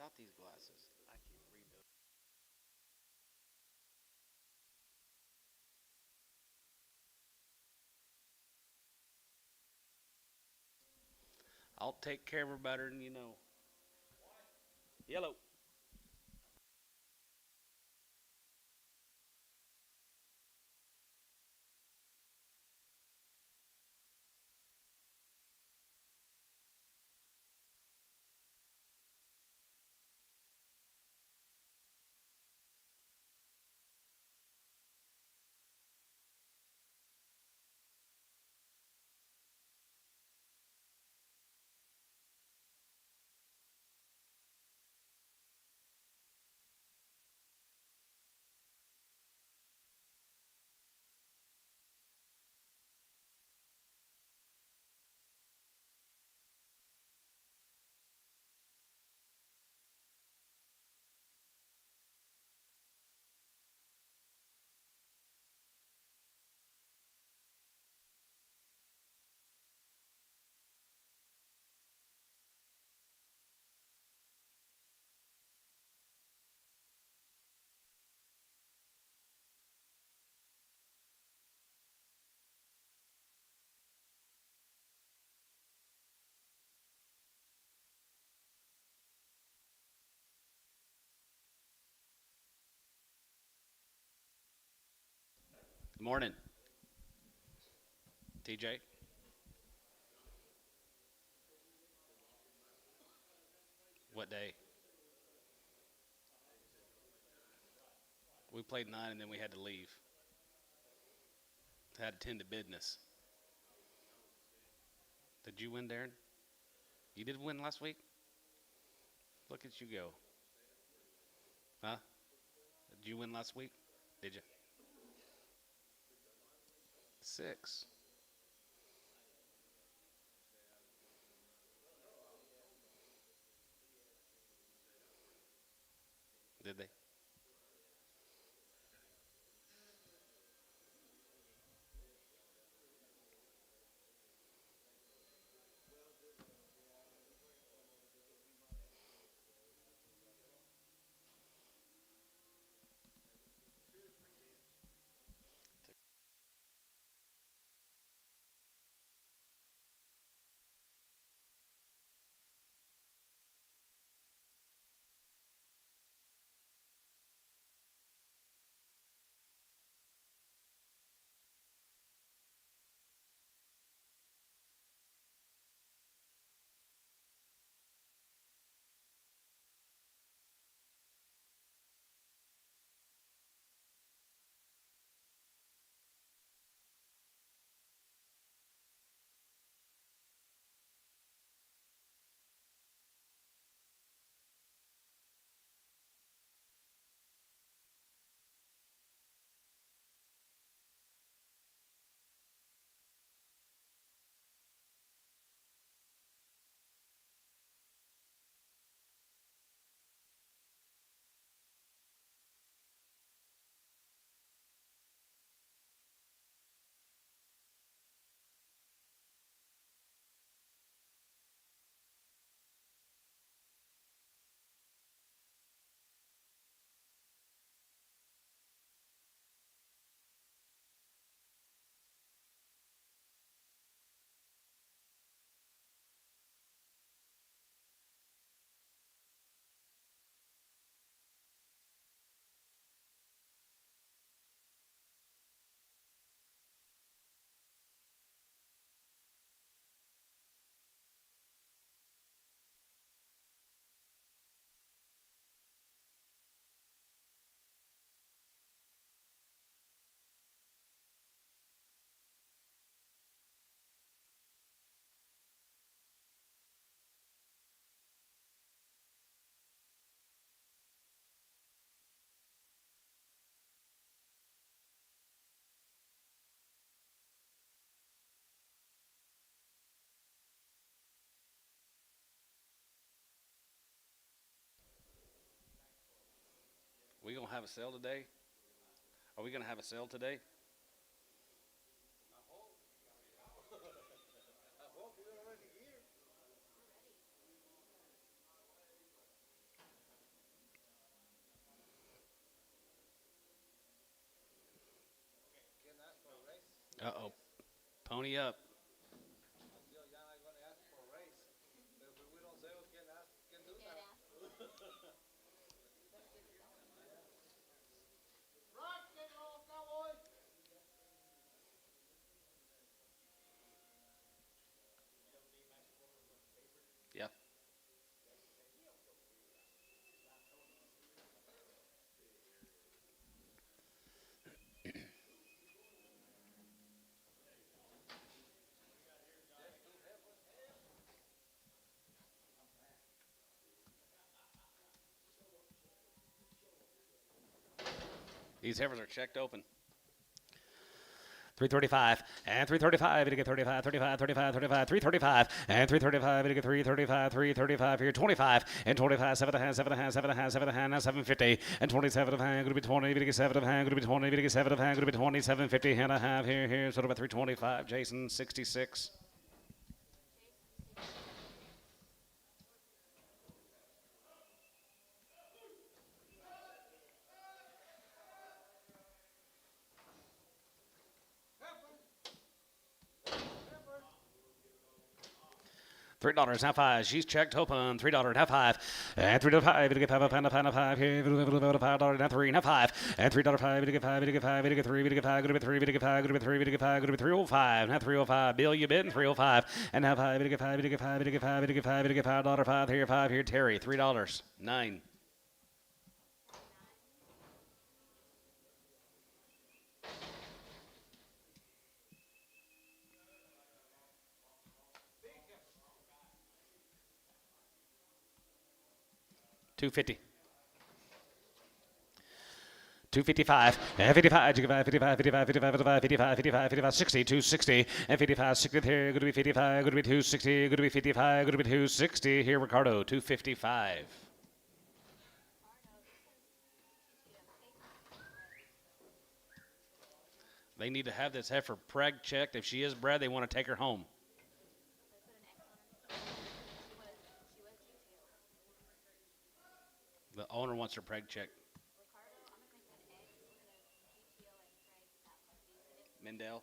without these glasses. I can't read those. I'll take care of her better than you know. Yellow. Good morning, TJ. What day? We played 9 and then we had to leave. Had to tend to business. Did you win, Darren? You did win last week? Look at you go. Huh? Did you win last week? Did you? 6. Did they? We gonna have a sale today? Are we gonna have a sale today? Uh-oh. Pony up. Yep. These heifers are checked open. 335 and 335. It get 35, 35, 35, 35, 335 and 335. It get 335, 335 here. 25 and 25. 7 and a half, 7 and a half, 7 and a half, 7 and a half. Now 750 and 27 of hand. Going to be 20. It get 7 of hand. Going to be 20. It get 7 of hand. Going to be 20. 750 and a half here. Here. So about 325. Jason 66. $3 half five. She's checked open. $3 half five. And $3 to get five. A pound of five here. $5 and three. Half five. And $3 to get five. To get five. To get three. To get five. To get three. To get five. To get three. To get five. To get 305. Now 305. Bill, you bid. 305. And half five. To get five. To get five. To get five. To get five. To get $5. Five here. Five here. Terry. $3. 9. $250. 255 and 55, 55, 55, 55, 55, 55, 55, 55, 60, 260 and 55, 60 here. Going to be 55, going to be 260, going to be 55, going to be 260 here. Ricardo 255. They need to have this heifer preg checked. If she is bred, they want to take her home. The owner wants her preg checked. Mendel.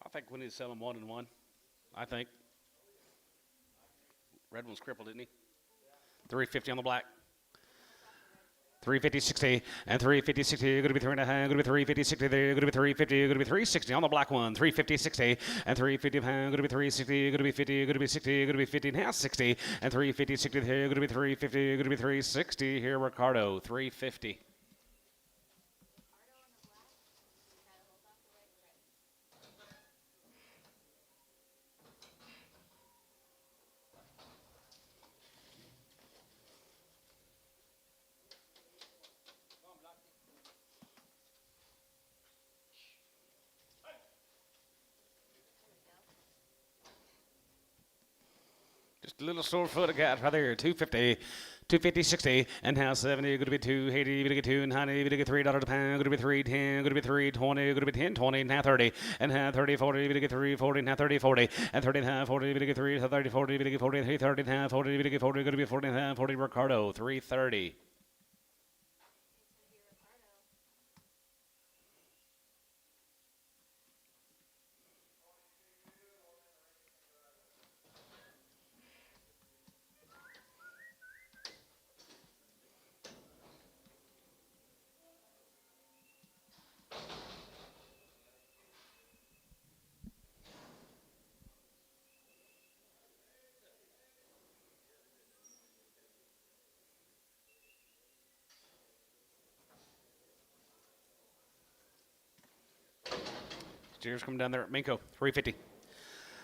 I think we need to sell them 1 and 1. I think. Red one's crippled, isn't he? 350 on the black. 350, 60, and 350, 60. Going to be 3.5. Going to be 350, 60. There. Going to be 350. Going to be 360 on the black one. 350, 60, and 350 pound. Going to be 360. Going to be 50. Going to be 60. Going to be 50 and a half, 60, and 350, 60. Here. Going to be 350. Going to be 360. Here, Ricardo. 350. Just a little sore foot I got right there. 250. 250, 60, and now 70. Going to be 280. Going to get 290. Going to get $3 a pound. Going to be 310. Going to be 320. Going to be 10, 20, now 30, and now 30, 40. Going to get 340. Now 30, 40, and 30, now 40. Going to get 3, 30, 40. Going to get 40, 330. Now 40. Going to get 40. Going to be 40, now 40. Ricardo 330. Steers coming down there at Minko. 350.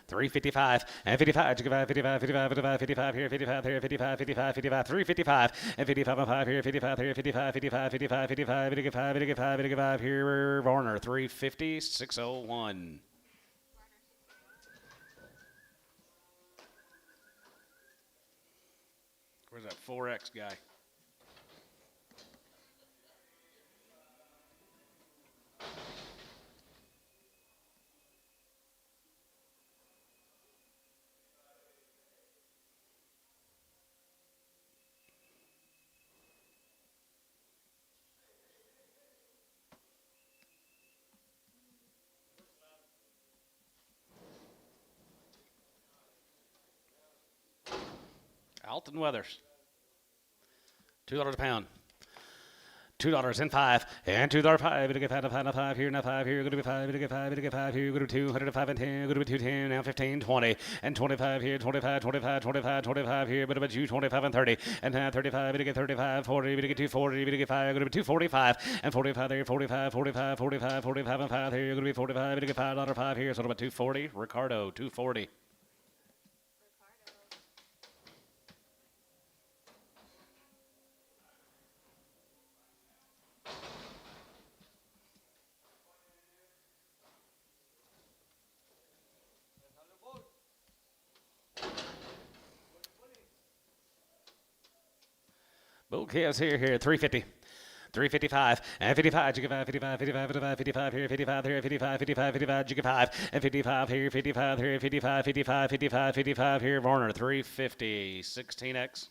355 and 55, 55, 55, 55, 55, 55 here, 55 here, 55, 55, 55, 355 and 55 and 5 here, 55 here, 55, 55, 55, 55, 55, 55, 55 here, Varner, 350, 601. Where's that 4X guy? Alton Weathers. $2 a pound. $2 and 5 and $2.05. It'll get 5 here, now 5 here. Going to be 5. It'll get 5. It'll get 5 here. Going to be 205 and 10. Going to be 210. Now 15, 20 and 25 here. 25, 25, 25, 25 here. But about you 25 and 30 and 35. It'll get 35, 40. It'll get 240. It'll get 5. Going to be 245 and 45 there. 45, 45, 45, 45 and 5 here. Going to be 45. It'll get $5 here. So about 240. Ricardo 240. Okay, let's here, 350. 355 and 55, you 55, 55, 55, 55 here, 55 here, 55, 55, 55, you 5 and 55 here, 55 here, 55, 55, 55, 55 here, Varner 350, 16X.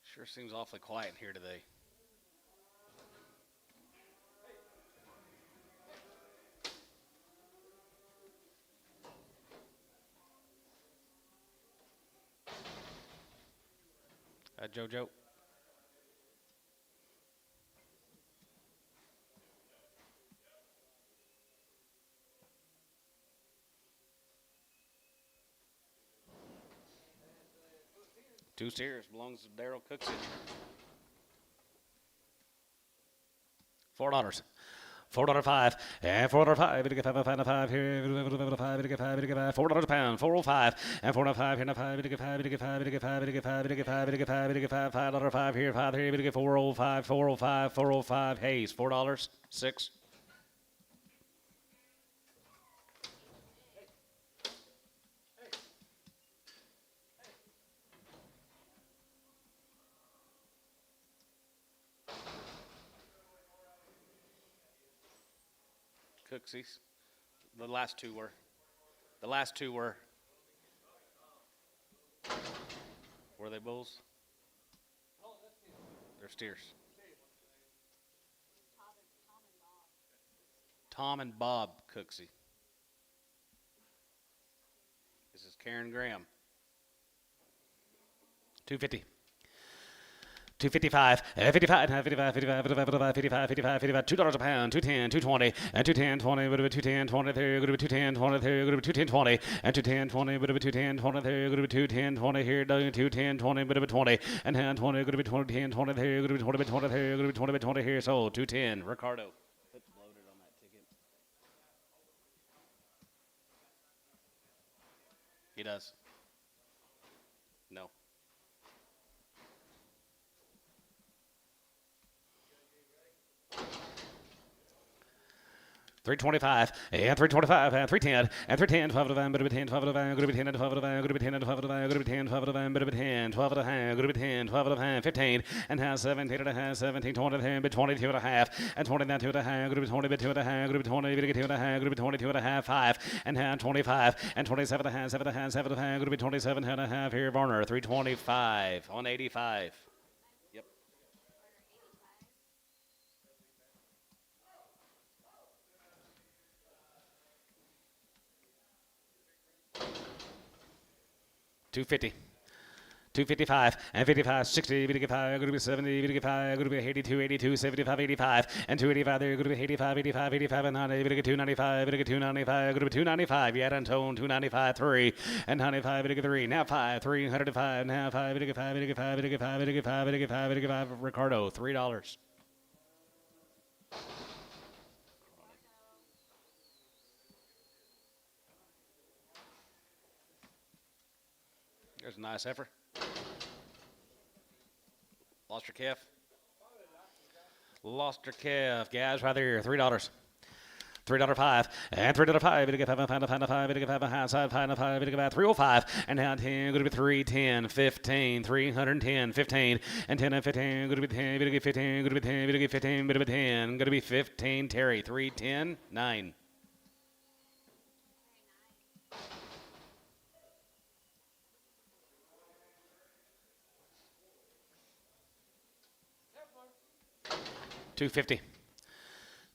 Sure seems awfully quiet here today. JoJo. Two steers belongs to Daryl Cookson. $4. $4.05 and $4.05. It'll get 5 here. It'll get 5. It'll get 5. It'll get 5. $4 a pound. $4.05 and $4.05 here. Now 5. It'll get 5. It'll get 5. It'll get 5. It'll get 5. It'll get 5. It'll get 5. It'll get 5. $5 here. 5 here. It'll get 4.05. 4.05. 4.05. Hayes. $4. 6. Cooksies. The last two were. Were they bulls? They're steers. Tom and Bob Cooksey. This is Karen Graham. 250. 255, 55, 55, 55, 55, 55, 55, 55, $2 a pound, 210, 220, and 210, 20, would have been 210, 20, there, would have been 210, 20, there, would have been 210, 20, and 210, 20, would have been 210, 20, there, would have been 210, 20, here, 210, 20, would have been 20, and 20, would have been 20, 10, 20, there, would have been 20, 20, there, would have been 20, 20 here, so 210, Ricardo. It's loaded on that ticket. He does. No. 325 and 325 and 310 and 310 12 of them, but 10 12 of them, good to be 10 and 12 of them, good to be 10 and 12 of them, good to be 10 12 of them, but 10 12 of them, good to be 10 12 of them, 15 and has 17 and a half, 17 20 of them, but 22 and a half and 20 down 2 and a half, good to be 20 but 2 and a half, good to be 20 but 2 and a half, good to be 22 and a half, 5 and half 25 and 27 and a half, 7 and a half, 7 and a half, good to be 27 and a half here, Varner 325 on 85. Yep. $250. 255 and 55, 60, going to be 70, going to be 82, 82, 75, 85, and 285 there, going to be 85, 85, 85, and 90, going to get 295, going to get 295, going to be 295, yet Antone, 295, 3, and 95, going to get 3, now 5, 305, now 5, going to get 5, going to get 5, going to get 5, going to get 5, going to get 5, going to get 5, Ricardo, $3. There's a nice heifer. Lost your calf? Lost your calf. Guys, right there. $3. $3.05 and $3.05. It'll get 5, 5, 5, 5, it'll get 5, high side, 5, 5, it'll get 305 and now 10, going to be 310, 15, 310, 15, and 10 and 15, going to be 10, it'll get 15, going to be 10, it'll get 15, it'll be 10, going to be 15, Terry, 310, 9. 250.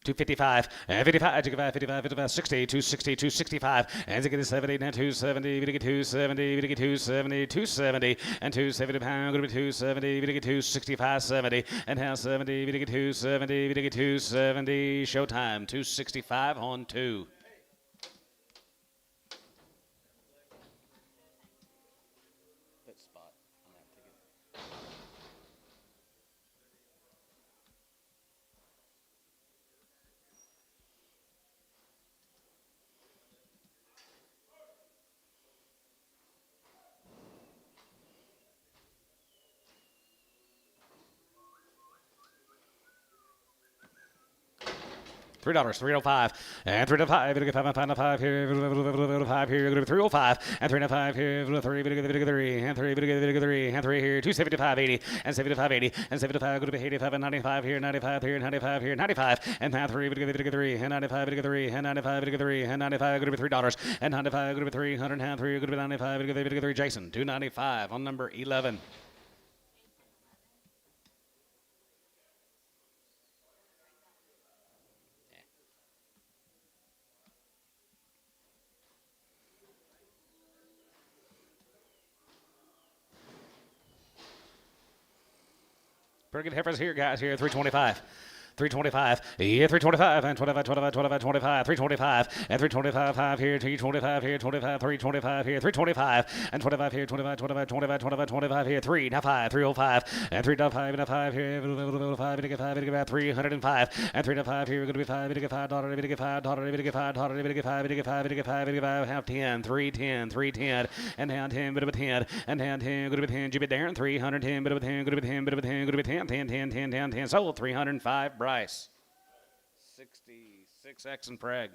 255, and 55, 55, 55, 55, 60, 260, 265, and 70, and 270, 270, 270, 270, and 270 pound, going to be 270, 265, 70, and now 70, 270, 270, showtime, 265 on 2. $3, 305, and 305, we get 5 here, 5 here, 305, and 305 here, 3, and 3, and 3 here, 275.80, and 75.80, and 75, go to 85, and 95 here, 95 here, 95 here, 95, and now 3, and 95, 3, and 95, 3, and 95, go to $3, and 95, go to 300, and 3, go to 95, 3, Jason, 295 on number 11. Pretty good heifers here, guys. Here, 325. 325, yeah, 325, and 25, 25, 25, 25, 325, and 325, 5 here, 225 here, 25, 325 here, 325, and 25 here, 25, 25, 25, 25, 25 here, 3, now 5, 305, and 3, now 5, now 5 here, 5, 5, 305, and 3, now 5 here, going to be 5, $5, $5, half 10, 310, 310, and down 10, bit of a 10, and down 10, going to be 10, Jimmy Darren, 310, bit of a 10, going to be 10, bit of a 10, going to be 10, 10, 10, 10, 10, 10, sold, 305. Bryce, 66X and Prague.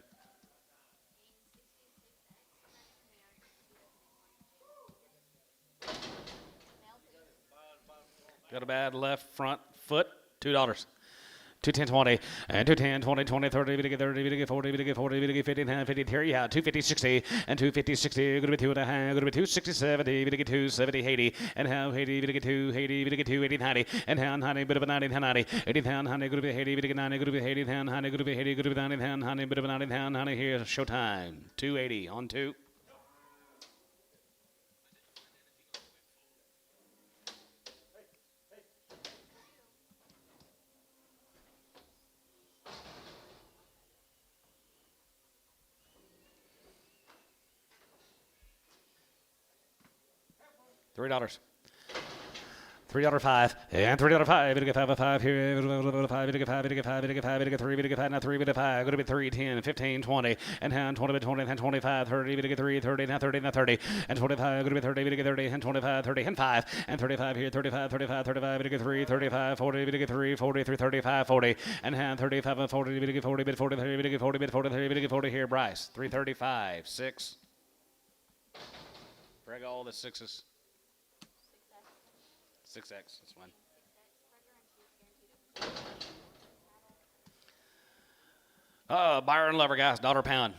Got a bad left front foot, $2. 210, 20, and 210, 20, 20, 30, we get 30, we get 40, we get 40, we get 50, 50, carry out, 250, 60, and 250, 60, going to be 2.5, going to be 260, 70, we get 270, 80, and how 80, we get 280, we get 280, 90, and how 90, bit of a 90, 90, 80, 90, going to be 80, we get 90, going to be 80, 90, going to be 80, going to be 90, 90, bit of a 90, 90, here, showtime, 280 on 2. $3. $3.05, and $3.05, we get 5 here, 5, we get 5, we get 5, we get 5, we get 3, we get 5, now 3, we get 5, going to be 3, 10, 15, 20, and hand 20, 20, and 25, 30, we get 3, 30, now 30, now 30, and 25, going to be 30, we get 30, and 25, 30, and 5, and 35 here, 35, 35, 35, we get 3, 35, 40, we get 3, 40, 3, 35, 40, and hand 35, and 40, we get 40, bit 43, we get 40, bit 43, we get 40 here, Bryce, 335, 6. Brag all the 6s. 6X, that's one. Byron Lover, guys, $1 pound.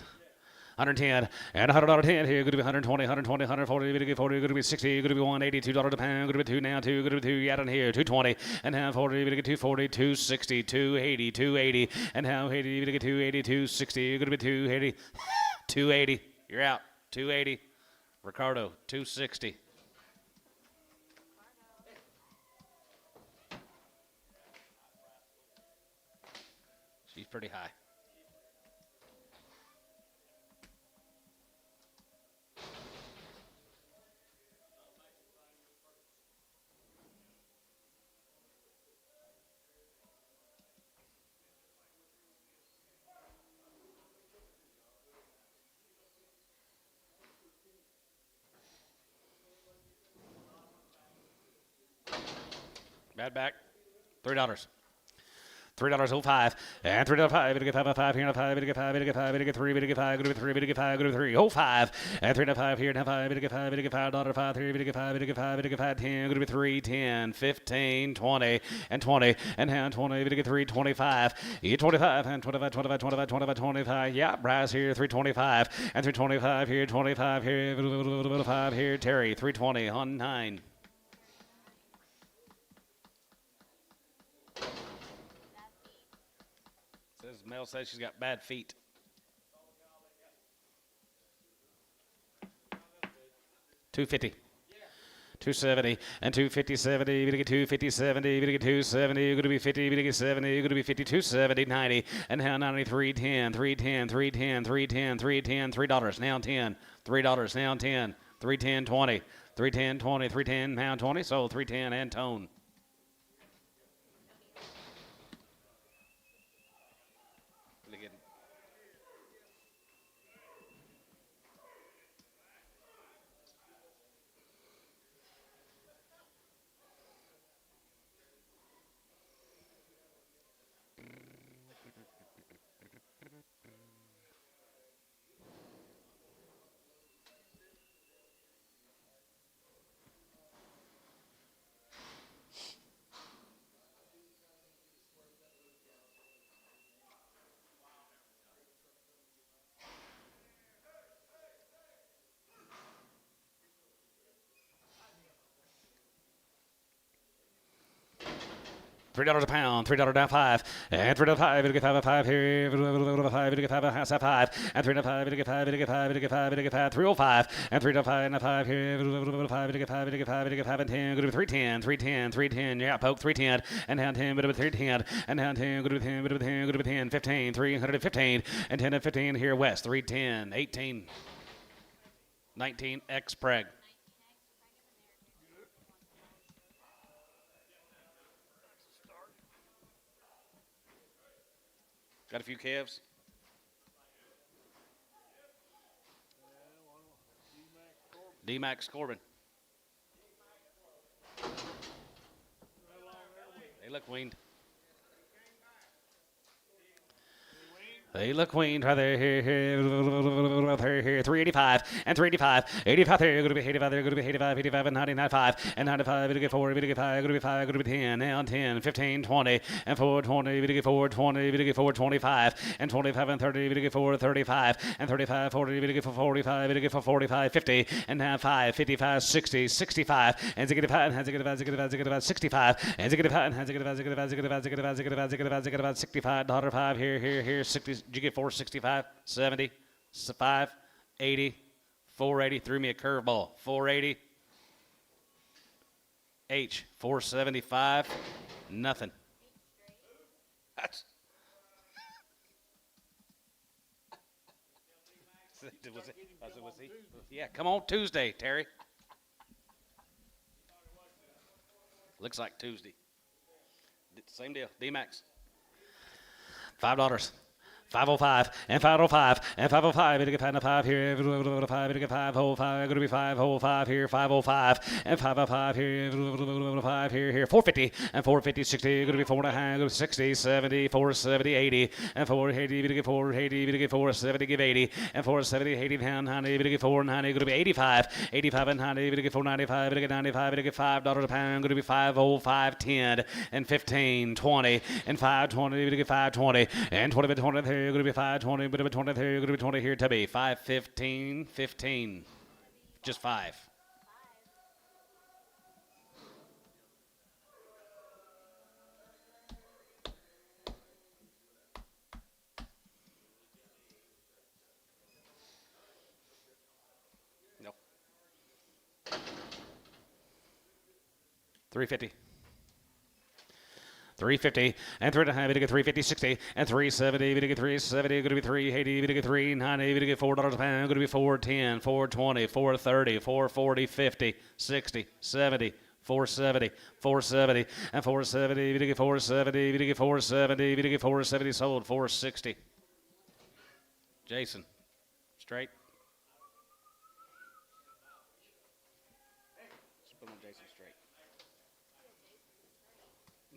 110, and $110 here, going to be 120, 120, 140, going to be 40, going to be 60, going to be 180, $2 a pound, going to be 2 now, 2, going to be 2, yeah, down here, 220, and now 40, going to get 240, 260, 280, 280, and now 80, going to get 280, 260, going to be 280, 280, you're out, 280, Ricardo, 260. She's pretty high. Bad back, $3. $3.05, and $3.05, we get 5 here, 5, we get 5, we get 5, we get 3, we get 5, go to 3, we get 5, go to 3, 05, and 3.5 here, now 5, we get 5, we get $5, 3, we get 5, we get 5, we get 5, 10, go to be 3, 10, 15, 20, and 20, and now 20, we get 3, 25, 25, and 25, 25, 25, 25, 25, yeah, Bryce here, 325, and 325 here, 25 here, 5 here, Terry, 320 on 9. Mel says she's got bad feet. $250. 270 and 250 70 you're gonna get 250 70 you're gonna get 270 you're gonna be 50 you're gonna get 70 you're gonna be 50 270 90 and now 93 10 310 310 310 310 $3 now 10 $3 now 10 310 20 310 20 310 pound 20 sold 310 and tone. $3 a pound, $3 down 5, and $3.05, it'll get 5 5 here, 5, it'll get 5 half 5, and $3.05, it'll get 5, it'll get 5, it'll get 5, it'll get 5, 305, and $3.05 and 5 here, 5, it'll get 5, it'll get 5, it'll get 5 and 10, go to 310, 310, 310, yeah, poke 310, and down 10, but 310, and down 10, go to 10, but 10, go to 10, 15, 315, and 10 and 15 here west, 310, 18, 19, X Preg. Got a few calves? D-Max Corbin. They look weaned. They look weaned right there, here, 385, and 385, 85 there, going to be 85 there, going to be 85, 85, and 95, and 95, it'll get 4, it'll get 5, going to be 5, going to be 10, now 10, 15, 20, and 4, 20, it'll get 4, 20, it'll get 4, 25, and 25, and 30, it'll get 4, 35, and 35, 40, it'll get 4, 45, it'll get 4, 45, 50, and now 5, 55, 60, 65, and 65, and 65, 65, and 65, and 65, $5 here, 60. Did you get 465, 70, 5, 80, 480? Threw me a curveball. 480. H, 475, nothing. That's. Was he? Yeah, come on Tuesday, Terry. Looks like Tuesday. Same deal. D-Max. $5. 505 and 505 and 505. It'll get 5 here. 5. It'll get 505. Going to be 505 here. 505 and 505 here. 5 here. 450 and 450. 60. Going to be 4 and a half. Go 60. 70. 470. 80 and 480. It'll get 480. It'll get 470. Give 80 and 470. 80 pound. 90. It'll get 490. Going to be 85. 85 and 90. It'll get 495. It'll get 95. It'll get $5 a pound. Going to be 505. 10 and 15. 20 and 520. It'll get 520 and 20 20 here. You're going to be 520, but 20 here. You're going to be 20 here. Tubby 515, 15, just 5. Nope. 350. 350 and 3.5, it'll get 350, 60 and 370, it'll get 370, going to be 380, it'll get 390, it'll get $4 a pound, going to be 410, 420, 430, 440, 50, 60, 70, 470, 470, and 470, it'll get 470, it'll get 470, it'll get 470, sold 460. Jason, straight. Let's put on Jason straight.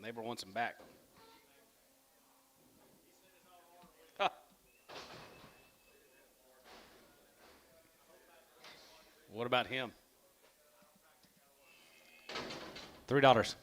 Neighbor wants him back. Huh. What about him? $3.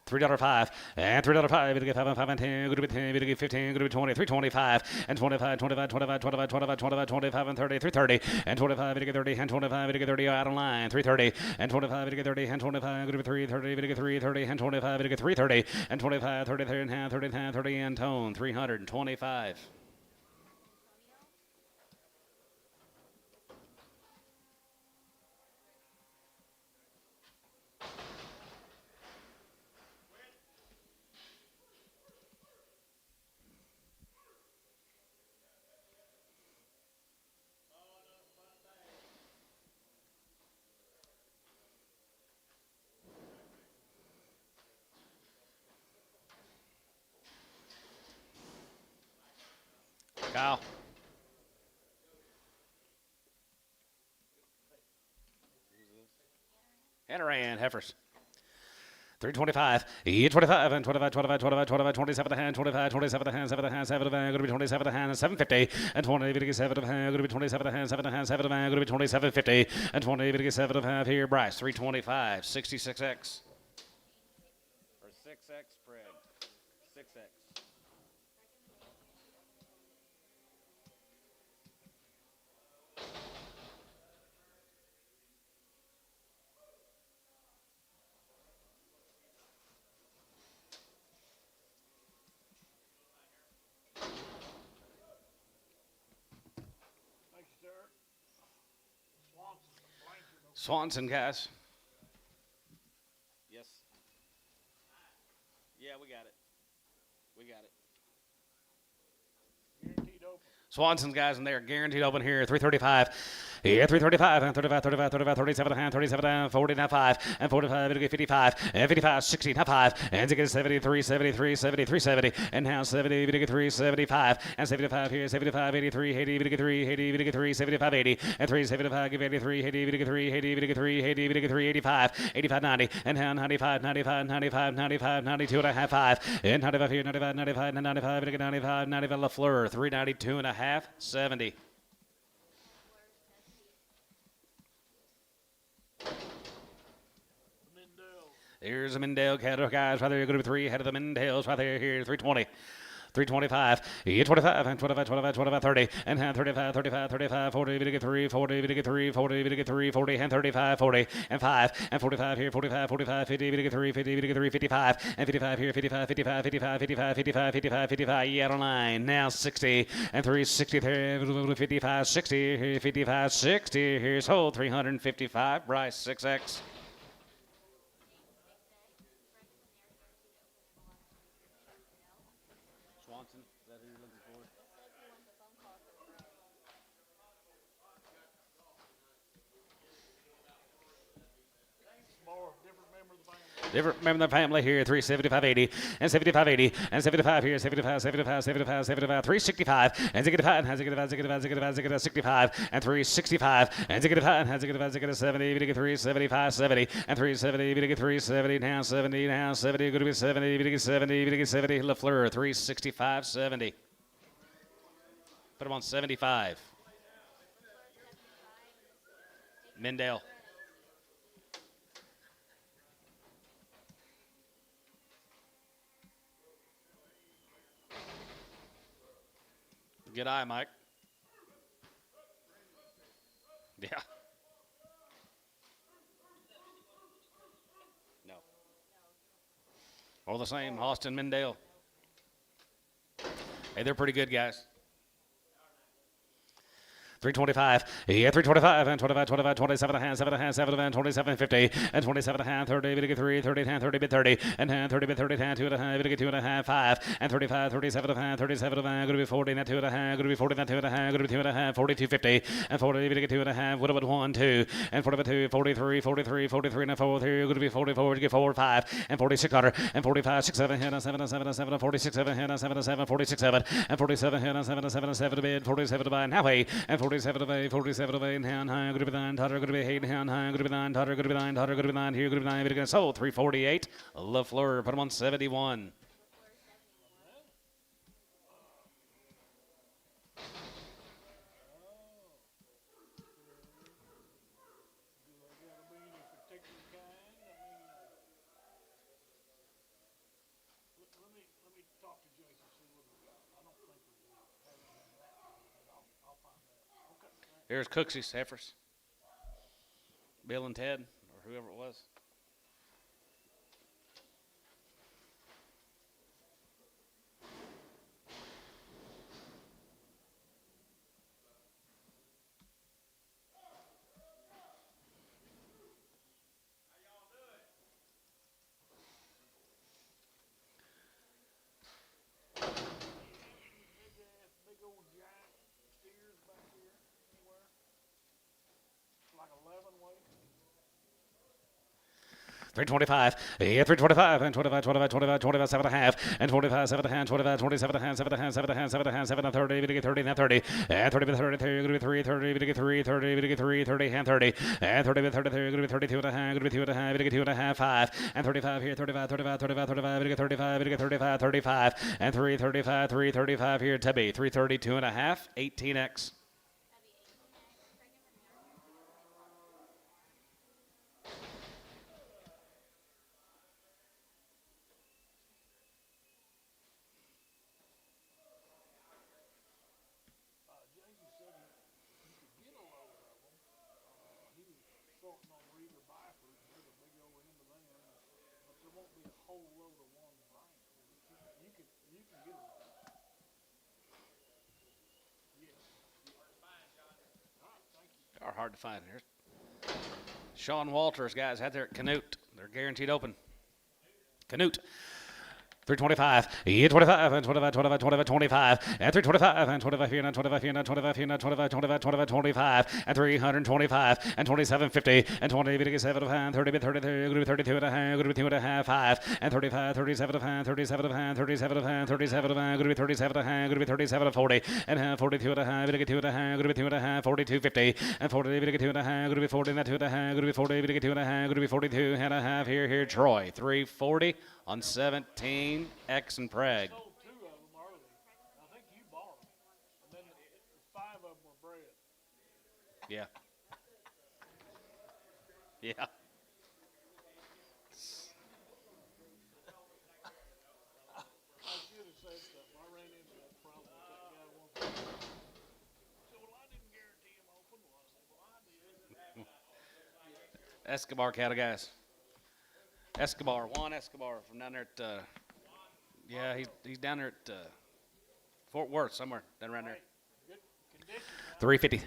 $3.05 and $3.05. We get 5 and 5 and 10. Good to be 10. We get 15. Good to be 20. $3.25 and 25, 25, 25, 25, 25, 25, 25 and 30. $3.30 and 25. We get 30 and 25. We get 30 out of line. $3.30 and 25. We get 30 and 25. Good to be 3.30. We get 3.30 and 25. We get 3.30 and 25. 30 and half. 30 and half. 30 and tone. 325. Kyle. Hanoran heifers. 325. 25 and 25, 25, 25, 25, 27 the hand, 25, 27 the hand, 7 the hand, 7 the hand, going to be 27 the hand, 750 and 20, 7 the hand, going to be 27 the hand, 7 the hand, 7 the hand, going to be 2750 and 20, 7 the hand here, Bryce. 325, 66X. Or 6X spread. 6X. Swanson, guys. Yes. Yeah, we got it. We got it. Guaranteed open. Swanson's, guys, and they are guaranteed open here. 335. Yeah, 335 and 35, 35, 35, 37 and 37 and 40 and 5 and 45. It'll get 55 and 55, 60 and 5 and to get 73, 73, 73, 70 and now 70. It'll get 3, 75 and 75 here. 75, 83, 80. It'll get 3, 80. It'll get 3, 75, 80 and 3, 75. Give 83, 80. It'll get 3, 80. It'll get 3, 80. It'll get 3, 85, 85, 90 and now 95, 95, 95, 95, 92 and a half 5 and 95 here. 95, 95 and 95. It'll get 95, 95 LaFleur. 392 and a half, 70. Here's a Midday cattle, guys. Right there, you're going to be 3 ahead of the Middays. Right there, here, 320. 325, 25 and 25, 25, 25, 30 and 35, 35, 35, 40, we get 3, 40, we get 3, 40, we get 3, 40 and 35, 40 and 5 and 45 here, 45, 45, 50, we get 3, 50, we get 3, 55 and 55 here, 55, 55, 55, 55, 55, 55, 55, yeah, on line. Now 60 and 3, 60 there, 55, 60, 55, 60, here's hold 355, Bryce 6X. Different member of the family here, 375.80 and 75.80 and 75 here, 75, 75, 75, 75, 365 and 65 and 65, 65, 65, 65 and 365 and 65 and 65, 70, we get 375, 70 and 370, we get 370 now, 70 now, 70, going to be 70, we get 70, we get 70, LaFleur, 365, 70. Put him on 75. Midday. Good eye, Mike. Yeah. No. All the same, Austin, Midday. Hey, they're pretty good, guys. 325, yeah, 325 and 25, 25, 27 and a half, 7 and a half, 7 and 27, 50 and 27 and a half, 30, we get 3, 30 and 30 bit 30 and 30 bit 30 and 2 and a half, we get 2 and a half, 5 and 35, 37 and a half, 37 and a half, going to be 40 and 2 and a half, going to be 40 and 2 and a half, going to be 2 and a half, 42, 50 and 40, we get 2 and a half, what about 1, 2 and 42, 43, 43, 43 and a 4, here, going to be 44, you get 4, 5 and 4600 and 45, 6, 7, and 7 and 7 and 7 and 46, 7 and 7 and 7, 46, 7 and 47 and 7 and 7 and 7 to bid, 47 to buy and halfway and 47 to buy, 47 to buy and hand high, good to be 9, Totter, good to be 8, hand high, good to be 9, Totter, good to be 9, Totter, good to be 9, here, good to be 9, we're sold 348, LaFleur, put him on 71. Here's Cooksy's heifers. Bill and Ted, or whoever it was. Big old giant steers back here anywhere. Like 11 weight. 325. Yeah, 325 and 25, 25, 25, 25, 7 and a half, and 25, 7 and a half, 25, 27 and a half, 7 and a half, 7 and a half, 7 and a half, 7 and 30, we get 30 and 30, and 30 with 30, 30, good 3, 30, we get 3, 30, we get 3, 30 and 30, and 30 with 30, 30, good 32 and a half, good 2 and a half, we get 2 and a half, 5, and 35 here, 35, 35, 35, 35, we get 35, we get 35, 35, and 3, 35, 3, 35 here, Tubby, 332 and a half, 18x. James said you could get a load of them. He was sorting on Reader Vipers. There's a big old end of them, but there won't be a whole load of one brand. You can get a load. Yes. All right, thank you. Are hard to find here. Sean Walters, guys, had there at Canute. They're guaranteed open. Canute. 325, yeah, 25, and 25, 25, 25, 25, and 325, and 25 here, and 25 here, and 25 here, and 25, 25, 25, 25, and 325, and 2750, and 20, bit 7 of hand, 30, bit 30, 32 and a half, 2 and a half, 5, and 35, 37 of hand, 37 of hand, 37 of hand, 37 of hand, 37 of hand, 37 of 40, and half, 42 and a half, bit 2 and a half, 2 and a half, 4250, and 40, bit 2 and a half, 40, and 2 and a half, 40, bit 2 and a half, 42 and a half, here, Troy, 340 on 17. X and Prague. Sold 2 of them early. I think you bought them. And then 5 of them were bred. Yeah. Yeah. I should have said something. I ran into that problem with that guy one time. He said, well, I didn't guarantee him open. Well, I said, well, I did. Escobar cattle, guys. Escobar, Juan Escobar from down there at, yeah, he's down there at Fort Worth somewhere, down around there. Good condition. 350.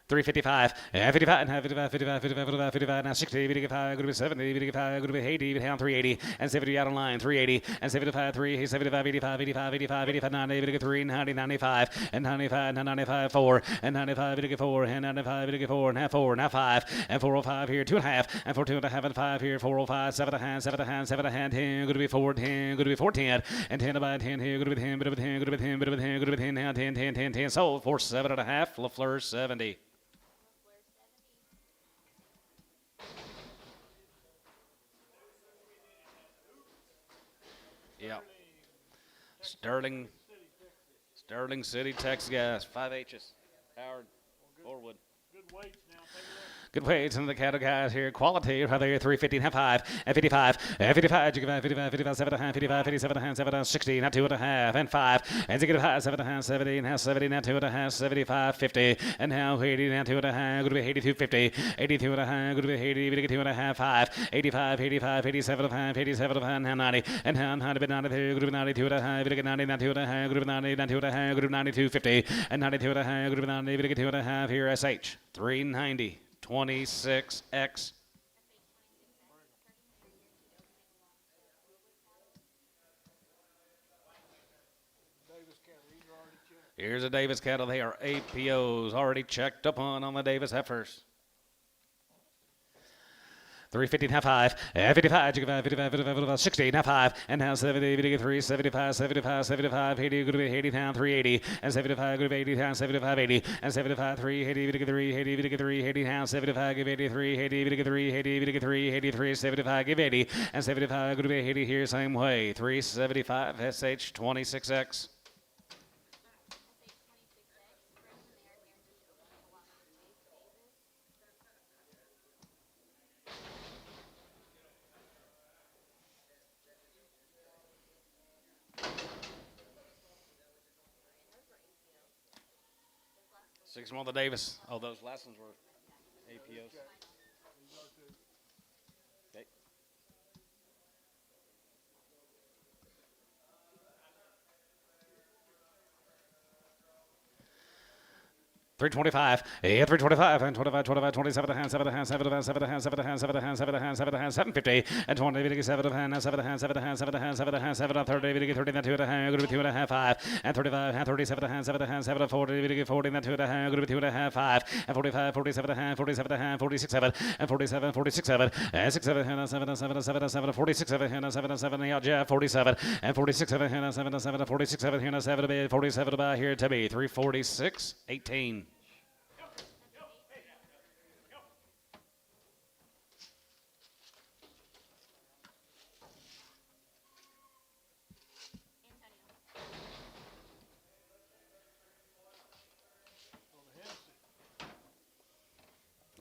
355, 55, and 55, 55, 55, 55, 55, now 60, 55, good to be 70, 55, good to be 80, down 380, and 70 out on line, 380, and 75, 3, 75, 85, 85, 85, 85, 90, 3, 90, 95, and 95, 95, 4, and 95, 4, and 95, 4, and half 4, now 5, and 405 here, 2.5, and 4, 2.5, and 5 here, 405, 7 and a hand, 7 and a hand, 7 and a hand, 10, good to be 4, 10, good to be 410, and 10 about 10 here, good to be 10, good to be 10, good to be 10, good to be 10, good to be 10, now 10, 10, 10, 10, sold for 7 and a half, LaFleur 70. Yeah. Sterling City, Texas, guys. 5 H's. Howard, Forwood. Good weights now. Take a look. Good weights in the cattle, guys here. Quality, right there, 350 and half 5, and 55, and 55, 55, 55, 7 and a half, 55, 57 and a half, 7 and a half, 60, now 2 and a half, and 5, and 65, 7 and a half, 70, and half 70, now 2 and a half, 75, 50, and now 80, now 2 and a half, going to be 82, 50, 82 and a half, going to be 80, we get 2 and a half, 5, 85, 85, 87 and a half, 87 and a half, now 90, and now 90, 92, going to be 92 and a half, we get 90, now 2 and a half, going to be 90, now 2 and a half, going to be 92, 50, and 92 and a half, going to be 90, we get 2 and a half, here, SH, 390. 26X. Here's a Davis cattle. They are APOs already checked upon on the Davis heifers. 350 and half 5, 55, 55, 55, 55, 60, and half 5, and now 70, 53, 75, 75, 75, 80, good to be 80 down, 380, and 75, good to be 80 down, 75, 80, and 75, 3, 80, 3, 80, 3, 80 down, 75, give 83, 80, 3, 80, 3, 83, 75, give 80, and 75, good to be 80 here, same way, 375, SH 26X. 6 on the Davis. Oh, those last ones were APOs. Okay. 325, 325, and 25, 25, 27 of hand, 7 of hand, 7 of hand, 7 of hand, 7 of hand, 7 of hand, 7 of hand, 7 of hand, 750, and 20, 7 of hand, 7 of hand, 7 of hand, 7 of hand, 7 of hand, 7 of 30, 30, then 2 of hand, good with 2 and a half, 5, and 35, hand 37 of hand, 7 of hand, 7 of 40, 40, then 2 of hand, good with 2 and a half, 5, and 45, 47 of hand, 47 of hand, 46, 7, and 47, 46, 7, and 6 of hand, 7 of 7 7 7, 46 of hand, 7 of 7, yeah, Jeff, 47, and 46 of hand, 7 of 7, 46 of hand, 7 of 47 about here to be 346, 18.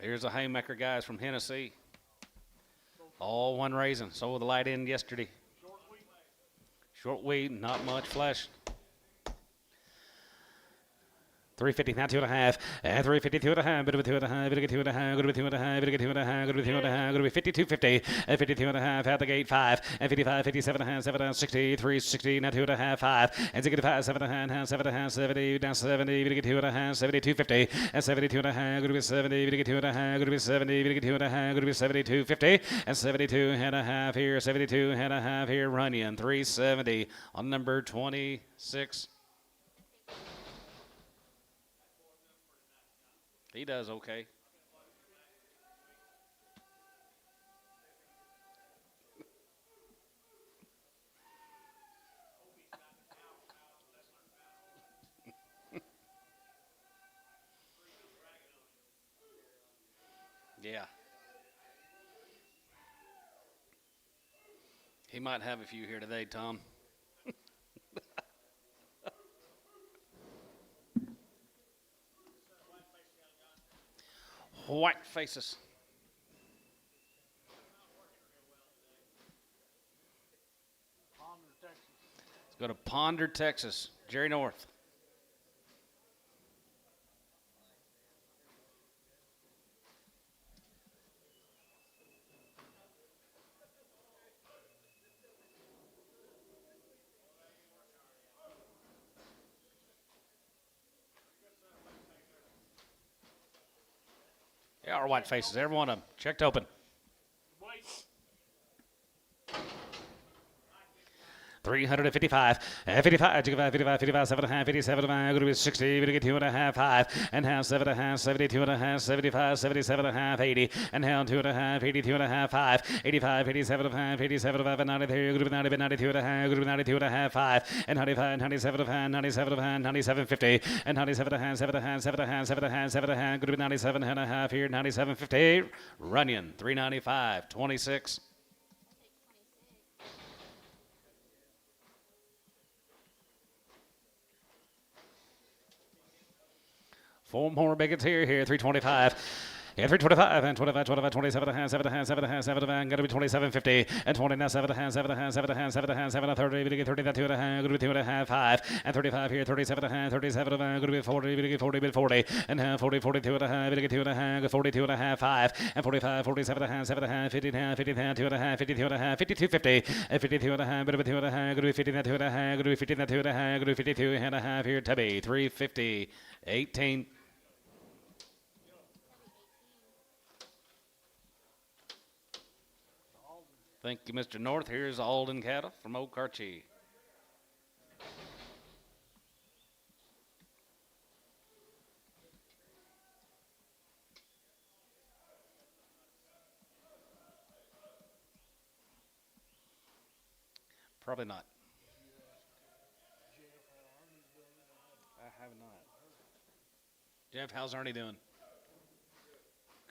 Here's the haymaker guys from Hennessy. All one raising. So the light in yesterday. Short wheat, not much flesh. 350, now 2 and a half, and 352 and a half, bit of a 2 and a half, bit of a 2 and a half, good of a 2 and a half, bit of a 2 and a half, good of a 2 and a half, good of a 52.50, and 52 and a half, out the gate 5, and 55, 57 and a half, 7 and 60, 360, now 2 and a half, 5, and 65, 7 and a half, 7 and a half, 70, down 70, bit of a 2 and a half, 72.50, and 72 and a half, good of a 70, bit of a 2 and a half, good of a 70, bit of a 2 and a half, good of a 72.50, and 72 and a half here, 72 and a half here, Runyon, 370 on number 26. He does okay. Yeah. He might have a few here today, Tom. White faces. Ponder, Texas. Let's go to Ponder, Texas. Jerry North. Yeah, our white faces, every one of them. Checked open. Wait. 355, 55, 55, 55, 7 and a half, 57 and a half, going to be 60, going to get 2 and a half, 5, and half, 7 and a half, 72 and a half, 75, 77 and a half, 80, and half, 2 and a half, 82 and a half, 5, 85, 87 and a half, 87 and a half, 93, going to be 90, 92 and a half, going to be 92 and a half, 5, and 95, 97 and a half, 97 and a half, 97, 50, and 97 and a half, 7 and a half, 7 and a half, 7 and a half, 7 and a half, going to be 97 and a half here, 97, 50, Runyon, 395, 26. Four more bigots here, 325. Yeah, 325 and 25, 25, 27 and a half, 7 and a half, 7 and a half, 7 and a half, going to be 27.50 and 20 now, 7 and a half, 7 and a half, 7 and a half, 7 and a half, 7 and 30, going to get 30, that 2 and a half, going to be 2 and a half, 5, and 35 here, 37 and a half, 37 and a half, going to be 40, going to get 40, 40, and half, 40, 42 and a half, going to get 2 and a half, 42 and a half, 5, and 45, 47 and a half, 7 and a half, 50 and a half, 50 and a half, 2 and a half, 52 and a half, 52.50, and 52 and a half, going to be 2 and a half, going to be 50 and 2 and a half, going to be 50 and 2 and a half, going to be 52 and a half here, Tubby, 350, 18. Thank you, Mr. North. Here's Alden cattle from OKC. Probably not. I have not. Jeff, how's Ernie doing?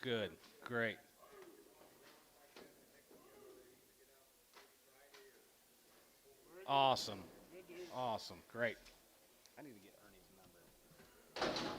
Good. Great. Awesome. Awesome. Great. I need to get Ernie's number.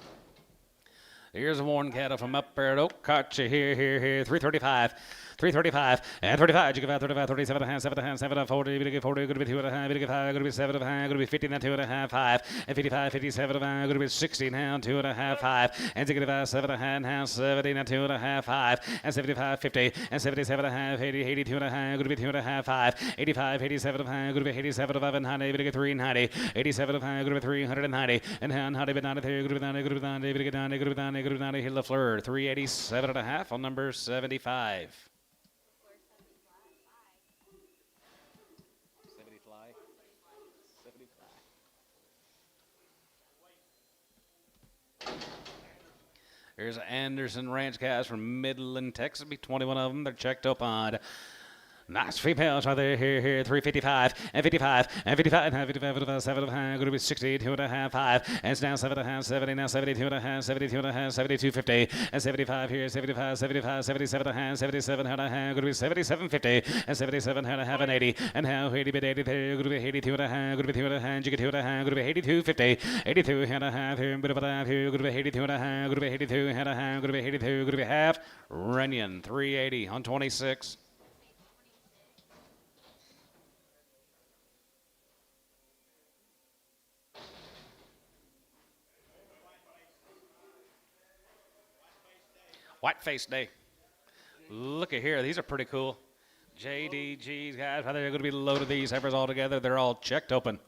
Here's a worn cattle from up there at OKC here, 335. 335 and 35. You give out 35, 37 and a half, 7 and a half, 7 and 40. Going to get 40. Going to be 2 and a half. Going to get 5. Going to be 7 and a half. Going to be 50. Now 2 and a half, 5 and 55, 57 and a half. Going to be 60 now. 2 and a half, 5 and 65, 7 and a half. Now 70 now 2 and a half, 5 and 75, 50 and 77 and a half, 80, 82 and a half. Going to be 2 and a half, 5, 85, 87 and a half. Going to be 87 and 5 and 90. Going to get 390, 87 and a half. Going to be 390 and 90 but 93. Going to be 90. Going to be 90. Going to get 90. Going to be 90. Going to be 90. Hit LaFleur 387 and a half on number 75. Here's Anderson Ranch guys from Midland, Texas. Be 21 of them. They're checked up on. Nice females right there. Here, 355 and 55 and 55 and 55, 55, 7 and a half. Going to be 60, 2 and a half, 5. And it's now 7 and a half, 70, now 72 and a half, 72 and a half, 72, 50. And 75 here, 75, 75, 77 and a half, 77 and a half. Going to be 77, 50. And 77 and a half, and 80. And now 80 bit 80 there. Going to be 82 and a half. Going to be 2 and a half. You get 2 and a half. Going to be 82, 50. 82 and a half here. Bit of a half here. Going to be 82 and a half. Going to be 82 and a half. Going to be 82. Going to be half. Runyon 380 on 26. Whiteface Day. Look at here. These are pretty cool. JDGs, guys. They're going to be loaded these heifers all together. They're all checked open.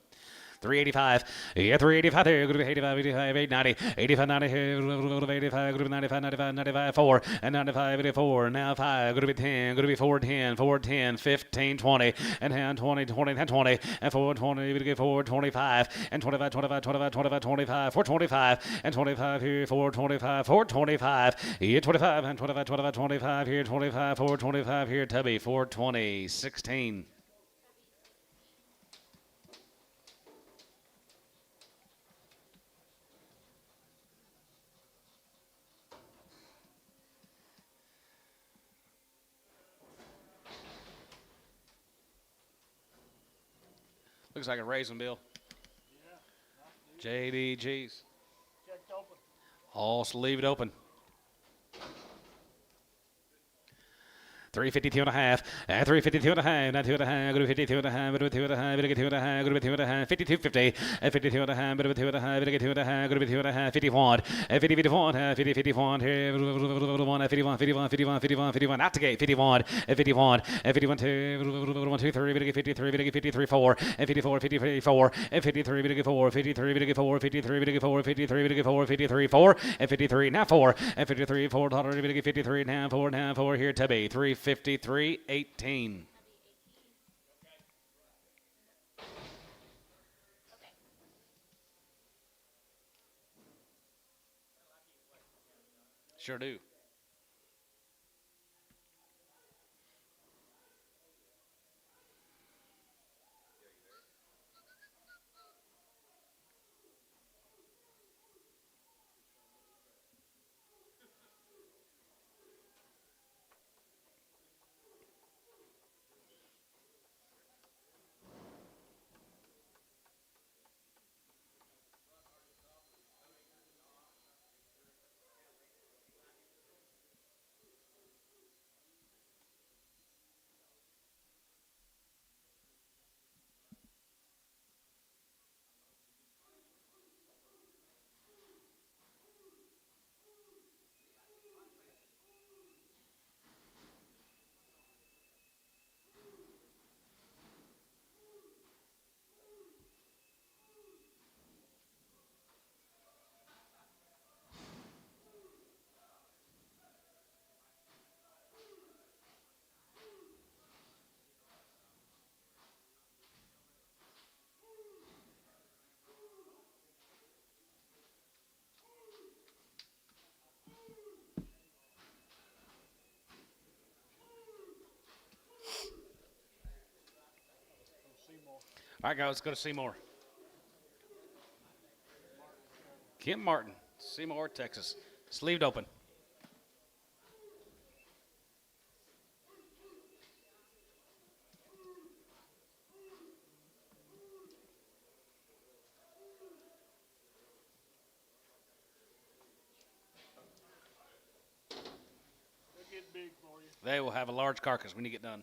385. Yeah, 385 there. Going to be 85, 85, 890. 85, 90 here. 85, going to be 95, 95, 95, 4. And 95, 84. Now 5. Going to be 10. Going to be 410, 410, 15, 20. And hand 20, 20, and 20. And 420. Going to get 425. And 25, 25, 25, 25, 25. 425. And 25 here. 425, 425. Yeah, 25. And 25, 25, 25 here. 25, 425 here. Tubby, 420, 16. Looks like a raisin bill. Yeah. JDGs. Checked open. All sleeve it open. 352 and a half, 352 and a half, not 2 and a half, going to be 52 and a half, going to be 2 and a half, going to get 2 and a half, going to be 2 and a half, 52, 50, 52 and a half, going to be 2 and a half, going to get 2 and a half, going to be 2 and a half, 51, 50, 51, 50, 51, here, 51, 51, 51, 51, 51, out the gate, 51, 51, 51, 2, 1, 2, 3, going to get 53, going to get 53, 4, and 54, 54, and 53, going to get 4, 53, going to get 4, 53, going to get 4, 53, going to get 4, 53, 4, and 53, now 4, and 53, 4, going to get 53, now 4, here, Tubby, 353, 18. Sure do. All right, guys, let's go to Seymour. Kim Martin, Seymour, Texas. Sleeved open. They get big. big for you. They will have a large carcass when you get done.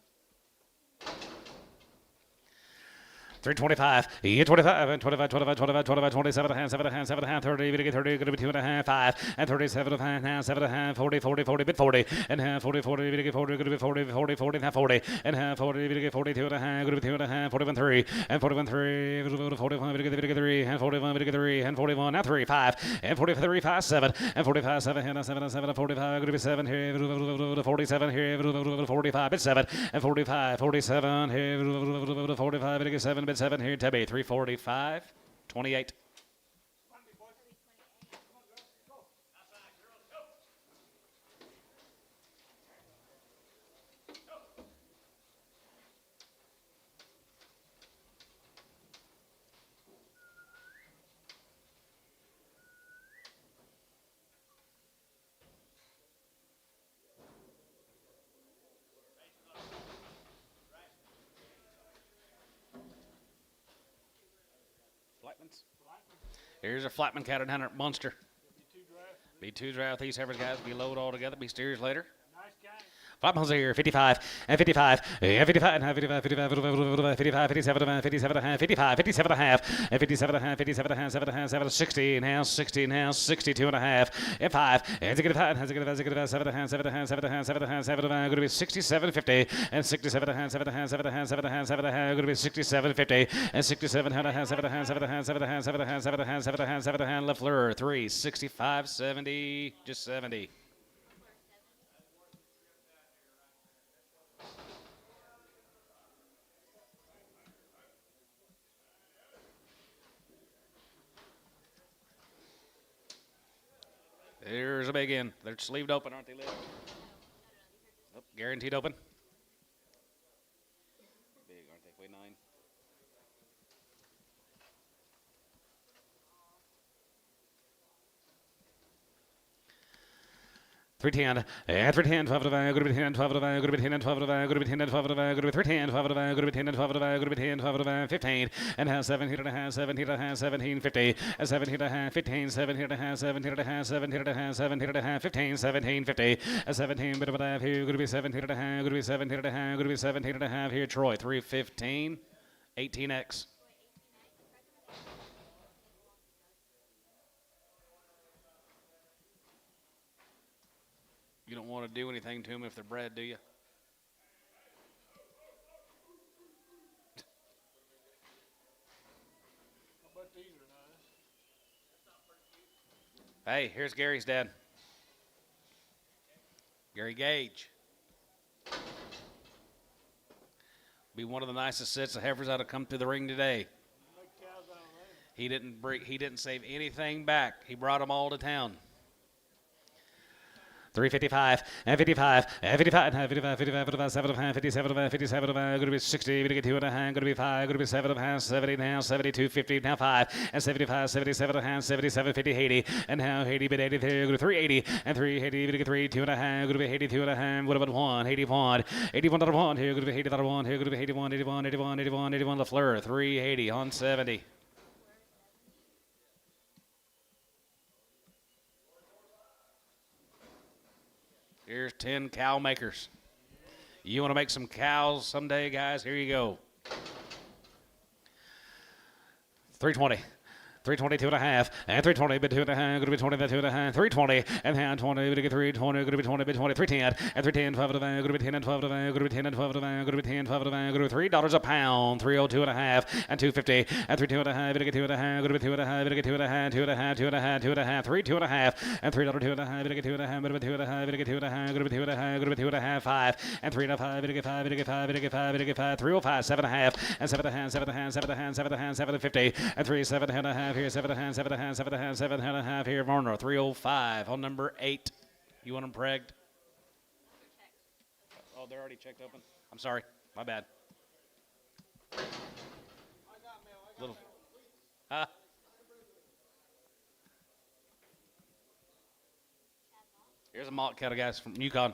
325, 25, 25, 25, 25, 25, 27 and a half, 7 and a half, 7 and a half, 30, going to get 30, going to be 2 and a half, 5, and 37 and a half, 7 and a half, 40, 40, 40, bit 40, and half, 40, 40, going to get 40, going to be 40, 40, 40, and half 40, and half 40, going to get 42 and a half, going to be 2 and a half, 41, 3, and 41, 3, 41, going to get 3, and 41, going to get 3, and 41, now 3, 5, and 43, 5, 7, and 45, 7, and 7, and 7, and 45, going to be 7 here, 47 here, 45, bit 7, and 45, 47 here, 45, going to get 7, bit 7 here, Tebby, 345, 28. Flatmans. Here's a Flatman Cat and Hunter monster. B2 draft. These heifers, guys, be loaded all together. Be steers later. Nice game. Flatman's here, 55, and 55, and 55, and 55, 55, 55, 57, 57, 55, 57 and a half, and 57 and a half, 57 and a half, 7 and a half, 7, 60 and a half, 60 and a half, 62 and a half, and 5, and 65, and 65, 7 and a half, 7 and a half, 7 and a half, 7 and a half, 7 and a half, going to be 67, 50, and 67 and a half, 7 and a half, 7 and a half, 7 and a half, 7 and a half, going to be 67, 50, and 67 and a half, 7 and a half, 7 and a half, 7 and a half, 7 and a half, 7 and a half, 7 and a half, 7 and a half, left lure, 3, 65, 70, just 70. There's a big in. They're sleeved open, aren't they, Liv? Oh, guaranteed open. Big, aren't they? Weigh 9. 310, and 310, 12 to 5, go to be 10, 12 to 5, go to be 10, 12 to 5, go to be 10, 12 to 5, go to be 310, 12 to 5, go to be 10, 12 to 5, go to be 10, 12 to 5, 15, and half 17 and a half, 17 and a half, 17, 50, and 17 and a half, 15, 17 and a half, 17 and a half, 17 and a half, 17 and a half, 15, 17, 50, and 17, bit of a half here, go to be 17 and a half, go to be 17 and a half, go to be 17 and a half here, Troy, 315, 18X. You don't want to do anything to them if they're bred, do you? I bet these are nice. Hey, here's Gary's dad. Gary Gage. Be one of the nicest sets of heifers that have come through the ring today. Make cows out of that. He didn't save anything back. He brought them all to town. 355, and 55, and 55, and 55, 55, 55, 7 and a half, 57 and a half, 57 and a half, going to be 60, going to get 2 and a half, going to be 5, going to be 7 and a half, 70 and a half, 72, 50, now 5, and 75, 77 and a half, 77, 50, 80, and now 80, bit 80, there, go to 380, and 380, going to get 3, 2 and a half, going to be 82 and a half, what about 1, 81, 81.1, here, going to be 80.1, here, going to be 81, 81, 81, 81, 81, LaFleur, 380 on 70. Here's 10 cow makers. You want to make some cows someday, guys? Here you go. 320. 322 and a half, and 320, bit 2 and a half, going to be 20, bit 2 and a half, 320, and hand 20, going to get 320, going to be 20, bit 20, 310, and 310, 12 to 5, going to be 10 and 12 to 5, going to be 10 and 12 to 5, going to be 10, 12 to 5, going to be $3 a pound, 302 and a half, and 250, and 32 and a half, going to get 2 and a half, going to be 2 and a half, going to get 2 and a half, 2 and a half, 2 and a half, 2 and a half, 3, 2 and a half, and $3 2 and a half, going to get 2 and a half, going to be 2 and a half, going to get 2 and a half, going to be 2 and a half, going to be 2 and a half, 5, and 3 and a 5, going to get 5, going to get 5, going to get 5, going to get 5, 305, 7 and a half, and 7 and a half, 7 and a half, 7 and a half, 7 and a half, 7 and 50, and 3, 7 and a half here, 7 and a half, 7 and a half, 7 and a half, 7 and a half here, Varner, 305 on number 8. You want them pregged? Oh, they're already checked open? I'm sorry. My bad. Little. Here's a mock cattle, guys, from Yukon.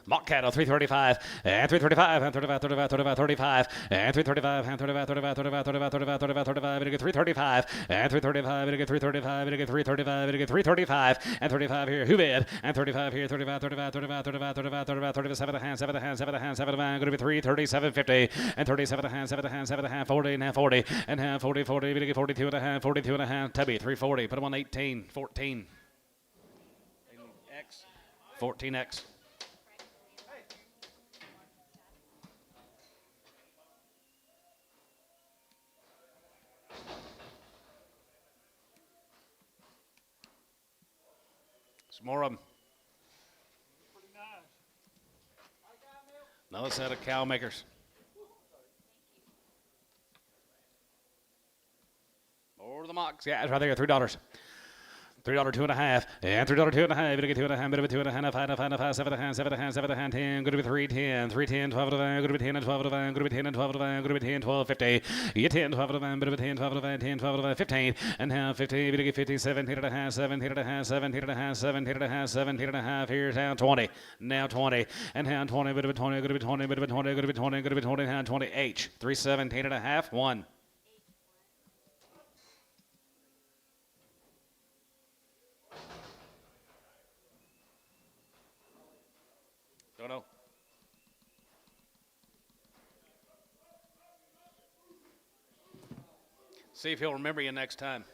Mock cattle 335 and 335 and 35 35 35 35 and 335 and 35 35 35 35 35 35 35 and 335 and 335 and 335 and 335 and 335 and 35 here who bid and 35 here 35 35 35 35 35 35 37 a hand 7 a hand 7 a hand 7 a hand going to be 337.50 and 37 a hand 7 a hand 7 a hand 40 and half 40 and half 40 40 we get 42 and a half 42 and a half Tubby 340 put him on 18 14 X 14X. Some more of them. Pretty nice. Another set of cow makers. More of the mocks. Yeah, it's right there. $3. $3 2 and a half and $3 2 and a half. Gonna get 2 and a half. Bit of a 2 and a half. 5 and a half. 7 and a half. 7 and a half. 7 and a half. 10. Gonna be 310. 310. 12 of them. Gonna be 10 and 12 of them. Gonna be 10 and 12 of them. Gonna be 10. 12. 50. You 10. 12 of them. Bit of a 10. 12 of them. 10. 12 of them. 15 and half. 15. Gonna get 50. 17 and a half. 17 and a half. 17 and a half. 17 and a half. 17 and a half. Here's down 20. Now 20 and hand 20. Bit of a 20. Gonna be 20. Bit of a 20. Gonna be 20. Gonna be 20. Hand 20. H. 317 and a half. 1. Don't know. See if he'll remember you next time.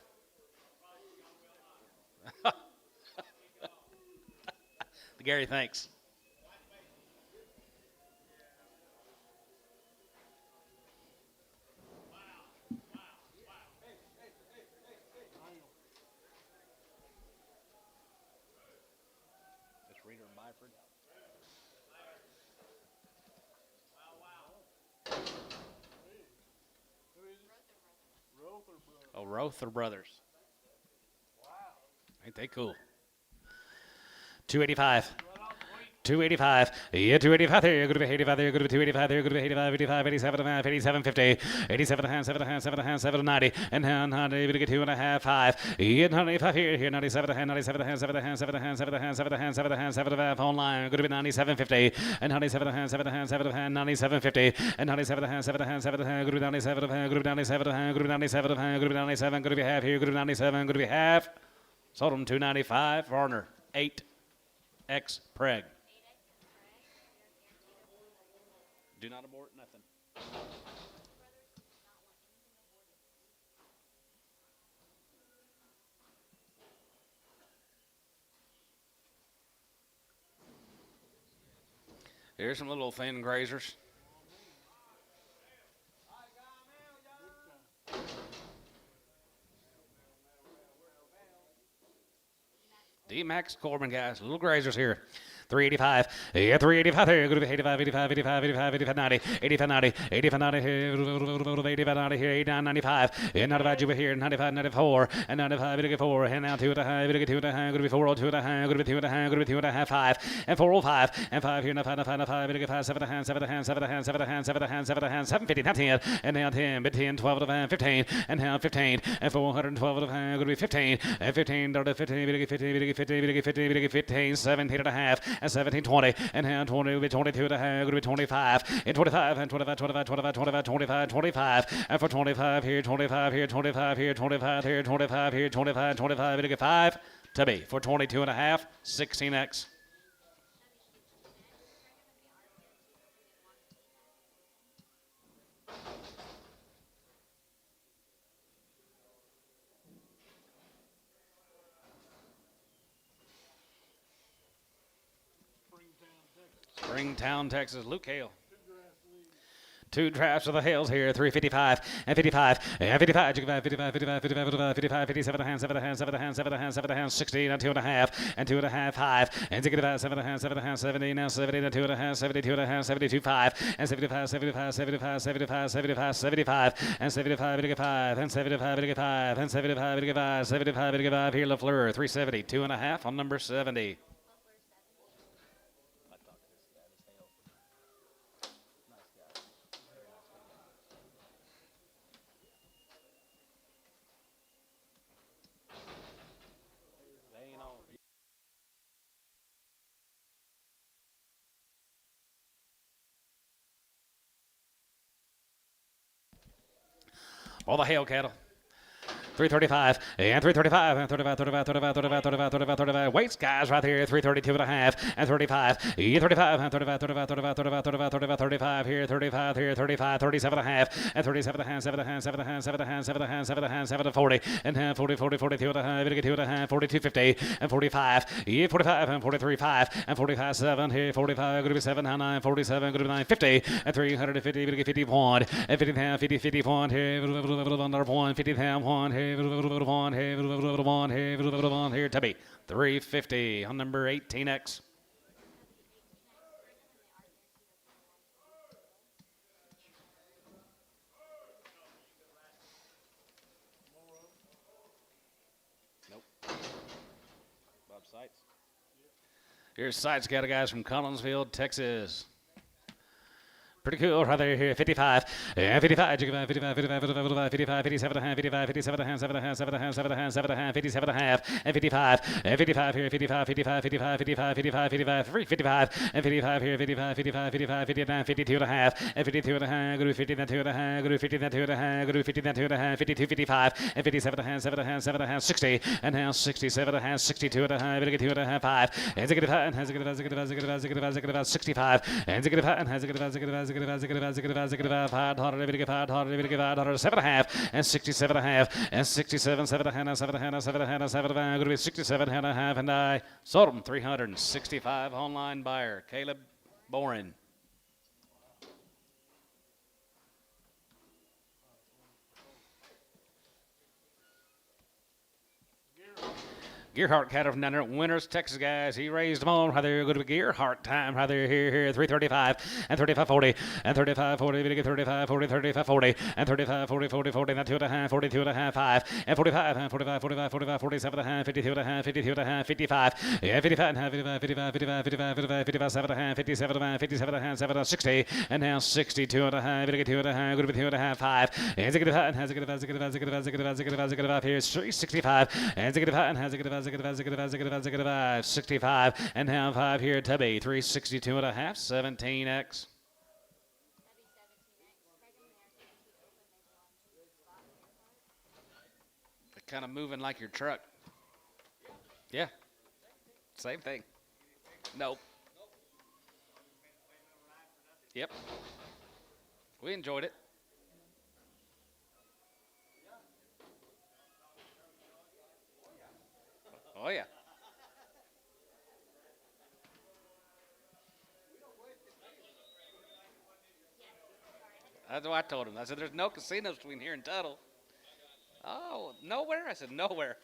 Gary, thanks. That's Reader and Byford. Oh, Rother Brothers. Wow. Ain't they cool? 285. 285. Yeah, 285 there. You're going to be 85 there. You're going to be 285 there. You're going to be 85, 85, 87 and a half, 87, 50, 87 and a half, 7 and a half, 7 and a half, 7 and 90. And now, 90, we get 2 and a half, 5. Yeah, 95 here. Here, 97 and a half, 97 and a half, 7 and a half, 7 and a half, 7 and a half, 7 and a half, 7 and a half, 7 and a half online. Going to be 97, 50. And 97 and a half, 7 and a half, 7 and a half, 97, 50. And 97 and a half, 7 and a half, 7 and a half. Going to be 97 and a half, going to be 97 and a half, going to be 97 and a half, going to be 97, going to be half here, going to be 97, going to be half. Sold them 295. Varner, 8X Preg. Do not abort nothing. Here's some little thin grazers. D-Max Corbin, guys. Little grazers here. 385. Yeah, 385 there. Going to be 85, 85, 85, 85, 85, 90, 85, 90, 85, 90 here, 85, 90 here, 89, 95. And 95 Juba here, 95, 94, and 95, going to get 4, and now 2 and a half, going to get 2 and a half, going to be 4, 2 and a half, going to be 2 and a half, going to be 2 and a half, 5, and 405, and 5 here, 5, 5, 5, going to get 5, 7 and a half, 7 and a half, 7 and a half, 7 and a half, 7 and a half, 7 and a half, 750, now 10, and now 10, but 10, 12 and a half, 15, and now 15, and 412 and a half, going to be 15, and 15, 15, going to get 15, going to get 15, going to get 15, going to get 15, 17 and a half, and 17, 20, and hand 20 will be 22 and a half, going to be 25, and 25, and 25, 25, 25, 25, 25, 25, and for 25 here, 25 here, 25 here, 25 here, 25 here, 25, 25, going to get 5, to be for 22 and a half, 16X. Springtown, Texas. Luke Hale. 2 drafts for the Hales here. 355 and 55 and 55. 55, 55, 55, 55, 55, 57 and a half, 7 and a half, 7 and a half, 7 and a half, 7 and a half, 16 and 2 and a half, and 2 and a half, 5, and 65, 7 and a half, 7 and a half, 70, now 70 and 2 and a half, 72 and a half, 72, 5, and 75, 75, 75, 75, 75, 75, and 75, 85, and 75, 85, and 75, 85, 75, 85. Here, LaFleur, 370, 2 and a half on number 70. All the hail cattle. 335 and 335 and 35, 35, 35, 35, 35, 35, 35. Weights, guys, right here. 332 and a half and 35. 35 and 35, 35, 35, 35, 35, 35, 35 here. 35 here. 35, 37 and a half and 37 and a half, 7 and a half, 7 and a half, 7 and a half, 7 and a half, 7 and a half, 7 to 40 and half, 40, 40, 42 and a half, 42 and a half, 42, 50 and 45. 45 and 43, 5 and 45, 7 here. 45 going to be 7 and 9, 47 going to be 9, 50 and 350 going to get 51 and 50 and half, 50, 51 here. Under 1, 50 and half, 1 here. Here, Tubby. 350 on number 18X. Nope. Bob Sites. Here's Sites got a guys from Collinsville, Texas. Pretty cool right there here. 55 and 55, 55, 55, 55, 55, 57 and a half, 55, 57 and a half, 7 and a half, 7 and a half, 7 and a half, 7 and a half, 57 and a half, and 55 and 55 here, 55, 55, 55, 55, 55, 55, 55 and 55 here, 55, 55, 55, 59, 52 and a half, and 52 and a half, go to 50 and 2 and a half, go to 50 and 2 and a half, go to 50 and 2 and a half, 52, 55 and 57 and a half, 7 and a half, 7 and a half, 60 and half, 67 and a half, 62 and a half, 2 and a half, 5 and 65 and has a good 65 and 65 500, 7 and a half, and 67 and a half, and 67, 7 and a half, 7 and a half, 7 and a half, 7 and a half, going to be 67 and a half, and I sold them 365 online buyer, Caleb Boren. Gearhart cattle from down there at Winters, Texas, guys. He raised them on. Right there, go to Gearhart time. Right there, here, 335 and 35, 40 and 35, 40. We get 35, 40, 35, 40 and 35, 40, 40, 40. And 2 and a half, 42 and a half, 5 and 45 and 45, 45, 45, 47 and a half, 52 and a half, 52 and a half, 55 and 55 and a half, 55, 55, 55, 55, 55, 7 and a half, 57 and a half, 57 and a half, 7 and 60 and now 62 and a half. We get 2 and a half, go to 2 and a half, 5 and 65 and has a good 5 here. 365 and 65 and has a good 65 and now 5 here. Tubby 362 and a half, 17X. Kind of moving like your truck. Yeah, same thing. Nope. Yep. We enjoyed it. Oh, yeah. That's what I told him. I said, there's no casinos between here and Tuttle. Oh, nowhere? I said, nowhere.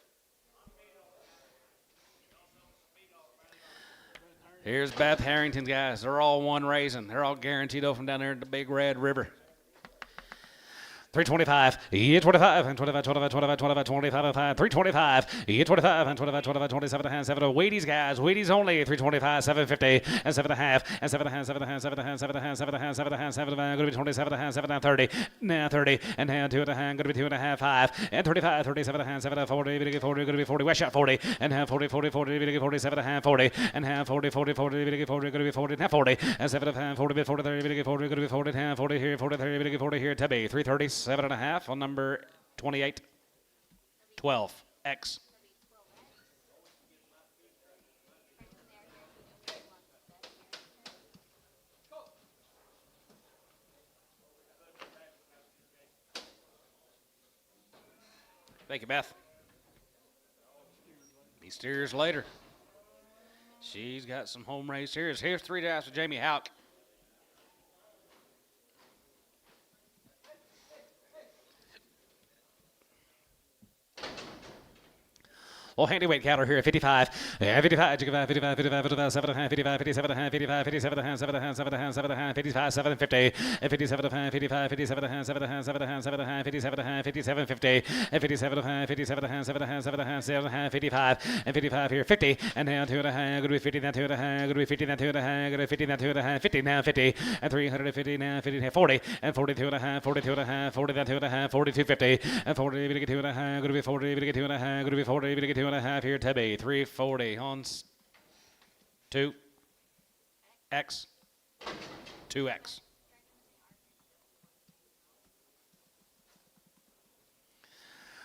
Here's Beth Harrington, guys. They're all one raising. They're all guaranteed off from down there in the Big Red River. 325, yeah, 25, and 25, 25, 25, 25, 25, 325, yeah, 25, and 25, 25, 27 and a half, 7 Wheaties, guys, Wheaties only, 325, 750, and 7 and a half, and 7 and a half, 7 and a half, 7 and a half, 7 and a half, 7 and a half, 7 and a half, 7 and a half, going to be 27 and a half, 7 and a half, 30, now 30, and now 2 and a half, going to be 2 and a half, 5, and 35, 37 and a half, 7 and a half, 40, going to be 40, going to be 40, West shot 40, and half 40, 40, 40, going to be 47 and a half, 40, and half 40, 40, 40, going to be 40, going to be 40, and half 40, and 7 and a half, 40, 40, 30, going to be 40, going to be 40, and half 40 here, 40, 30, going to be 40 here, Tubby, 337 and a half on number 28, 12X. Thank you, Beth. Be steers later. She's got some home raised steers. Here's 3 drafts with Jamie Houck. Well, handy weight cattle here at 55, 55, 55, 55, 55, 7 and a half, 55, 57 and a half, 55, 57 and a half, 7 and a half, 7 and a half, 7 and a half, 55, 7 and 50, and 57 and a half, 55, 57 and a half, 7 and a half, 7 and a half, 7 and a half, 57 and a half, 57, 50, and 57 and a half, 57 and a half, 7 and a half, 7 and a half, 7 and a half, 55, and 55 here, 50, and now 2 and a half, going to be 50, now 2 and a half, going to be 50, now 2 and a half, going to be 50, now 2 and a half, 50, now 50, and 350, now 50, 40, and 42 and a half, 42 and a half, 40, now 2 and a half, 42, 50, and 40, we get 2 and a half, going to be 40, we get 2 and a half, going to be 40, we get 2 and a half here, Tubby. 340 on 2X, 2X.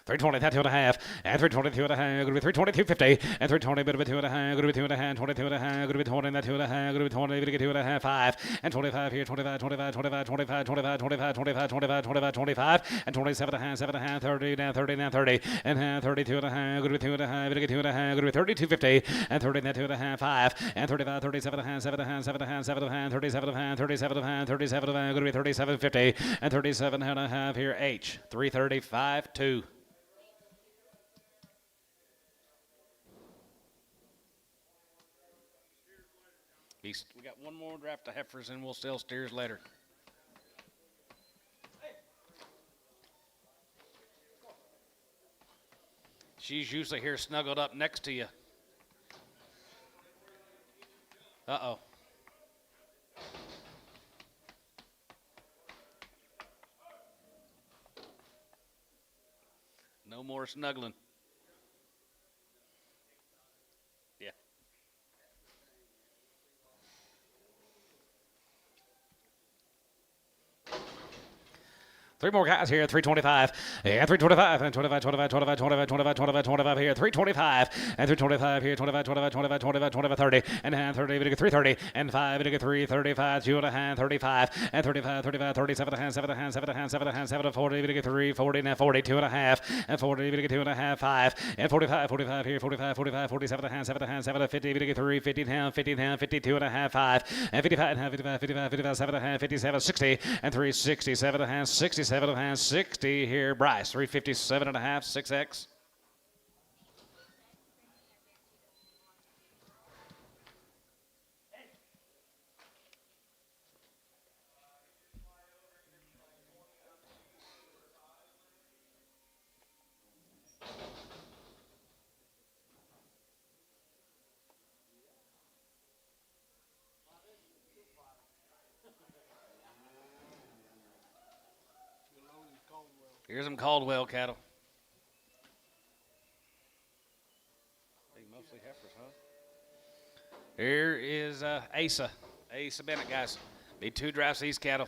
320, that 2.5, and 322 and a half, going to be 322.50, and 320, bit of a 2.5, going to be 2.5, 22 and a half, going to be 20, that 2.5, going to be 20, going to get 2.5, 5, and 25 here, 25, 25, 25, 25, 25, 25, 25, 25, 25, 25, and 27 and a half, 7 and a half, 30, now 30, now 30, and 32 and a half, going to be 2.5, going to get 2.5, going to be 32.50, and 30, that 2.5, 5, and 35, 37 and a half, 7 and a half, 7 and a half, 7 and a half, 37 and a half, 37 and a half, 37 and a half, going to be 37.50, and 37 and a half here, H, 335, 2. We got one more draft of heifers and we'll sell steers later. She's usually here snuggled up next to you. Uh-oh. No more snuggling. Yeah. Three more guys here, 325, and 325, and 25, 25, 25, 25, 25, 25, 25 here, 325, and 325 here, 25, 25, 25, 25, 25, 30, and 30, we get 330, and 5, we get 335, 2 and a half, 35, and 35, 35, 37 and a half, 7 and a half, 7 and a half, 7 and a half, 7 and 40, we get 3, 40, and 40, 2 and a half, and 40, we get 2 and a half, 5, and 45, 45 here, 45, 45, 47 and a half, 7 and a half, 7 and 50, we get 3, 50 down, 50 down, 52 and a half, 5, and 55 and a half, 55, 55, 55, 7 and a half, 57, 60, and 3, 67 and a half, 67 and a half, 60 here, Bryce, 357 and a half, 6X. Here's some Caldwell cattle. Mostly heifers, huh? Here is Asa Bennett, guys. Be 2 drafts of these cattle.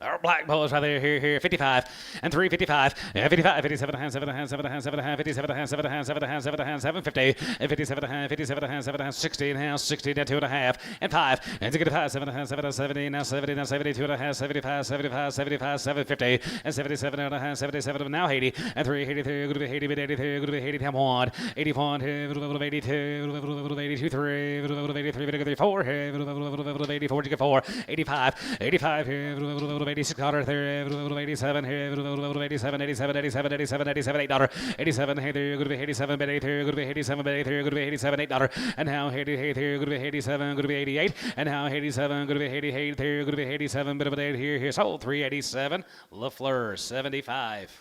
Our black bulls right there, here, 55, and 355, and 55, 57 and a half, 7 and a half, 7 and a half, 7 and a half, 57 and a half, 7 and a half, 7 and a half, 7 and a half, 750, and 57 and a half, 57 and a half, 7 and a half, 60 and a half, 60 down 2 and a half, and 5, and 65, 7 and a half, 7 and a half, 70, now 70, now 72 and a half, 75, 75, 75, 750, and 77 and a half, 77, now 80, and 383, good to be 80, bit 83, good to be 80, down 1, 81, 82, 82, 3, 83, 4, 84, 85, 85 here, 86 $6 there, 87 here, 87, 87, 87, 87, 87, $8, 87 here, good to be 87, but 8 here, good to be 87, but 8 here, good to be 87, $8, and now 88 here, good to be 87, good to be 88, and now 87, good to be 88 here, good to be 87, but 8 here, sold 387, LaFleur 75.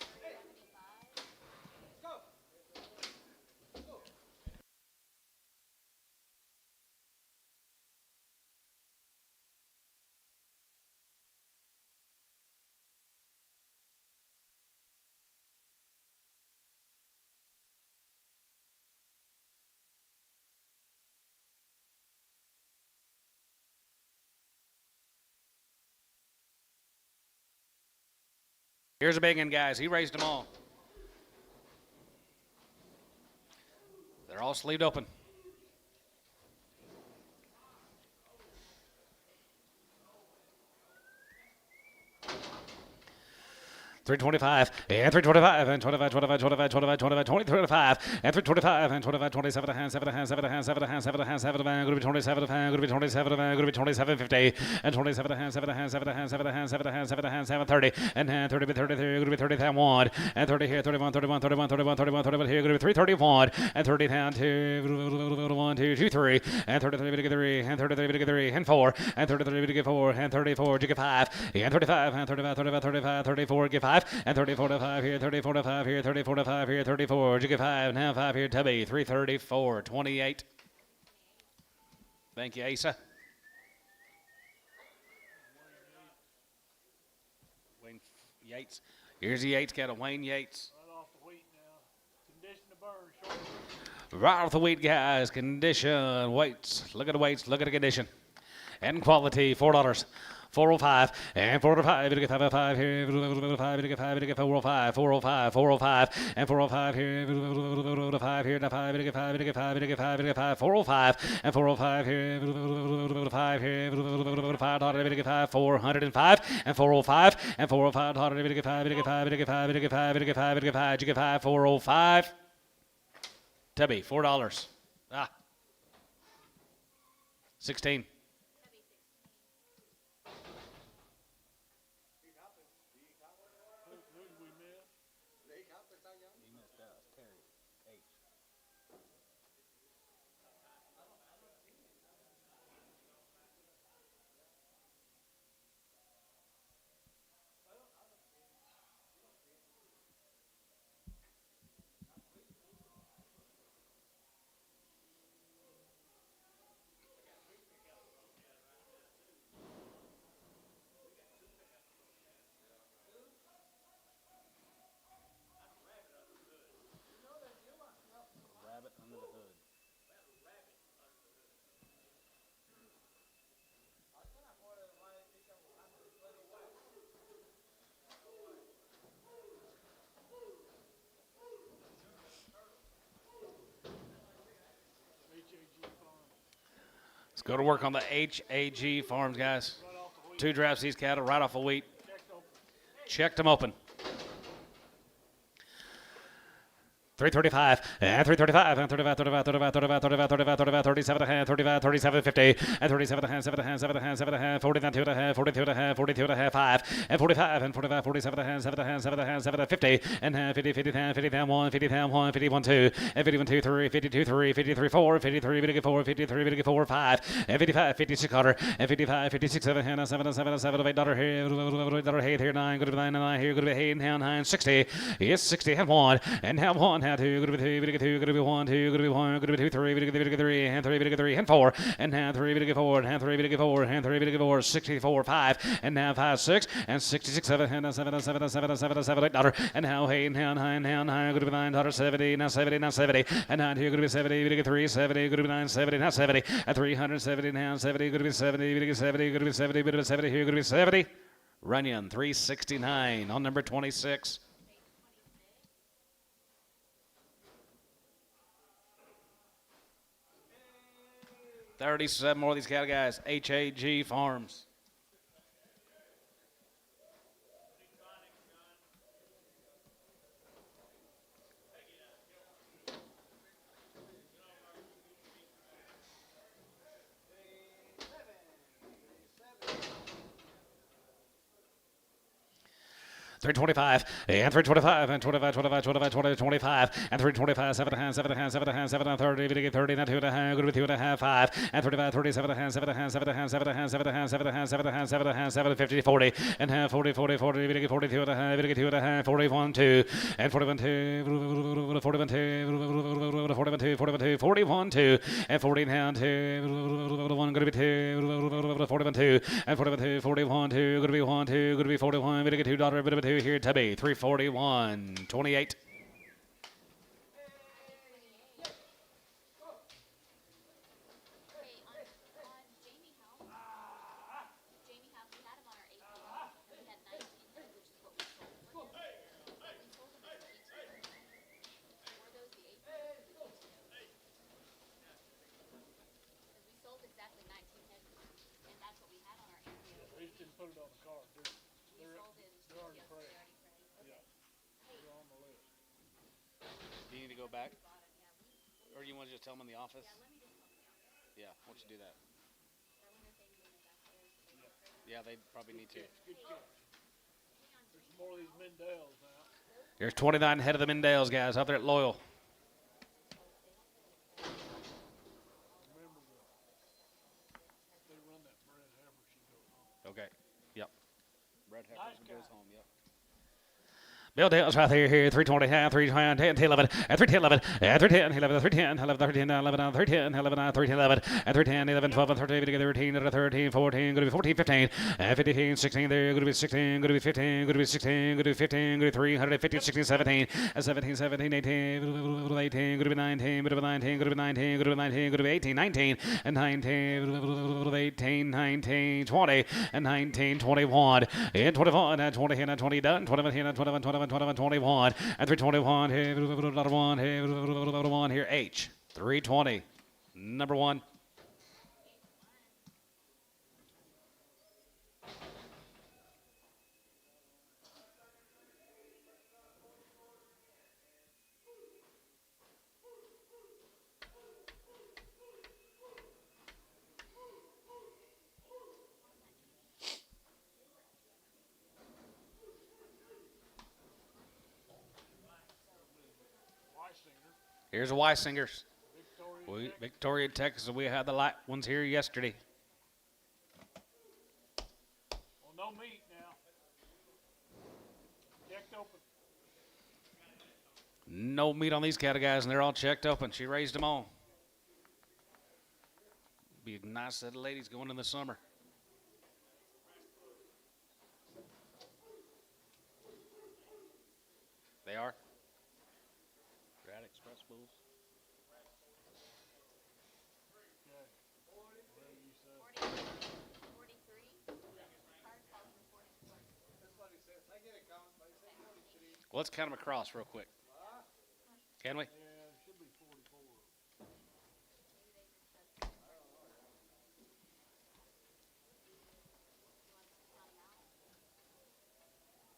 Here's a big one, guys. He raised them all. They're all sleeved open. $325 and $325 and $25, $25, $25, $25, $25, $20, $25 and $325 and $25, $27 and $7 and $7 and $7 and $7 and $7 and going to be $27 and going to be $27 and going to be $27.50 and $27 and $7 and $7 and $7 and $7 and $7 and $7.30 and $30 $30 going to be $30 down 1 and $30 here 31 31 31 31 31 31 here going to be $331 and $30 down 2 1 2 2 3 and $33 to get 3 and $33 to get 3 and 4 and $33 to get 4 and $34 to get 5 and $35 and $35 $35 $35 $34 get 5 and 34 to 5 here, 34 to 5 here, 34 to 5 here, 34. Did you get 5? Now 5 here, Tubby. 334, 28. Thank you, Asa. Wayne Yates. Here's the Yates cattle, Wayne Yates. Right off the wheat now. Condition to burn, short. Right off the wheat, guys. Condition, weights. Look at the weights, look at the condition. And quality, $4. 405 and 405. Gonna get 505 here. 5. Gonna get 5. Gonna get 405. 405. 405 and 405 here. 5 here. 5. Gonna get 5. Gonna get 5. Gonna get 5. Gonna get 5. 405 and 405 here. 5 here. 5 dollar. Gonna get 5. 405 and 405 and 405 dollar. Gonna get 5. Gonna get 5. Gonna get 5. Gonna get 5. Gonna get 5. Gonna get 5. Gonna get 5. 405. Tubby, $4. 16. Who did we miss? HAG Farm. Let's go to work on the HAG farms, guys. Right off the wheat. 2 drafts these cattle right off the wheat. Checked open. Checked them open. 335 and 335 and 35 35 35 35 35 35 35 37 and a half 35 37 50 and 37 and a half 7 and a half 7 and a half 7 and a half 40 and 2 and a half 42 and a half 42 and a half 5 and 45 and 45 47 and a half 7 and a half 7 and a half 7 and 50 and half 50 50 and 50 and 1 50 and 1 51 2 and 51 2 3 52 3 53 4 53 4 53 4 5 and 55 56 hundred and 55 56 7 and 7 and 7 and 7 $8 here $8 here 9 good to be 9 here good to be 8 and 9 60 yes 60 and 1 and have 1 have 2 good to be 2 2 good to be 1 2 good to be 1 good to be 2 3 good to be 3 and 3 good to be 3 and 4 and have 3 good to be 4 and have 3 good to be 4 and 3 good to be 4 64 5 and now 5 6 and 66 7 and 7 and 7 and 7 and 7 and 7 $8 and now 8 and now 9 now 9 good to be 9 70 now 70 now 70 and 9 here good to be 70 good to be 3 70 good to be 9 70 now 70 and 370 now 70 good to be 70 good to be 70 good to be 70 good to be 70 here good to be 70 Runyon 369 on number 26. 37 more of these cattle guys. HAG Farms. $325 and $325 and $25 $25 $25 $25 and $325 7 and 7 and 7 and 7 and 30 30 and 2 and a half good with 2 and a half 5 and 35 37 and 7 and 7 and 7 and 7 and 7 and 7 and 7 and 7 50 40 and half 40 40 40 42 and a half 2 and a half 41 2 and 41 2 41 2 41 2 41 2 41 2 and 40 and 2 1 good to be 2 41 2 and 41 2 41 2 good to be 1 2 good to be 41 good to get $2 bit of a 2 here Tubby 341 28 They just didn't put it on the card. They're already prayed. Yeah. They're on the list. Do you need to go back? Or you want to just tell them in the office? Yeah, why don't you do that? Yeah, they probably need to. Good catch. There's some more of these Middays now. Here's 29 head of the Mindales, guys, up there at Loyal. Remember they run that bread heifer, she goes home. Okay, yep. Red Nice Heifer goes guy. home, yep. Bill Dale's right here, 320, 320, 10, 11, at 310, 11, at 310, 11, 310, 11, 13, 11, 310, 11, 310, 11, at 310, 11, 12, 13, 13, 13, 14, going to be 14, 15, at 15, 16, there, going to be 16, going to be 15, going to be 16, going to be 15, going to be 350, 16, 17, at 17, 17, 18, 18, going to be 19, going to be 19, going to be 19, going to be 19, going to be 18, 19, and 19, 18, 19, 20, and 19, 21, and 21, and 20, and 20 done, 21, and 21, 21, 21, 21, and 321, here, 1 here, H, 320, number 1. Here's a Weissingers. Victoria, Texas. We had the light ones here yesterday. Well, no meat now. Checked open. No meat on these cattle guys, and they're all checked open. She raised them all. Be a nice set of ladies going in the summer. They are? Rat Express Bulls. Well, let's count them across real quick. Can we? Yeah, it should be 44.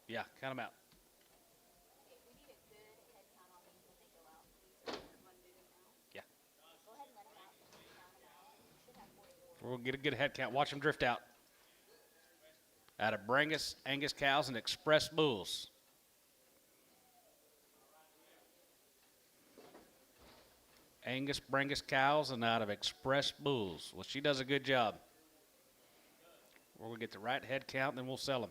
Yeah, count them out. Yeah. We'll get a good head count. Watch them drift out. Out of Brangus, Angus cows, and Express bulls. Angus, Brangus cows, and out of Express bulls. Well, she does a good job. We're going to get the right head count, and then we'll sell them.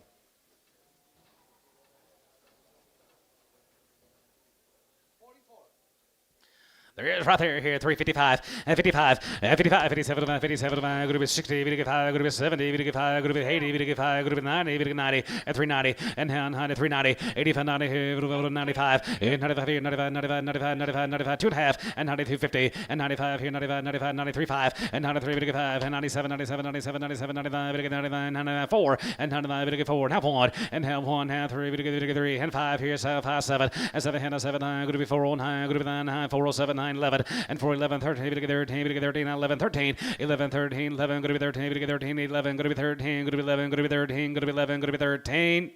There is right there, here, 355, and 55, and 55, 57, 57, going to be 60, going to be 70, going to be 80, going to be 90, going to be 90, and 390, and 90, 390, 85, 90, 95, 95 here, 95, 95, 95, 95, 95, 2.5, and 92, 50, and 95 here, 95, 95, 93, 5, and 93, 5, and 97, 97, 97, 97, 95, 99, 99, 4, and 99, 4, and half 1, and half 1, half 3, 3, and 5 here, 5, 7, and 7, and 7, going to be 4, 9, going to be 9, 407, 9, 11, and 4, 11, 13, 13, 13, 11, 13, 11, 13, 11, going to be 13, 13, 11, going to be 13, going to be 11, going to be 13, going to be 11, going to be 13.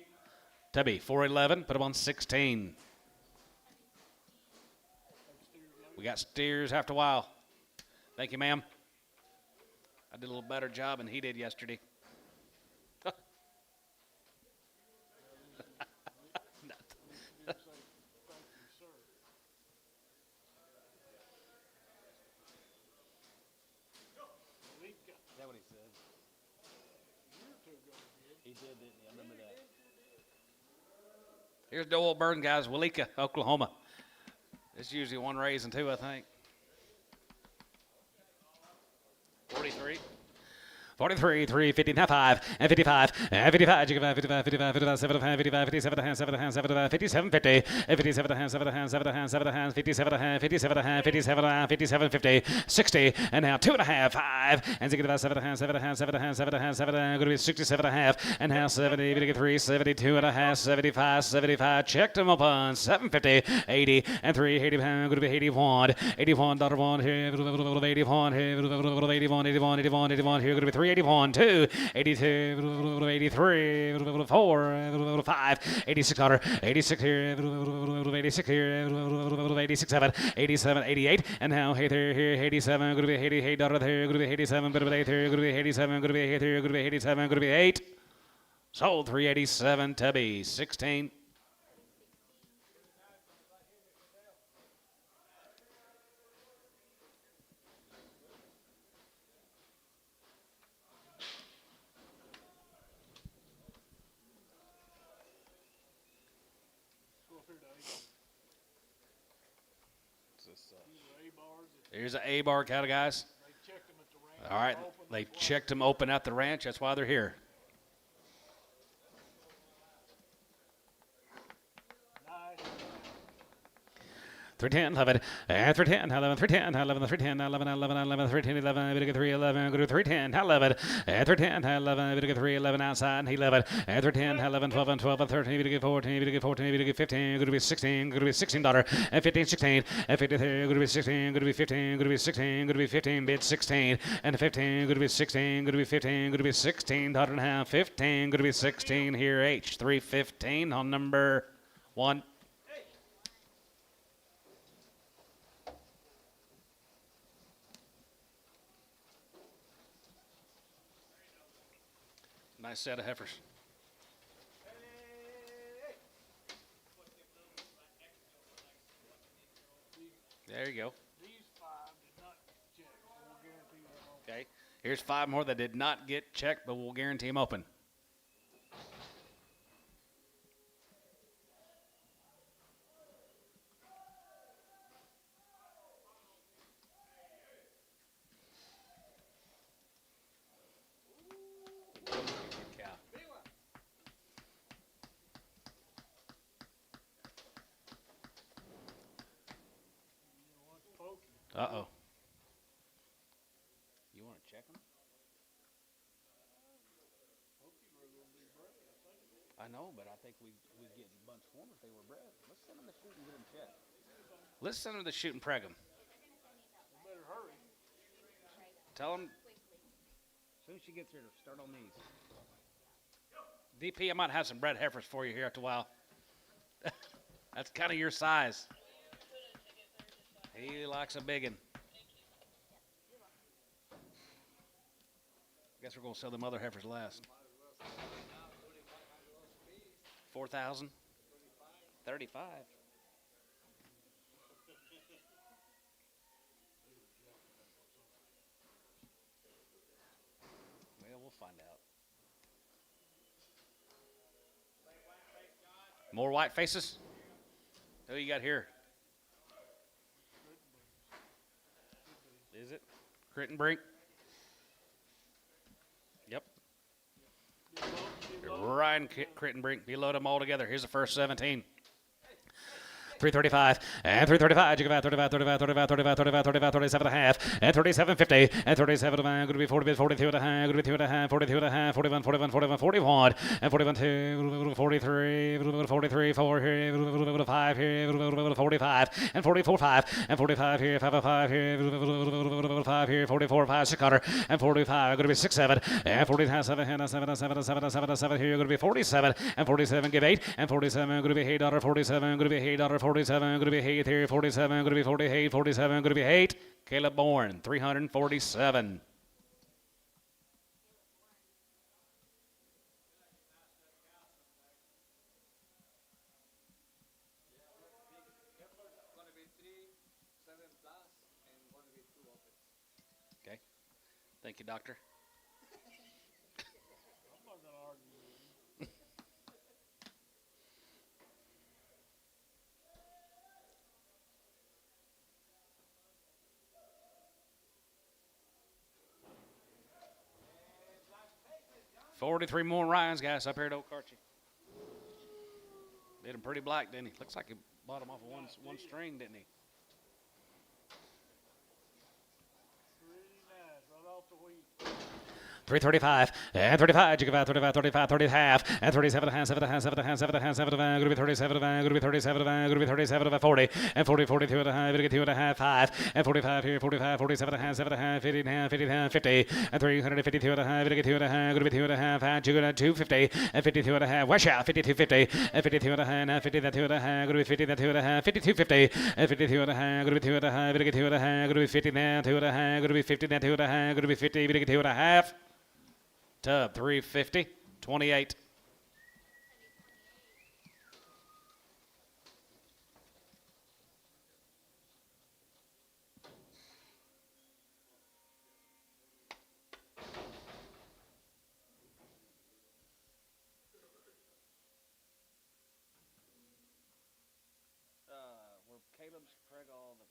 Tubby, 411, put them on 16. We got steers after a while. Thank you, ma'am. I did a little better job than he did yesterday. Here's the old burn, guys. Walika, Oklahoma. It's usually 1 raise and 2, I think. 43. 43, 3, 50, and 5, and 55, and 55, 55, 55, 55, 75, 55, 57, 7, 7, 57, 50, and 57, 7, 7, 7, 57, 57, 57, 57, 50, 60, and now 2.5, 5, and 7, 7, 7, 7, 7, 7, going to be 67.5, and now 70, 3, 72.5, 75, 75, checked them up on 750, 80, and 3, 80, going to be 81, $81 here, 81, here, 81, 81, 81, 81, here, going to be 3. 81, 2, 82, 83, 4, 5, 86, 86 here, 86 here, 86, 7, 87, 88, and now hey there, here, 87, going to be 88, there, going to be 87, going to be 8 there, going to be 87, going to be 8 there, going to be 87, going to be 8. Sold 387, Tubby, 16. These are A-bars. Here's an A-bar cattle, guys. They checked them at the ranch. All right, They're open. they That's why checked them open at the ranch. That's why they're here. nice. 310, 11, and 310, 11, 310, 11, 310, 11, 11, 11, 13, 11, we get 311, go to 310, 11, and 310, 11, we get 311 outside, 11, and 310, 11, 12, and 12, and 13, we get 14, we get 14, we get 15, go to be 16, go to be $16, and 15, 16, and 53, go to be 16, go to be 15, go to be 16, go to be 15, bid 16, and 15, go to be 16, go to be 15, go to be 16, $1.50, 15, go to be 16 here, H315 on number 1. Nice set of heifers. There you go. These 5 did not check. We'll guarantee them open. Okay. Here's 5 more that did not get checked, but we'll guarantee them open. What's pokey? Uh-oh. You want to check them? Pokey were a little bit bred, I think. I know, but I think we get a bunch for them if they were bred. Let's send them to shoot and get them checked. Let's send them to shoot and preg them. They better hurry. Tell them as soon as she gets here to start on these. DP, I might have some bred heifers for you here after a while. That's kind of your size. He likes a biggin. Guess we're going to sell them other heifers last. 4,000? 35. Well, we'll find out. More white faces? Who you got here? Is it? Crittenbrink? Yep. Ryan Crittenbrink. Below them all together. Here's the first 17. 335 and 335. You give out 35, 35, 35, 35, 35, 35, 37 and a half and 37.50 and 37 going to be 40, 42 and a half, going to be 2 and a half, 42 and a half, 41, 41, 41, 41 and 41, 2, 43, 43, 4 here, 5 here, 45 and 44, 5 and 45 here, 5, 5 here, 5 here, 44, 5, 600 and 45, going to be 6, 7 and 47, 7, 7, 7, 7, 7, 7 here, going to be 47 and 47, give 8 and 47, going to be $8, 47, going to be $8, 47, going to be 8 here, 47, going to be 48, 47, going to be 8. Caleb Bourne, 347. Okay. Thank you, Doctor. I'm not going to argue with you. 43 more Ryans, guys, up here at Oak Archie. Made him pretty black, didn't he? Looks like he bought him off of one string, didn't he? Pretty nice. Right off the wheat. 335 and 35. You give out 35, 35, 30 half and 37 half, 7 half, 7 half, 7 half, 7 half. Going to be 37, going to be 37, going to be 37, 40 and 40, 42 and a half. Going to get 2 and a half, 5 and 45 here, 45, 47 half, 7 half, 50 half, 50 half, 50 and 352 and a half. Going to get 2 and a half. Going to be 2 and a half. And you got 250 and 52 and a half. Wash out 52.50 and 52 and a half. Now 50 that 2 and a half. Going to be 50 that 2 and a half. 52.50 and 52 and a half. Going to be 2 and a half. Going to get 2 and a half. Going to be 50 now 2 and a half. Going to be 50 that 2 and a half. Going to be 50. Going to get 2 and a half. Tub 350, 28. Were Caleb's preg all the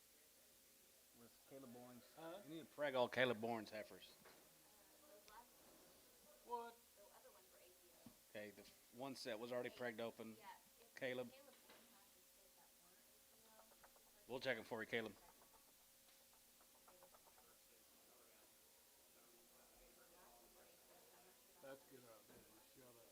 You need to preg all Caleb Bourne's heifers. What? Okay, the one set was already pregged open. Caleb. We'll check them for you, Caleb. That's a good idea. Just shut up.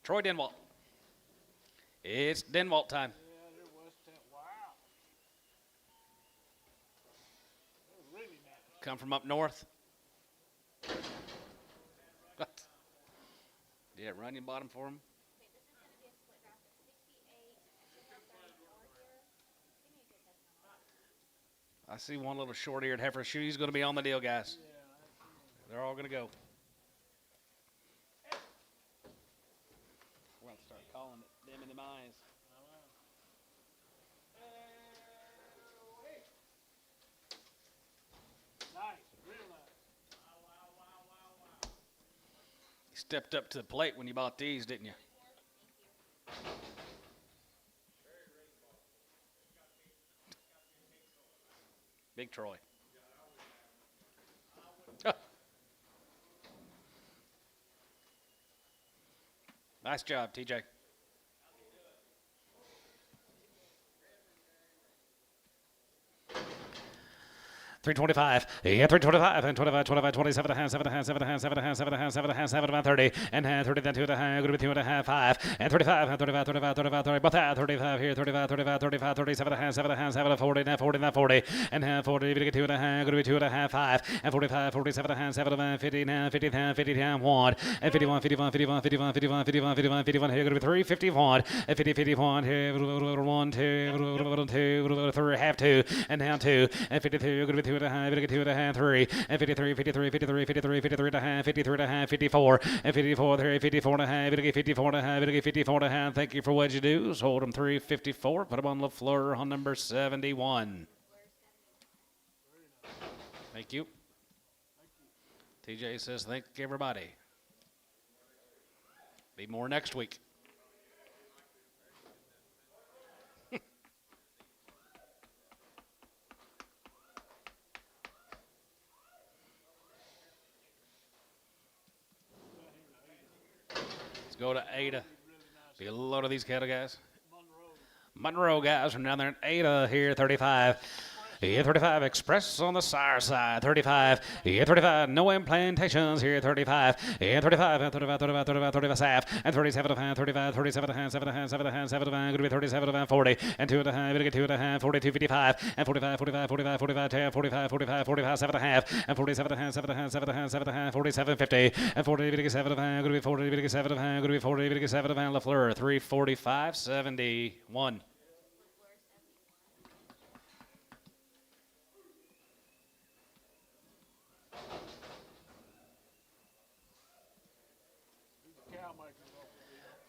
Troy Denwalt. It's Denwalt time. Yeah, there was 10. Wow. That was really nice. Come from up north. What? Yeah, run your bottom for him. Okay, this is going to be a split graph at 68. Should have 34 here. Give me a good head count. I see one little short-eared heifer. She's going to be on the deal, guys. Yeah, that's They're all going to go. We're going to start calling it them in the eyes. nice. Real nice. You stepped up to the plate when you bought these, didn't you? Big Troy. Nice job, TJ. 325. Yeah, 325 and 25, 25, 27 and a half, 7 and a half, 7 and a half, 7 and a half, 7 and a half, 7 and a half, 7 and a half, 30, and 30, then 2 and a half, going to be 2 and a half, 5, and 35, and 35, 35, 35, 30, both that, 35 here, 35, 35, 35, 37 and a half, 7 and a half, 7 and 40, and 40, and 40, and 40, going to get 2 and a half, going to be 2 and a half, 5, and 45, 47 and a half, 7 and a half, 50, and 50, 50, 1, and 51, 51, 51, 51, 51, 51, 51, 51, here, going to be 3, 51, and 50, 51, here, 1, 2, 2, 3, half 2, and down 2, and 52, going to be 2 and a half, going to get 2 and a half, 3, and 53, 53, 53, 53, 53 and a half, 53 and a half, 54, and 54, 3, 54 and a half, it'll get 54 and a half, it'll get 54 and a half. Thank you for what you do. Hold them 354, put them on LaFleur on number 71. Thank you. TJ says thank everybody. Be more next week. Let's go to Ada. Be a load of these cattle guys. Monroe guys from down there in Ada here, 35. Yeah, 35 Express on the sire side, 35. Yeah, 35 No Implantations here, 35. Yeah, 35, 35, 35, 35, 35 Saf, and 37 of hand, 35, 37 of hand, 7 of hand, 7 of hand, 7 of hand, going to be 37 of hand, 40, and 2 and a half, going to get 2 and a half, 42, 55, and 45, 45, 45, 45, 10, 45, 45, 45, 7 and a half, and 47 of hand, 7 of hand, 7 of hand, 7 of hand, 47, 50, and 40, going to get 7 of hand, going to be 40, going to get 7 of hand, going to be 40, going to get 7 of hand, LaFleur, 345, 71.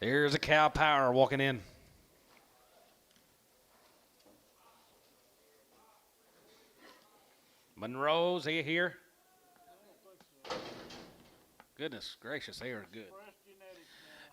Here's a cow power walking in. Monroe's, are you here? Goodness gracious, they are good.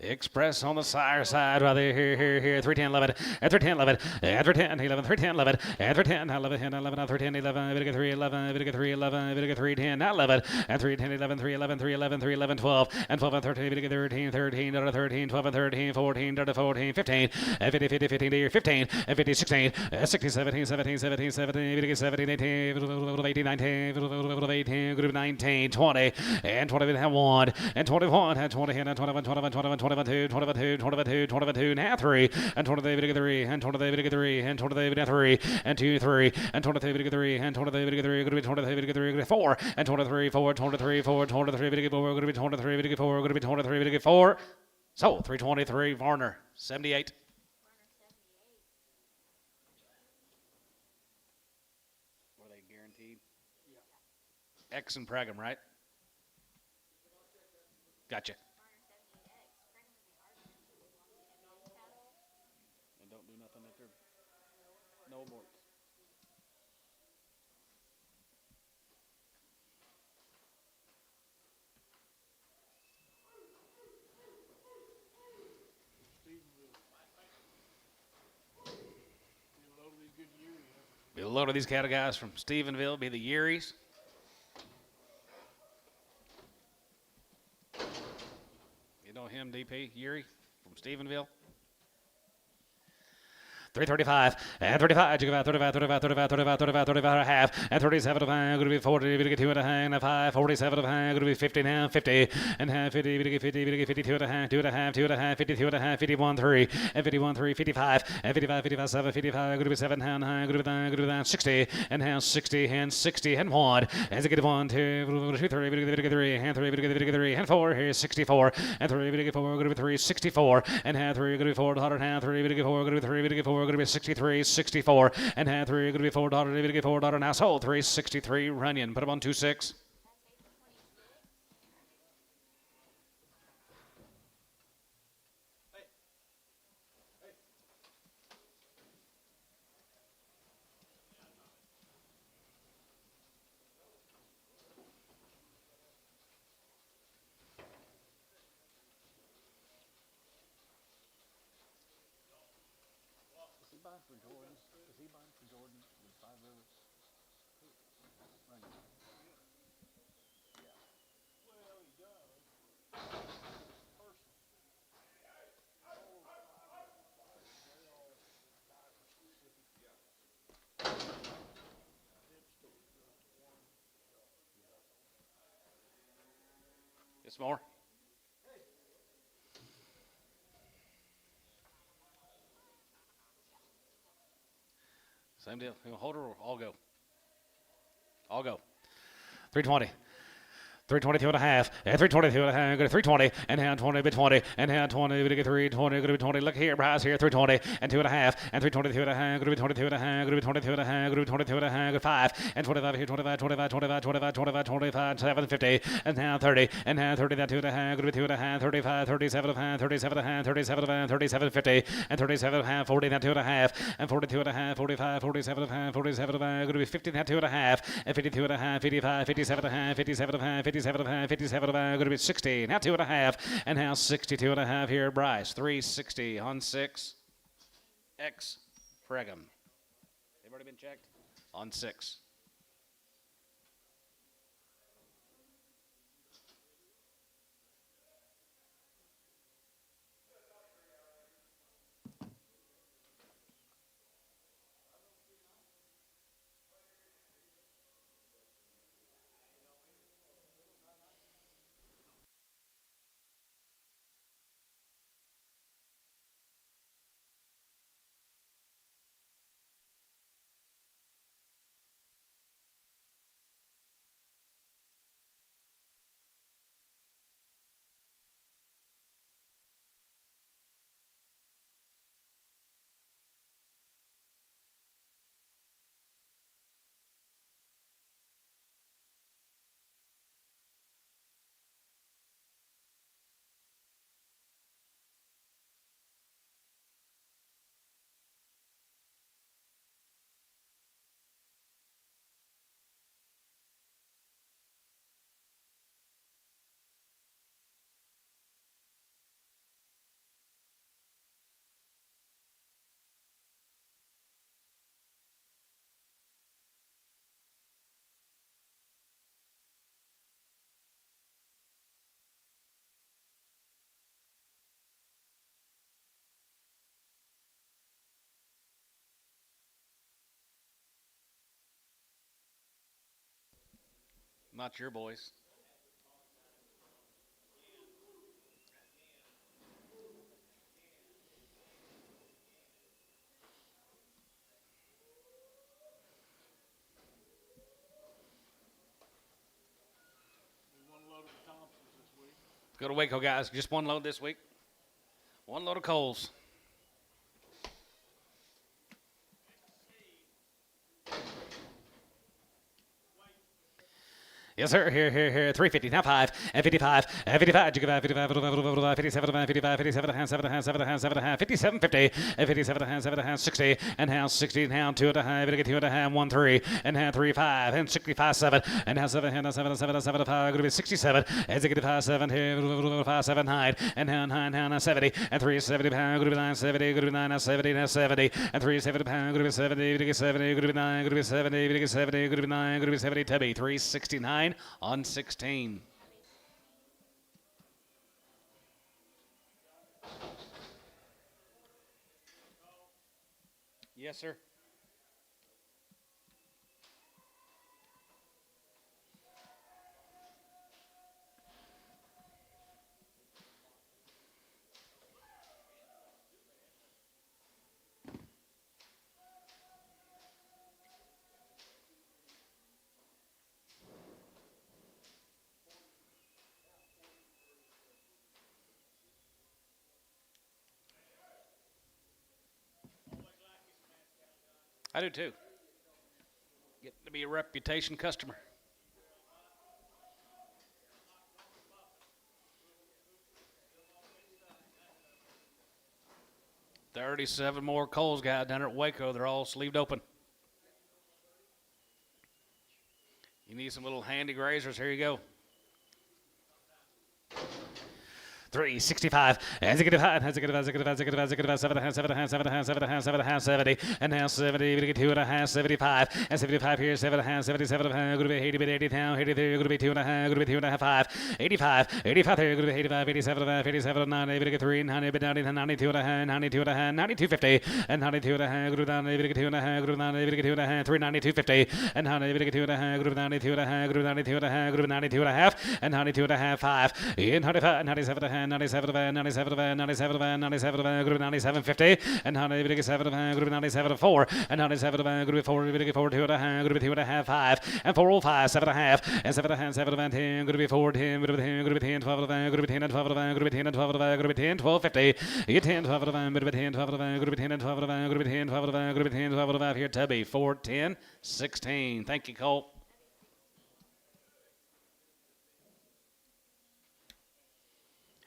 Express on the sire side, right there, here, 310, 11, and 310, 11, and 310, 11, 310, 11, and 310, 11, 11, 310, 11, bit of 3, 11, bit of 3, 11, bit of 310, 11, and 310, 11, 3, 11, 3, 11, 3, 11, 12, and 12 and 13, bit of 13, 13, 13, 12 and 13, 14, 14, 15, and 50, 50, 15, 15, and 50, 16, 16, 17, 17, 17, 17, bit of 17, 18, 18, 19, 18, group 19, 20, and 20, 1, and 21, and 20, and 21, 21, 21, 22, 22, 22, 22, now 3, and 23, 3, and 23, 3, and 23, 3, and 2, 3, and 23, 3, and 23, 3, going to be 23, 3, 4, and 23, 4, 23, 4, 23, 4, going to be 23, 4, going to be 23, 4. So 323, Varner, 78. Were they guaranteed? Yeah. X and Pregum, right? Gotcha. And don't do nothing at their no aborts. Be a load of these good years. Be a load of these cattle guys from Stephenville, be the Yearies. You know him, DP, Yeary from Stephenville. 335 and 35, 35, 35, 35, 35, 35, 35 and a half, and 37 of going to be 40, going to get 2 and a half, and 5, 47 of going to be 50 now, 50, and half, 50, going to get 50, going to get 52 and a half, 2 and a half, 2 and a half, 52 and a half, 51, 3, and 51, 3, 55, and 55, 55, 7, 55, going to be 7, and going to be 60, and half, 60, and 60, and 1, and to get 1, 2, 3, 3, and 3, and 4, here's 64, and 3, 4, going to be 3, 64, and half, 3, going to be 4, half, 3, 4, going to be 3, 4, going to be 63, 64, and half 3 going to be $4, going to get $4 now. Sold 363 Runyon. Put them on 26. Is he buying for Jordan with 5 Rivers? Well, he does. Personally. They all die for specific. It's more. Same deal. You hold her or I'll go. I'll go. 320. 322 and a half, and 322 and a half, go to 320, and hand 20, bit 20, and hand 20, we get 320, go to 20, look here, Bryce here, 320, and 2 and a half, and 322 and a half, go to 22 and a half, go to 22 and a half, go to 22 and a half, go to 5, and 25 here, 25, 25, 25, 25, 25, 25, 7, 50, and now 30, and now 30, that 2 and a half, go to 2 and a half, 35, 37 and a half, 37 and a half, 37 and a half, 37, 50, and 37 and a half, 40, that 2 and a half, and 42 and a half, 45, 47 and a half, 47 and a half, go to be 50, that 2 and a half, and 52 and a half, 55, 57 and a half, 57 and a half, 57 and a half, 57 and a half, going to be 60, now 2 and a half, and now 62 and a half here, Bryce, 360 on 6, X, Pregum. They've already been checked on 6. Not your boys. Go to Waco, guys. Just one load this week. One load of coals. Yes, sir. Here. 350. Now 5. And 55. And 55. 55. 57. 55. 57. Hand 7. Hand 7. Hand 7. Hand 57. 50. And 57. Hand 7. Hand 60. And hand 60. Hand 2 and a half. And 2 and a half. 1 3. And hand 3 5. And 65 7. And hand 7. Hand 7. 7 7 5. Going to be 67. And 65 7. Here 5 7 9. And hand 70. And 3 70 pound. Going to be 9 70. Going to be 9 70. And 70. And 3 70 pound. Going to be 70. 70. Going to be 9. Going to be 70. 70. Going to be 9. Going to be 70. Tubby 369. On 16. Yes, sir. I do too. Get to be a reputation customer. $37 more Coles guys down there at Waco. They're all sleeved open. You need some little handy grazers. Here you go. 365. As it has 7 70 and now 70 we get 2 and a half 75 and 75 here 7 and a half 77 going to be 80 down 80 there going to be 2 and a half going to be 2 and a half 5 85 85 there going to be 85 87 87 90 we get 3 90 92 and a half 92 and a half 92 50 and 92 and a half going to be 90 we get 2 and a half going to be 90 we get 2 and a half 392 50 and 90 we get 2 and a half going to be 92 and a half going to be 92 and a half going to be 92 and a half and 92 and a half 5 in 95 97 and a half 97 van, 97 van, 97 van, 97 van, group 9750, and 97 van, group 97 4, and 97 van, group 4, group 4, 2 and a half, group 2 and a half 5, and 405, 7 and a half, and 7 and a half, 7 van, 10, group 4, 10, group 10, group 10, 12 van, group 10 and 12 van, group 10 and 12 van, group 10, 1250, you 10, 12 van, group 10, 12 van, group 10 and 12 van, group 10, 12 van, group 10, 12 van, here, Tubby, 4, 10, 16. Thank you, Colt.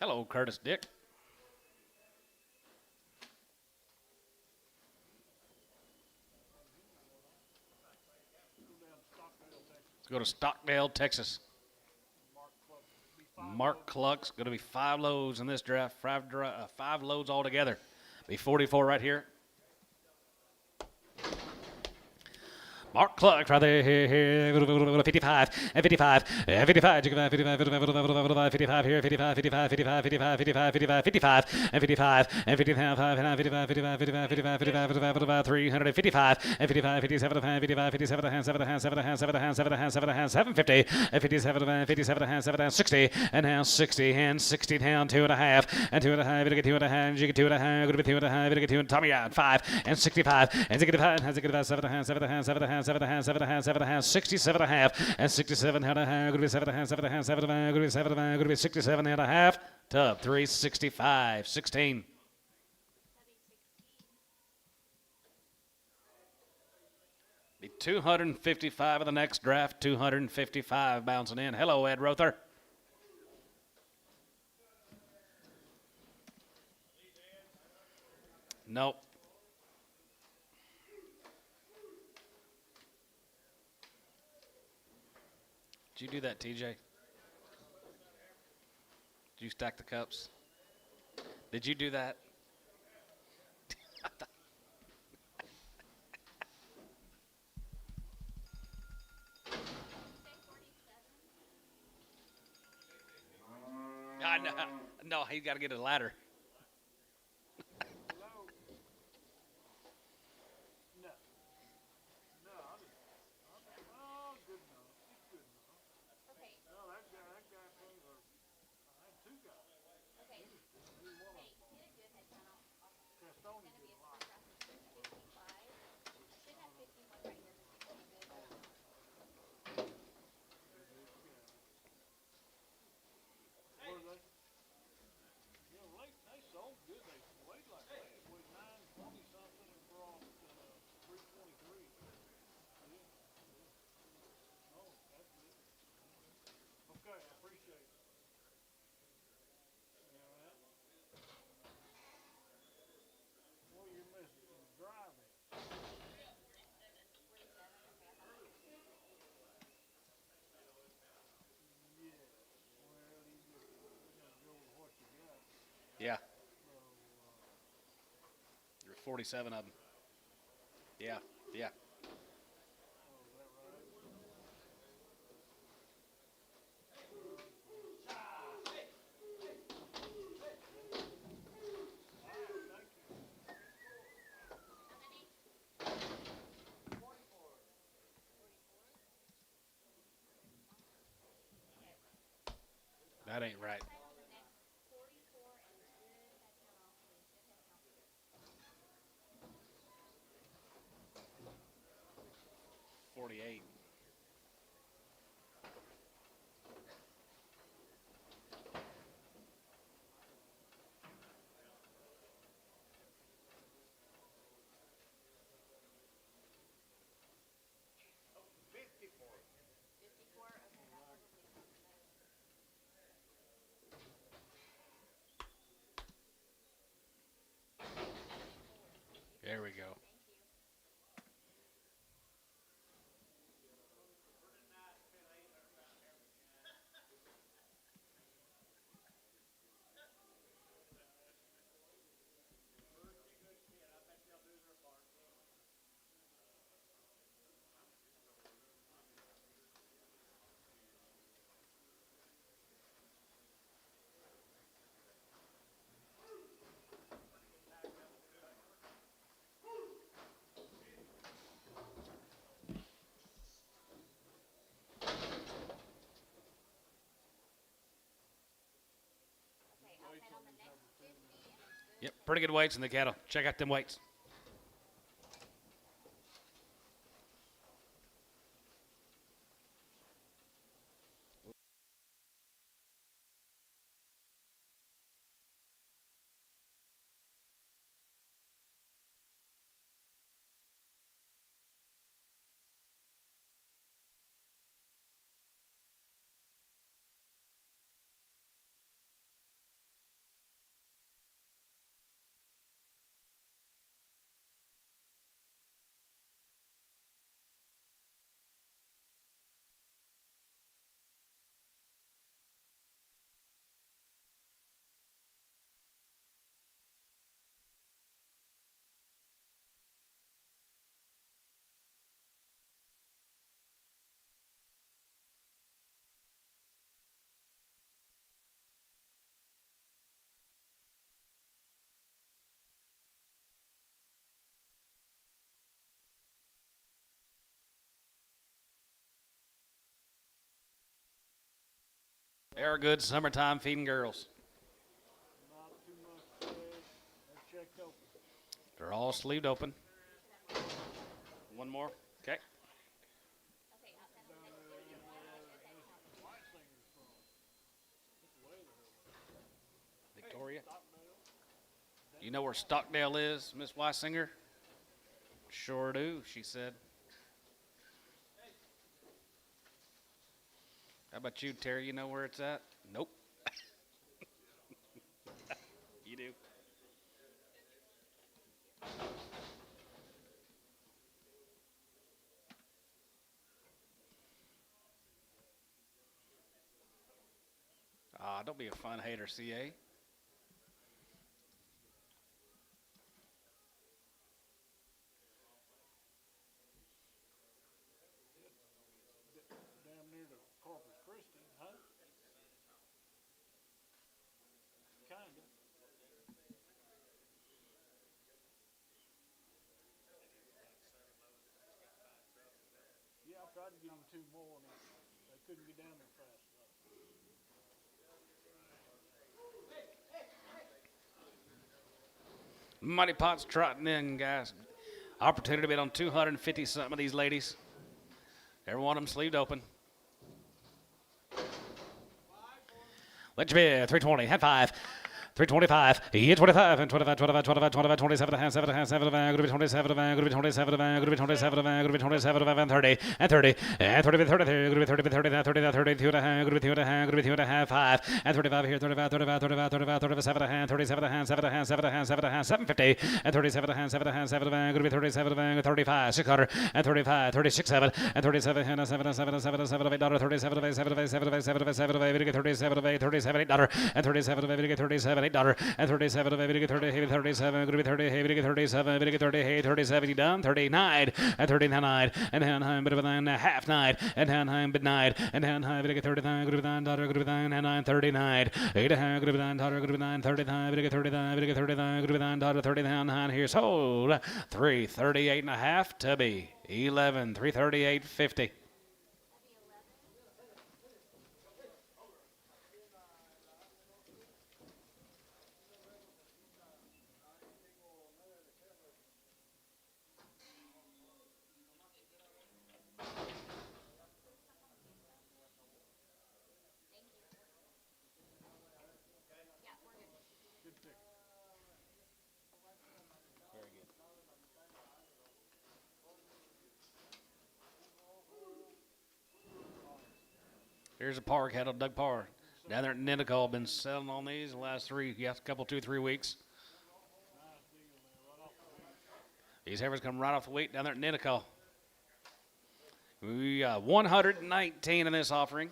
Hello, Curtis Dick. Let's go to Stockdale, Texas. Mark Cluck's going to be 5 loads in this draft. 5 loads altogether. Be 44 right here. Mark Cluck right there, here, 55, and 55, and 55, 55, 55, 55 here, 55, 55, 55, 55, 55, 55, 55, and 55, and 55, and 55, 55, 55, 55, 55, 55, 355, and 55, 57, 55, 57, 7, 7, 7, 7, 7, 750, and 57, 57, 7, 60, and now 60, and 60 down 2 and a half, and 2 and a half, you get 2 and a half, you get 2 and a half, going to be 2 and a half, you get 2 and Tommy out 5, and 65, and 65, and 65, 7 and a half, 7 and a half, 7 and a half, 7 and a half, 7 and a half, 7 and a half, 67 and a half, and 67 and a half, going to be 7 and a half, 7 and a half, 7 and a half, going to be 7 and a half, going to be 67 and a half, Tub 365, 16. Be 255 of the next draft, 255 bouncing in. Hello, Ed Rother. Nope. Did you do that, TJ? Did you stack the cups? Did you do that? No, he's got to get a ladder. Yeah. There's 47 of them. Yeah. Yeah. That ain't right. 48. There we go. Yep, pretty good weights in the cattle. Check out them weights. They're good summertime feeding girls. Not too much fed. They're checked open. They're all sleeved open. One more. Okay. Victoria. You know where Stockdale is, Miss Weisinger? Sure do, she said. How about you, Terry? You know where it's at? Nope. You do. Ah, don't be a fun hater, CA. Damn near to Corpus Christi, huh? Kinda. Yeah, I tried to get them 2 more, and they couldn't get down there fast enough. Mighty Pot's trotting in, guys. Opportunity to bid on 250 something of these ladies. Every one of them sleeved open. Let's bid 320, head 5. 325, yeah, 25, and 25, 25, 25, 25, 27, and 7, and 7, and going to be 27, and going to be 27, and going to be 27, and going to be 27, and 30, and 30, and 30, 30, going to be 30, 30, 30, 32, and going to be 2 and a half, going to be 2 and a half, 5, and 35 here, 35, 35, 35, 35, 37, and 37, and 7, and 7, and 7, and 750, and 37, and 7, and 7, and going to be 37, and 35, 600, and 35, 36, 7, and 37, and 7, and 7, and 7, and 7, $8, 37, 7, 7, 7, 7, 7, 7, 7, 37, 8, 37, $8, and 37, 37, $8, $38 and 37 of every 30 heavy 37 going to be 30 heavy 37 every 30 hey 37 you done 39 and 39 and down high bit of a half night and down high midnight and down high every 39 going to be $9 going to be 9 and 939 8 high going to be $9 going to be 939 every 39 every 39 going to be $9 30 down high here sold 338 and a half to be 11 338.50. Here's a par cattle, Doug Parr. Down there at Ninicole, been selling on these the last couple, 2-3 weeks. These heifers come right off the wheat down there at Ninicole. We 119 in this offering.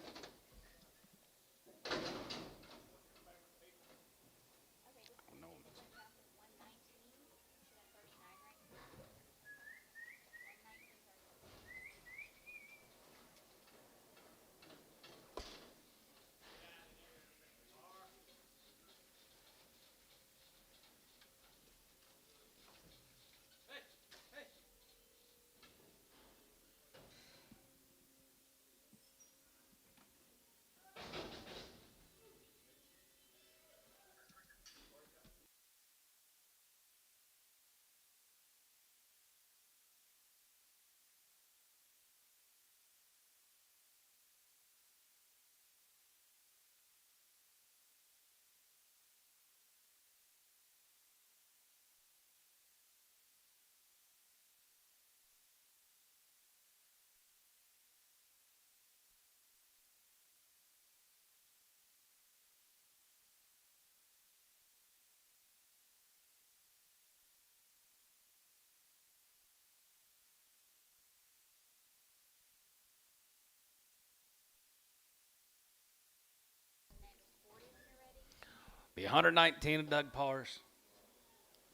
The 119 of Doug Parr's.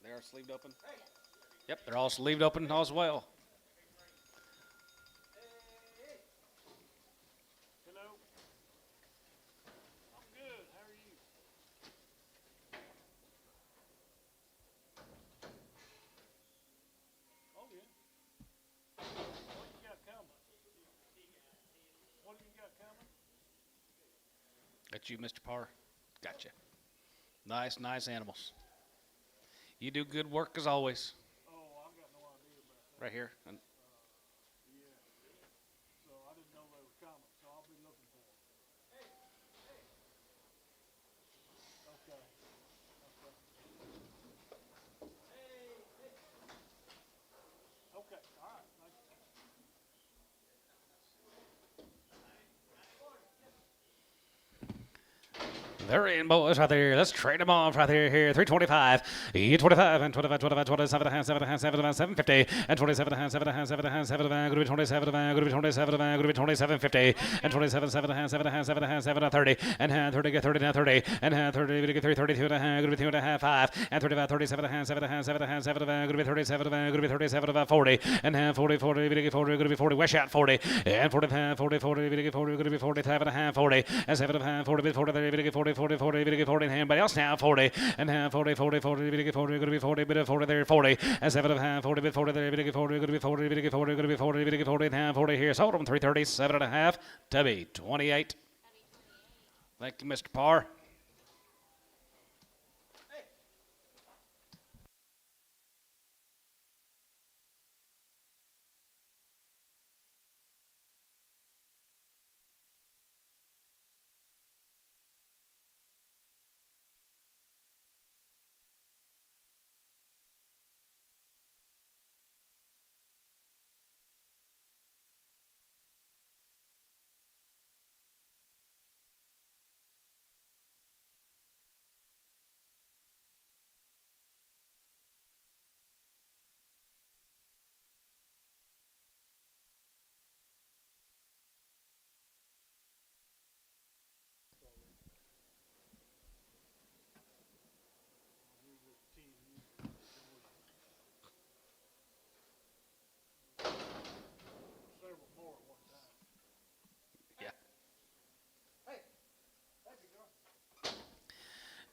They are sleeved open. Yep, they're all sleeved open as well. Hello. I'm good. How are you? Oh yeah. What you got coming? What do you got coming? That's you, Mr. Parr. Gotcha. Nice animals. You do good work as always. Oh, I got no idea about that. Right here. And Yeah. So I didn't know they were coming, so I'll be looking for them. Okay. Okay. All right. Thank you. they're in, boys, right there. Let's trade them off right there. Here, 325, 25, and 25, 25, 27 and a half, 7 and a half, 7 and a half, 750, and 27 and a half, 7 and a half, 7 and a half, 7 and a half, going to be 27 and a half, going to be 27 and a half, going to be 27.50, and 27, 7 and a half, 7 and a half, 7 and a half, 7 and 30, and 30, get 30 now 30, and 30, get 3, 32 and a half, going to be 2 and a half, 5, and 35, 37 and a half, 7 and a half, 7 and a half, 7 and a half, going to be 37 and a half, going to be 37 and a half, 40, and 40, 40, get 40, going to be 40, West out 40, and 45, 40, 40, get 40, going to be 47 and a half, 40, and 7 and a half, 40, 40, 30, get 40, 40, 40, get 40, and anybody else now 40, and 40, 40, 40, get 40, going to be 40, bit of 40 there, 40, and 7 and a half, 40, bit 40 there, get 40, going to be 40, get 40, going to be 40, get 40, and half, 40 here, sold them 330, 7 and a half, to be 28. Thank you, Mr. Parr.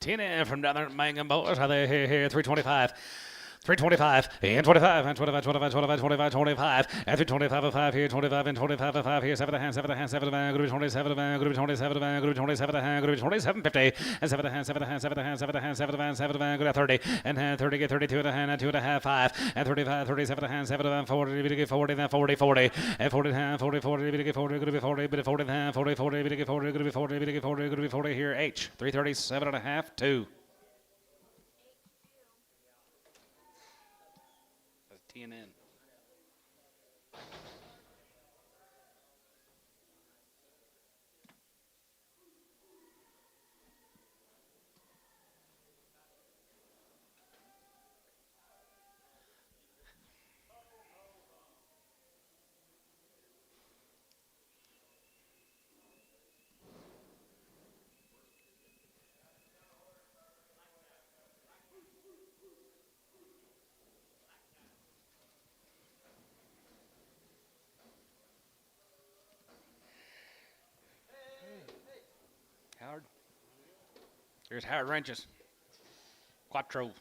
10 in from down there at Mangum Boys. How they here 325. 325 and 25 and 25, 25, 25, 25, 25 and 325 of 5 here, 25 and 25 of 5 here, 7 of the hand, 7 of the hand, 7 of the hand, group 27 of the hand, group 27 of the hand, group 27 of the hand, group 27, 50 and 7 of the hand, 7 of the hand, 7 of the hand, 7 of the hand, 7 of the hand, 7 of the hand, group 30 and hand 30 get 32 of the hand and 2 and a half 5 and 35, 37 of the hand, 7 of the hand, 40 to get 40 then 40, 40 and 40 hand, 40, 40 to get 40, group 40, bit of 40 hand, 40, 40 to get 40, group 40 to get 40, group 40 here H 337 and a half 2. 10 in. Howard. Here's Howard Wrenches. Quattro.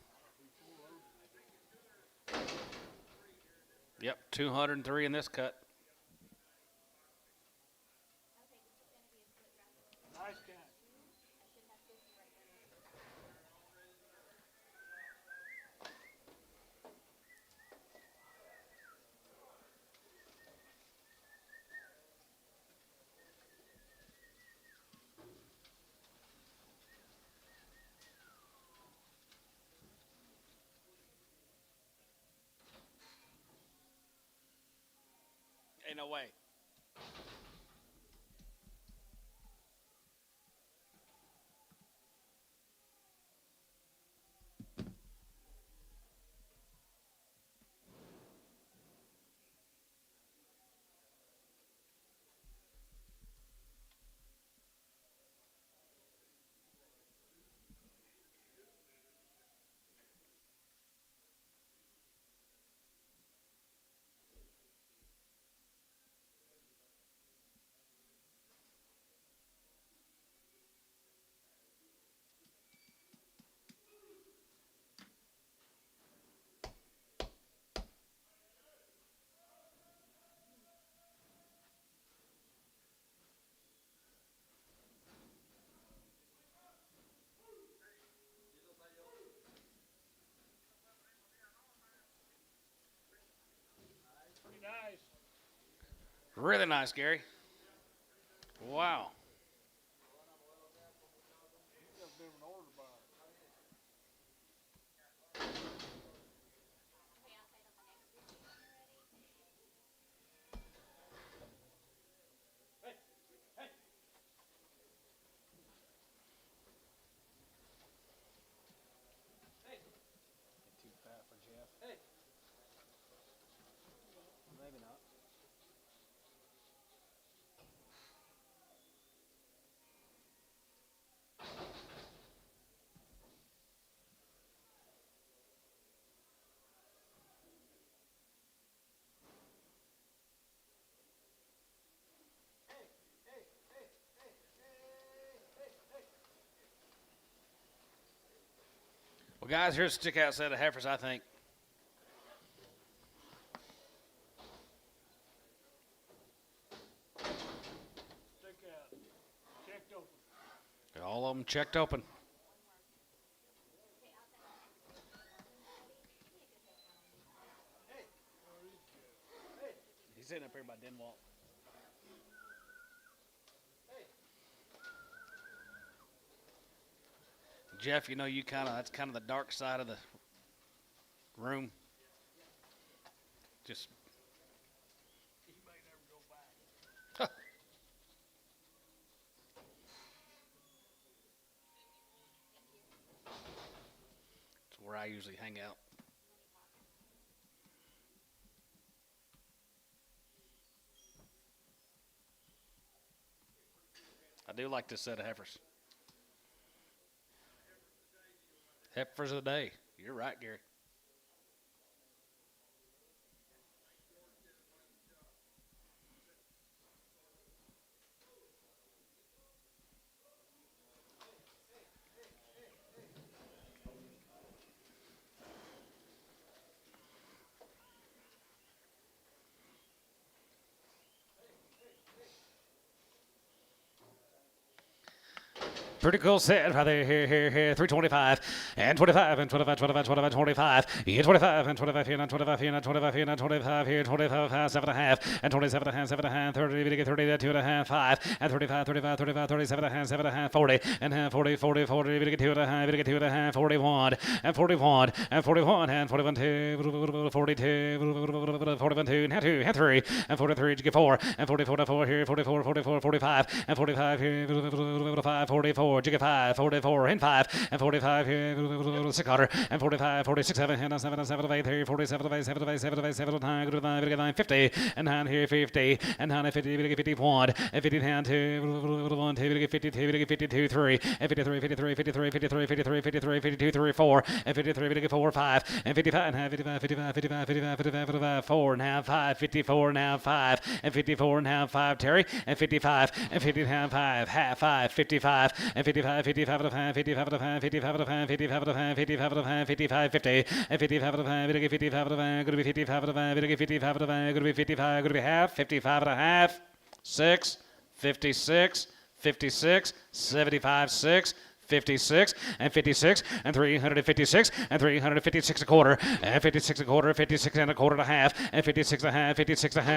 Yep, 203 in this cut. Nice catch. Ain't no way. Pretty nice. Really nice, Gary. Wow. He's got a different order by it. Too fat for Jeff. Maybe not. Well, guys, here's a stick out set of heifers, I think. Stick out. Checked open. All of them checked open. He's sitting up here by Denwalt. Jeff, you know, that's kind of the dark side of the room. Just He may never go back. it's where I usually hang out. I do like this set of heifers. Heifers of the day. You're right, Gary. Pretty cool set right there. Here. 325 and 25 and 25, 25, 25, 25. Here, 25 and 25 here, and 25 here, and 25 here, and 25 here, 25, 7.5, and 27 and 7.5, 30, 30, 2.5, 5, and 35, 35, 35, 37 and 7.5, 40, and 40, 40, 40, 2.5, 41, and 41, and 41, and 41, 2, 42, 41, 2, and 2, and 3, and 43, you get 4, and 44, 4 here, 44, 44, 45, and 45 here, 5, 44. Jigga 5, 44, and 5, and 45 here, 6 quarter, and 45, 46, 7, and 7, 7, 8, 3, 47, 8, 7, 7, 7, 9, 9, 50, and 9 here, 50, and 9, 50, 51, and 50 down to 1, 2, 52, 52, 3, and 53, 53, 53, 53, 53, 53, 52, 3, 4, and 53, 4, 5, and 55, and 55, 55, 55, 55, 55, 55, 4, now 5, 54, now 5, and 54, now 5, Terry, and 55, and 50, now 5, half 5, 55, and 55, 55 to 5, 55 to 5, 55 to 5, 55 to 5, 55 to 5, 55, 50, and 55 to 5, it'll get 55 to 5, gonna be 55 to 5, it'll get 55 to 5, gonna be 55, gonna be half, 55 and a half, 6, 56, 56, 75, 6, 56 and 56 and 356 and 356 a quarter and 56 a quarter, 56 and a quarter and a half and 56 and a half, 56 and a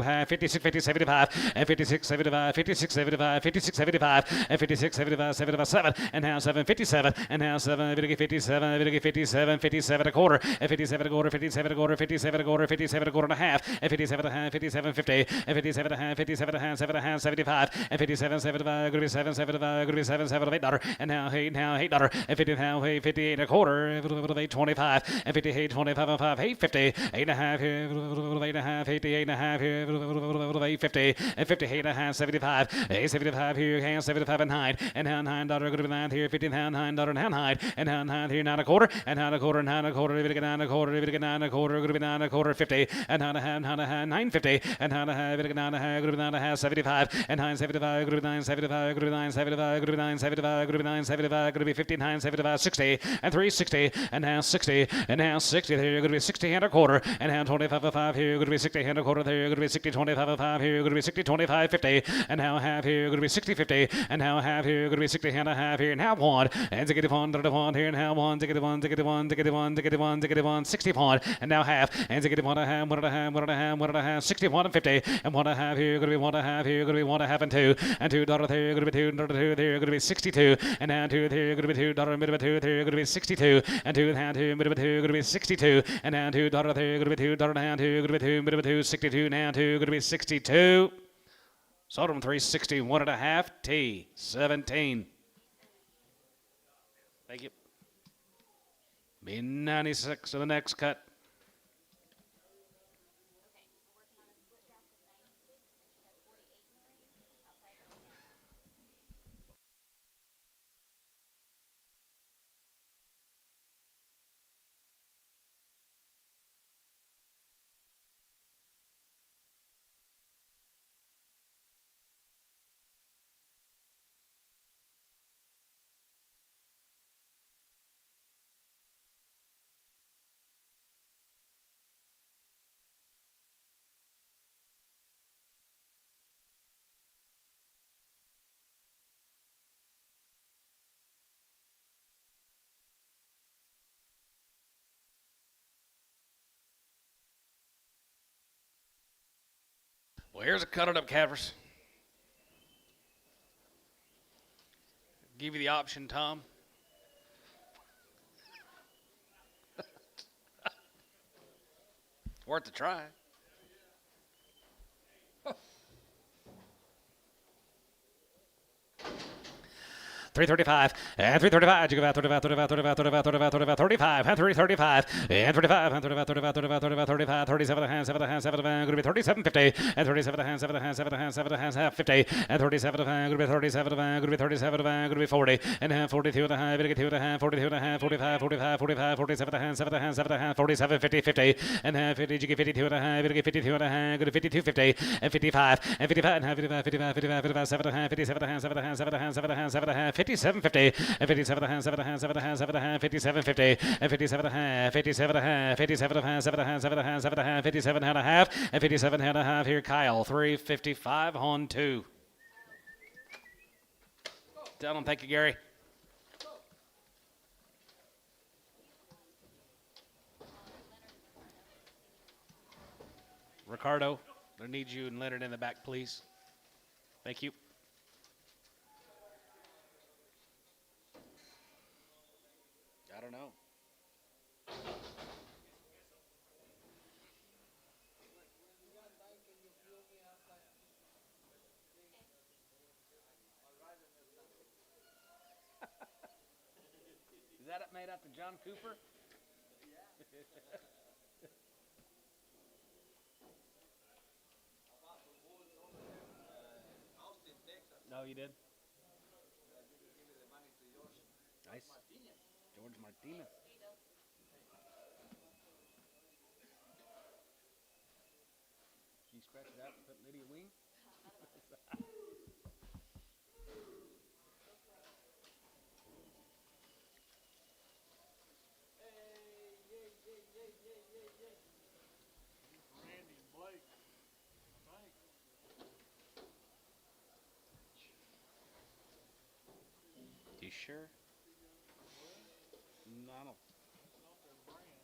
half, 56, 50, 75 and 56, 75, 56, 75, 56, 75 and 56, 75, 75, 7 and now 7, 57 and now 7, 57, 57, 57 a quarter and 57 a quarter, 57 a quarter, 57 a quarter, 57 a quarter and a half and 57 and a half, 57, 50 and 57 and a half, 57 and a half, 7 and a half, 75 and 57, 75, going to be 7, 75, going to be 7, 7 of $8 and now $8 and 50 now 58 and a quarter, 825 and 58, 25 and 5, 850, 8 and a half here, 8 and a half, 88 and a half here, 850 and 58 and a half, 75, 75 here, 75 and 9 and now $9 going to be 9 here, 50 now $9 now 9 and now 9 here, 9 a quarter and 9 a quarter, 9 a quarter, 9 a quarter, 9 a quarter, going to be 9 a quarter, 50 and 9 a half, 9 a half, 950 and 9 a half, 9 a half, going to be 9 a half, 75 and 975, going to be 975, going to be 975, going to be 975, going to be 975, going to be 59, 75, 60 and 360 and now 60 and now 60 there, you're going to be 60 and a quarter and now 25 of 5 here, you're going to be 60 and a quarter there, you're going to be 60, 25 of 5 here, you're going to be 60, 25, 50 and now half here, you're going to be 60, 50 and now half here, you're going to be 60 and a half here, now 1 and ziggy 1 here, now 1, ziggy 1, ziggy 1, ziggy 1, ziggy 1, ziggy 1, 61 and now half and ziggy 1 and a half, 1 and a half, 1 and a half, 1 and a half, 61 and 50 and 1 and a half here, you're going to be 1 and a half here, you're going to be 1 and a half and 2 and $2 there, you're going to be $2 there, you're going to be 62 and now 2 there, you're going to be $2 middle of 2 there, you're going to be 62 and 2 and 2 middle of 2, you're going to be 62 and now $2 there, you're going to be $2 down 2, you're going to be 2 middle of 2, 62 now 2, you're going to be 62. Sold them 361 and a half, T 17. Thank you. Be 96 in the next cut. Well, here's a cut it up calvers. Give you the option, Tom. Worth a try. 335 and 335. You go out 35, 35, 35, 35, 35, 35, 35 and 335 and 35 and 35, 35, 35, 35, 35, 37 and 7 and 7 and going to be 37.50 and 37 and 7 and 7 and 7 and 50 and 37 and going to be 37 and going to be 37 and going to be 40 and 42 and a half, 2 and a half, 42 and a half, 45, 45, 45, 47 and 7 and 7 and 47, 50, 50 and 50. You get 52 and a half, you get 52 and a half, go to 52, 50 and 55 and 55 and 55, 55, 55, 55, 7 and a half, 57 and a half, 7 and a half, 7 and a half, 7 and a half, 7 and a half, 57.50 and 57 and a half, 7 and a half, 7 and a half, 7 and a half, 57.50 and 57 and a half, 57 and a half, 57 and a half, 7 and a half, 7 and a half, 7 and a half, 57 and a half and 57 and a half. Here, Kyle, 355 on 2. Tell them thank you, Gary. Ricardo, I need you and Leonard in the back, please. Thank you. I don't know. Is that it made after John Cooper? No, you did? Nice. George Martinez. She scratched it out and put Lydia Wing. Randy and Blake, I think. You sure? No, I don't. It's not their brand.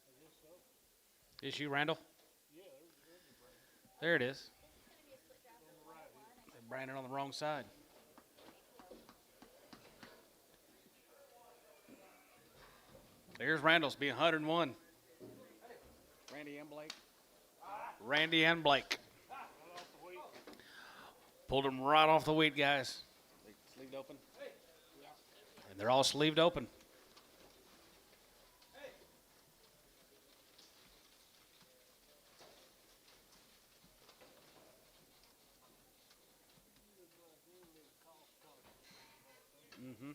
I guess so. Is you, Randall? Yeah, there's the brand. There it is. On the right here. They branded on the wrong side. There's Randall's, be 101. Randy and Blake. Randy and Blake. Right off the wheat. Pulled them right off the wheat, guys. They sleeved open. And they're all sleeved open. Mm-hmm.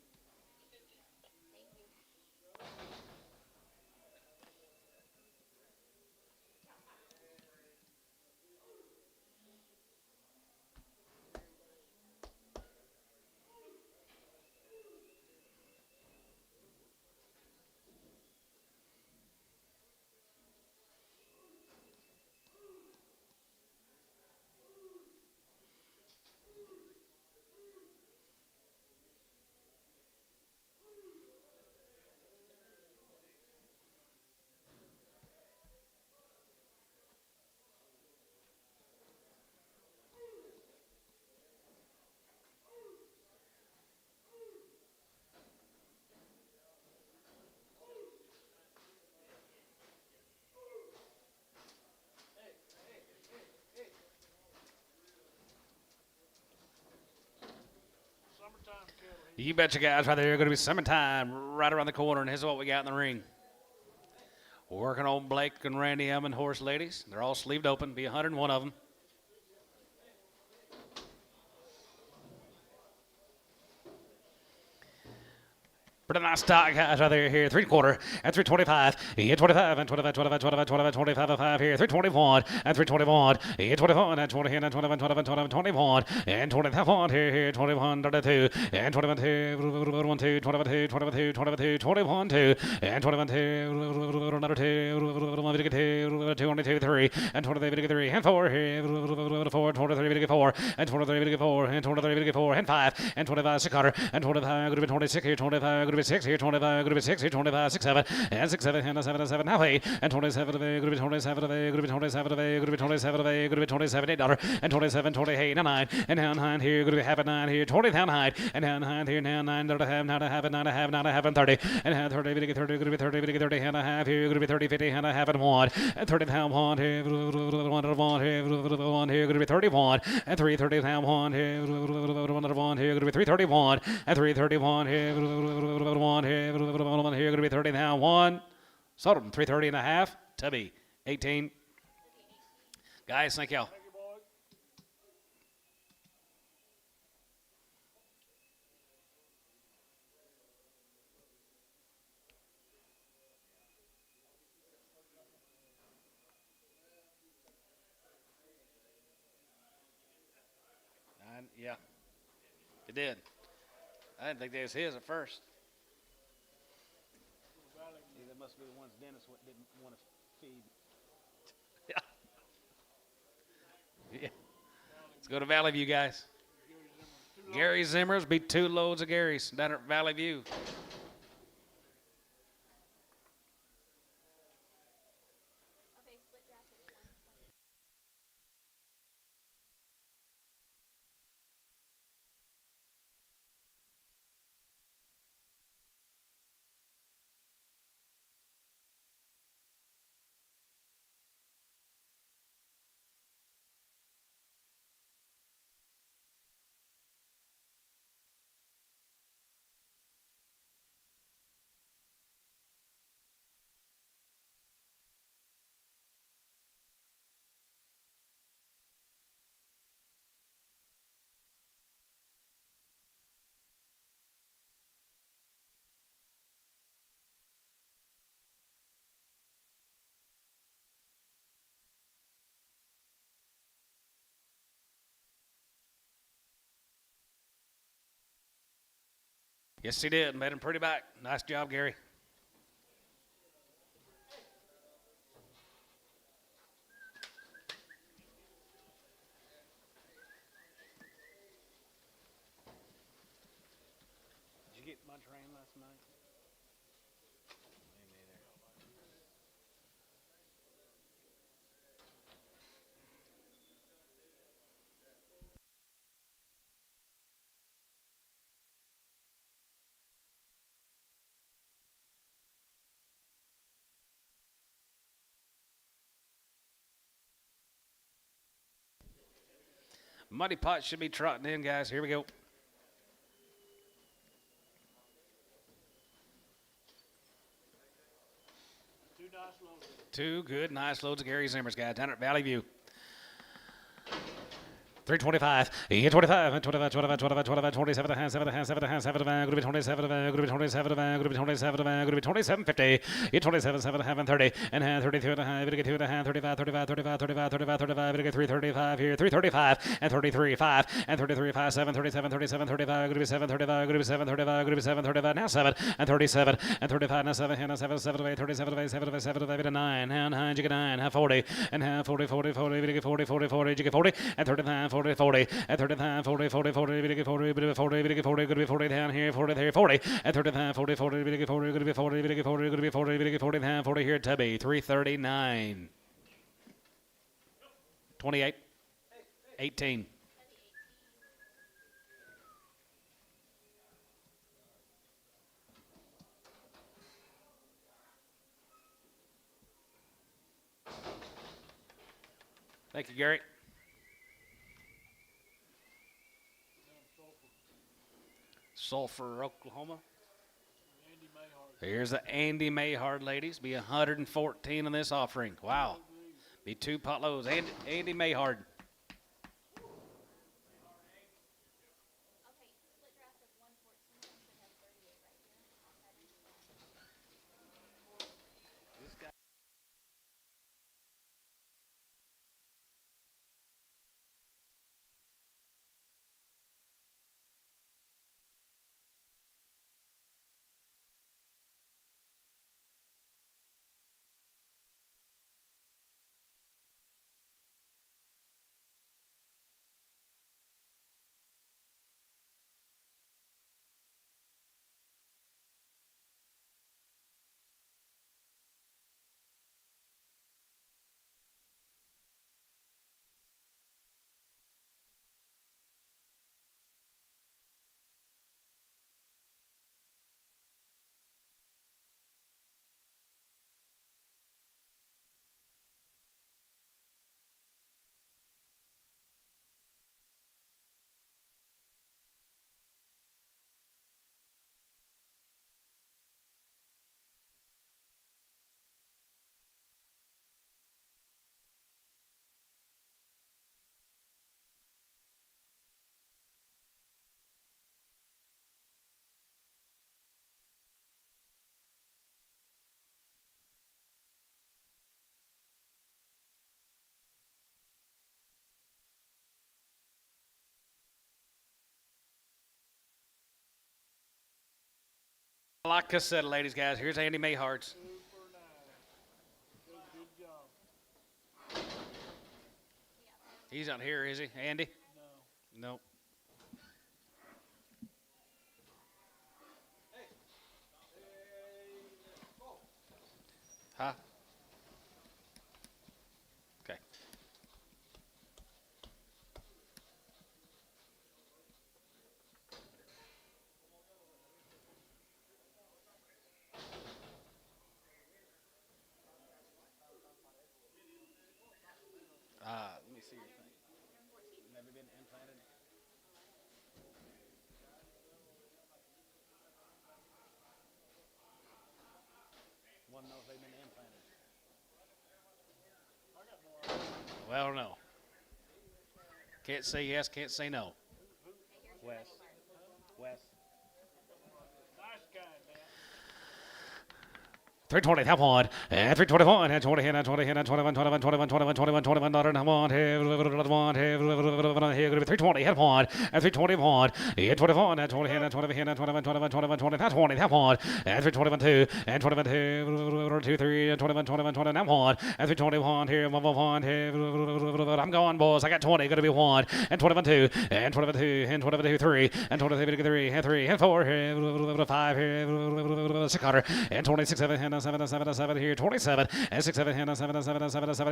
Summertime cattle. You betcha, guys, right there. Going to be summertime right around the corner, and here's what we got in the ring. Working on Blake and Randy Emmon horse ladies. They're all sleeved open. Be 101 of them. Pretty nice stock, guys, right there here. 3/4 and 325. Yeah, 25 and 25, 25, 25, 25, 25, 5 here. 321 and 321. Yeah, 21 and 20 and 21, 21, 21, 21 and 25 here, 21, 32 and 21, 2, 21, 2, 21, 2, 21, 2, 21, 2, 21, 2 and 21, 2, another 2, 22, 3 and 23, 3 and 4 here, 4, 23, 4 and 23, 4 and 23, 4 and 5 and 25, 600 and 25, going to be 26 here, 25, 6 here, 25, going to be 6 here, 25, 6, 7, and 6, 7, and 7, and 7, now 8, and 27 of A, going to be 27 of A, going to be 27 of A, going to be 27 of A, going to be 27, $8, and 27, 28, and 9, and down 9 here, going to be half a 9 here, 20 down high, and down 9 here, now 9, not a half, not a half, not a half, not a half, and 30, and half 30, going to be 30, going to be 30, 30, and a half here, going to be 30, 50, and a half, and 1, and 30 down 1 here, 1 here, 1 here, going to be 31, and 330 down 1 here, 1 here, going to be 331, and 331 here, 1 here, here, going to be 30 now. 1. Sold them 330 and a half. Tubby 18. Guys, thank y'all. Thank you, boy. Yeah, it did. I didn't think that was his at first. That must be the ones Dennis didn't want to feed. Let's go to Valley View, guys. Gary Zimmer's 2 loads. Gary Zimmer's beat 2 loads of Gary's down at Valley View. Okay, split draft at 120. Yes, he did. Made him pretty back. Nice job, Gary. Did you get much rain last night? Me neither. Muddy Pot should be trotting in, guys. Here we go. Two nice loads. 2 good, nice loads of Gary Zimmer's, guys, down at Valley View. 325. 25. 25. 25. 25. 25. 27 and a half. 7 and a half. 7 and a half. 7 and a half. Going to be 27. Going to be 27. Going to be 27. Going to be 27. 50. 27. 7 and a half and 30 and a half. 32 and a half. Going to get 2 and a half. 35. 35. 35. 35. 35. 35. Going to get 335 here. 335 and 33. 5 and 33. 5. 7. 37. 37. 35. Going to be 7. 35. Going to be 7. 35. Going to be 7. 35. Now 7 and 37 and 35. Now 7. And 7. 7 8. 37 8. 7 8. 7 8. 9. And 9. You get 9. Half 40 and half 40. 40. 40. You get 40. 40. 40. You get 40 and 39. 40. 40 and 39. 40. 40. 40. You get 40. 40. 40. You get 40. Going to be 40 down here. 40 there. 40 and 39. 40. 40. You get 40. Going to be 40. You get 40. Going to be 40. You get 40 down. 40 here at Tubby. 339. 28. 18. Thank you, Gary. Sulphur, Oklahoma. Andy Mayhart. Here's the Andy Mayhard ladies. Be 114 in this offering. Wow. Be 2 potloads. Andy Mayhard. Okay, split draft of 114. I should have 38 right here. This guy. Like I said, ladies, guys, here's Andy Mayhard's. Super nice. Good job. He's not here, is he, Andy? No. Nope. Huh? Okay. Let me see your thing. Never been implanted? Want to know if they've been implanted? Well, no. Can't say yes, can't say no. West. West. Nice guy, man. 320, tap one, and 321, and 20, and 20, and 21, 21, 21, 21, 21, 21, dollar and one, here, 320, hit one, and 321, and 21, and 20, and 20, and 21, 21, 21, 20, tap 20, tap one, and 321, 2, and 21, 2, 3, and 21, 21, 20, tap one, and 321, here, 1, here, I'm going, boys, I got 20, gonna be one, and 21, 2, and 21, 2, and 22, 3, and 23, 3, and 3, and 4, here, 5, here, 600, and 26, 7, and 7 here, 27, and 6, 7, and 7,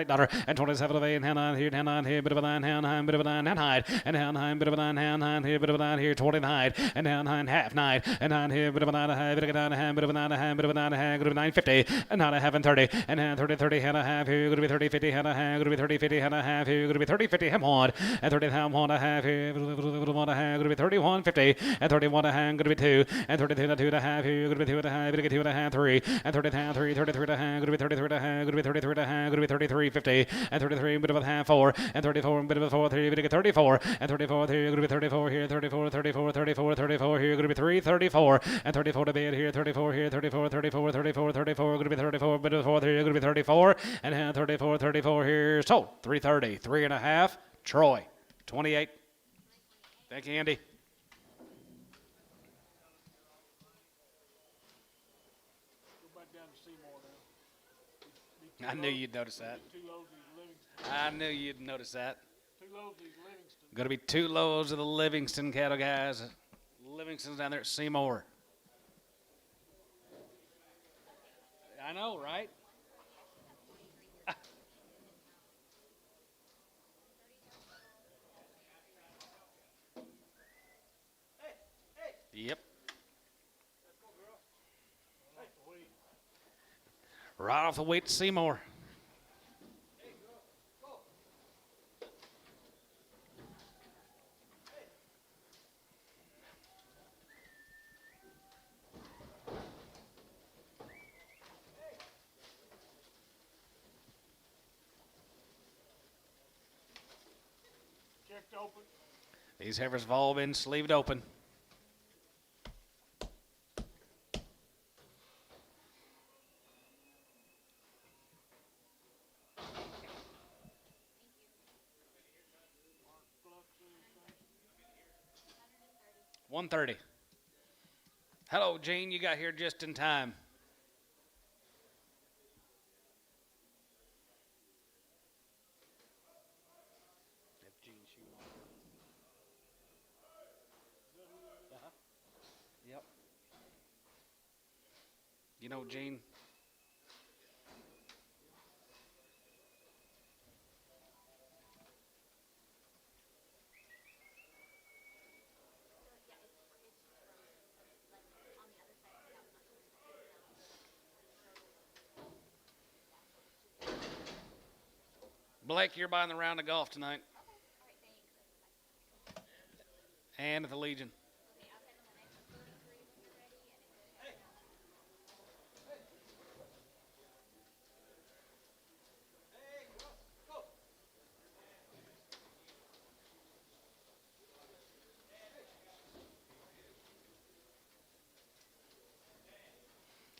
8 dollar, and 27 of 8, and 9 here, 10, 9 here, bit of a 9, hand, 9, bit of a 9, and hide, and hand, 9, bit of a 9, hand, 9 here, bit of a 9 here, 29, and hand, 9, half 9, and 9 here, bit of a 9, bit of a 9, hand, bit of a 9, hand, bit of a 9, hand, good of 9, 50, and 9, half, and 30, and hand, 30, 30, hand, a half here, good to be 30, 50, hand, a half, good to be 30, 50, hand, a half here, good to be 30, 50, ham, on, and 30, ham, on, a half here, one, a hand, good to be 31, 50, and 31, a hand, good to be 2, and 32, 2, a half here, good to be 2, and a half, good to be 2, and a half, 3, and 30, 3, 33, a hand, good to be 33, a hand, good to be 33, a hand, good to be 33, 50, and 33, bit of a half, 4, and 34, bit of a 4, 3, bit of 34, and 34, here, good to be 34 here, 34, 34, 34, 34 here, good to be 3, 34, and 34 to bed here, 34 here, 34, 34, 34, 34, good to be 34, bit of 4, here, good to be 34, and 34, 34 here, so 330, 3.5, Troy, 28. Thank you, Andy. Go back down to Seymour now. I knew you'd notice that. 2 loads of these Livingston. I knew you'd notice that. 2 loads of these Livingston. Going to be 2 loads of the Livingston cattle, guys. Livingston's down there at Seymour. I know, right? Yep. Right off the way to Seymour. Checked open. These heifers have all been sleeved open. Flux everything. 130. Hello, Gene. You got here just in time. Yep. You know, Gene. Blake, you're buying the round of golf tonight. And at the Legion.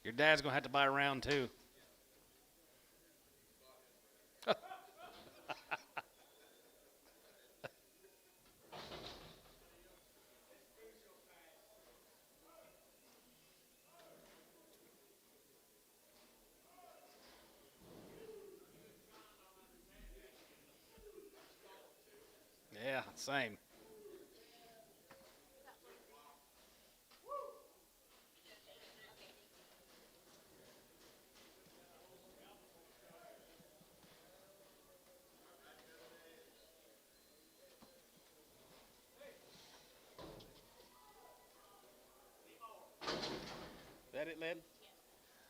Your dad's going to have to buy a round too. Yeah, same. that it, Led?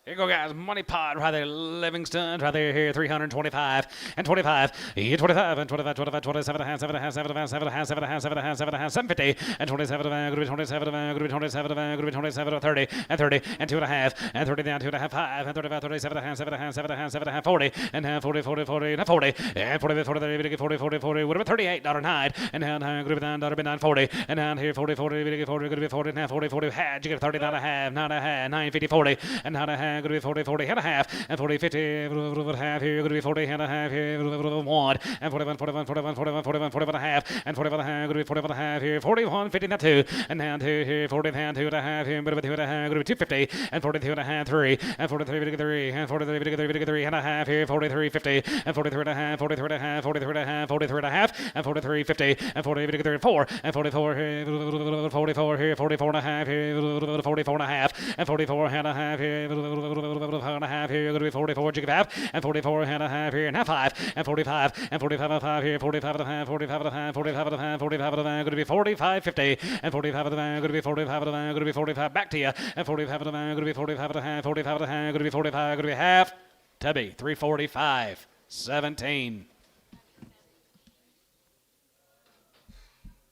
Here you go, guys. Money pot right there. Livingston right there. Here, 325 and 25. 25 and 25, 25, 27 and a half, 7 and a half, 7 and a half, 7 and a half, 7 and a half, 7 and a half, 7 and a half, 750 and 27 and 27 and 27 and 27 and 30 and 30 and 2 and a half and 30 down 2 and a half, 5 and 35, 37 and a half, 7 and a half, 7 and a half, 7 and a half, 40 and half, 40, 40, 40 and 40 and 40, 40, 40, 40, 40, 40. Would have been $38.09 and down, group down, $9.40 and down here 40, 40, 40, going to be 40 and a half, 40, 40. Had you get 39 and a half, 9 and a half, 9, 50, 40 and 9 and a half, going to be 40, 40 and a half and 40, 50 and a half here, going to be 40 and a half here, 1 and 41, 41, 41, 41, 41, 41 and a half and 41 and a half, going to be 41 and a half here, 41, 50 and 2 and down to here, 40 and 2 and a half here, 2 and a half, going to be 250 and 42 and a half, 3 and 43, 3 and 43, 3 and a half here, 43, 50 and 43 and a half, 43 and a half, 43 and a half, 43 and a half and 43, 50 and 40, 4 and 44 here, 44 here, 44 and a half here, 44 and a half and 44 and a half here, and a half here, going to be 44 jig half and 44 and a half here and half 5 and 45 and 45 and a half here, 45 and a half, 45 and a half, 45 and a half, 45 and a half, going to be 45, 50 and 45 and a half, going to be 45 and a half, going to be 45 back to you and 45 and a half, going to be 45 and a half, 45 and a half, going to be 45, going to be half. Tubby 345, 17.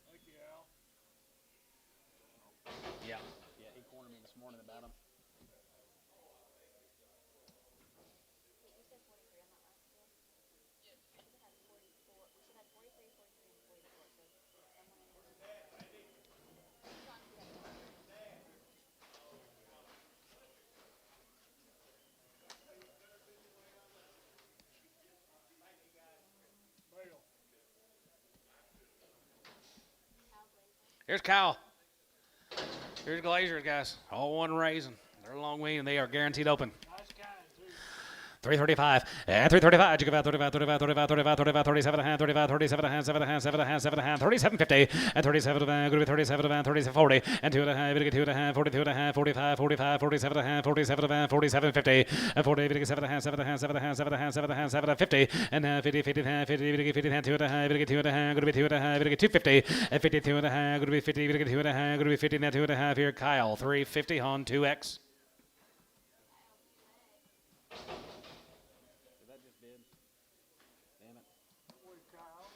Thank you, Al. Yeah. Yeah, he cornered me this morning about him. Wait, you said 43 on that last deal? Yeah. We should have 44. We should have 43, 43, and 44. So someone in there. John, we have one. Bale. Al Glazer. Here's Kyle. Here's Glazers, guys. All one raising. They're a long way and they are guaranteed open. Nice kind, too. 335 and 335. You give out 35, 35, 35, 35, 35, 37 and a half, 35, 37 and a half, 7 and a half, 7 and a half, 7 and a half, 37.50 and 37 and a half, going to be 37 and a half, 37, 40 and 2 and a half, 2 and a half, 42 and a half, 45, 45, 47 and a half, 47 and a half, 47.50 and 40, 7 and a half, 7 and a half, 7 and a half, 7 and a half, 7 and a half, 7 and a half, 50 and 50, 50 and a half, 50, 50 and a half, 2 and a half, 2 and a half, going to be 2 and a half, 250 and 52 and a half, going to be 50, 2 and a half, going to be 50 and 2 and a half here. Kyle 350 on 2X. Did that just bid? Damn it. Boy, Kyle.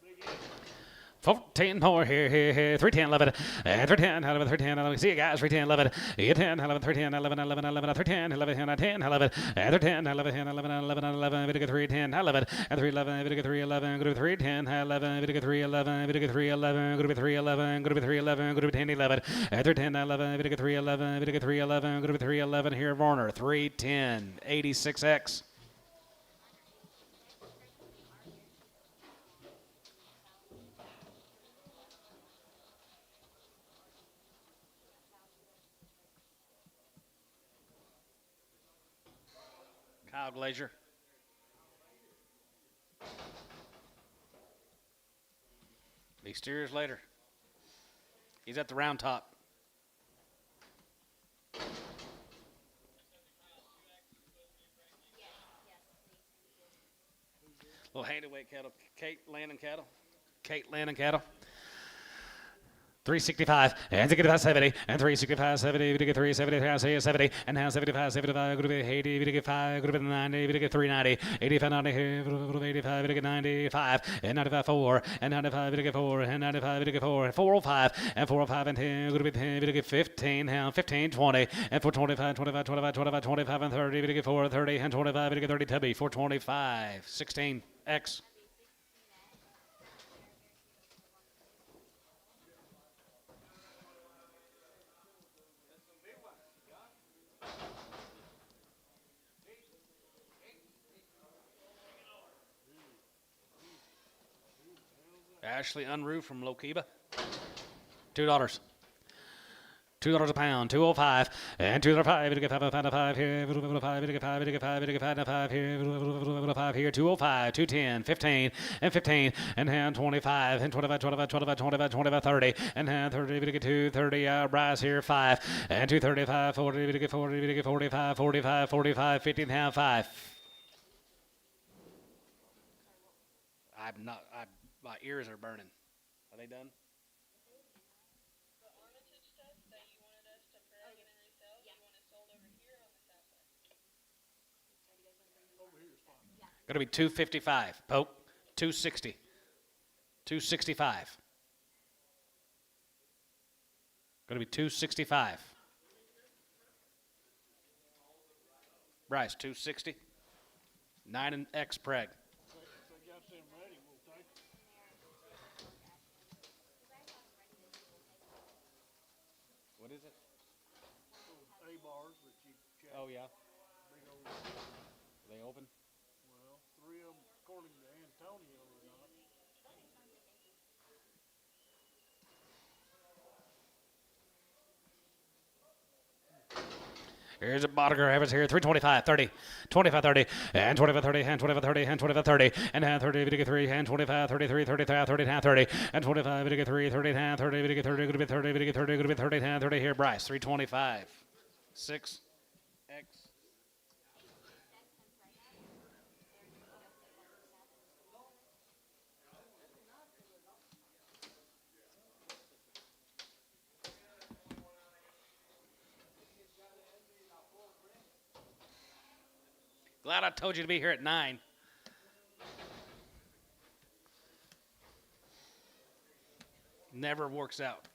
Big Ed. 14 more here, 310, 11, and 310, 11, 310, 11. See you guys, 310, 11, 10, 11, 310, 11, 11, 11, 310, 11, 10, 11, and 310, 11, 11, 11, 11, video 310, 11, and 311, video 311, go to 310, 11, video 311, video 311, go to 311, go to 311, go to 10, 11, and 310, 11, video 311, video 311, go to 311 here, Warner, 310, 86X. Kyle Glazer. He steers later. He's at the round top. Little handyweight cattle. Kate Landon cattle. Kate Landon cattle. 365 and 65 70 and 365 70 we get 370 70 and now 75 75 going to be 80 we get 5 going to be 90 we get 390 85 90 85 we get 95 and 95 4 and 95 we get 4 and 95 we get 4 405 and 405 and 10 going to be 10 we get 15 now 15 20 and 425 25 25 25 25 and 30 we get 4 30 and 25 we get 30 tubby 425 16 X. Ashley Unruh from Lokiba. $2. $2 a pound, 205, and $2.05. It'll get five here, $5 it'll get five here, 205, 210, 15, and 15, and hand 25, and 25, 30, and hand 30, it'll get 230, Bryce here, 5, and 235, 40, it'll get 40, it'll get 45, 45, 50, and hand 5. My ears are burning. Are they done? Going to be 255. Poke. 260. 265. Going to be 265. Bryce, 260. 9 and X preg. If they got them ready, we'll take them. What is it? Those A-bars that you check. Oh, yeah. Big old, Are they open? well, 3 of them, according to Antonio, are not. Here's a Boddiger Heifers here, 325, 30, 25, 30, and 25, 30, and 25, 30, and 25, 30, and hand 30, video 3, and 25, 33, 30, 30, hand 30, and 25, video 3, 30, hand 30, video 30, going to be 30, video 30, going to be 30, hand 30 here, Bryce, 325, 6, X. Glad I told you to be here at 9. Never works out.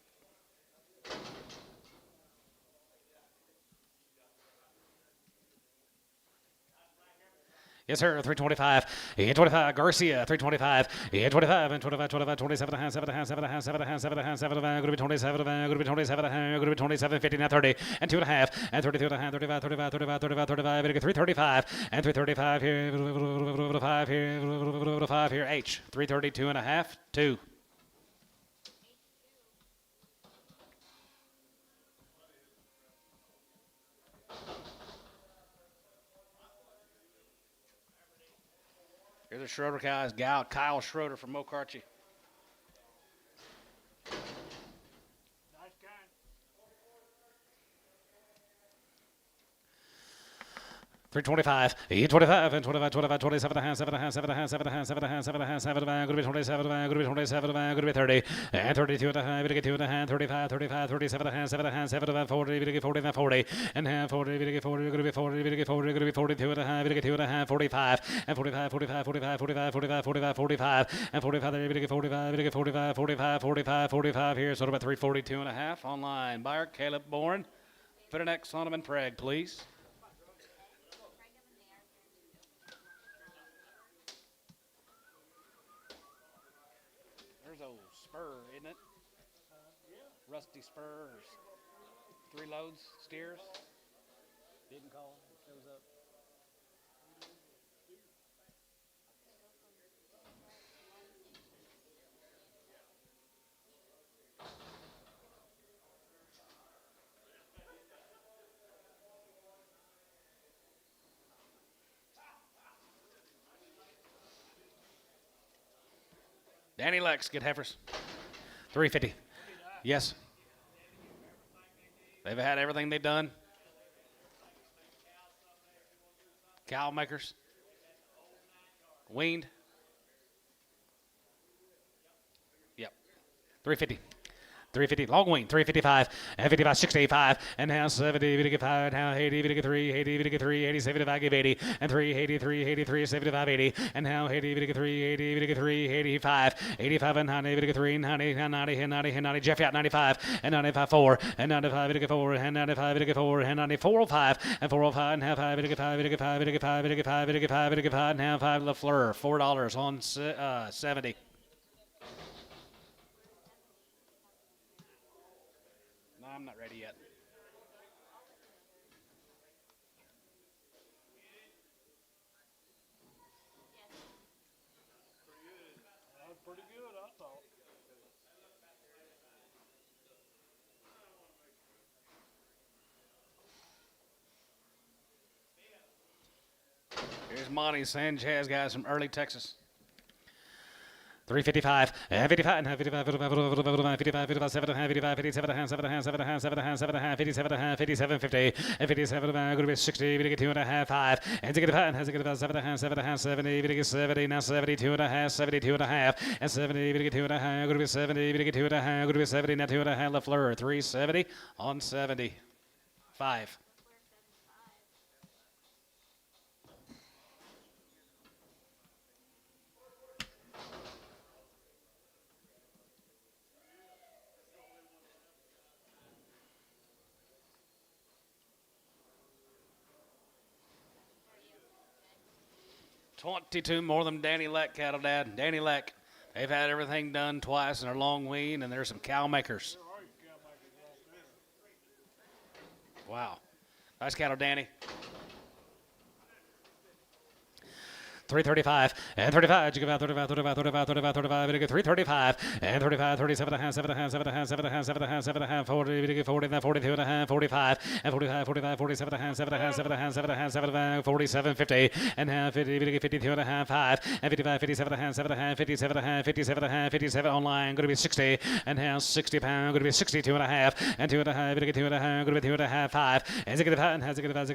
Yes, sir. 325. 25. Garcia. 325. 25. And 25. 25. 27. Hand 7. Hand 7. Hand 7. Hand 7. Hand 7. Going to be 27. Going to be 27. Going to be 27. 50. Now 30. And 2.5. And 32. And 35. 35. 35. 35. 35. 335. And 335 here. 5 here. 5 here. H. 332 and a half. 2. Here's a Schroeder guy's gal, Kyle Schroeder from Mokarchi. Nice guy. 325, 25, and 25, 25, 27, hand 7, hand 7, hand 7, hand 7, hand 7, hand 7, going to be 27, going to be 27, going to be 30, and 32 and a half, going to get 2 and a hand, 35, 35, 37, hand 7, hand 7, 40, going to get 40, and 40, and hand 40, going to get 40, going to be 40, going to get 40, going to be 42 and a half, going to get 2 and a half, 45, and 45, 45, 45, 45, 45, 45, 45, and 45, going to get 45, going to get 45, 45, 45, 45 here, so about 342 and a half. Online buyer, Caleb Bourne. Put an X on him and Preg, please. There's old spur, isn't it? Rusty spur, 3 loads, steers. Didn't call, it shows up. Danny Lex, get heifers. 350. Yes. They've had everything they've done. Cow makers. Weaned. Yep. 350. 350, long wing, 355, and 55, 65, and now 70, 55, now 80, 53, 80, 53, 80, 75, give 80, and 3, 83, 83, 75, 80, and now 80, 53, 80, 53, 85, 85, and 90, 53, 90, 90, 90, 90, Jeff out 95, and 95, 4, and 95, 54, and 95, 54, and 94, 05, and 405, and half 5, 55, 55, 55, 55, 55, 55, and half 5, LaFleur, $4 on 70. I'm not ready yet. That was pretty good, I thought. Monty Sanchez, guys, from early Texas. 355, 55, 55, 55, 55, 55, 7, 55, 57, 7, 7, 7, 7, 57, 57, 50, 57, going to be 60, we get 2.5, 5, and to get a patent, has to get about 7, 7, 70, we get 70, now 72.5, 72.5, and 70, we get 2.5, going to be 70, we get 2.5, going to be 70, now 2.5, LaFleur, 370 on 70, 5. 22 more than Danny Leck cattle, Dad. Danny Leck. They've had everything done twice in their long wean, and there's some cow makers. Wow. Nice cattle, Danny. 335 and 35. You give out 35, 35, 35, 35, 35. We get 335 and 35, 37 and a half, 7 and a half, 7 and a half, 7 and a half, 7 and a half, 7 and a half, 40. We get 40, then 42 and a half, 45 and 45, 45, 47 and a half, 7 and a half, 7 and a half, 7 and a half, 7 and a half, 47, 50 and a half, 50. We get 52 and a half, 5 and 55, 57 and a half, 7 and a half, 57 and a half, 57 and a half, 57 online. Going to be 60 and a half, 60 pound. Going to be 62 and a half and 2 and a half. We get 2 and a half. Going to be 2 and a half, 5 and 6 and a half, and has a good about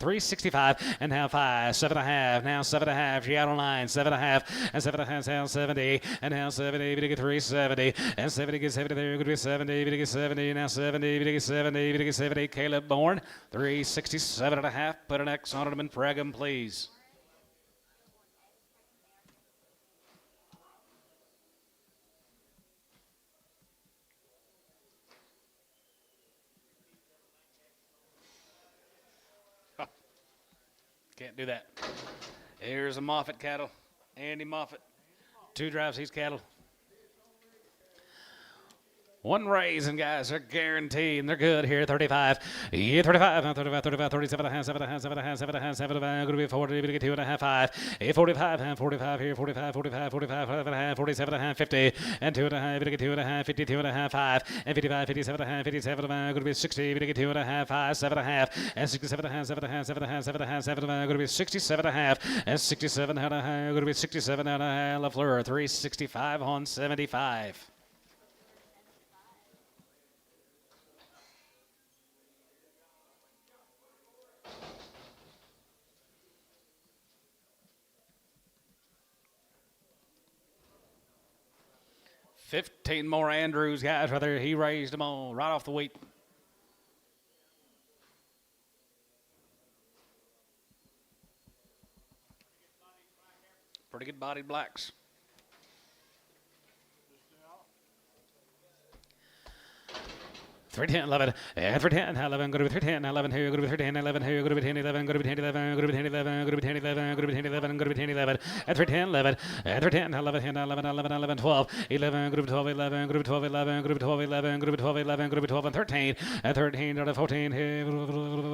365 and a half, 5, 7 and a half. Now 7 and a half. She out on line, 7 and a half, and 7 and a half, now 70, and now 70, we get 370, and 70 get 70 there, could be 70, we get 70, now 70, we get 70, we get 70, Caleb Bourne, 367 and a half, put an X on him and frag him, please. Can't do that. Here's a Moffett cattle. Andy Moffett. 2 drives these cattle. 1 raising, guys. They're guaranteed, and they're good here. 35. Yeah, 35. 35, 35, 37 and a half, 7 and a half, 7 and a half, 7 and a half, 7 and a half. Going to be 40. We get 2 and a half, 5. 45. 45 here. 45, 45, 45, 5 and a half, 47 and a half, 50. And 2 and a half. We get 2 and a half, 52 and a half, 5. And 55, 57 and a half, 57 and a half. Going to be 60. We get 2 and a half, 5, 7 and a half. And 67 and a half, 7 and a half, 7 and a half, 7 and a half, 7 and a half. Going to be 67 and a half. And 67 and a half. Going to be 67 and a half. LaFleur, 365 on 75. 15 more Andrews, guys, right there. He raised them all right off the wheat. Pretty good bodied blacks. 310, 11, and 310, 11, go to be 310, 11, here, go to be 310, 11, here, go to be 10, 11, go to be 10, 11, go to be 10, 11, go to be 10, 11, go to be 10, 11, go to be 10, 11, and 310, 11, and 310, 11, 11, 11, 11, 12, 11, go to be 12, 11, go to be 12, 11, go to be 12, 11, go to be 12, 11, go to be 12, and 13, and 13, out of 14, here,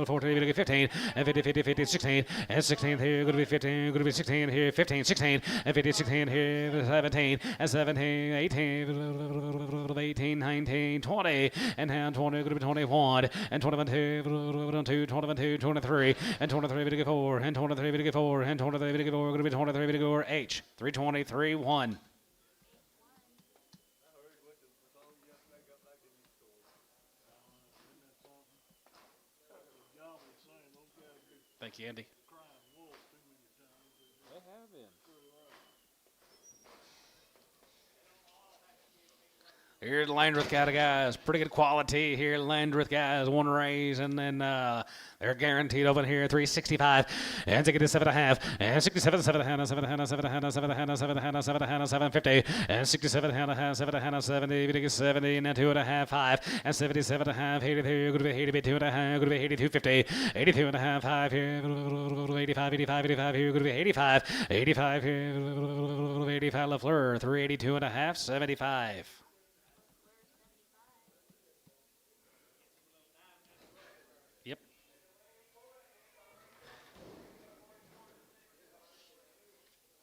14, we get 15, and 50, 50, 50, 16, and 16, here, go to be 15, go to be 16, here, 15, 16, and 50, 16, here, 17, and 17, 18, 18, 19, 20, and now 20, going to be 21, and 21, 2, 21, 2, 23, and 23, we get 4, and 23, we get 4, and 23, we get 4, going to be 23, we get 4, H, 323, 1. Thank you, Andy. They have been. Here's the Landreth cattle, guys. Pretty good quality here. Landreth guys, 1 raise, and then they're guaranteed over here. 365 and 67.5 and 67, 7.5, 7.5, 7.5, 7.5, 7.5, 7.5, 750 and 67.5, 7.5, 70. We get 70 and then 2.5, 5 and 77.5. 83. Going to be 80, 2.5. Going to be 82, 50, 82 and a half, 5 here. 85, 85, 85 here. Going to be 85, 85 here. 85 LaFleur. 382 and a half, 75. Yep.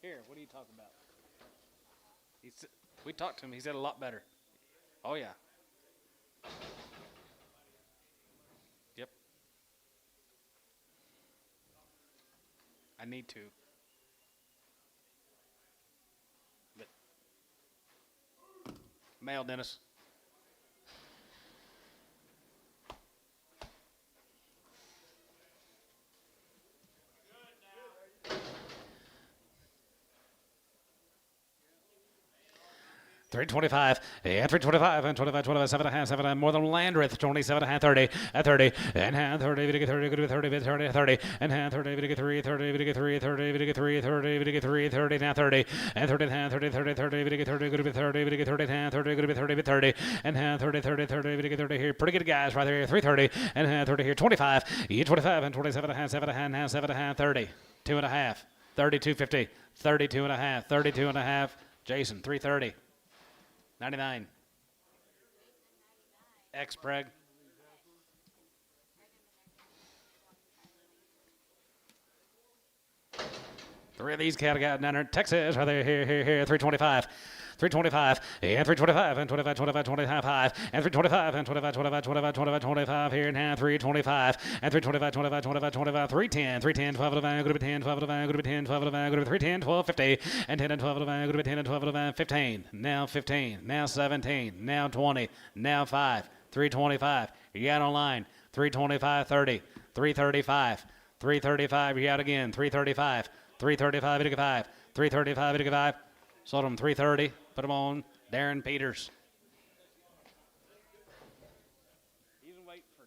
Here, what are you talking about? We talked to him. He said a lot better. Oh, yeah. Yep. I need to. But male, Dennis. $3.25 and $3.25 and 25, 25, 7.5, more than Landreth, 27.5, 30 at 30 and hand 30, to get 30, good 30, 30, 30 and hand 30, to get 3, 30, to get 3, 30, to get 3, 30, to get 3, 30 now 30 and 30 hand 30, 30, 30, to get 30, good 30, to get 30 hand 30, good 30, 30 and hand 30, 30, 30, to get 30 here. Pretty good guys right there. 330 and hand 30 here. 25, 25 and 27 and 7 and now 7 and 30, 2.5, 32.50, 32 and a half, 32 and a half. Jason 330. 99. X-Preg. Three of these cattle got down there. Texas, right there, here, 325. 325 and 325 and 25, 25, 25 and 325 and 25, 25, 25, 25, 25 here now 325 and 325, 25, 25, 25, 310, 310, 12 of the go to 10, 12 of the go to 10, 12 of the go to 310, 12, 50 and 10 and 12 of the go to 10 and 12 of the 15, now 15, now 17, now 20, now 5, 325. You got online 325, 30, 335, 335. You got again 335, 335, 5, 335, 5. Sold them 330. Put them on Darren Peters. He's been waiting for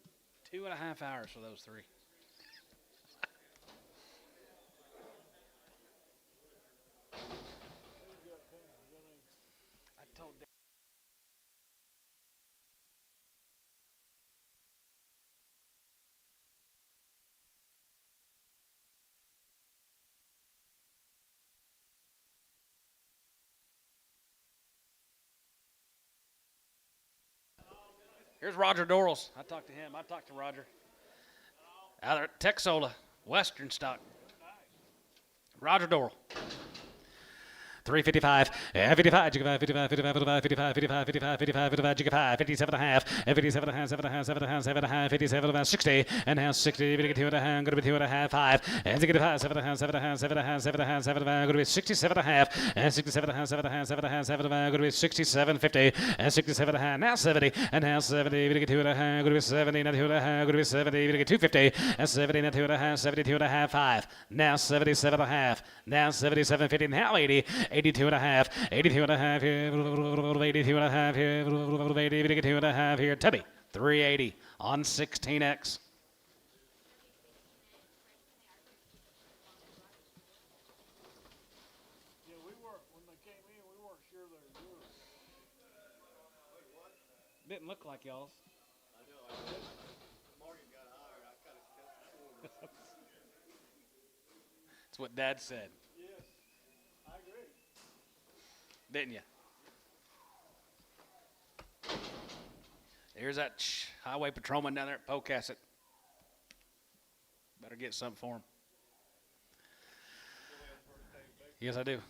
2.5 hours for those three. I told Darren. Here's Roger Dorrells. I talked to him. I talked to Roger. Out there at Texola, Western stock. Roger Dorrell. 355 and 55, 55, 55, 55, 55, 55, 55, 55, 55, 57 and a half, and 57 and a half, 7 and a half, 7 and a half, 7 and a half, 57 about 60, and now 60, going to get 2 and a half, going to be 2 and a half, 5, and 65, 7 and a half, 7 and a half, 7 and a half, 7 and a half, 7 and a half, going to be 67 and a half, and 67 and a half, 7 and a half, 7 and a half, 7 and a half, going to be 67, 50, and 67 and a half, now 70, and now 70, going to get 2 and a half, going to be 70, now 2 and a half, going to be 70, going to get 250, and 70, now 2 and a half, 72 and a half, 5, now 77 and a half, now 77, 50, now 80, 82 and a half, 82 and a half here, 82 and a half here, 82 and a half here. Tubby, 380 on 16X. Yeah, we weren't, when they came in, we weren't sure they were yours. Didn't look like y'all's. That's what Dad said, Yes, I agree. didn't you? There's that highway patrolman down there at Pocasset. Better get something for him. Yes, I do.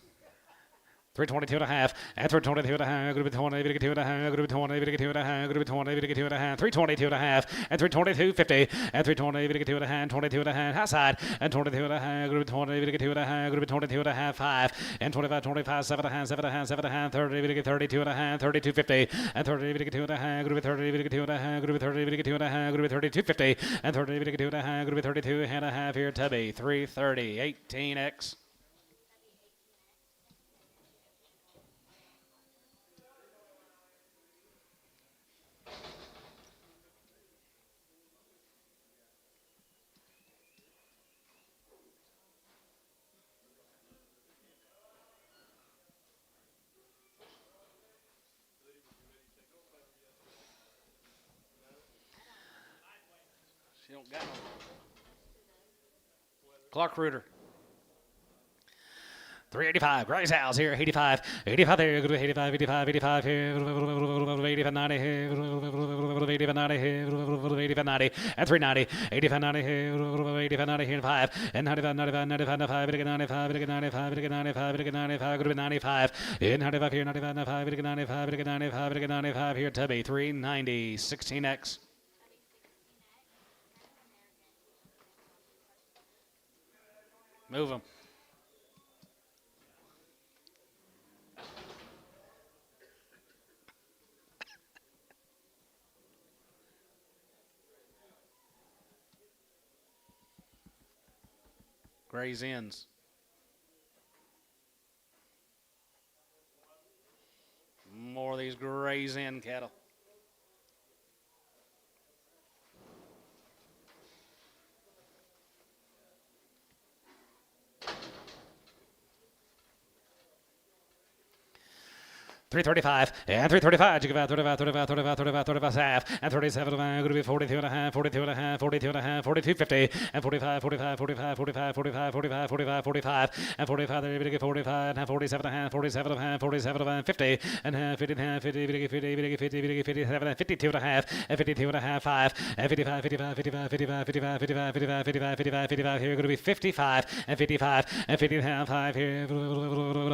322 and a half, and 322 and a half, going to be 20, going to get 2 and a half, going to be 20, going to get 2 and a half, going to be 20, going to get 2 and a half, 322 and a half, and 322, 50, and 320, going to get 2 and a half, 22 and a half, high side, and 22 and a half, going to be 20, going to get 2 and a half, going to be 22 and a half, 5, and 25, 25, 7 and a half, 7 and a half, 7 and a half, 30, going to get 32 and a half, 32, 50, and 30, going to get 2 and a half, going to be 30, going to get 2 and a half, going to be 30, going to get 2 and a half, going to be 32, 50, and 30, going to get 2 and a half, going to be 32 and a half here, Tubby, 330, 18X. She don't got no. Clark Reuter. 385, Grace House here, 85, 85 there, 85, 85, 85 here, 85, 90 here, 85, 90 here, 85, 90, and 390, 85, 90 here, 85, 90 here, 5, and 95, 95, 95, 95, 95, 95, 95, 95, go to 95, and 95 here, 95, 95, 95, 95, 95 here, Tubby, 390, 16X. Move them. Graze ends. More of these graze in cattle. $3.35 and $3.35. You give out 35, 35, 35, 35, 35 half and 37. Going to be 42 and a half, 42 and a half, 42 and a half, 42.50 and 45, 45, 45, 45, 45, 45, 45, 45 and 45. They're going to get 45 and half, 47 and a half, 47 and a half, 47 and a half, 50 and half, 50 and a half, 50, 50, 50, 50, 57 and 52 and a half and 52 and a half, 5 and 55, 55, 55, 55, 55, 55, 55, 55, 55, 55. Here going to be 55 and 55 and 50 and a half, 5 here,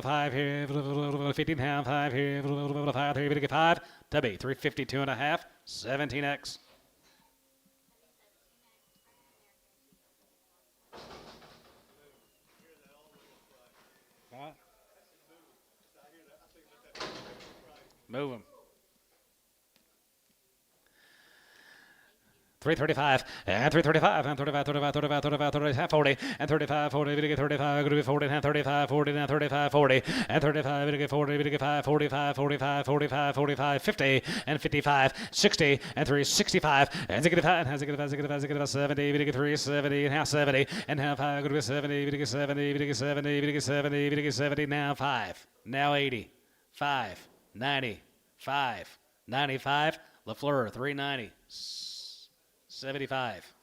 5 here, 50 and a half, 5 here. 5, 3, 5, Tubby, 352 and a half, 17X. Move him. 3.35 and 3.35 and 35, 35, 35, 35, 30, half 40 and 35, 40, we get 35, going to be 40 and 35, 40 and 35, 40 and 35, we get 40, we get 5, 45, 45, 45, 45, 50 and 55, 60 and 365 and 65 and 65, 70, we get 3, 70 and half 70 and half 5, going to be 70, we get 70, we get 70, we get 70, we get 70, now 5, now 80, 5, 90, 5, 95, LaFleur, 390. 75.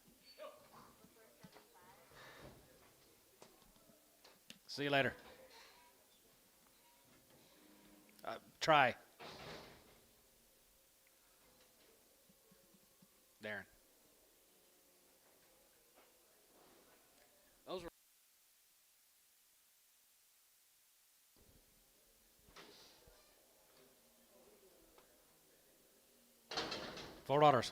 See you later. Try. Darren. Those were $4.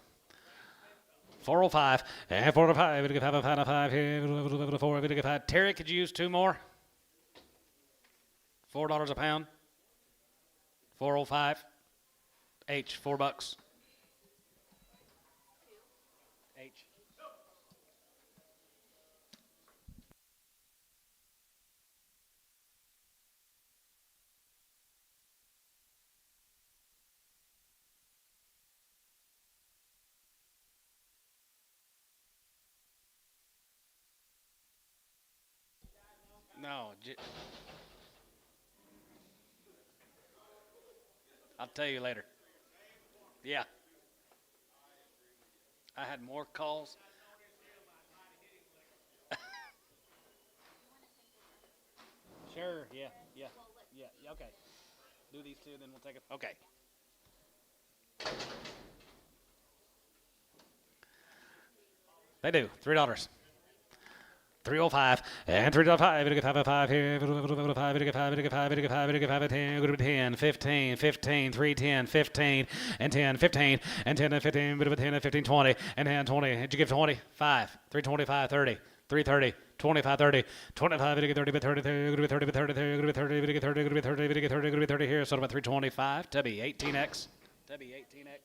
405 and 405. We get 5 and 5 here. 4. We get 5. Terry, could you use 2 more? $4 a pound. 405. H, $4. H. No. I'll tell you later. Yeah. I had more calls. Sure, yeah, okay. Do these 2, then we'll take it. Okay. They do. $3. 305 and 305. We get 5 and 5 here. 5, we get 5, we get 5, we get 5, we get 5 and 10. Go to 10, 15, 15, 310, 15 and 10, 15 and 10 and 15. Bit of a 10 and 15, 20 and 10, 20. Did you give 20? 5, 325, 30, 330. 25, 30, 25, we get 30, but 30, 30, go to 30, but 30, 30, go to 30, we get 30, go to 30, we get 30, go to 30 here. So about 325. Tubby, 18X. Tubby, 18X.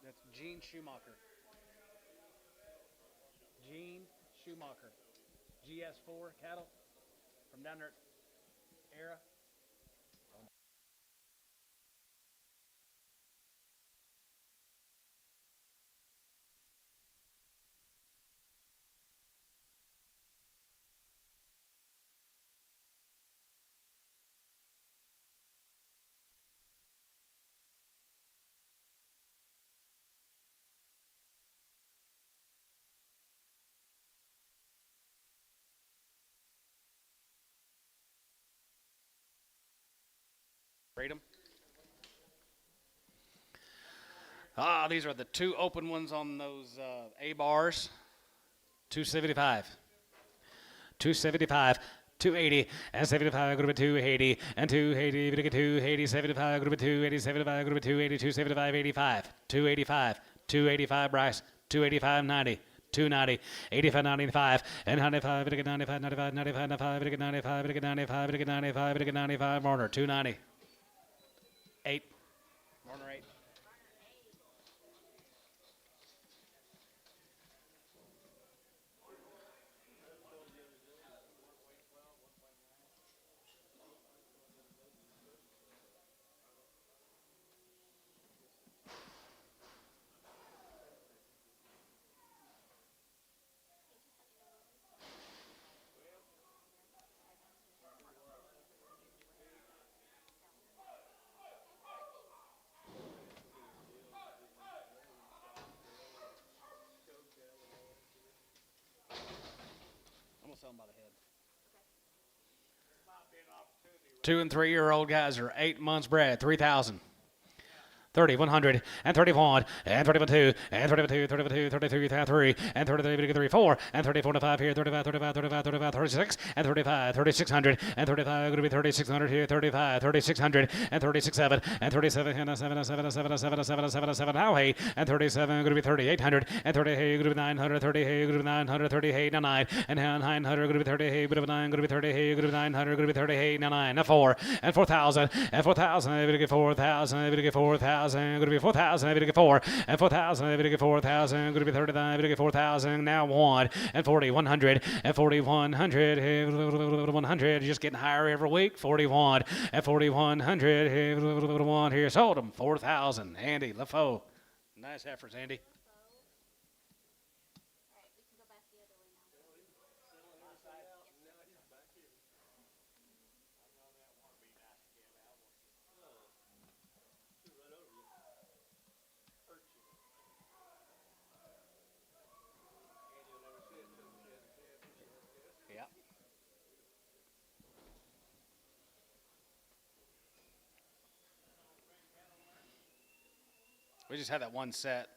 That's Gene Schumacher. Gene Schumacher. GS4 cattle from down there at Era. Freedom. These are the 2 open ones on those A bars. 275. 275. 280 and 75 group of 280 and 280 we get 280 75 group of 280 75 group of 280 275 85 285 285 Bryce 285 90 290 85 95 and 95 we get 95 95 95 95 we get 95 we get 95 we get 95 we get 95 Warner 290 8 Warner 8 I'm gonna sell them by the head. 2 and 3 year old guys are 8 months bred, 3,000. 30, 100, and 31, and 31, 2, and 32, 32, 33, 3, and 33, 3, 4, and 34 to 5 here, 35, 35, 35, 35, 36, and 35, 3600, and 35, going to be 3600 here, 35, 3600, and 36, 7, and 37, and 7, 7, 7, 7, 7, 7, 7, now 8, and 37, going to be 3800, and 38, going to be 900, 38, going to be 900, 38, now 9, and 900, going to be 38, going to be 9, going to be 38, going to be 900, going to be 38, now 9, now 4, and 4,000, and 4,000, able to get 4,000, able to get 4,000, going to be 4,000, able to get 4, and 4,000, able to get 4,000, going to be 39, able to get 4,000, now 1, and 40, 100, and 40, 100, 100, just getting higher every week, 41, and 4,100, 1 here, sold them, 4,000, Andy LaFoe. Nice heifers, Andy. All right, we can go back the other way now. Yeah. We just had that one set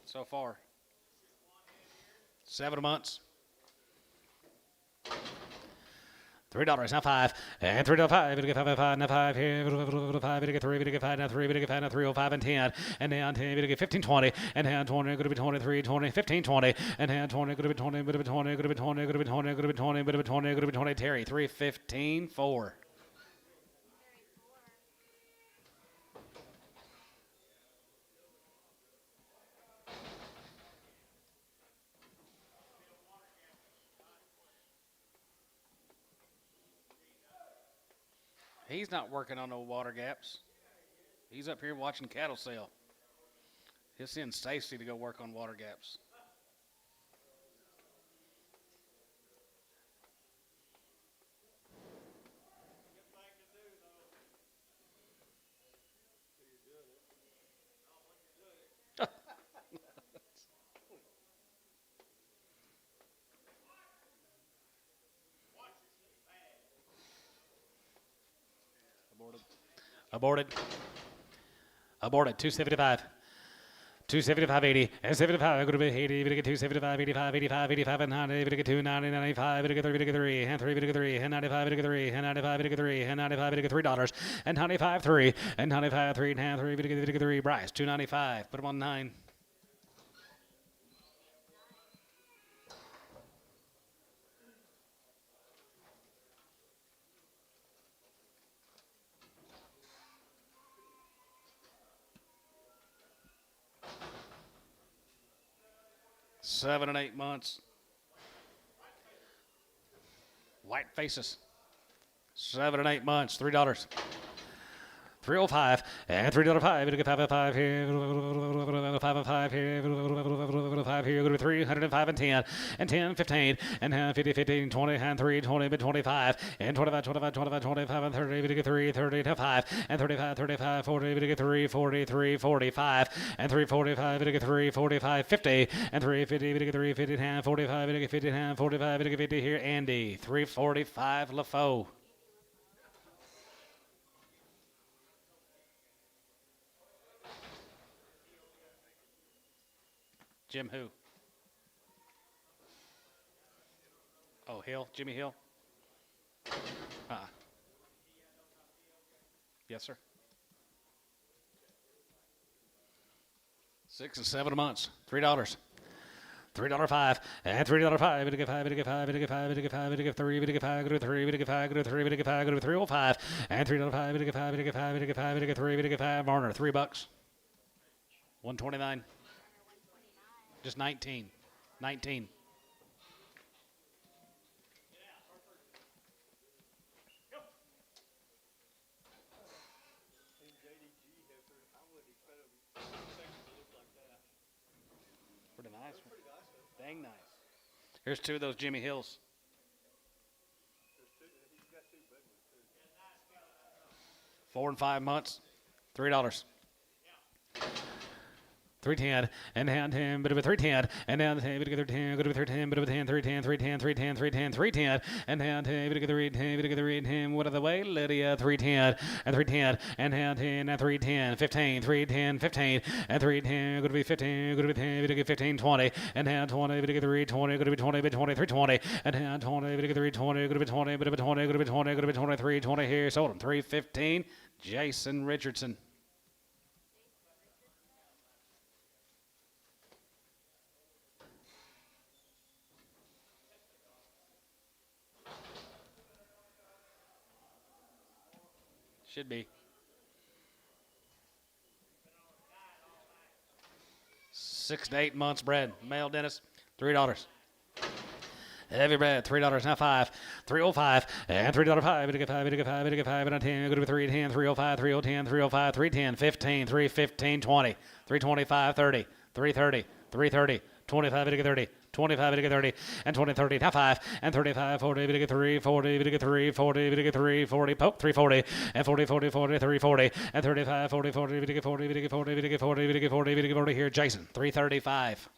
so far. 7 months. $3 now 5 and $3.05. We get 5 now 5 here. 5 we get 3 we get 5 now 3 we get 5 now 305 and 10 and then 10 we get 15 20 and then 20 going to be 23 20 15 20 and then 20 going to be 20 going to be 20 going to be 20 going to be 20 going to be 20 going to be 20 going to be 20 Terry 315 4. He's not working on no water gaps. He's up here watching cattle sell. He'll send Stacy to go work on water gaps. Aborted. Aborted. 275. 275, 80, and 75, going to be 80, we get 275, 85, 85, 85, and 90, we get 290, 95, we get 3, we get 3, and 3, we get 3, and 95, we get 3, and 95, we get 3, and 95, we get $3, and 95, 3, and 95, 3, and 3, we get 3, Bryce, 295, put him on 9. Seven and 8 months. White faces. 7 and 8 months. $3. 305 and $3.05. We get 5 here. 5 here. 5 here. Go to 305 and 10 and 10, 15 and 50, 15, 20 and 3, 20, but 25 and 25, 25, 25, 25 and 30. We get 3, 30 to 5 and 35, 35, 40. We get 3, 43, 45 and 345. We get 3, 45, 50 and 350. We get 3, 50 and 45. We get 50 and 45. We get 50 here. Andy 345 LaFoe. Jim who? Oh, Hill, Jimmy Hill. Yes, sir. 6 and 7 months. $3. $3.05 and $3.05. We to give five. We to give five. We to give five. We to give five. We to give three. We to give five. Go to three. We to give five. Go to three. We to give five. Go to 305 and $3.05. We to give five. We to give five. We to give five. We to give three. We to give five. Marner, $3. 129. Just 19. 19. Pretty nice. Dang nice. Here's two of those Jimmy Hills. 4 and 5 months. $3. 310 and down 10, bit of a 310 and down 10, bit of a 10, go to 310, bit of a 10, 310, 310, 310, 310, 310 and down 10, bit of a 310, bit of a 310, what of the way, Lydia, 310 and 310 and down 10 and 310, 15, 310, 15 and 310, go to be 15, go to be 10, bit of 15, 20 and down 20, bit of 320, go to be 20, bit 20, 320 and down 20, bit of 320, go to be 20, bit of 20, go to be 20, go to be 20, 320 here, sold him 315, Jason Richardson. Should be. 6 to 8 months bred. Male Dennis, $3. Heavy bred, $3. Now 5, 305 and $3.05. We to get 5, we to get 5, we to get 5 and a 10. Go to 310, 305, 310, 305, 310, 15, 315, 20, 325, 30, 330, 330, 25, we to get 30. 25, we to get 30, and 20, 30, now 5, and 35, 40, we to get 3, 40, we to get 3, 40, we to get 3, 40, poke, 340, and 40, 40, 40, 340, and 35, 40, 40, we to get 40, we to get 40, we to get 40, we to get 40, we to get 40 here, Jason, 335.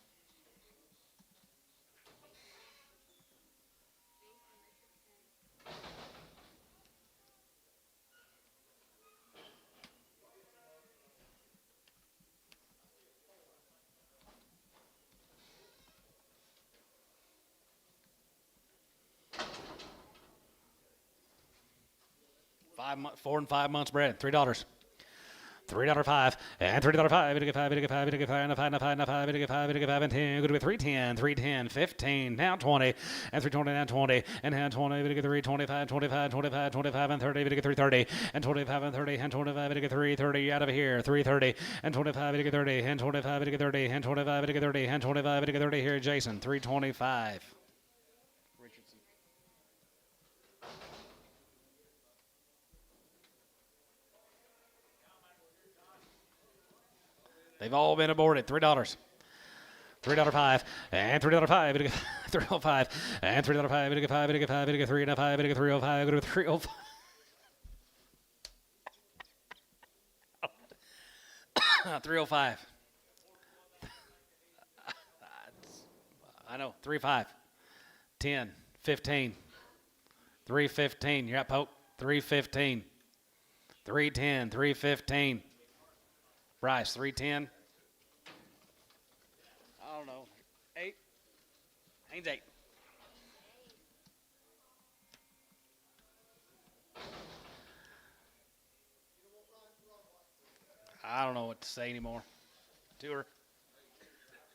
$4 and 5 months bred, $3. $3.05 and $3.05. We to get 5, we to get 5, we to get 5, and 5, and 5, and 5, we to get 5, we to get 5 and 10. Go to 310, 310, 15, now 20, and 320, now 20, and now 20, we to get 325, 25, 25, 25, and 30, we to get 330, and 25 and 30, and 25, we to get 330 out of here, 330, and 25, we to get 30, and 25, we to get 30, and 25, we to get 30, and 25, we to get 30 here, Jason, 325. Richardson. They've all been aborted. $3. $3.05 and $3.05. $3.05 and $3.05. We to get 5. We to get 5. We to get 3 and 5. We to get 305. Go to 305. $3.05. I know. 3.5. 10. 15. 3.15. You're up, Pope. 3.15. 3.10. 3.15. Bryce, 310. I don't know. 8. Haynes, 8. I don't know what to say anymore. 2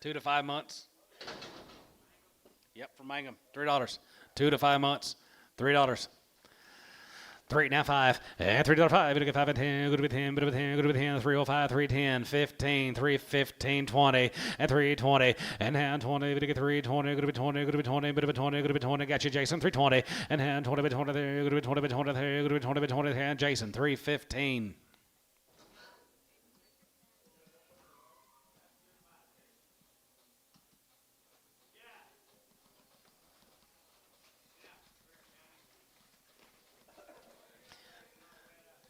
to 5 months. Yep, from Mangum. $3. 2 to 5 months. $3. 3, now 5, and $3.05. We to get 5 and 10. Go to 10, go to 10, go to 10. 305, 310, 15, 315, 20, and 320, and hand 20. We to get 320. Go to 20, go to 20, bit of a 20, go to 20. Got you, Jason. 320, and hand 20, bit 20 there. Go to 20, bit 20 there. Go to 20, bit 20 there. Jason. 315.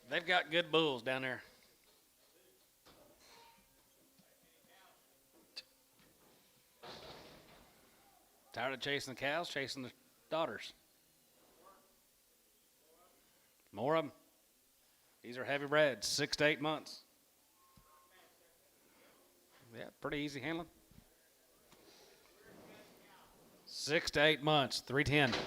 They've got good bulls down there. Tired of chasing the cows, chasing the daughters. More of them. These are heavy breds, 6 to 8 months. Yeah, pretty easy handling. 6 to 8 months, 310.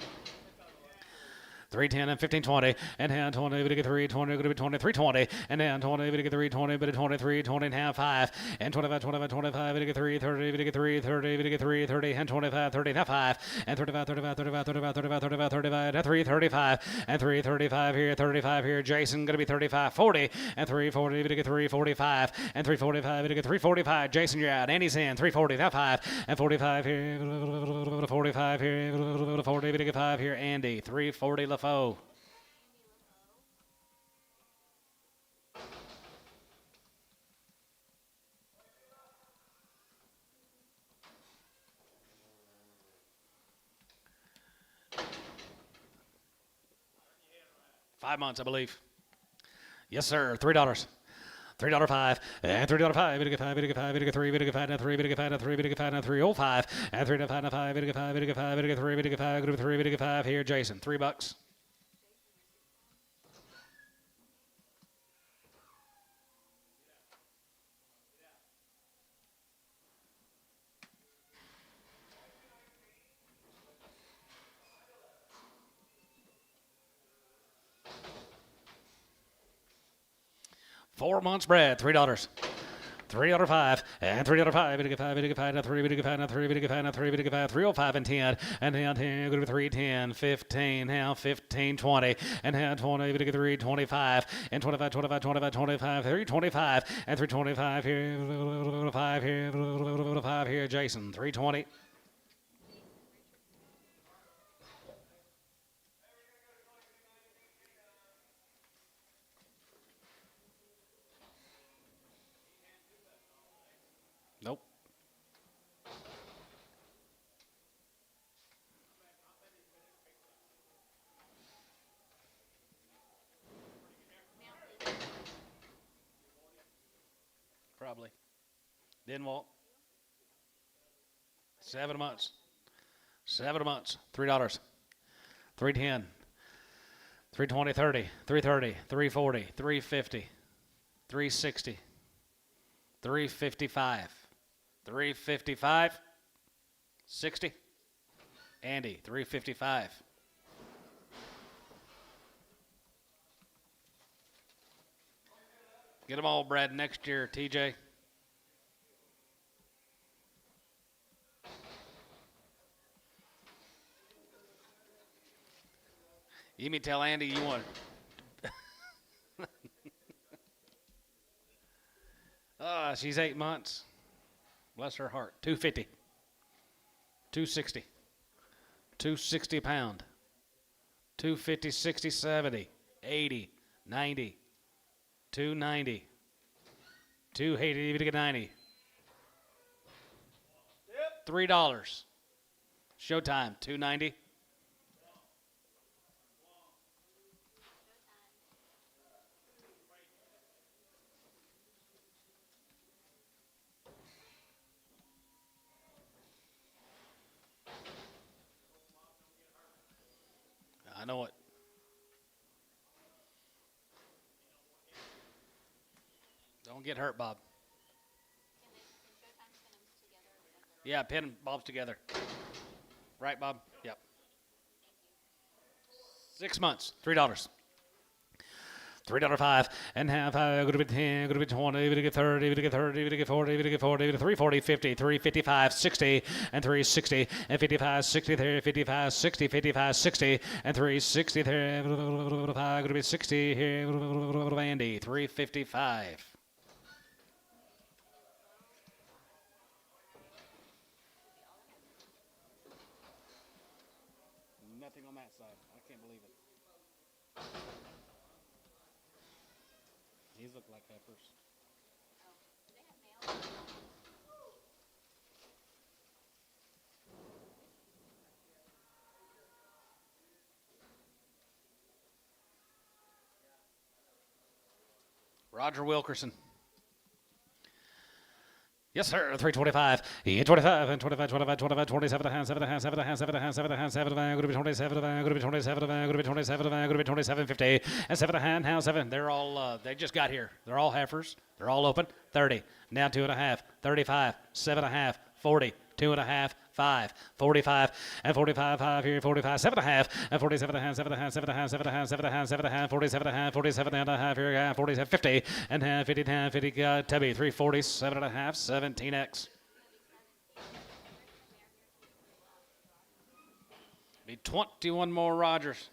310 and 15, 20, and hand 20, but get 320, going to be 23, 20, and hand 20, but get 320, but 23, 20 and half 5, and 25, 25, 25, but get 3, 30, but get 3, 30, but get 3, 30, and 25, 30 and half 5, and 35, 35, 35, 35, 35, 35, 35, and 3, 35, and 3, 35 here, 35 here, Jason going to be 35, 40, and 340, but get 345, and 345, but get 345, Jason you're out, Andy's in, 340, half 5, and 45 here, 45 here, 40, but get 5 here, Andy, 340 LaFoe. $5, I believe. Yes, sir. $3. $3.05 and $3.05. Bit of 5, bit of 5, bit of 3, bit of 5, 3, bit of 5, 3, bit of 5, 305 and 3.5, 5, bit of 5, bit of 5, bit of 3, bit of 5, group 3, bit of 5 here, Jason. $3. $4 bread, $3. $3.05 and $3.05. Bit of 5, bit of 5, 3, bit of 5, 3, bit of 5, 3, bit of 5, 305 and 10 and then 10, go to 3, 10, 15, now 15, 20 and then 20, bit of 3, 25 and 25, 25, 25, 25, 3, 25 and 325 here, 5 here, 5 here, Jason, 320. Nope. Probably. Didn't walk. 7 months. 7 months. $3. 310. 320, 30, 330, 340, 350, 360, 355. 355, 60, Andy, 355. Get them all, Brad, next year, TJ. You mean tell Andy you want she's 8 months. Bless her heart. 250. 260. 260 a pound. 250, 60, 70, 80, 90, 290, 280, to get 90. $3. Showtime, 290. I know it. Don't get hurt, Bob. Yeah, pin Bob's together. Right, Bob? Yep. 6 months, $3. $3.05 and half, go to be 10, go to be 20, go to get 30, go to get 30, go to get 40, go to get 40, go to 340, 50, 355, 60, and 360, and 55, 60 there, 55, 60, 55, 60, and 360 there, go to be 60 here, Andy, 355. Nothing on that side. I can't believe it. These look like heifers. Roger Wilkerson. Yes, sir. 325. 25 and 25, 25, 25, 27 and a half, 7 and a half, 7 and a half, 7 and a half, 7 and a half, 7 and a half, going to be 27, going to be 27, going to be 27, going to be 27, 50, and 7 and a half, now 7. They're all, they just got here. They're all heifers. They're all open. 30. Now 2 and a half, 35, 7 and a half, 40, 2 and a half, 5, 45, and 45, 5 here, 45, 7.5, and 47 and a half, 7 and a half, 7 and a half, 7 and a half, 7 and a half, 7 and a half, 47 and a half, 47 and a half here, 47, 50, and half, 50, half, 50, Tubby, 347 and a half, 17X. Be 21 more Rogers.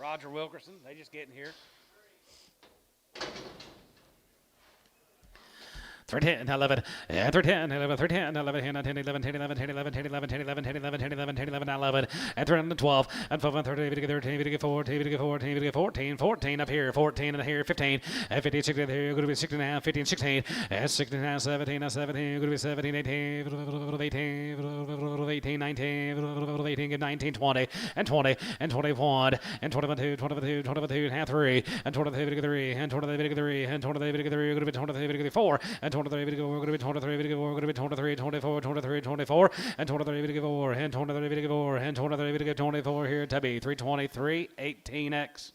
Roger Wilkerson, they just getting here. 310, 11, 310, 11, 310, 11, 10, 11, 10, 11, 10, 11, 10, 11, 10, 11, 10, 11, 10, 11, 10, 11, 11, and 312, and 12, and 13, 13, 14, 14, 14, 14 up here, 14 and here, 15, and 15, 16, here, going to be 16 and a half, 15, 16, and 16 and a half, 17, and 17, going to be 17, 18, 18, 19, 18, 19, 20, and 20, and 21, and 21, 2, 22, 22, and half 3, and 23, 3, and 23, 3, and 23, 3, going to be 23, 4, and 23, we're going to be 23, we're going to be 23, 24, 23, 24, and 23, 4, and 23, 4, and 23, 24 here, Tubby, 323, 18X.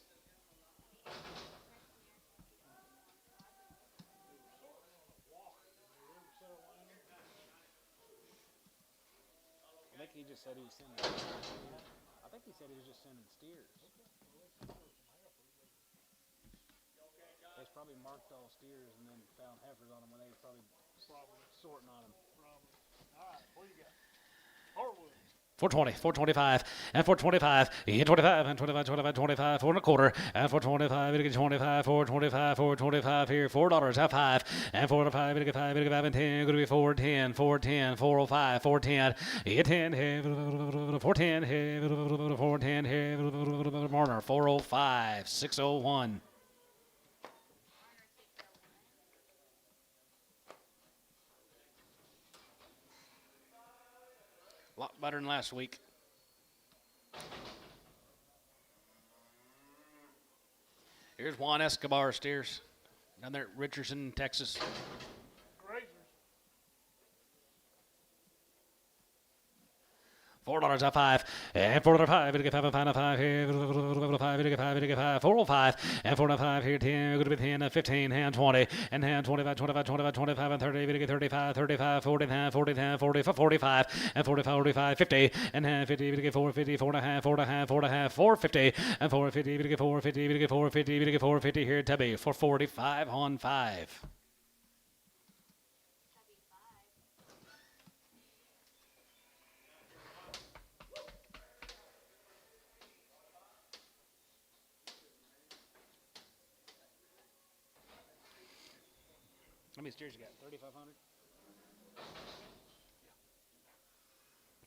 I think he just said he was sending. I think he said he was just sending steers. They probably marked all steers and then found heifers on them when they were probably sorting on them. All right, what you got? Harwood. 420, 425, and 425, and 25, and 25, 25, 25, 4 and a quarter, and 425, 25, 425, 425 here, $4, half 5, and 4 to 5, 5, and 10, going to be 410, 410, 405, 410, 410, 410, Marner, 405, 601. A lot better than last week. Here's Juan Escobar steers down there at Richardson, Texas. Grazers. $4 at 5, and 405, it'll get 5, and 5 here, 5, it'll get 5, it'll get 5, 405, and 405 here, 10, going to be 10, 15, and 20, and 25, 25, 25, 25, and 30, it'll get 35, 35, 40, 40, 40, 45, and 45, 45, 50, and 50, it'll get 450, 4 and a half, 4 and a half, 4 and a half, 450, and 450, it'll get 450, it'll get 450, it'll get 450 here, Tubby, 445 on 5. How many steers you got? 3,500?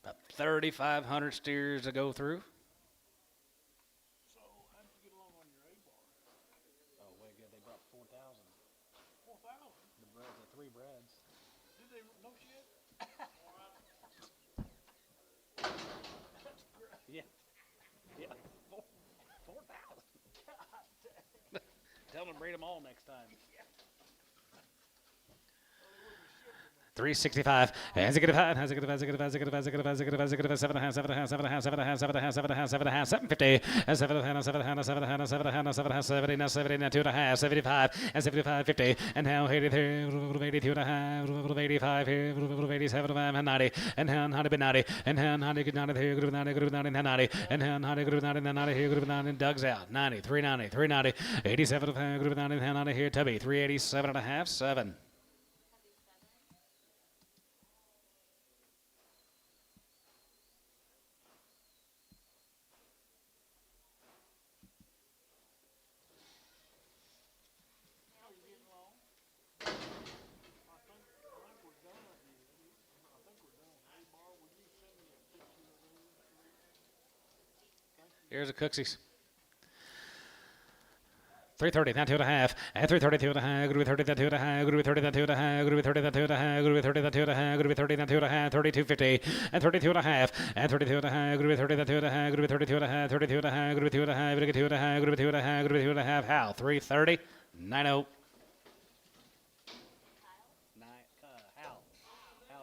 About 3,500 steers to go through. So, how did you get along on your A-bar? Oh, way good. They brought 4,000. 4,000? The 3 breads. Did they? No shit? Yeah. Yeah. 4,000. Tell them to bring them all next time. 365, and 7.5, 750, and 70, 2.5, 75, and 75, 50, and now 82 and a half, 85 here, 87, and 90, and 90, 90, and 90, 90 here, 90, 90, 90, and 90, 90, 90 here, 90, Doug's out, 90, 390, 390, 87, 90, 90 here, Tubby, 387 and a half, 7. Here's the Cooksies. 330, down 2.5, and 330, 2.5, gonna be 30, down 2.5, gonna be 30, down 2.5, gonna be 30, down 2.5, gonna be 30, down 2.5, gonna be 30, down 2.5, 32.50, and 32.5, and 32.5, gonna be 30, down 2.5, gonna be 32.5, 32.5, gonna be 2.5, gonna be 2.5, gonna be 2.5, gonna be 2.5, how? 330, 90. How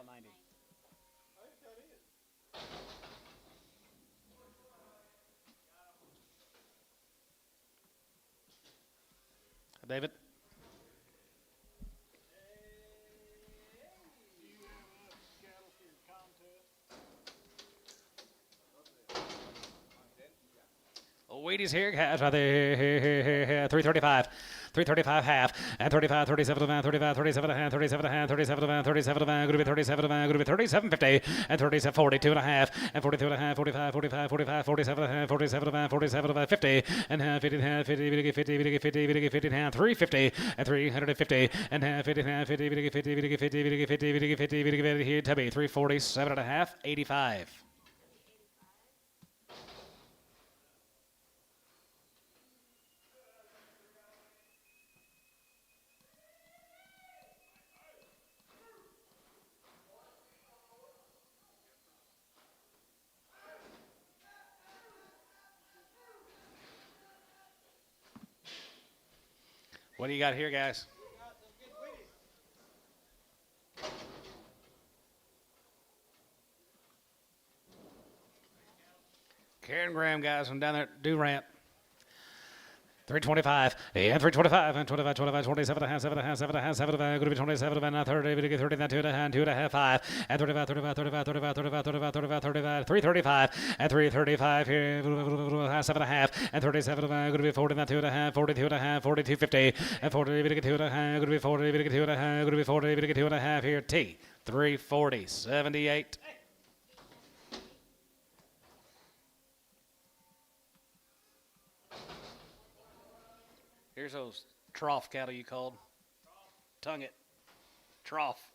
90. David? Do you have cattle for your contest? Oh, Wheaties here, guys, right there, 335. 335 half, and 35, 37 to 35, 37 and a half, 37 and a half, 37 to 37 to going to be 37 to going to be 37.50, and 37, 42 and a half, and 42 and a half, 45, 45, 45, 47 and a half, 47 to 47 to 50, and half, 50 and a half, 50, 50, 50, 50, 50, 50 and a half, 350, and 350, and half, 50 and a half, 50, 50, 50, 50, 50, 50, 50, 50, 50, 50, 50, here, Tubby, 347 and a half, 85. What do you got here, guys? Karen Graham, guys, from down there at Durant. 325, and 325, and 25, 25, 27 and a half, 7 and a half, 7 and a half, 7 and a half, going to be 27 and a half, 30, 30, 30, 2 and a half, 2 and a half, 5, and 35, 35, 35, 35, 35, 35, 35, 35, 335, and 335 here, 7 and a half, and 37 and a half, going to be 40 and 2 and a half, 42 and a half, 42.50, and 40, 2 and a half, going to be 40, 2 and a half, going to be 40, 2 and a half here, T, 340, 78. Here's those trough cattle you called. Tongue it. Trough.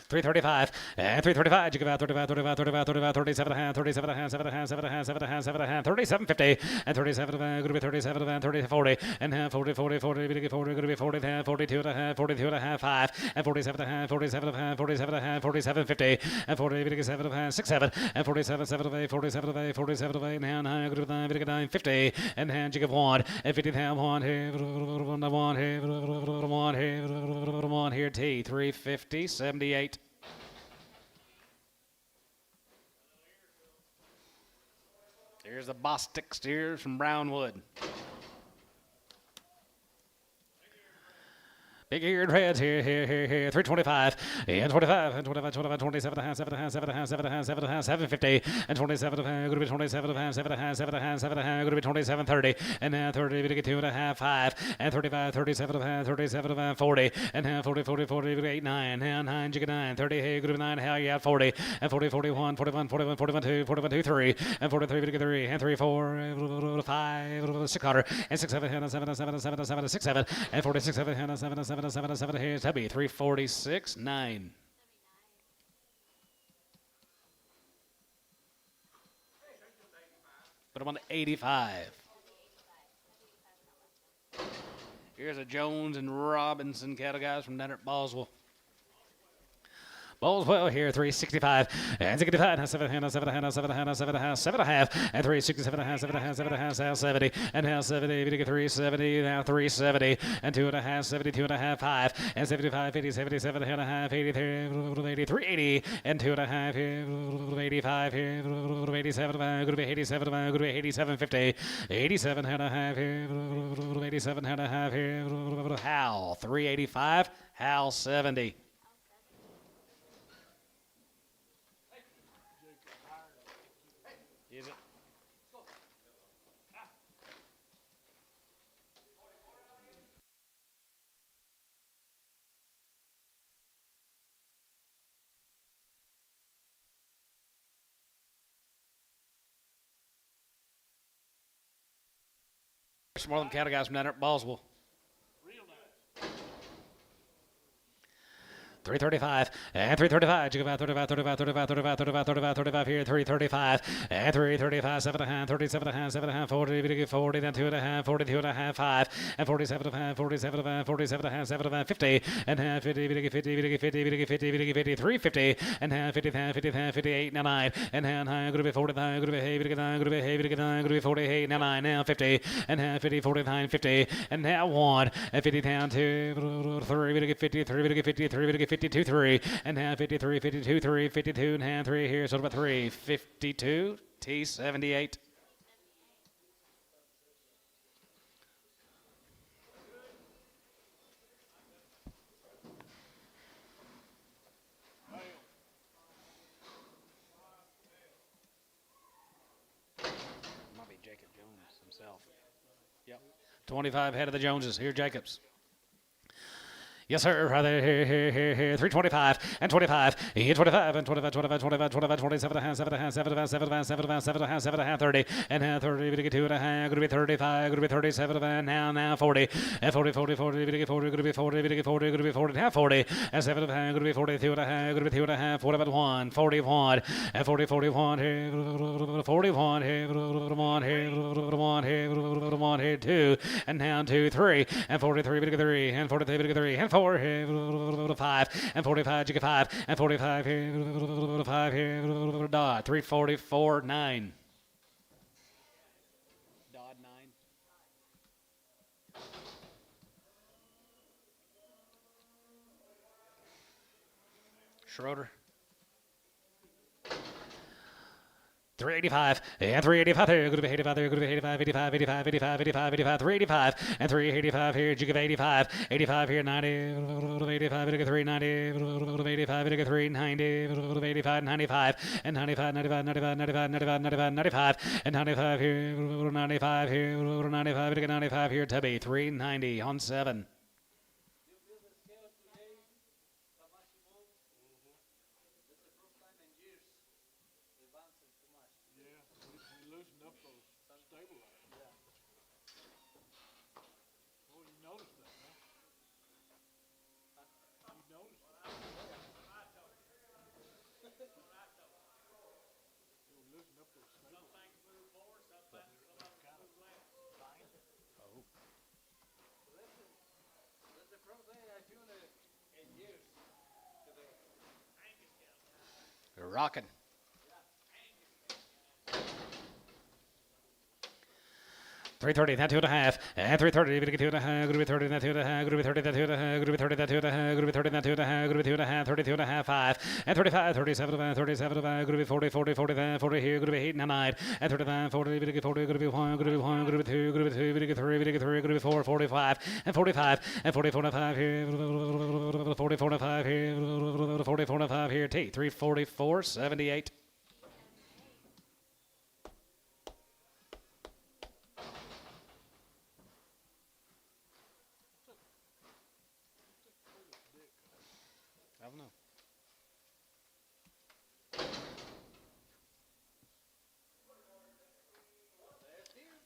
335, and 335, you give out 35, 35, 35, 35, 37 and a half, 37 and a half, 7 and a half, 7 and a half, 7 and a half, 7 and a half, 37.50, and 37 and a half, going to be 37 and a half, 30, 40, and half, 40, 40, 40, 40, going to be 40 and a half, 42 and a half, 42 and a half, 5, and 47 and a half, 47 and a half, 47 and a half, 47.50, and 40, 7 and a half, 6, 7, and 47, 7 of 8, 47 of 8, 47 of 8, and hand, going to be 9, 50, and hand, you give 1, and 50 and a half, 1 here, 1 here, 1 here, 1 here, T, 350, 78. Here's the Bostic steers from Brownwood. Big eared reds here, 325, and 25, and 25, 25, 27 and a half, 7 and a half, 7 and a half, 7 and a half, 7 and a half, 750, and 27 and a half, going to be 27 and a half, 7 and a half, 7 and a half, 7 and a half, going to be 27, 30, and now 30, we get 2 and a half, 5, and 35, 37 and a half, 37 and a half, 40, and now 40, 40, 40, 8, 9, and 9, you get 9, 30, hey, going to be 9, how you out 40, and 40, 41, 41, 41, 41, 2, 41, 2, 3, and 43, we get 3, and 3, 4, 5, 600, and 6, 7, and 7, and 7, and 7, and 7, and 6, 7, and 46, 7, and 7, and 7, and 7, and 7, here's Tubby, 346, 9. Put him on 85. Here's a Jones and Robinson cattle guys from down at Boswell. Boswell here, 365, and 65, and 7 and 7 and 7 and 7 and 7 and a half, and 367 and 7 and 7 and 70, and now 70, we get 370, now 370, and 2 and a half, 72 and a half, 5, and 75, 80, 77 and a half, 83, 83, 80, and 2 and a half here, 85 here, 87, going to be 87, going to be 87, 50, 87 and a half here, 87 and a half here, Hal, 385, Hal, 70. Is it? Some more of them cattle guys from down there at Boswell. Real nice. 335 and 335. Jig about 35, 35, 35, 35, 35, 35, 35 here. 335 and 335. 7.5, 37.5, 7.5, 40, 40, then 2.5, 42.5, 5 and 47.5, 47.5, 47.5, 7.5, 50 and half 50, 50, 50, 50, 50, 50, 350 and half 50, 50, 58, 9 and half high. Going to be 45, going to be heavy, going to be heavy, going to be 48, 9 now 50 and half 50, 49, 50 and now 1 and 50 down 2, 3, 50, 3, 50, 3, 52, 3 and half 53, 52, 3, 52 and half 3 here. So about 3, 52, T78. Might be Jacob Jones himself. Yep. 25 head of the Joneses. Here, Jacobs. Yes, sir. Right there, here. 325 and 25. Here, 25 and 25, 25, 25, 25, 27 and a half, 7 and a half, 7 and a half, 7 and a half, 7 and a half, 7 and a half, 7 and a half, 30 and half, 30, going to get 2 and a half, going to be 35, going to be 37 and now 40 and 40, 40, 40, going to get 40, going to be 40, going to get 40, going to be 40 and half, 40 and 7 and a half, going to be 42 and a half, going to be 2 and a half, 40 about 1, 41 and 40, 41 here, 41 here, 1 here, 1 here, 1 here, 2 and now 2, 3 and 43, going to get 3 and 43, going to get 3 and 4 here, 5 and 45, you get 5 and 45 here, 5 here, dot 344, 9. Dodd 9. Schroeder. 385 and 385 here. Going to be 85 there. Going to be 85, 85, 85, 85, 85, 85, 385 and 385 here. Jig of 85, 85 here, 90, 85, 390, 85, 390, 85, 95 and 95, 95, 95, 95, 95, 95, 95 and 95 here, 95 here, 95, 95 here. Tubby 390 on 7. We loosened up those stabilizers. Yeah. Well, you noticed that, huh? You noticed that. We loosened up those stabilizers. That's the first thing I tuned in years today. Rocking. 330, that 2 and a half, and 330, going to get 2 and a half, going to be 30, that 2 and a half, going to be 30, that 2 and a half, going to be 30, that 2 and a half, going to be 30, that 2 and a half, going to be 2 and a half, 32 and a half, 5, and 35, 37, 37, going to be 40, 40, 40, 40 here, going to be 8 and 9, and 39, 40, going to get 40, going to be 1, going to be 1, going to be 2, going to be 2, going to get 3, going to get 3, going to be 4, 45, and 45, and 44 and 5 here, 44 and 5 here, 44 and 5 here, T, 344, 78. I don't know.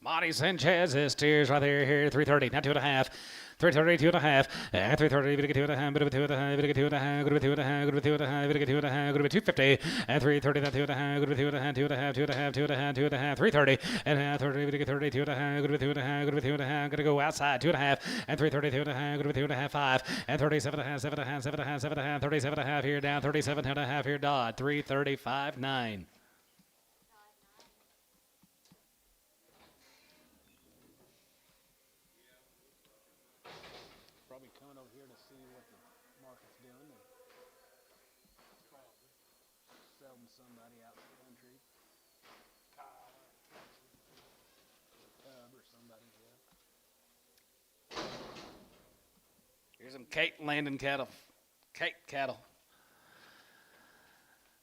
Monty Sanchez's steers right there here, 330, not 2 and a half. 330, 2 and a half, and 330, going to get 2 and a half, bit of a 2 and a half, going to get 2 and a half, going to be 2 and a half, going to be 2 and a half, going to get 2 and a half, going to be 250, and 330, that 2 and a half, going to be 2 and a half, 2 and a half, 2 and a half, 2 and a half, 2 and a half, 330, and 30, going to get 30, 2 and a half, going to be 2 and a half, going to be 2 and a half, going to go outside, 2 and a half, and 330, 2 and a half, going to be 2 and a half, 5, and 37 and a half, 7 and a half, 7 and a half, 7 and a half, 37 and a half here, down, 37 and a half here, Dodd, 335, 9. Probably coming over here to see what the market's doing and selling somebody out in the country. Tub or somebody, yeah. Here's some Kate Landon cattle. Kate cattle.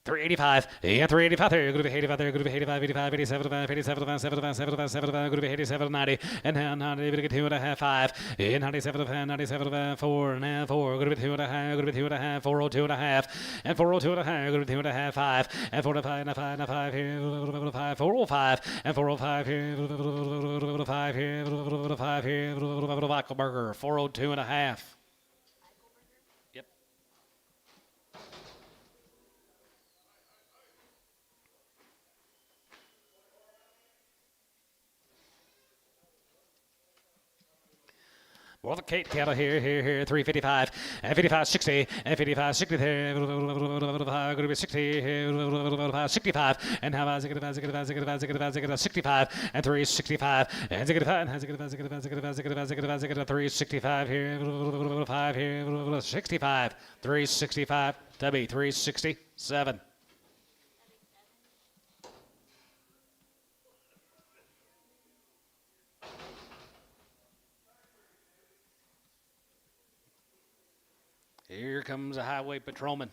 385, yeah, 385 there, going to be 85 there, going to be 85, 85, 87, 87, 75, 75, 75, going to be 87, 90, and now 90, going to get 2 and a half, 5, and 97, 97, 4, and now 4, going to be 2 and a half, going to be 2 and a half, 402 and a half, and 402 and a half, going to be 2 and a half, 5, and 405 and a 5, and a 5 here, 5, 405, and 405 here, 5 here, 5 here, Wackelberger, 402 and a half. Yep. Well, the Kate cattle here, 355, and 55, 60, and 55, 60 there, going to be 60, 65, and how about 65, and 365, and 365 here, 5 here, 65, 365, Tubby, 367. Here comes a highway patrolman.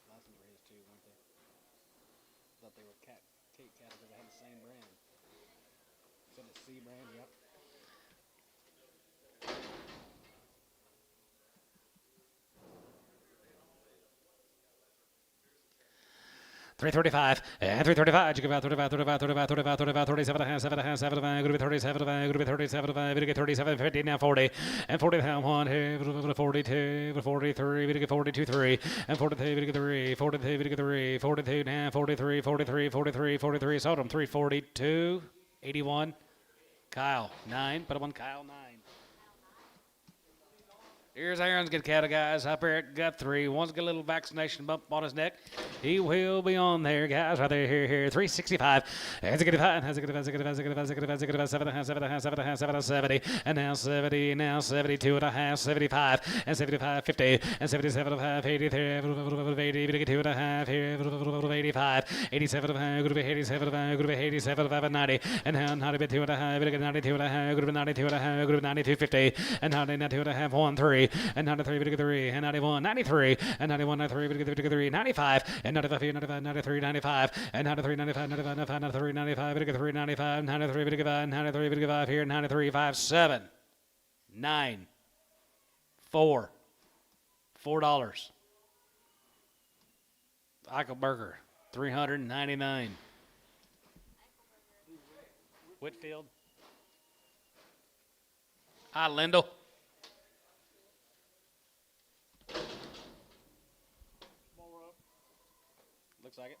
Last one raised too, weren't they? Thought they were Kate cattle because they had the same brand. Said it's C brand, yep. 335, and 335, you give out 35, 35, 35, 35, 35, 37 and a half, 7 and a half, 7 and a half, going to be 37 and a half, going to be 37 and a half, going to get 37, 50, now 40, and 40 and a half, 1, 42, 43, going to get 42, 3, and 43, going to get 3, 43, going to get 3, 42, now 43, 43, 43, 43, sold them, 342, 81, Kyle, 9, put him on Kyle, 9. Here's Aaron's good cattle, guys. Up here at Guthrie. One's got a little vaccination bump on his neck. He will be on there, guys. Right there, here. 365. Has a good 5. Has a good 5. 7 and a half, 7 and a half, 7 and a half, 7 and 70. And now 70. Now 72 and a half, 75. And 75, 50. And 77 and a half, 83. 80. 2 and a half here. 85. 87 and a half. Going to be 87 and a half. Going to be 87 and a half, and 90. And now 90, 2 and a half. 92 and a half. Going to be 92 and a half. Going to be 92, 50. And 92 and a half, 1, 3. And 93, 3, and 91, 93, and 91, 93, 3, 95, and 95, 95, 93, 95, and 93, 95, 95, 93, 95, 3, 95, 93, 5, 93, 5 here, 93, 5, 7, 9, 4, $4. Eichelberger, 399. Whitfield. Hi, Lindell. Looks like it.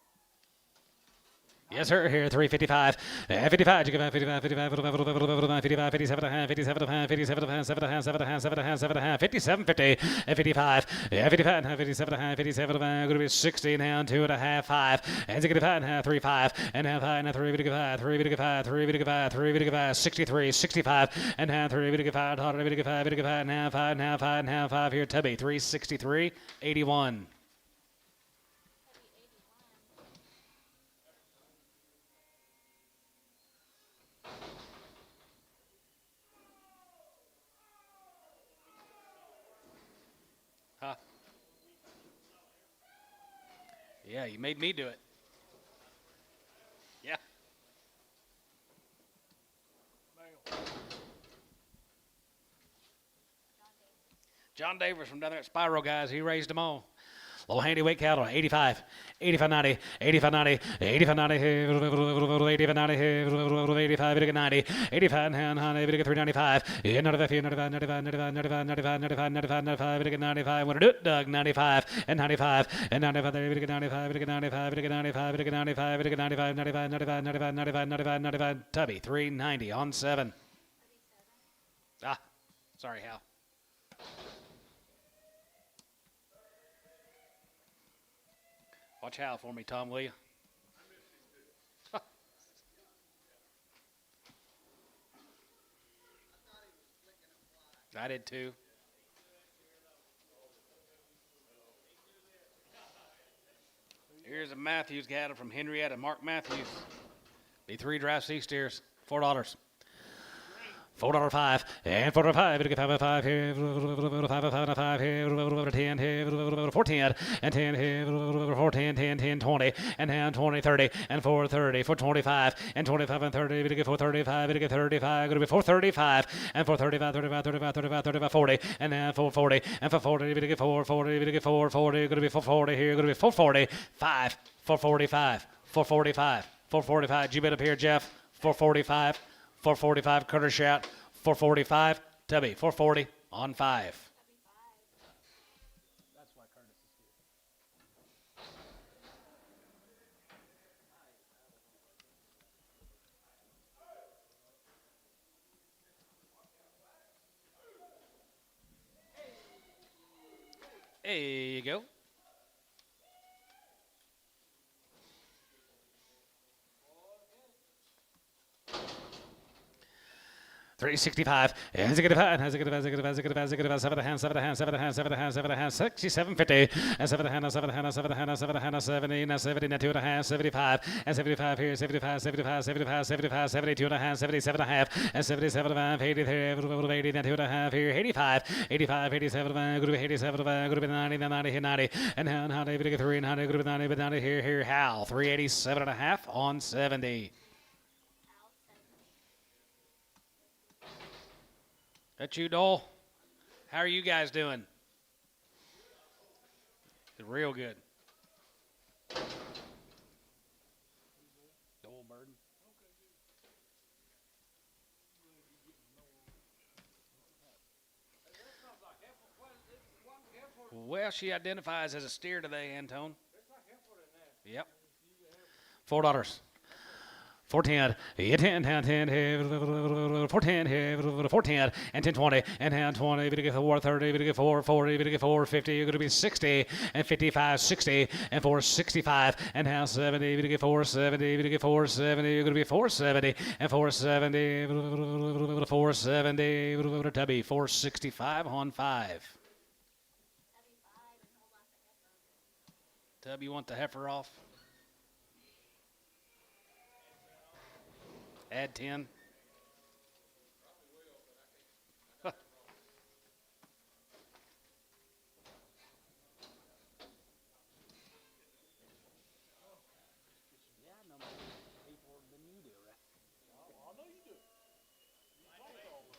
Yes, sir. Here, 355. 55. You give out 55, 55, 55, 55, 57 and a half, 57 and a half, 57 and a half, 7 and a half, 7 and a half, 7 and a half, 7 and a half, 57, 50, 55. 55 and a half, 57 and a half, 57 and a half, going to be 60 now, 2 and a half, 5. And 65 and a half, 3, 5. And half, 5, and 3, 55, 3, 55, 3, 55, 3, 55, 63, 65. And half, 3, 55, 55, 55, and half, 5, and half, 5, and half, 5 here, Tubby, 363, 81. Huh? Yeah, you made me do it. Yeah. John Davis from down there at Spiral, guys. He raised them all. Little handy weight cattle, 85, 85, 90, 85, 90, 85, 90, 85, 90, 85, 90, 85, 90, 395, 95, 95, 95, 95, 95, 95, 95, 95, 95, want to do it, Doug, 95, and 95, and 95, 95, 95, 95, 95, 95, 95, 95, 95, 95, 95, Tubby, 390 on 7. Ah, sorry, Hal. Watch Hal for me, Tom, will you? I did too. Here's a Matthews cattle from Henrietta, Mark Matthews. The 3 draft C steers, $4. $4.05 and $4.05. It'll get 5 here, 5 here, 10 here, 14 and 10 here, 14, 10, 10, 20 and now 20, 30 and 430 for 25 and 25 and 30. It'll get 435. It'll get 35. It'll be 435 and 435, 35, 35, 35, 35, 40 and now 440 and for 40. It'll get 440. It'll get 440. It'll be 440 here. It'll be 445, 445, 445, 445. You bet up here, Jeff. 445. 445, Curtis shout. 445, Tubby. 440 on 5. That's why Curtis is here. There you go. $365. Has a good hand, has a good, has a good, has a good, has a good, seven hand, seven hand, seven hand, seven hand, seven hand, 67.50. And seven hand, seven hand, seven hand, seven hand, 70, now 70, now 2.5, 75, and 75 here, 75, 75, 75, 75, 72 and a half, 77 and a half, and 77 and a half, 83, 80, now 2.5 here, 85, 85, 87, going to be 87, going to be 90, now 90 here, 90, and how David get 3, and how going to be 90, but 90 here, Hal, 387 and a half on 70. That you, Dole? How are you guys doing? Real good. Dole Burden. Well, she identifies as a steer today, Antone. Yep. $4. 410, 10, 10, 10, 410, 410, and 1020, and 1020, we get 430, we get 440, we get 450, you're going to be 60, and 55, 60, and 465, and now 70, we get 470, we get 470, you're going to be 470, and 470, 470, Tubby, 465 on 5. Tubby, you want the heifer off? Add 10. Yeah, I know more people than you do, right? I know you do.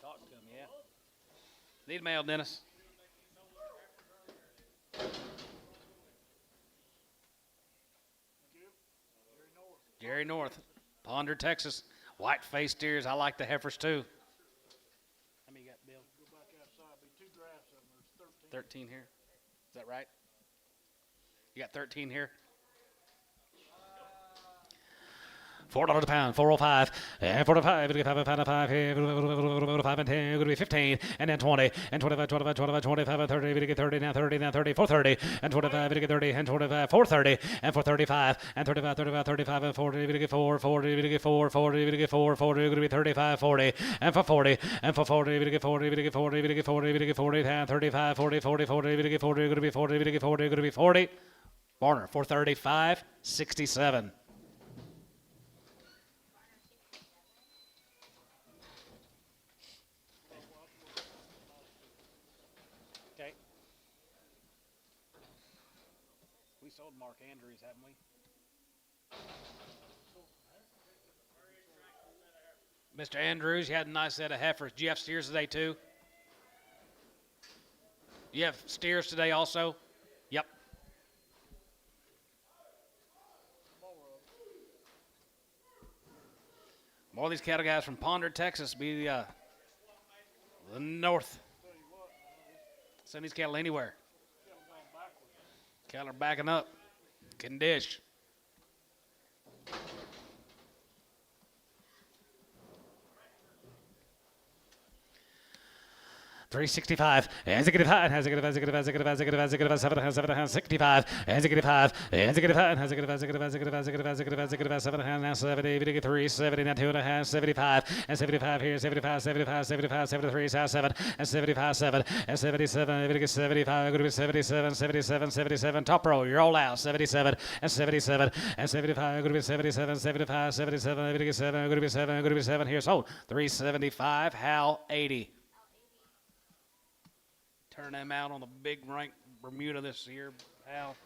Talk to them, yeah. Need mail, Dennis. Jerry North, Ponder, Texas. White-faced steers. I like the heifers too. How many you got, Bill? Go back outside. Be 2 drafts of them. There's 13. 13 here. Is that right? You got 13 here? $4 a pound, 405, and 45, it'll get 5 a pound of 5 here, 5 and 10, it'll be 15, and then 20, and 25, 25, 25, 25, and 30, it'll get 30, now 30, now 30, 430, and 25, it'll get 30, and 25, 430, and 435, and 35, 35, 35, and 40, it'll get 4, 40, it'll get 4, 40, it'll get 4, 40, it'll be 35, 40, and for 40, and for 40, it'll get 40, it'll get 40, it'll get 40, it'll get 40, and 35, 40, 40, 40, it'll get 40, it'll be 40, it'll get 40, it'll be 40. Barner, 435, 67. Okay. We sold Mark Andrews, haven't we? Mr. Andrews, you had a nice set of heifers. Do you have steers today too? You have steers today also? Yep. More of these cattle guys from Ponder, Texas, be the north. Send these cattle anywhere. Cattle are backing up. Can dish. $365, and 65, has a good, has a good, has a good, has a good, has a good, has a good, 65, and 65, and 65, has a good, has a good, has a good, has a good, has a good, has a good, 7 now 70, we get 370, now 2.5, 75, and 75 here, 75, 75, 75, 73, 7, and 75, 7, and 77, we get 75, going to be 77, 77, 77, top row, you're all out, 77, and 77, and 75, going to be 77, 75, 77, we get 7, going to be 7, going to be 7 here, so 375, Hal 80. Turn them out on the big rank Bermuda this year, Hal.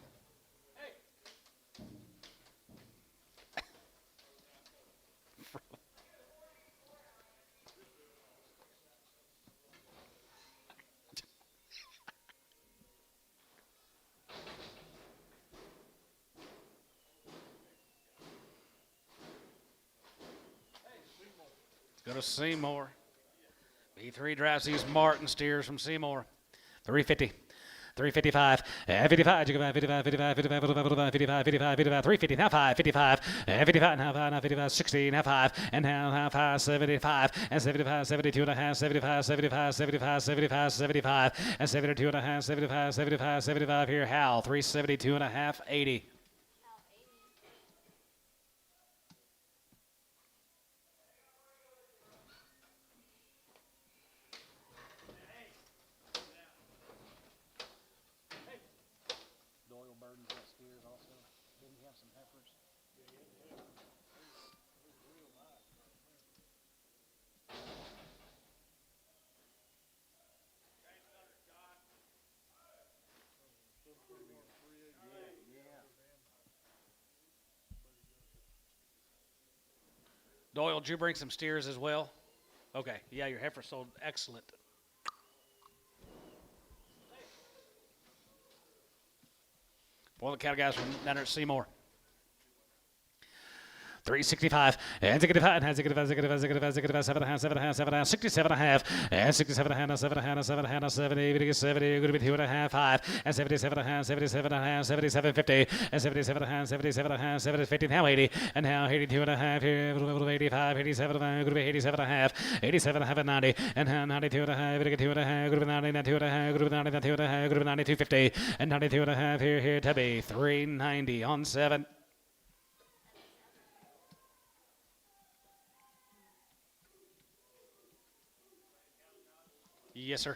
Let's go to Seymour. B3 drives these Martin steers from Seymour. 350. 355 and 55. You go 55, 55, 55, 55, 55, 55, 55, 350. Now 5, 55 and 55. Now 5, now 55, 60. Now 5 and now 5, 75 and 75, 72 and a half, 75, 75, 75, 75, 75 and 72 and a half, 75, 75, 75. Here, Hal 372 and a half, 80. Doyle Burden's got steers also. Didn't he have some heifers? Doyle, did you bring some steers as well? Okay. Yeah, your heifer sold excellent. One of the cattle guys from down there at Seymour. 365 and 65 and 65, 65, 65, 65, 7 and a half, 7 and a half, 7 and a half, 67 and a half, and 67 and a half, 7 and a half, 7 and a half, 70, 70, going to be 2 and a half, 5, and 77 and a half, 77 and a half, 77, 50, and 77 and a half, 77 and a half, 70, 50, now 80, and now 82 and a half, here, 85, 87 and a half, going to be 87 and a half, 87 and a half, and 90, and now 92 and a half, going to get 2 and a half, going to be 90, and 2 and a half, going to be 90, and 2 and a half, going to be 92, 50, and 92 and a half, here, Tubby, 390 on 7. Yes, sir.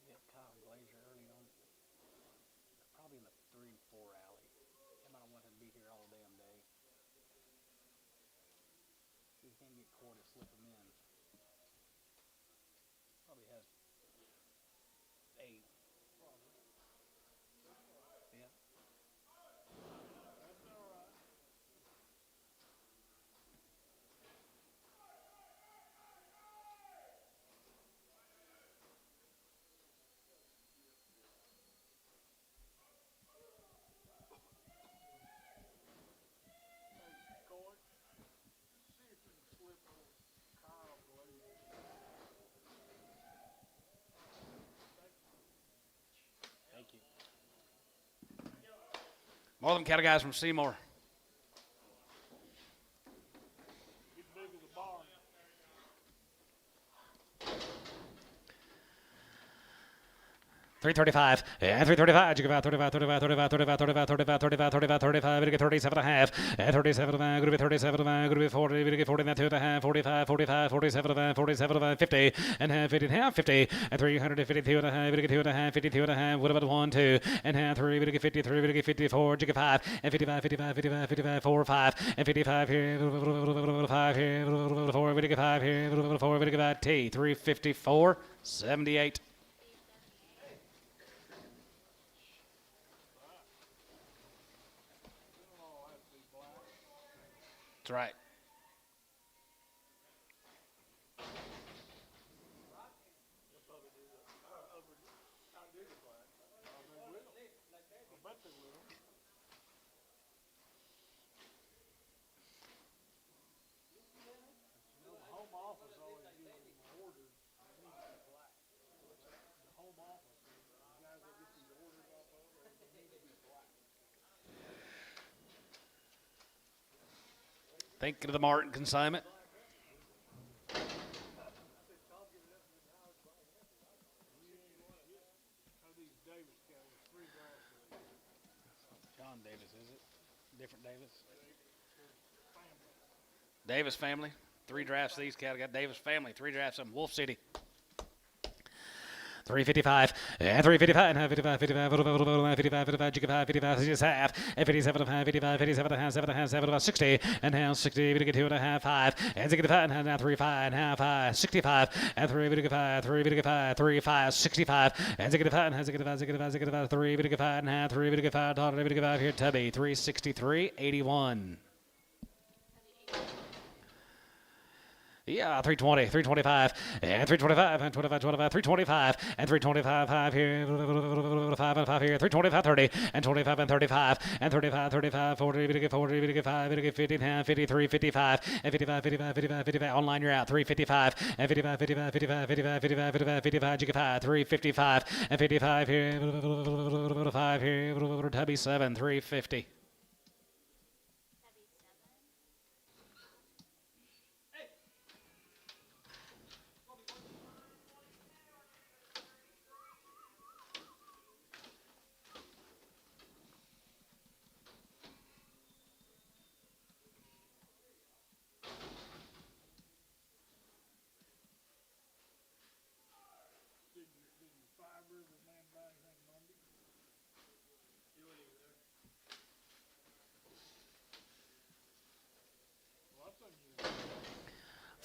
Yep, Kyle Glazier early on. Probably in the 3 and 4 alley. I might want him to be here all damn day. He can't get caught and slip him in. Probably has 8. Yeah. Court, see if you can slip old Kyle Blaze. Thank you. More of them cattle guys from Seymour. Get big as a barn. 335 and 335. You go about 35, 35, 35, 35, 35, 35, 35, 35, 35. We get 37 and a half. And 37 going to be 37 going to be 40. We get 40 and 2 and a half. 45, 45, 47 47 50 and half 50 and half 50 and 352 and a half. We get 2 and a half. 52 and a half. What about 1 2 and half 3? We get 53. We get 54. You get 5 and 55 55 55 55 4 5 and 55 here 5 here 4. We get 5 here 4. We get 5 T 354 78. That's right. I bet they will. You know, the home office always gives them orders. They need to be black. The home office, the guys that get these orders off of, they need to be black. Thinking of the Martin consignment. How these Davis cattle, 3 grafts of these. John Davis, is it? Different Davis? Davis family. 3 drafts of these cattle. Got Davis family. 3 drafts of them. Wolf City. 355 and 355 and 55 55 55 55 55 55 6 half and 57 and 55 57 and 7 and 7 about 60 and now 60 we get 2 and a half 5 and 65 and now 3 5 and half 5 65 and 3 we get 5 3 we get 5 3 5 65 and 65 and 65 65 3 we get 5 and half 3 we get 5 $1 we get 5 here Tubby 363 81. Yeah, 320, 325, and 325, and 25, 25, 325, and 325, 5 here, 5 and 5 here, 325, 30, and 25 and 35, and 35, 35, 40, 40, 55, 50, 53, 55, and 55, 55, 55, 55, online you're out, 355, and 55, 55, 55, 55, 55, 55, 55, you get 5, 355, and 55 here, 5 here, tubby 7, 350. Did your Five River man buy anything Monday? Well, I think you.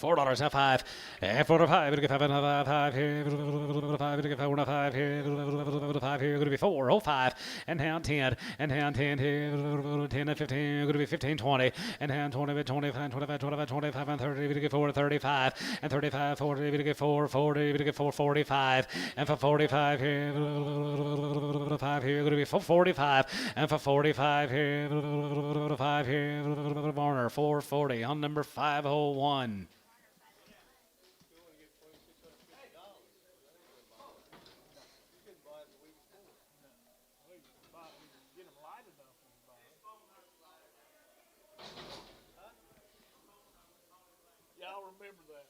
$4 half 5, and 4 5, it'll get 5 and 5 here, 5, it'll get 4 and 5 here, 5 here, gonna be 4, oh 5, and down 10, and down 10 here, 10 and 15, gonna be 15, 20, and down 20, 25, 25, 25, 25, and 30, it'll get 4, 35, and 35, 40, it'll get 4, 40, it'll get 4, 45, and for 45 here, 5 here, gonna be 45, and for 45 here, 5 here, Warner, 440 on number 501. Get them light enough when you buy them. Y'all remember that?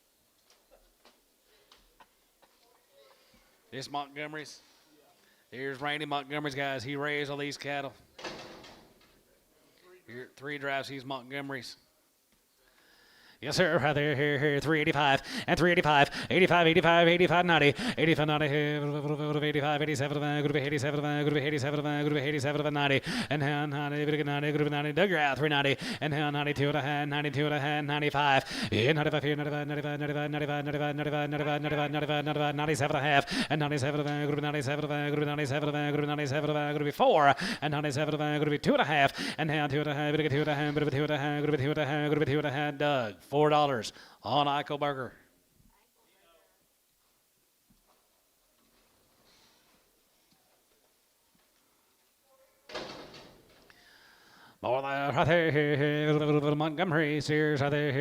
This Montgomery's. Here's Randy Montgomery's, guys. He raised all these cattle. Here, 3 drives. He's Montgomery's. Yes, sir. Right there, here, 385, and 385, 85, 85, 85, 90, 85, 90, 85, 87, good to be 87, good to be 87, good to be 87, 90, and 90, good to 90, good to be 90, dug out, 390, and 92 and a half, 92 and a half, 95, 95 here, 95, 95, 95, 95, 95, 95, 95, 95, 95, 95, 97 and a half, and 97, good to be 97, good to be 97, good to be 97, good to be 4, and 97, good to be 2 and a half, and now 2 and a half, good to be 2 and a half, good to be 2 and a half, good to be 2 and a half, good to be 2 and a half, Doug. $4 on Eichelberger. More than right there, Montgomery, Sears, right there,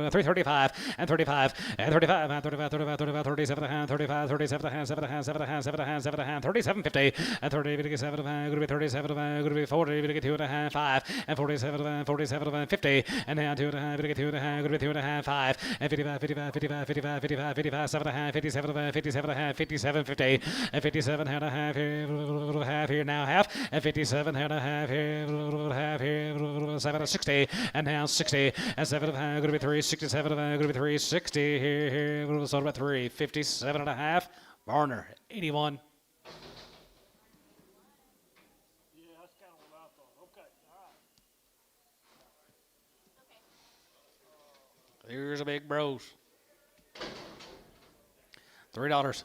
335, and 35, and 35, and 35, 35, 35, 37, and 35, 37, and 7, and 7, and 7, and 7, and 37, 50, and 30, to get 7, going to be 37, going to be 40, to get 2 and a half, 5, and 47, and 47, and 50, and now 2 and a half, to get 2 and a half, going to be 2 and a half, 5, and 55, 55, 55, 55, 55, 55, 7 and a half, 57, 57 and a half, 57, 50, and 57 and a half here, now half, and 57 and a half here. Half here, 7 and 60, and now 60, and 7 and a half, going to be 367, going to be 360 here, so about 357 and a half. Varner, 81. Yeah, that's kind of what I thought. Okay, all right. Here's a big bros. $3.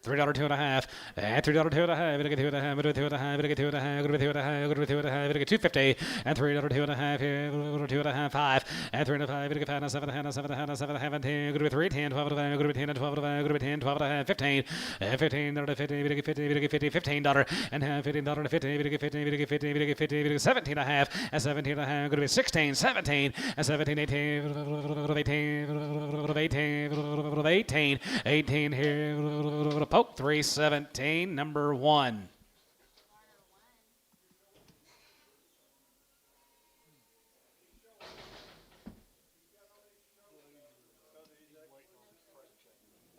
$3 2 and a half, and $3 2 and a half, we get 2 and a half, we get 2 and a half, we get 2 and a half, we get 2 and a half, we get 2 and a half, we get 250, and $3 2 and a half here, 2 and a half, 5, and 3 and a 5, we get 5 and 7 and 7 and 7 and 10, good to be 3, 10, 12 and 5, good to be 10 and 12 and 5, good to be 10, 12 and a half, 15, and $15 to 50, we get 50, we get 50, $15, and $15 to 50, we get 50, we get 50, we get 50, we get 17 and a half, and 17 and a half, good to be 16, 17, and 17, 18, 18, 18 here, poke 317, number 1.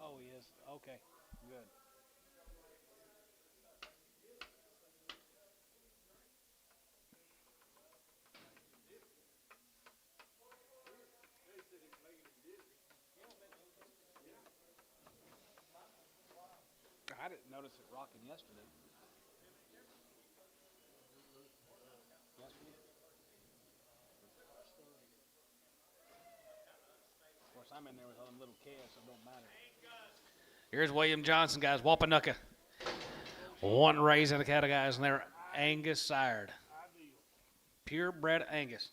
Oh, he is. Okay, good. I didn't notice it rocking yesterday. Of course, I'm in there with all them little calves, so it don't matter. Here's William Johnson, guys, Wapanooka. One raising the cattle, guys, and they're Angus sired. Purebred Angus.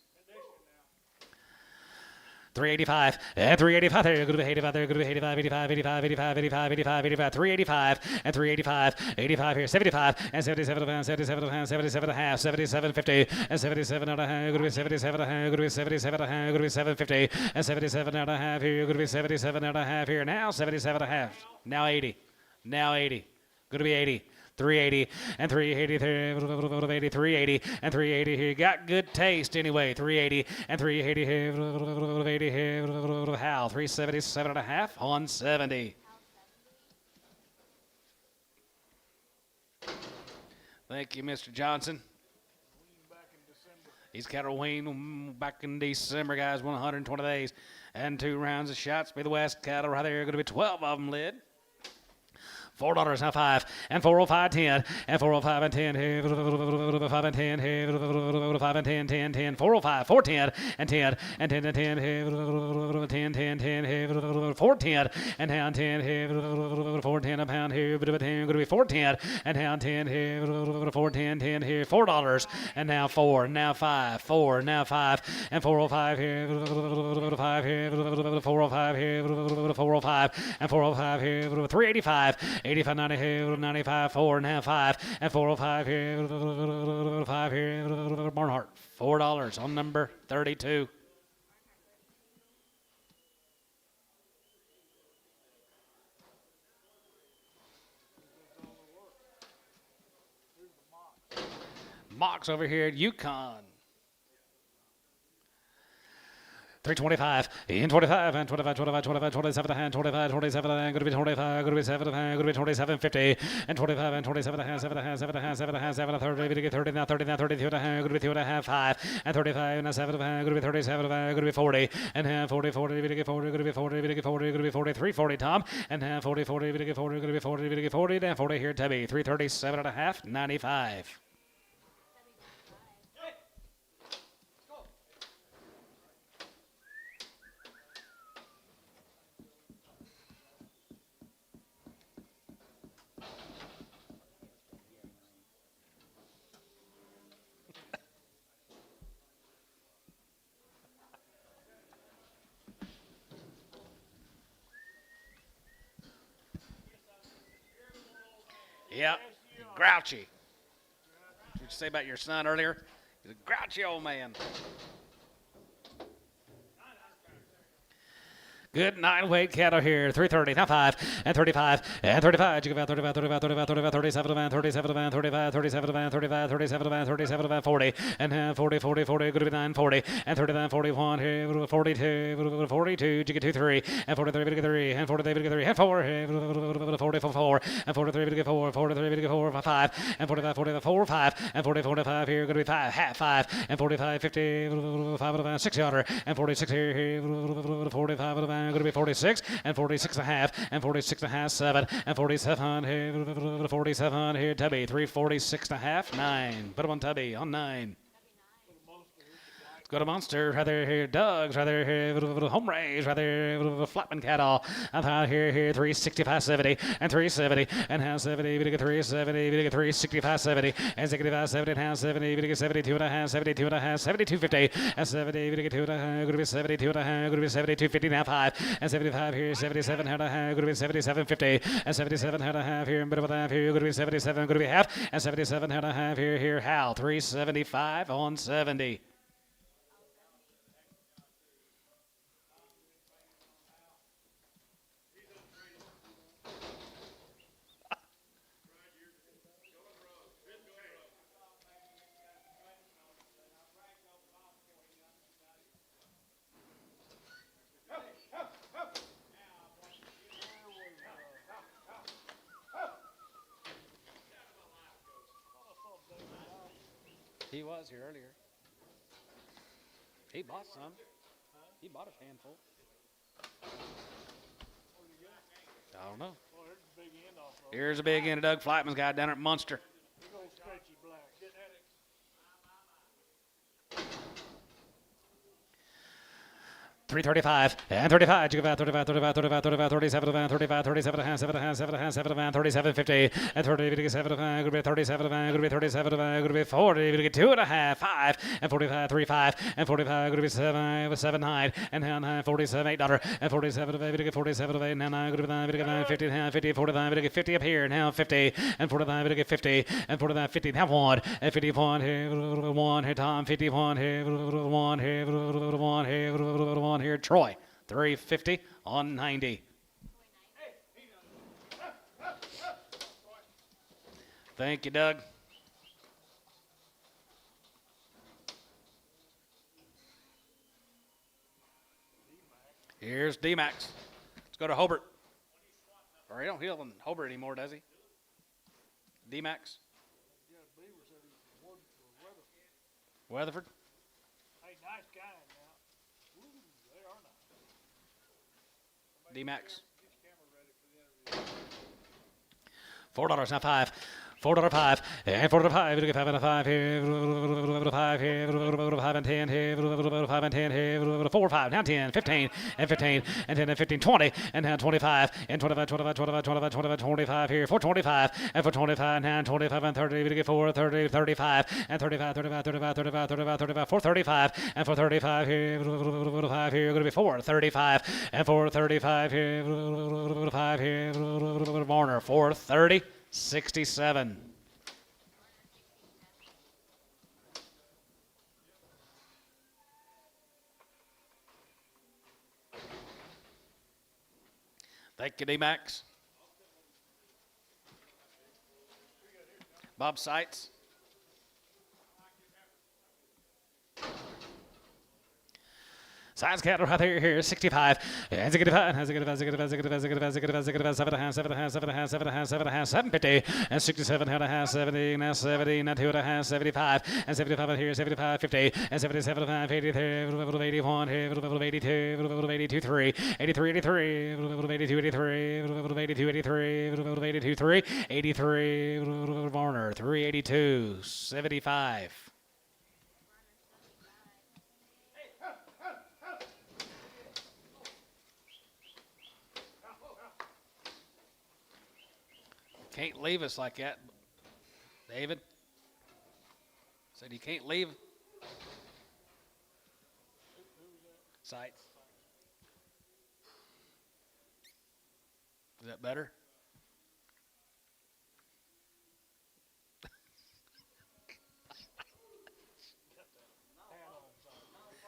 385 and 385 there. Good to be 85 there. Good to be 85, 85, 85, 85, 85, 85, 85, 385 and 385, 85 here, 75 and 77 and 77 and 77 and a half, 77, 50 and 77 and a half. Good to be 77 and a half. Good to be 77 and a half. Good to be 750 and 77 and a half here. Good to be 77 and a half here. Now 77 and a half. Now 80. Now 80. Good to be 80. 380 and 380 there, 380 and 380 here. Got good taste anyway. 380 and 380 here, 80 here. How? 377 and a half on 70. Thank you, Mr. Johnson. He's cattle wean back in December, guys. 120 days and 2 rounds of shots. Be the West cattle right there. Going to be 12 of them lid. $4 now 5 and 405 10 and 405 and 10 here 5 and 10 here 5 and 10 10 10 405 410 and 10 and 10 and 10 here 10 10 10 here 410 and down 10 here 410 a pound here bit of a 10 going to be 410 and down 10 here 410 10 here $4 and now 4 now 5 4 now 5 and 405 here 5 here 405 here 405 and 405 here 385 85, 90 here, 95, 4 now 5 and 405 here, 5 here, Barnhart. $4 on number 32. Mox over here at Yukon. 325 in 25 and 25 25 25 27 and 25 27 and going to be 25 going to be 7 and going to be 27 50 and 25 and 27 and 7 and 7 and 7 and 7 and 30 30 now 30 now 32 and going to be 2 and a half 5 and 35 and 7 and going to be 37 and going to be 40 and 40 40 going to be 40 going to be 40 going to be 40 going to be 40 40 Tom and 40 40 going to be 40 going to be 40 going to be 40 and 40 here Tubby 337 and a half 95. Yep, grouchy. What did you say about your son earlier? He's a grouchy old man. Good 9-weight cattle here. 330, now 5 and 35 and 35. You give out 35, 35, 35, 35, 37 man, 37 man, 35, 37 man, 35, 37 man, 37 man, 40 and 40, 40, 40. Good to be 9, 40 and 39, 41 here. 42, 42. You get 2, 3 and 43, we get 3 and 43, we get 3 and 4 here. 44, 4 and 43, we get 4, 43, we get 4, 5 and 45, 45, 4, 5 and 40, 45 here. Good to be 5, half 5 and 45, 50, 5 6 yard and 46 here. 45 of going to be 46 and 46 and a half and 46 and a half 7 and 47 here 47 here Tubby 346 and a half 9. Put him on Tubby on 9. Got a monster right there here, Doug's right there here, home raised right there, flatman cattle. I'm out here 365 70 and 370 and half 70, we get 370, we get 365 70 and 65 70 and half 70, we get 72 and a half, 72 and a half, 72 50 and 70, we get 2 and a half, going to be 72 and a half, going to be 72 50 now 5 and 75 here, 77 and a half, going to be 77 50 and 77 and a half here, and bit of a half here, going to be 77, going to be half and 77 and a half here, Hal 375 on 70. He was here earlier. He bought some. He bought a handful. I don't know. Here's a big end of Doug Flightman's guy down at Munster. Big old stretchy black. Get at it. 335 and 35. You give out 35, 35, 35, 35, 37, 35, 37, 7, 7, 7, 37, 50, and 30, 7, going to be 37, going to be 37, going to be 40, going to get 2.5, 5, and 45, 35, and 45, going to be 7, 7, 9, and 9, 47, $8, and 47, going to get 47, and 9, going to be 9, going to get 9, 50, 50, 45, going to get 50 up here, now 50, and 45, going to get 50, and 49, 50, now 1, and 51, here, 1, here, Tom, 51, here, 1, here, 1, here, 1, here, Troy, 350 on 90. Thank you, Doug. Here's D-Max. Let's go to Hobart. Or he don't heal in Hobart anymore, does he? D-Max? Yeah, Beaver said he worked for Weatherford. Weatherford? Hey, nice guy now. Woo, they are nice. D-Max. Get your camera ready for the interview. $4, now 5. $4.05 and $4.05. We get 5 and a 5 here. 5 here. 5 and 10 here. 5 and 10 here. 4, 5 now 10, 15 and 15 and 10 and 15, 20 and now 25 and 25, 25, 25, 25, 25, 25 here. 425 and 425 now 25 and 30. We get 4, 30, 35 and 35, 35, 35, 35, 35, 35, 435 and 435 here. 5 here. Going to be 435 and 435 here. 5 here. Warner 430. 67. Thank you, D-Max. Bob Seitz. Size cattle right here, 65. And 65, 750, and 67, and a half, 70, now 70, now 2.5, 75, and 75 here, 75, 50, and 77, 5, 83, 81, 82, 82, 3, 83, 83, 82, 83, 82, 83, 82, 3, 83, Varner, 382, 75. Can't leave us like that, David. Said you can't leave. Sights. Is that better?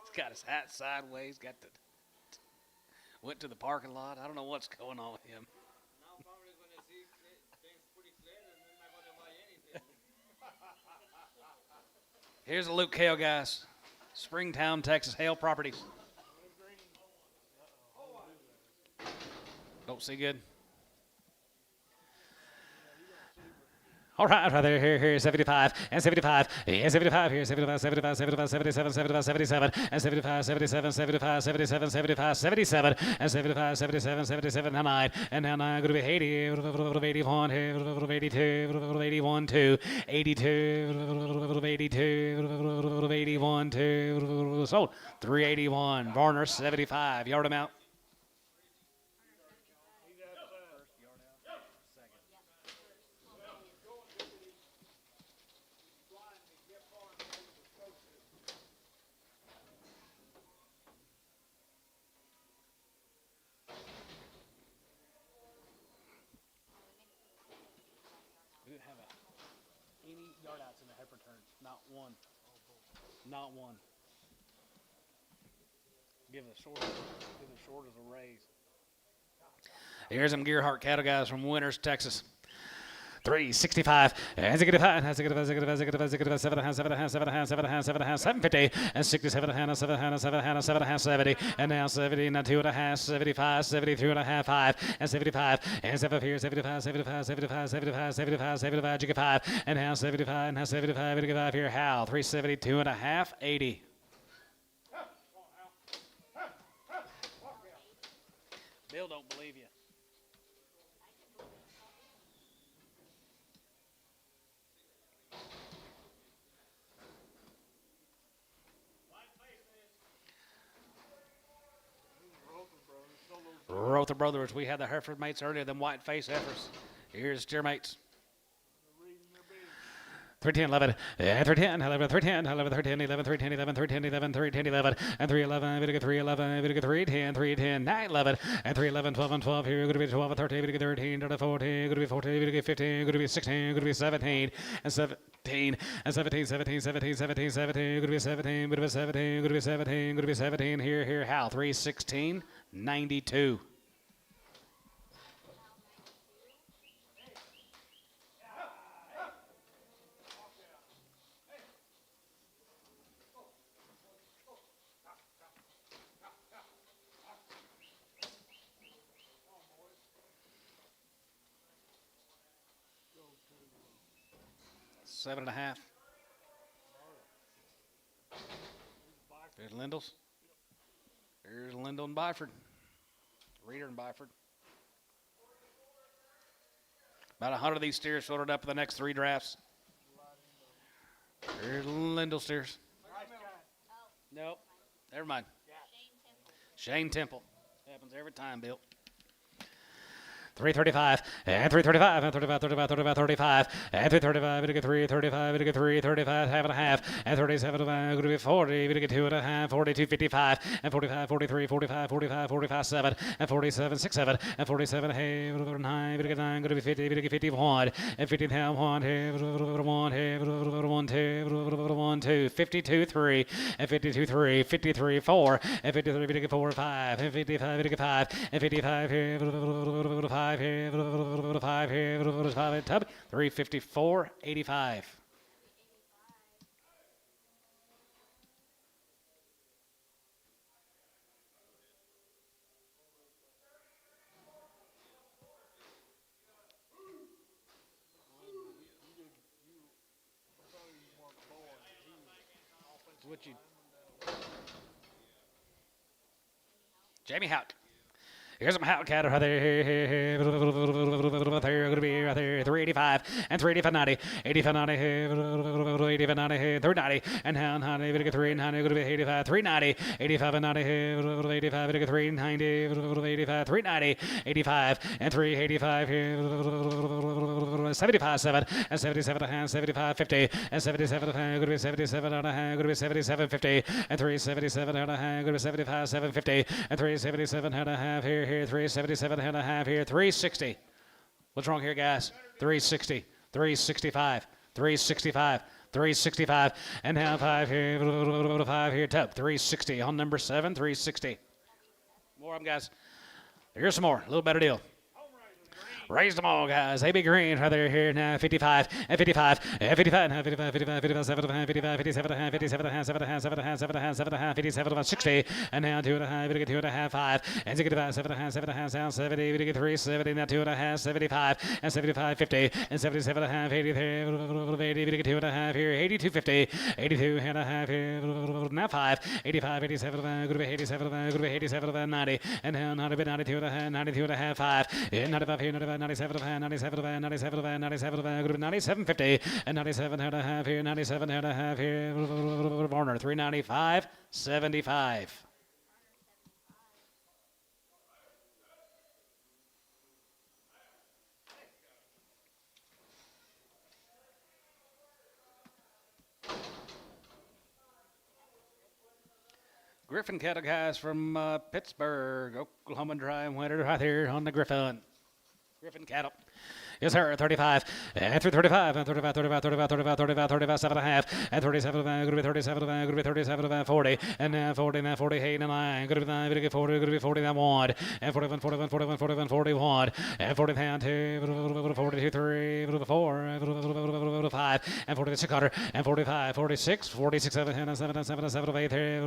He's got his hat sideways. Got the went to the parking lot. I don't know what's going on with him. Here's a Luke Hale, guys. Springtown, Texas, Hale Properties. Don't see good. All right, right there, here, 75, and 75, and 75, here, 75, 75, 75, 77, 75, 77, and 75, 77, 75, 77, 75, 77, and 75, 77, 77, now 9, and now 9, going to be 80, 81, 82, 81, 2, 82, 82, 81, 2, sold, 381, Varner, 75, yard amount. Yard outs in the heifer turns. Not one. Not one. Give the short as a raise. Here's some Gearhart cattle guys from Winters, Texas. 365, and 65, 750, and 67, and 70, and now 70, and 2.5, 75, 72.5, 5, and 75, and 7 here, 75, 75, 75, 75, 75, 75, 5, and now 75, and now 75, 85 here, Hal, 372.5, 80. Bill don't believe you. the brothers. We had the heifer mates earlier, them white face heifers. Here's steer mates. 310, 11, and 310, 11, 310, 11, 310, 11, 310, 11, 310, 11, 310, 11, and 311, we get 311, we get 310, 310, 911, and 311, 12, and 12 here, going to be 12, 13, we get 13, 14, going to be 14, we get 15, going to be 16, going to be 17, and 17, and 17, 17, 17, 17, 17, going to be 17, going to be 17, going to be 17, going to be 17, here, how, 316, 92. Seven and a half. There's Lindell's. There's Lindell and Byford. Reeder and Byford. About 100 of these steers sorted up for the next 3 drafts. There's Lindell steers. Nope. Never mind. Shane Temple. Happens every time, Bill. 335, and 335, and 35, 35, 35, 35, and 335, we get 335, we get 335, half and a half, and 37, going to be 40, we get 2 and a half, 42, 55, and 45, 43, 45, 45, 45, 7, and 47, 6, 7, and 47, hey, 9, we get 9, going to be 50, we get 51, and 50, 1, hey, 1, hey, 1, 2, 1, 2, 52, 3, and 52, 3, 53, 4, and 53, we get 4, 5, and 55, we get 5, and 55, hey, 5 here, 5 here, 5 tub, 354, 85. What you? Jamie Houck. Here's some Houck cattle right there. They're going to be right there. 385 and 385, 90. 85, 90, 85, 90, 390. And down 90, we get 390. Going to be 85, 390. 85 and 90, 85, we get 390. 85, 390. 85 and 385 here. 75, 7 and 77 and 75, 50 and 77 going to be 77 and a half. Going to be 77, 50 and 377 and a half. Going to be 75, 750 and 377 and a half here. 377 and a half here, 360. What's wrong here, guys? 360, 365, 365, 365, and now 5 here, 5 here, tub, 360 on number 7, 360. More of them, guys. Here's some more, a little better deal. Raise them all, guys. AB Green right there here now. 55 and 55 and 55 and 55, 55, 57 and 55, 57 and 57 and 7 and 7 and 7 and 7 and 57 and 60 and now 2 and a half. We get 2 and a half, 5 and 65, 7 and 7 and down 70. We get 370 now 2 and a half, 75 and 75, 50 and 77 and a half, 80 there. 80. We get 2 and a half here. 82, 50, 82 and a half here. Now 5, 85, 87. Going to be 87. Going to be 87 90 and now 90, 92 and a half, 92 and a half, 5 and 95 here, 95. 97 and 97 and 97 and 97 and 97 50 and 97 and a half here, 97 and a half here. Warner 395 75. Griffin cattle guys from Pittsburgh, Oklahoma Drive, winter right here on the Griffin. Griffin cattle. Yes, sir. 35 and 35 and 35, 35, 35, 35, 35, 37 and a half and 37. Going to be 37. Going to be 37. 40 and now 40. Now 48 and 9. Going to be 9. Going to be 40. Going to be 40. Now 1 and 41, 41, 41, 41, 41 and 40 down 2. 42, 3, 4, 5 and 46 quarter and 45, 46, 46, 7, 7, 7, 7, 8, 3,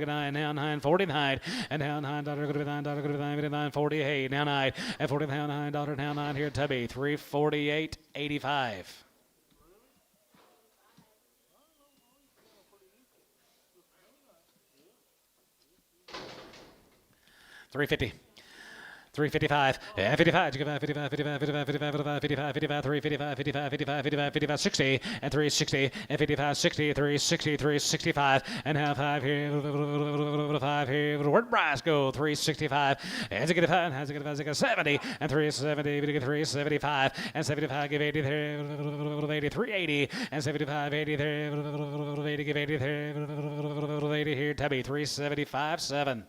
9, now 9, 49 and now $9. Going to be $9. Going to be 9, 48 now 9 and 40 now $9 now 9 here Tubby 348.85. 350. 355 and 55, 55, 55, 55, 55, 55, 55, 55, 355, 55, 55, 55, 55, 60 and 360 and 55, 60, 360, 365 and half 5 here, 5 here. Where'd Bryce go? 365 and 65, and 65, 70 and 370, 375 and 75, give 80 there, 80, 380 and 75, 80 there, 80, give 80 there, 80 here, Tubby, 375, 7.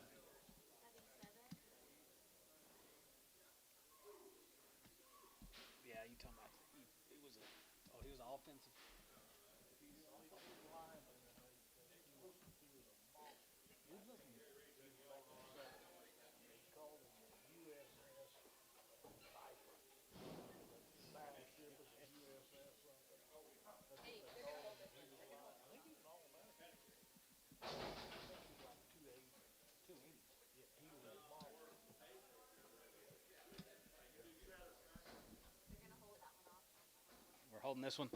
Yeah, you talking about he was he was an offensive. We're holding this one.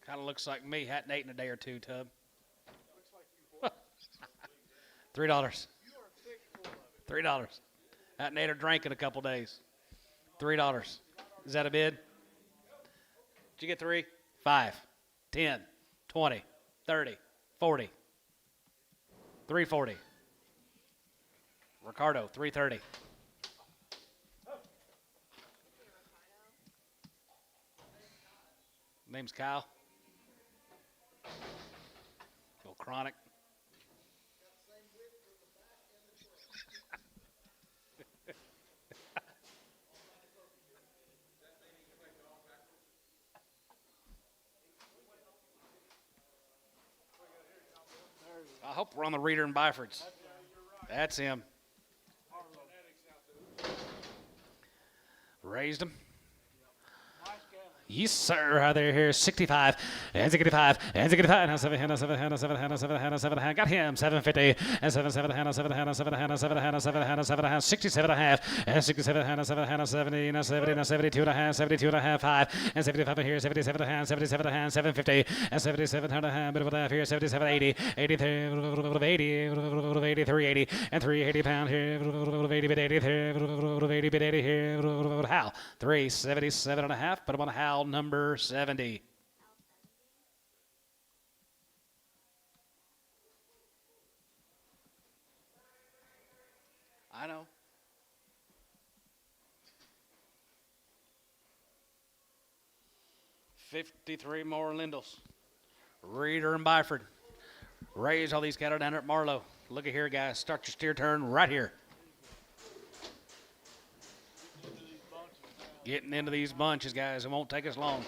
Kind of looks like me. Hadn't ate in a day or two, Tub. $3. $3. Hadn't ate or drank in a couple days. $3. Is that a bid? Did you get 3? 5, 10, 20, 30, 40. 340. Ricardo, 330. Name's Kyle. Go Chronic. I hope we're on the Reader and Byfords. That's him. Raised him. Yes, sir. They're here. 65 and 65 and 65. Now 7 hand, 7 hand, 7 hand, 7 hand, 7 hand. Got him. 750 and 7 7 hand, 7 hand, 7 hand, 7 hand, 7 hand, 7 hand. 67 and a half and 67 hand, 7 hand, 70 and 70 and 72 and a half, 72 and a half, 5 and 75 here. 77 and a half, 77 and a half, 750 and 77 and a half. Bit of a laugh here. 77, 80, 83, 80, 380 and 380 pound here. 80 bit 80 here. 80 bit 80 here. How? 377 and a half. Put him on a Hal number 70. I know. $53 more Lindels. Reader and Byford. Raise all these cattle down there at Marlowe. Look at here, guys. Start your steer turn right here. Getting into these bunches, guys. It won't take us long.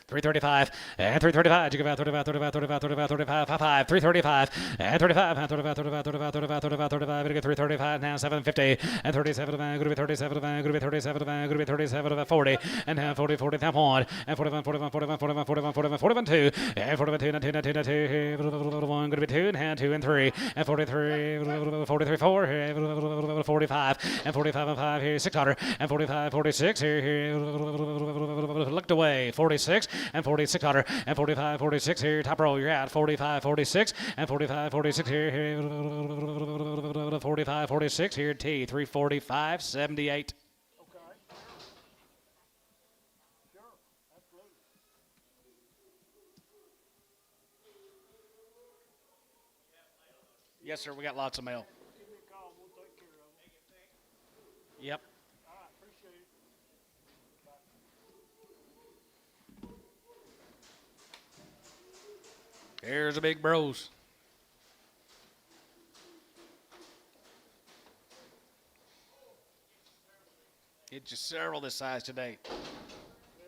335 and 335. You give out 35, 35, 35, 35, 35, 55, 335 and 35, 35, 35, 35, 35, 35, 35. You get 335 now, 750 and 37. Going to be 37. Going to be 37. Going to be 37. 40 and now 40, 40, 41 and 41, 41, 41, 41, 41, 41, 41, 2 and 41, 2, 2, 2, 2, 2, 1. Going to be 2 and hand 2 and 3 and 43, 43, 4 45 and 45 and 5 here, 600 and 45, 46 here, looked away, 46 and 4600 and 45, 46 here, top row, you're out, 45, 46 and 45, 46 here, 45, 46 here, T, 345, 78. Okay. Sure, absolutely. Yes, sir. We got lots of mail. Give me a call, we'll take care of it. Yep. All right, appreciate it. Here's a big bros. Get you several this size today. Yeah,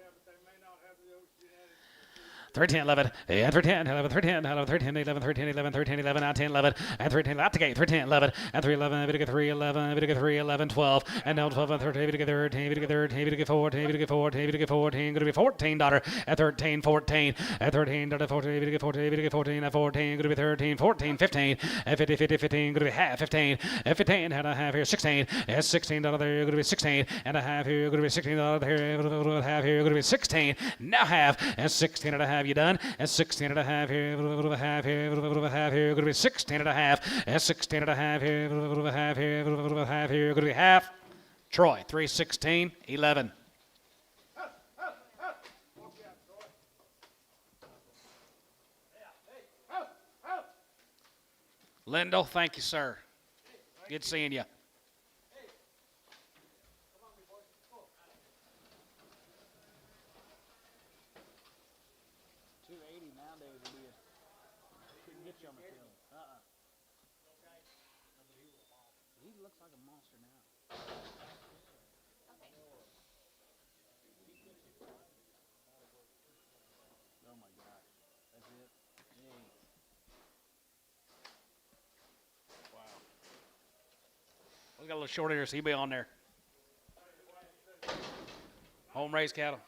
but they may not have those genetics. 13, 11, and 13, 11, 13, 11, 13, 11, 13, 11, 13, 11, now 10, 11, and 13, out the gate, 13, 11, and 3, 11, bit of 3, 11, bit of 3, 11, 12, and now 12, and 13, bit of 13, bit of 13, bit of 14, bit of 14, bit of 14, going to be 14, daughter, at 13, 14, at 13, daughter, 14, bit of 14, bit of 14, at 14, going to be 13, 14, 15, at 50, 50, 15, going to be half, 15, at 15, and a half here, 16, at 16, daughter, there, going to be 16, and a half here, going to be 16, daughter, here, half here, going to be 16, now half, and 16 and a half, You done? That's 16 and a half here. A half here. A half here. Going to be 16 and a half. That's 16 and a half here. A half here. A half here. Going to be half. Troy, 316, 11. Lindell, thank you, sir. Good seeing you. We got a little short here, so he'll be on there. Home raised cattle.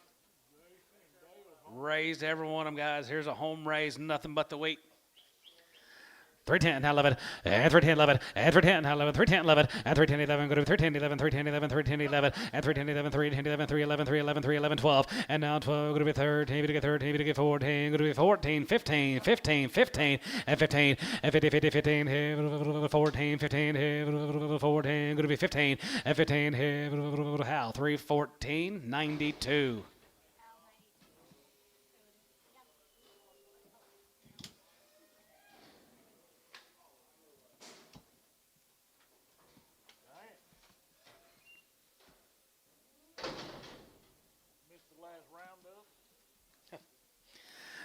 Raised every one of them, guys. Here's a home raised, nothing but the weight. 310, 11, and 310, 11, and 310, 11, 310, 11, and 310, 11, go to 310, 11, 310, 11, 310, 11, and 310, 11, 310, 11, 311, 311, 311, 12, and now 12, go to be 13, to get 13, to get 14, go to be 14, 15, 15, 15, and 15, and 50, 50, 15, 14, 15, 14, go to be 15, and 15, how, 314, 92. Missed the last roundup.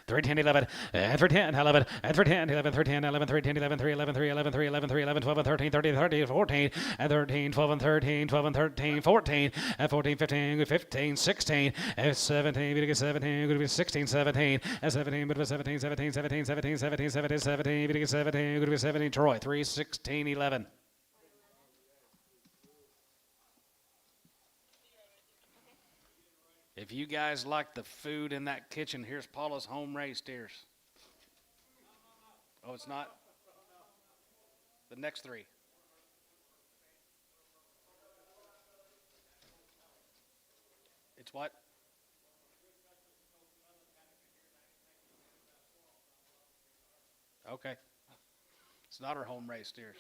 310, 11, and 310, 11, and 310, 11, 310, 11, 310, 11, 311, 311, 311, 311, 12, and 13, 13, 13, 14, and 13, 12, and 13, 12, and 13, 14, and 14, 15, 15, 16, and 17, we get 17, going to be 16, 17, and 17, but it was 17, 17, 17, 17, 17, 17, 17, we get 17, going to be 17, Troy, 316, 11. If you guys like the food in that kitchen, here's Paula's home raised steers. Oh, it's not? The next three. It's what? Okay. It's not her home raised steers.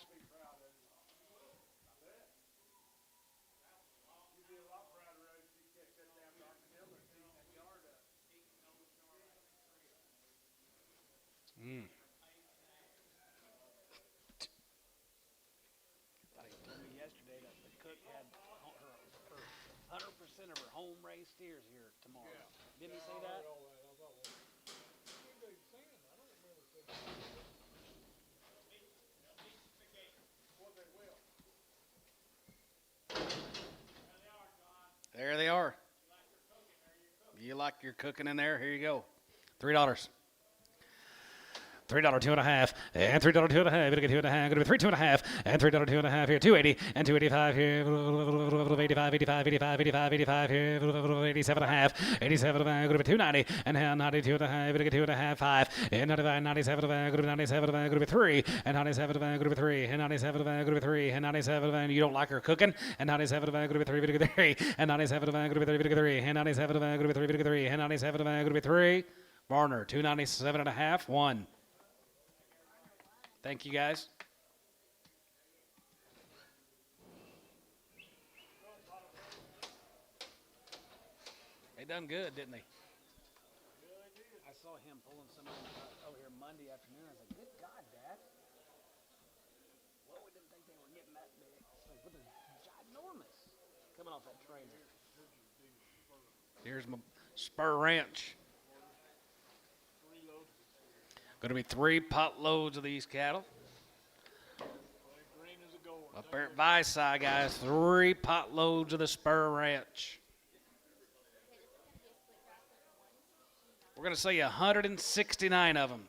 Buddy told me yesterday that the cook had her 100% of her home raised steers here tomorrow. Didn't he say that? There they are. You like your cooking in there? Here you go. $3. $3, 2.5, and $3, 2.5. Gonna get 2.5. Gonna be 3, 2.5, and $3, 2.5 here. 280 and 285 here. 85, 85, 85, 85, 85 here. 87.5, 87. Gonna be 290 and 92.5. Gonna get 2.5, 5 and 95, 97. Gonna be 97. Gonna be 3 and 97. Gonna be 3 and 97. Gonna be 3 and 97. You don't like her cooking? And 97. Gonna be 3. Gonna be 3 and 97. Gonna be 3. Gonna be 3 and 97. Gonna be 3. Gonna be 3 and 97. Gonna be 3. Varner 297.5. 1. Thank you, guys. They done good, didn't they? I saw him pulling some over here Monday afternoon. I was like, good God, Dad. Well, we didn't think they were getting that big. It's like, but they're ginormous. Coming off that trailer. Here's my spur ranch. Going to be 3 pot loads of these cattle. Up there at Visai, guys, 3 pot loads of the spur ranch. We're going to sell you 169 of them.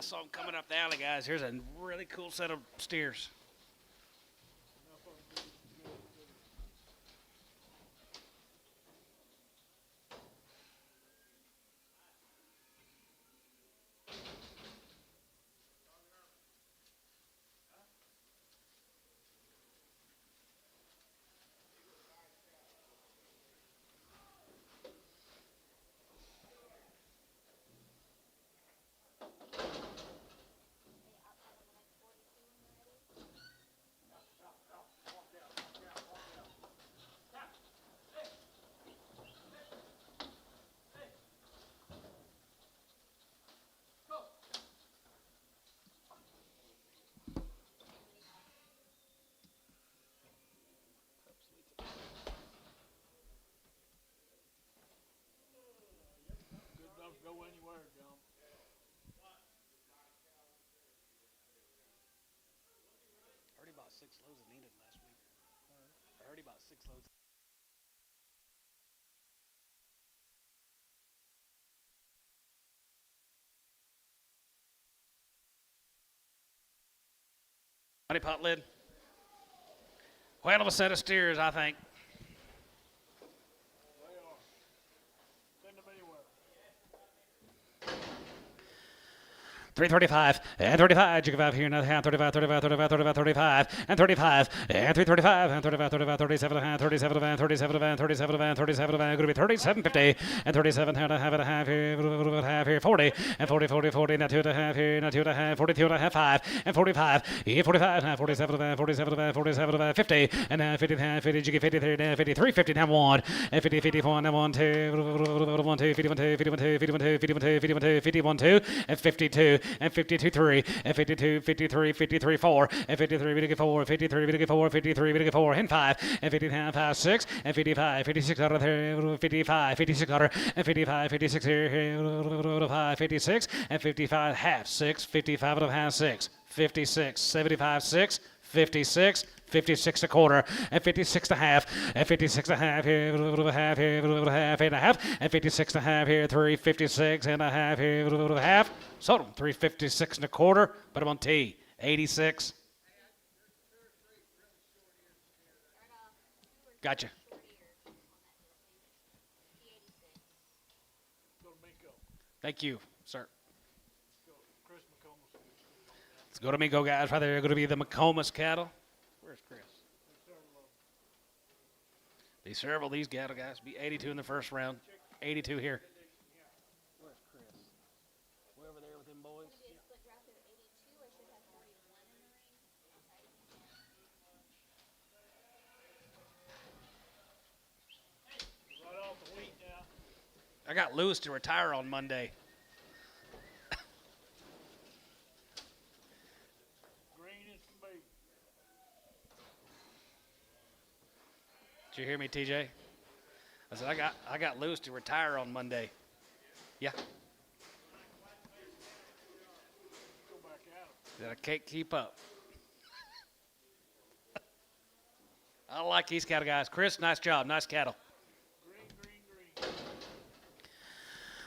saw them coming up the alley, guys. Here's a really cool set of steers. Good enough to go anywhere, John. I heard he bought 6 loads of needed last week. I heard he bought 6 loads. Honey pot lid. Whale of a set of steers, I think. They are. Send them anywhere. 335 and 35. Jig 5 here, another half. 35, 35, 35, 35, 35, and 35 and 335 and 35, 35, 37 and 37 and 37 and 37 and 37 and going to be 37.50 and 37 and a half and a half here, half here, 40 and 40, 40, 40, not 2 and a half here, not 2 and a half, 42 and a half, 5 and 45, 45 and 47 and 47 and 47 and 50 and 50 and 50, jig 53 and 53, 50 and 1 and 50, 51 and 1, 2, 1, 2, 51, 2, 51, 2, 51, 2, 51, 2, 51, 2, 51, 2, and 52 and 52, 3 and 52, 53, 53, 4 and 53, 4, 53, 4, 53, 4 and 5 and 55, 5, 6 and 55, 56 out of there, 55, 56 out and 55, 56 here, 5, 56 and 55, half 6, 55 out of half 6, 56, 75, 6, 56, 56 a quarter, and 56 and a half, and 56 and a half here, half here, half and a half, and 56 and a half here, 356 and a half here, half. Sold them 356 and a quarter, put them on T, 86. Gotcha. Go to Miko. Thank you, sir. Go. Chris McComas. Let's go to Mingo, guys. Right there, going to be the McComas cattle. Where's Chris? Be several of these cattle, guys. Be 82 in the first round. 82 here. Where's Chris? Way over there with them boys. Split draft of 82. I should have 41 in the ring. Right off the wheat now. I got Lewis to retire on Monday. Green as can be. Did you hear me, TJ? I said I got Lewis to retire on Monday. Yeah. Go back at 'em. That I can't keep up. I like these cattle, guys. Chris, nice job. Nice cattle. Green.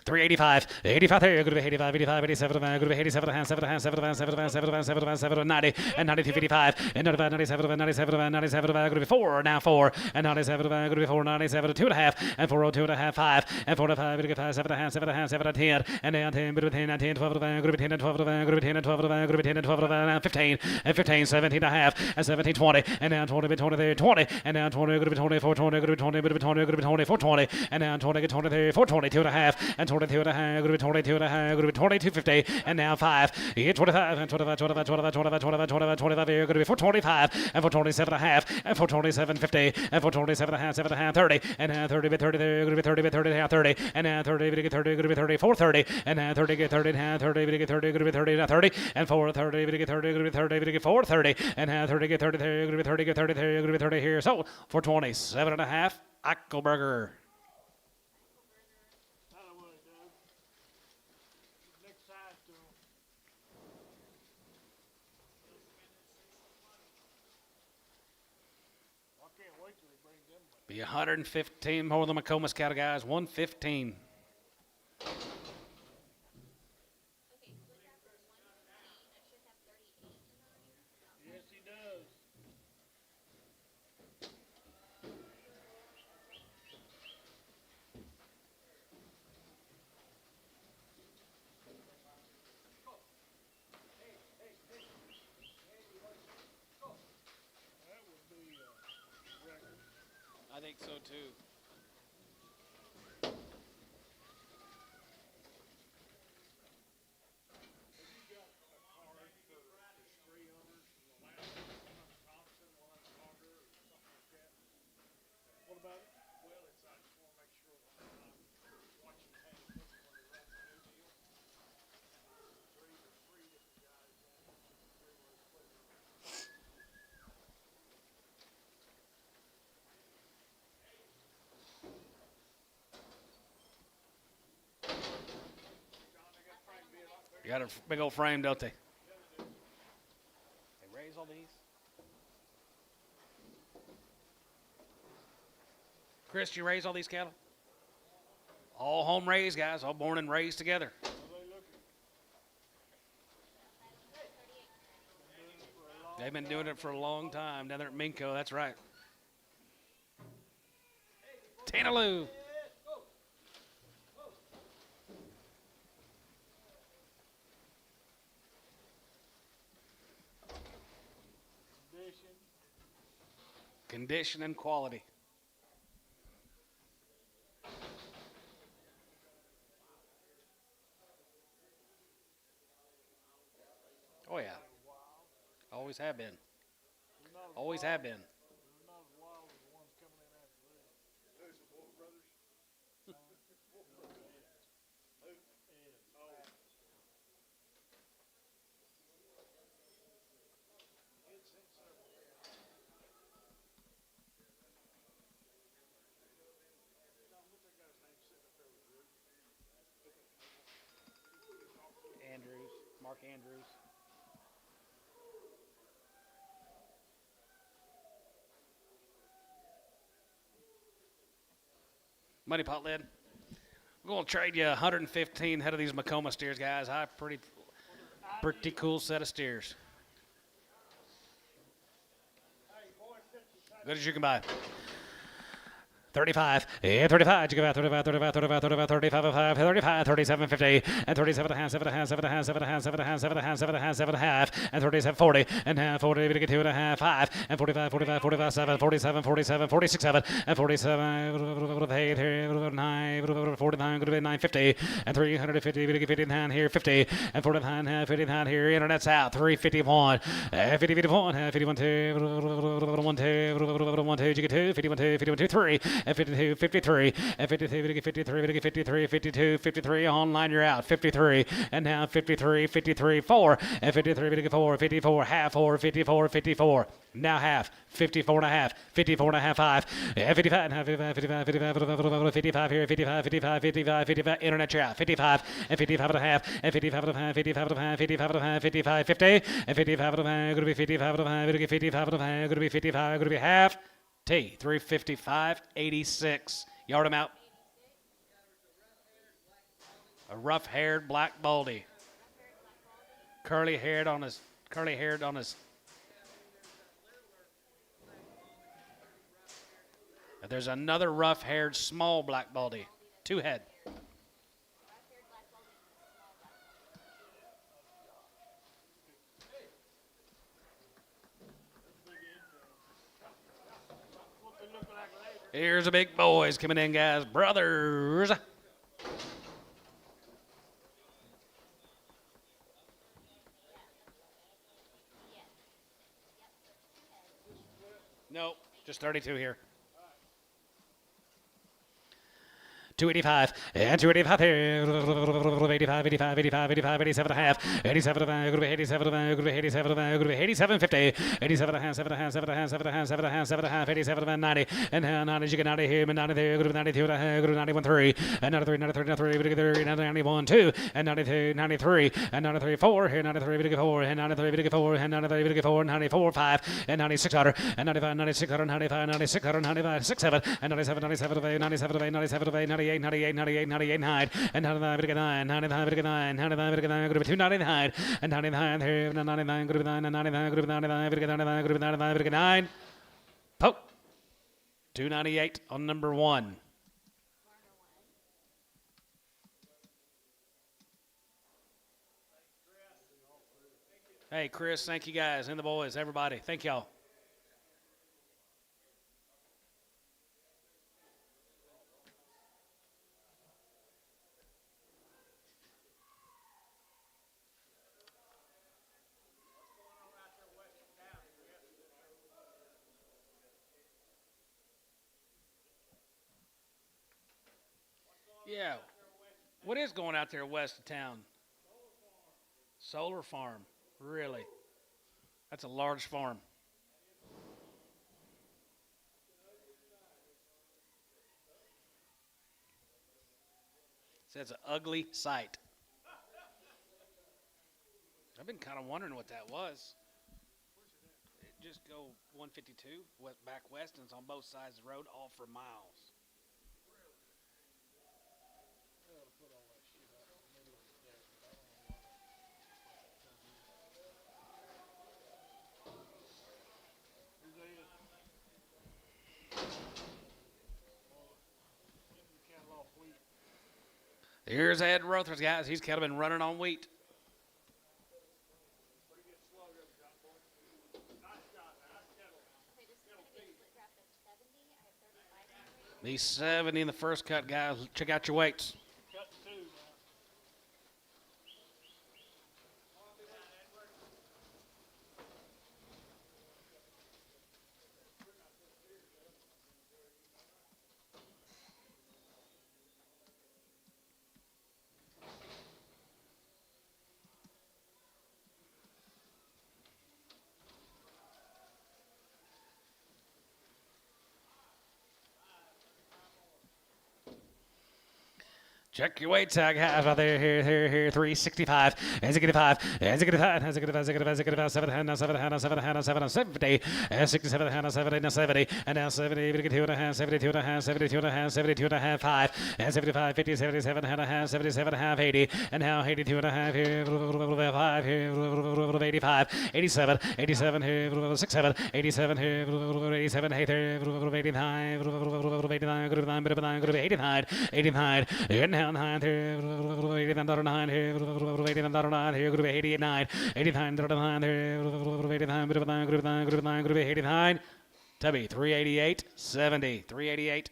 385, 85 there, good to be 85, 85, 87, good to be 87, 7, 7, 7, 7, 7, 7, 90, and 92, 55, and 95, 97, 97, 97, good to be 4, now 4, and 97, good to be 4, 97, 2 and a half, and 402 and a half, 5, and 45, good to be 5, 7 and a half, 7 and a half, 7 and 10, and now 10, good to be 10, 10, 12, good to be 10, and 12, good to be 10, and 12, good to be 10, and 12, 15, and 15, 17 and a half, and 17, 20, and now 20, 20 there, 20, and now 20, good to be 24, 20, good to be 20, good to be 20, good to be 24, 20, and now 20, 20 there, 420, 2 and a half, and 22 and a half, good to be 22 and a half, good to be 22, 50, and now 5, here 25, and 25, 25, 25, 25, 25, 25, 25 here, good to be 425, and 427 and a half, and 427, 50, and 427 and a half, 7 and a half, 30, and now 30, 30 there, good to be 30, 30, now 30, and now 30, good to be 30, good to be 30, 430, and now 30, get 30, now 30, good to be 30, good to be 30, now 30, and 430, good to get 30, good to be 30, good to get 430, and now 30, get 30 there, good to be 30, get 30 there, good to be 30 here, so 427 and a half, Eichelberger. That'll what it does. Next side to 'em. I can't wait till he brings them back. Be 115 more than McComas cattle, guys. 115. Okay, split draft of 150. think so too. What about it? Well, it's I just want to make sure that I'm watching paying attention when they run the new deal. Three different guys in it. Three were split it. You got a big old frame, don't they? They raise all these? Chris, you raise all these cattle? All home raised, guys. All born and raised together. They've been doing it for a long time down there at Minko. That's right. Tanaloo. Condition and quality. Oh, yeah. Always have been. Always have been. They're not as wild as the ones coming in after this. Who's the Wolf Brothers? Who? Ed. Oh. Ed sent several. What's that guy's name sitting up there with Drew? Andrews. Mark Andrews. Money pot lid. We're going to trade you 115 head of these Macoma steers, guys. Pretty cool set of steers. Good as you can buy. 35, yeah, 35, you give out 35, 35, 35, 35, 35, 5, 35, 37, 50, and 37 and a half, 7 and a half, 7 and a half, 7 and a half, 7 and a half, 7 and a half, 7 and a half, 7 and a half, and 37, 40, and half, 40, we get 2 and a half, 5, and 45, 45, 45, 7, 47, 47, 46, 7, and 47, 8, 9, 49, 9, 50, and 350, we get 59 here, 50, and 49, 59 here, internet's out, 351, 50, 51, 51, 2, 1, 2, 1, 2, you get 2, 51, 2, 51, 2, 3, and 52, 53, and 53, we get 53, we get 53, 52, 53, online, you're out, 53, and now 53, 53, 4, and 53, we get 4, 54, half, 4, 54, 54, now half, 54 and a half, 54 and a half, 5, and 55, 55, 55, 55, 55 here, 55, 55, 55, 55, internet, you're out, 55, and 55 and a half, and 55 and a half, 55 and a half, 55 and a half, 55, 50, and 55 and a half, going to be 55 and a half, going to be 55 and a half, going to be 55, going to be half, T, 355, 86. Yard him out. A rough-haired black baldy. Curly-haired on his. There's another rough-haired small black baldy. 2 head. Here's the big boys coming in, guys. Brothers. Nope, just 32 here. 285, and 285 here, 85, 85, 85, 85, 87 and a half, 87 and a half, 87 and a half, 87 and a half, 87, 50, 87 and a half, 7 and a half, 7 and a half, 7 and a half, 7 and a half, 7 and a half, 87 and 90, and 90, you get 90 here, 90 there, 92 and a half, 91, 3, and 93, 93, 93, 91, 2, and 92, 93, and 93, 4, here, 93, 4, and 93, 4, and 93, 4, 94, 5, and 96, and 95, 96, 95, 96, 95, 6, 7, and 97, 97, 97, 97, 98, 98, 98, 98, 9, and 99, 9, 99, 9, 99, 9, group 299, and 99, here, 99, group 9, and 99, group 99, group 99, group 99, group 9. Poke. 298 on number 1. Hey, Chris, thank you guys and the boys, everybody. Thank y'all. Yeah. What is going out there west of town? Solar farm. Really? That's a large farm. That's an ugly sight. I've been kind of wondering what that was. It just go 152 back west, and it's on both sides of the road, all for miles. Who's that? Into the cattle off wheat. Here's Ed Rothers, guys. He's kind of been running on wheat. Pretty good slug up top, boy. Nice shot, man. That's cattle. Okay, this is gonna be a split draft of 70. I have 35 now. He's 70 in the first cut, guys. Check out your weights. Cut two, man. Check your weights out, guys. Right there, here, 365. As it get 5, as it get 5, as it get 5, as it get 5, as it get 5, 7 hand, now 7 hand, now 7 hand, now 7 hand, 70, 67 hand, now 70, now 70, and now 70, we get 2 and a half, 72 and a half, 72 and a half, 72 and a half, 5, and 75, 50, 77 and a half, 77 and a half, 80, and now 82 and a half here, 5 here, 85, 87, 87 here, 67, 87 here, 87, 8 here, 89, 89, 89, 89, and now 9 here, 89, here, 89 here, 89, 89, 89 here, 89, 89, Tubby, 388, 70, 388.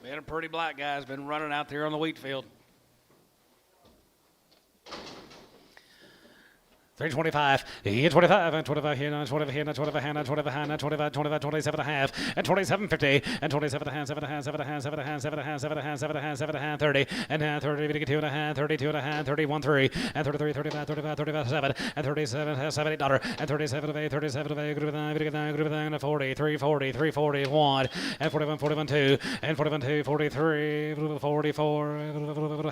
Been a pretty black guy's been running out there on the wheat field. 325, here 25, and 25 here, and 25 here, and 25 here, and 25 here, and 25, 25, 27 and a half, and 27.50, and 27 and a half, 7 and a half, 7 and a half, 7 and a half, 7 and a half, 7 and a half, 7 and a half, 7 and a half, 30, and now 30, we get 2 and a half, 32 and a half, 31, 3, and 33, 35, 35, 35, 7, and 37, $70, and 37 of 8, 37 of 8, group of 9, we get 9, group of 9, and 40, 340, 340, 1, and 41, 41, 2, and 41, 2, 43, 44,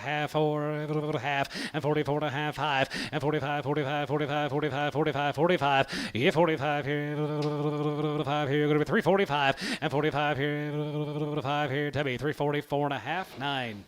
half, 4, half, and 44 and a half, 5, and 45, 45, 45, 45, 45, 45, yeah, 45 here, 5 here, going to be 345, and 45 here, 5 here, Tubby, 344 and a half, 9.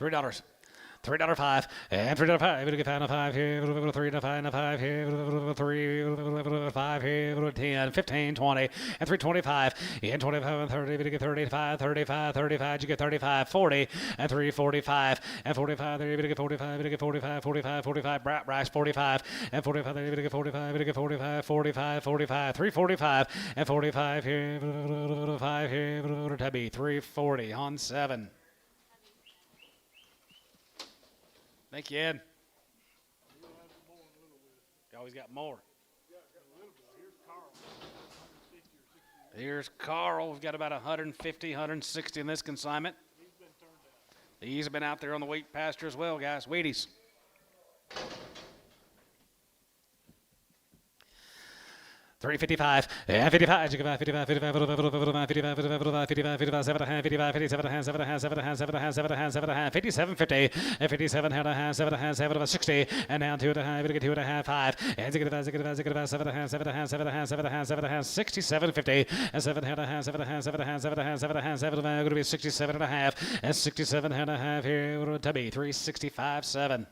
$3. $3.05 and $3.05. We get $5 here, $3.05 here, 3 5 here, 10, 15, 20, and $3.25 and 25 and 30. We get 35, 35, 35. You get 35, 40, and $3.45 and 45. There we get 45. We get 45, 45, 45. Bryce 45 and 45. There we get 45. We get 45, 45, 45. 3.45 and 45 here, 5 here, Tubby 3.40 on 7. Thank you, Ed. You always got more. Here's Carl. We've got about 150, 160 in this consignment. These have been out there on the wheat pasture as well, guys. Wheaties. $3.55 and 55. 55, 55, 55, 55, 55, 55, 55, 7 and a half, 55, 57 and a half, 7 and a half, 7 and a half, 7 and a half, 7 and a half, 7 and a half, 57.50 and 57 and a half, 7 and a half, 7 and a half, 60 and now 2 and a half. We get 2 and a half, 5 and 7 and a half, 7 and a half, 7 and a half, 7 and a half, 7 and a half, 67.50 and 7 and a half, 7 and a half, 7 and a half, 7 and a half, 7 and a half, 7 and a half. Going to be 67 and a half and 67 and a half here. Tubby 365.7.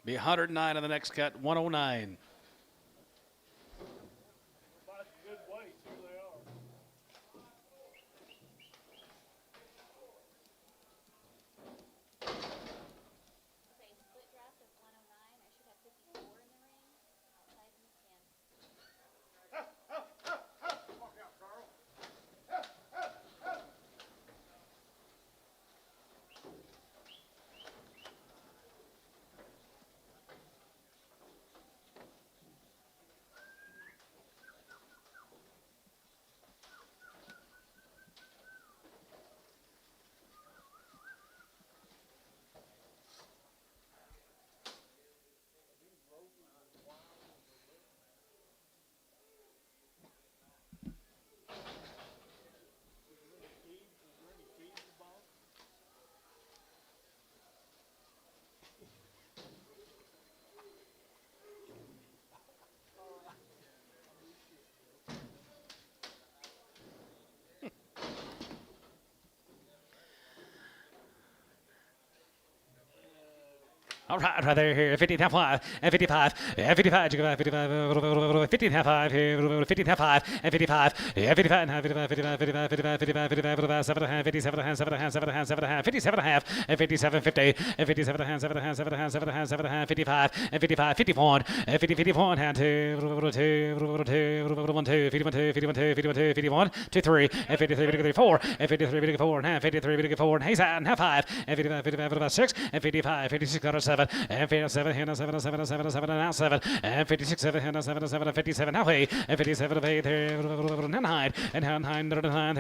Be 109 in the next cut. 109. About good weights, here they are. Okay, split draft of 109. I should have 54 in the ring. Outside in the 10. Is there any feed to buy? All right there here, 50 and 5, and 55, and 55, 55, 50 and 5, 50 and 5, and 55, and 55, and 55, 55, 55, 55, 55, 55, 7 and 57 and 7 and 7 and 7 and 57 and a half, and 57, 50, and 57 and 7 and 7 and 7 and 7 and 55, and 55, 51, and 50, 51, and 2, 2, 1, 2, 51, 2, 51, 2, 51, 2, 51, 2, 3, and 53, 54, and 53, 54, and half, 53, 54, and he's at and half 5, and 55, 55, 55, 6, and 55, 56, 7, and 57, and 7, 7, 7, 7, and out 7, and 56, 7, and 7, 7, and 57, now 8, and 57, 8, and 9, and 9, 9,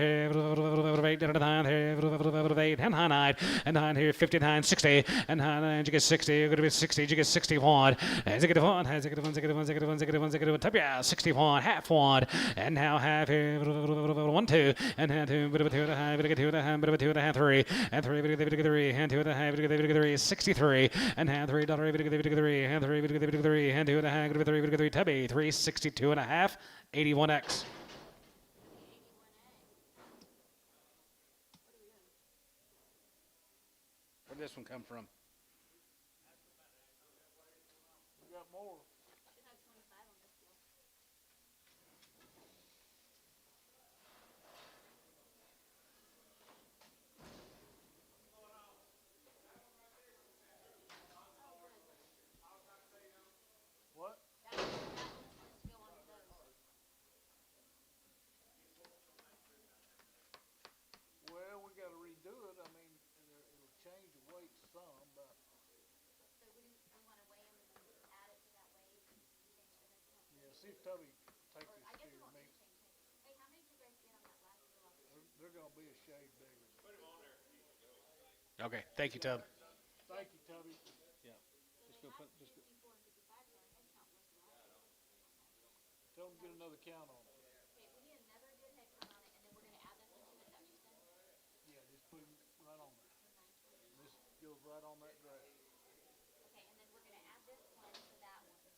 8, and 9, and 9 here, 59, 60, and 9, you get 60, you're going to be 60, you get 61, and you get 1, and you get 1, you get 1, you get 1, you get 1, you get 1, top, yeah, 61, half 1, and now half here, 1, 2, and 2, bit of a 2 and a half, bit of a 2 and a half, bit of a 2 and a half, 3, and 3, bit of a 3, and 2 and a half, bit of a 3, 63, and half $3, bit of a 3, and 3, bit of a 3, and 2 and a half, bit of a 3, bit of a 3, tubby, 362 and a half, 81X. Where'd this one come from? We got more. Should have 25 on this deal. What? That one's still under those. Well, we gotta redo it. I mean, it'll change the weight some, but So we want to weigh them and then add it to that weight and change the next one. yeah, see if Tubby take Or this I to guess we your won't need meat. to change it. Hey, how many did you guys get on that last deal? They're gonna be a shade bigger. Okay, thank you, Tub. Thank you, Tubby. Yeah. So they have 54 and 55, so our head count was the last deal. Tell them to get another count on it. Okay, we need another good head count on it, and then we're going to add this one to it. Is that what you said? Yeah, just put him right on there. This goes right on that draft. Okay, and then we're going to add this one to that one. It'll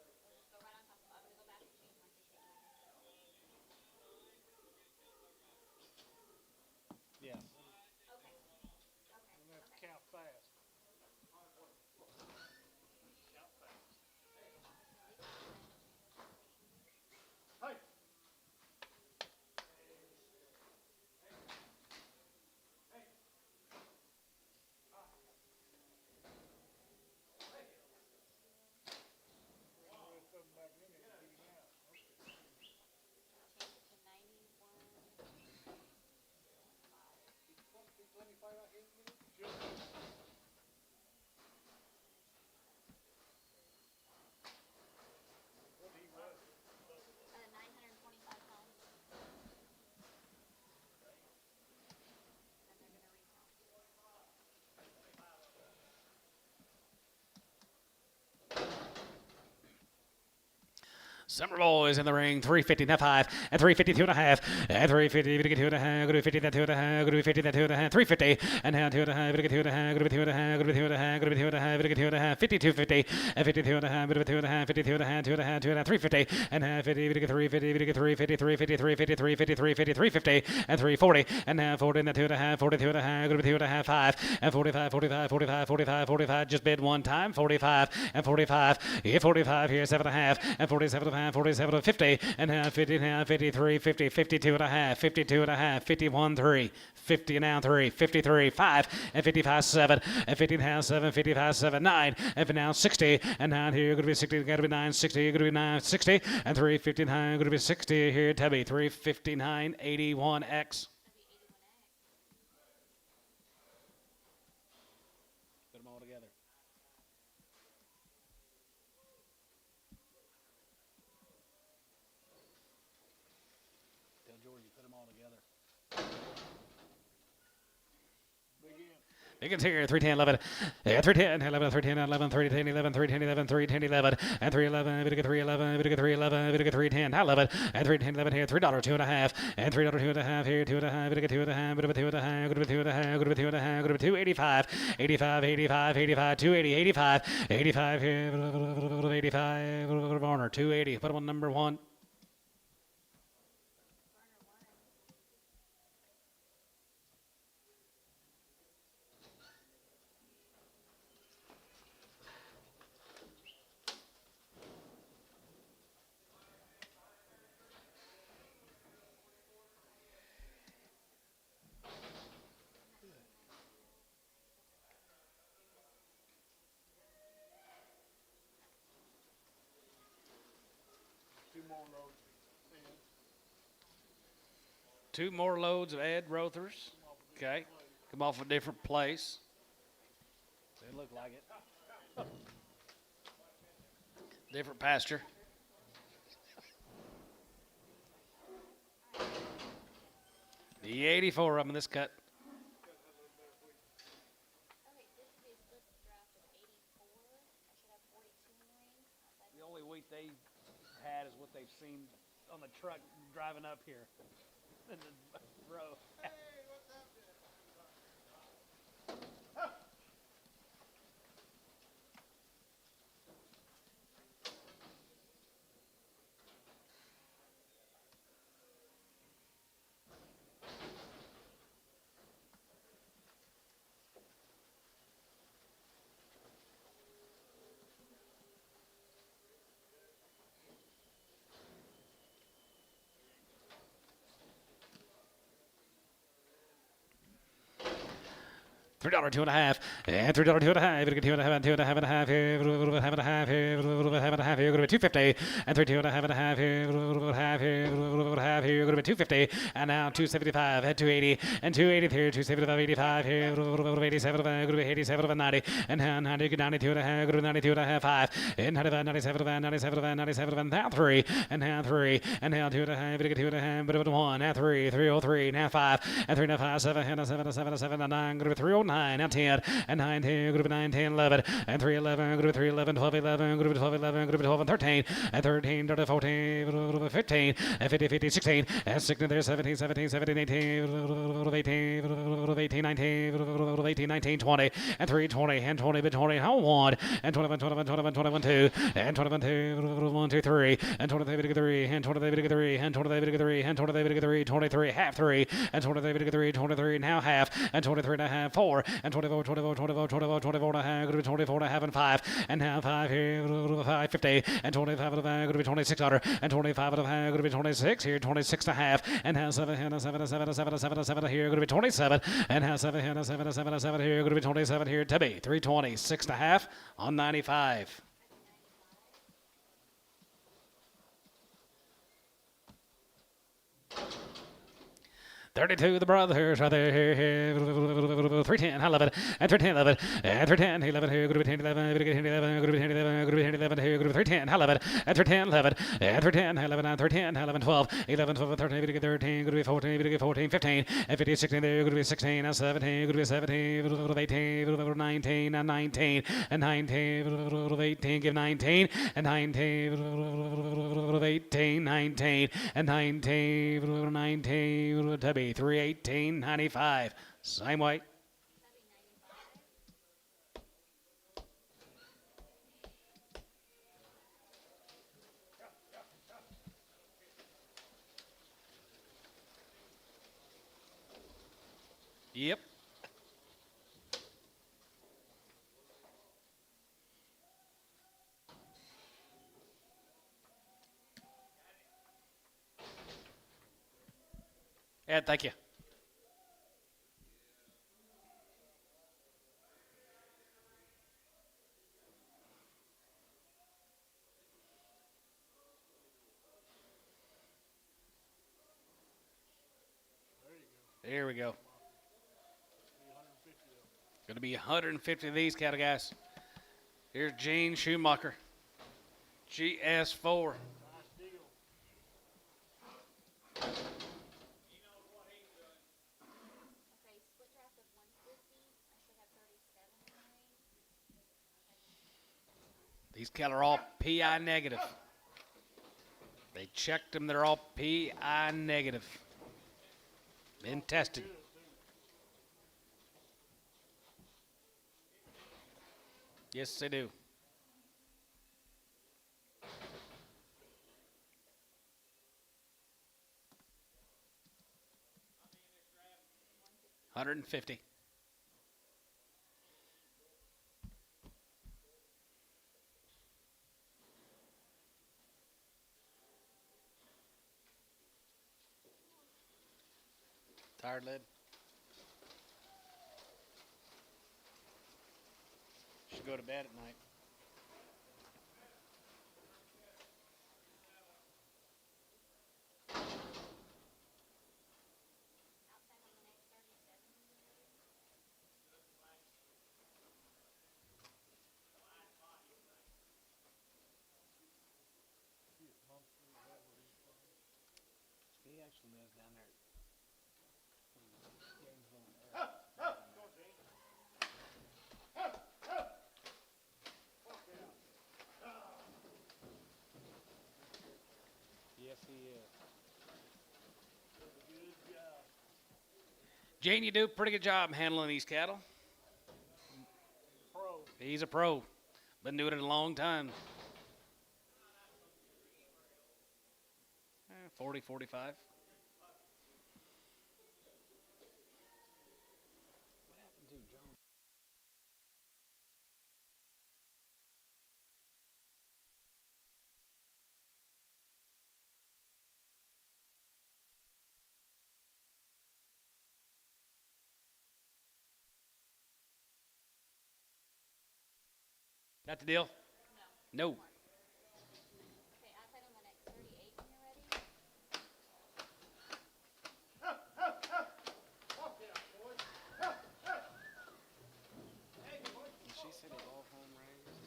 just go right on top of it. I'm going to go back and change my dictation. Yeah. Okay. You're gonna have to count fast. Hey. Summer boys in the ring, 350, now 5, and 352 and a half, and 350, gonna get 2 and a half, gonna be 50, that 2 and a half, gonna be 50, that 2 and a half, 350, and now 2 and a half, gonna get 2 and a half, gonna be 2 and a half, gonna be 2 and a half, gonna be 2 and a half, gonna get 2 and a half, 52.50, and 52 and a half, gonna be 2 and a half, 52 and a half, 2 and a half, 2 and a half, 350, and half 50, gonna get 350, gonna get 350, 353, 53, 53, 53, 50, and 340, and now 40, and 2 and a half, 42 and a half, gonna be 2 and a half, 5, and 45, 45, 45, 45, 45, just bid one time, 45, and 45, here 45, here 7 and a half, and 47 and a half, 47 and 50, and now 50, now 53, 50, 52 and a half, 52 and a half, 51, 3, 50 and now 3, 53, 5, and 55, 7, and 50 now 7, 55, 7, 9, and for now 60, and now here going to be 60, got to be 9, 60, going to be 9, 60, and 359, going to be 60 here, Tubby, 359, 81X. Put them all together. Tell George you put them all together. Biggins here, 310, 11, 310, 11, 310, 11, 310, 11, 310, 11, 310, 11, and 311, bit of 311, bit of 311, bit of 310, 11, and 310, 11 here, $3, 2 and a half, and $3, 2 and a half here, 2 and a half, bit of 2 and a half, bit of 2 and a half, bit of 2 and a half, bit of 2 and a half, bit of 285, 85, 85, 85, 280, 85, 85 here, 85, Varner, 280, put him on number 1. Two more loads of Ed Rothers. Okay. Come off a different place. They look like it. Different pasture. The 84 of them in this cut. Okay, this is this draft of 84. I should have 42 in the ring. The only wheat they had is what they've seen on the truck driving up here. In the row. $3, 2 and a half, and $3, 2 and a half. It'll get 2 and a half, and 2 and a half and a half here, a little bit half and a half here, a little bit half and a half here. Going to be 250, and 3, 2 and a half and a half here, a little bit half here, a little bit half here. Going to be 250, and now 275, and 280, and 280 here, 275, 85 here, a little bit 87, going to be 87 of 90, and now 90, 92 and a half, going to be 92 and a half, 5, and 95, 97 of 97 of 97 of now 3, and now 3, and now 2 and a half, it'll get 2 and a half, but 1, now 3, 303, now 5, and 3 now 5, 7, and 7, 7, 7, 9, going to be 309, now 10, and 9, 10, going to be 9, 10, 11, and 3, 11, going to be 3, 11, 12, 11, going to be 12, 11, going to be 12, and 13, and 13, 14, 15, and 50, 50, 16, and 16 there, 17, 17, 17, 18, 18, 19, 18, 19, 20, and 3, 20, and 20, but 20, how 1, and 21, 21, 21, 21, 2, and 21, 2, 1, 2, 3, and 23, 3, and 23, 3, and 23, 3, and 23, 3, 23, half 3, and 23, 3, 23, now half, and 23 and a half, 4, and 24, 24, 24, 24, 24 and a half, going to be 24 and a half, and 5, and now 5 here, 550, and 25 and a half, going to be 26 under, and 25 and a half, going to be 26 here, 26 and a half, and now 7 here, 7, 7, 7, 7, 7 here, going to be 27, and now 7 here, 7, 7, 7 here, going to be 27 here, Tibby, 320, 6 and a half on 95. $32, the brothers right there, 310, 11, and 310, 11, and 310, 11 here, going to be 10, 11, going to be 10, 11, going to be 10, 11, going to be 10, 11 here, going to be 310, 11, and 310, 11, and 310, 11, and 310, 11, 12, 11, 12, 13, going to be 13, going to be 14, going to be 14, 15, and 15, 16 there, going to be 16, and 17, going to be 17, 18, 19, 19, and 19, and 19, 18, give 19, and 19, 18, 19, and 19, 19, Tubby, 318, 95. Same weight. Yep. Ed, thank you. There we go. Going to be 150 of these cattle, guys. Here's Gene Schumacher, GS4. Okay, split draft of 150. I should have 37 in the ring. These cattle are all PI negative. They checked them. They're all PI negative. Been tested. Yes, they do. $150. Tired lid. Should go to bed at night. Outside on the next 37. He actually lives down there. Yes, he is. Jane, you do a pretty good job handling these cattle. He's a pro. Been doing it a long time. 40, 45. That the deal? No. Okay, outside on the next 38 when you're ready. She said it's all home raised.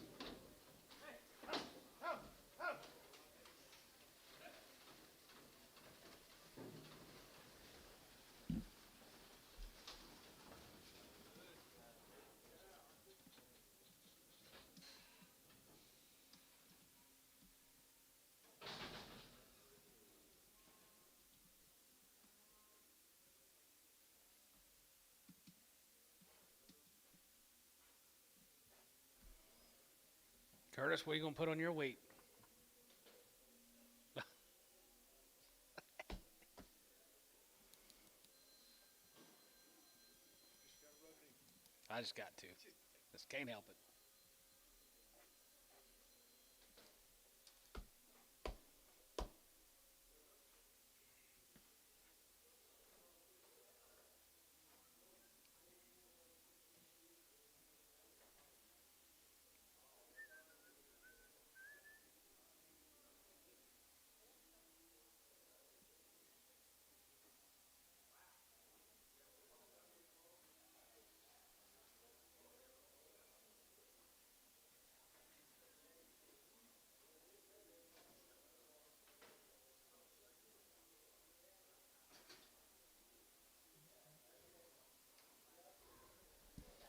Curtis, what are you going to put on your weight? I just got to. Just can't help it.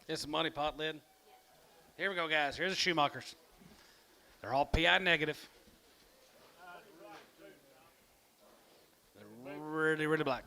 It's a money pot lid. Here we go, guys. Here's the Schumachers. They're all PI negative. They're really, really black.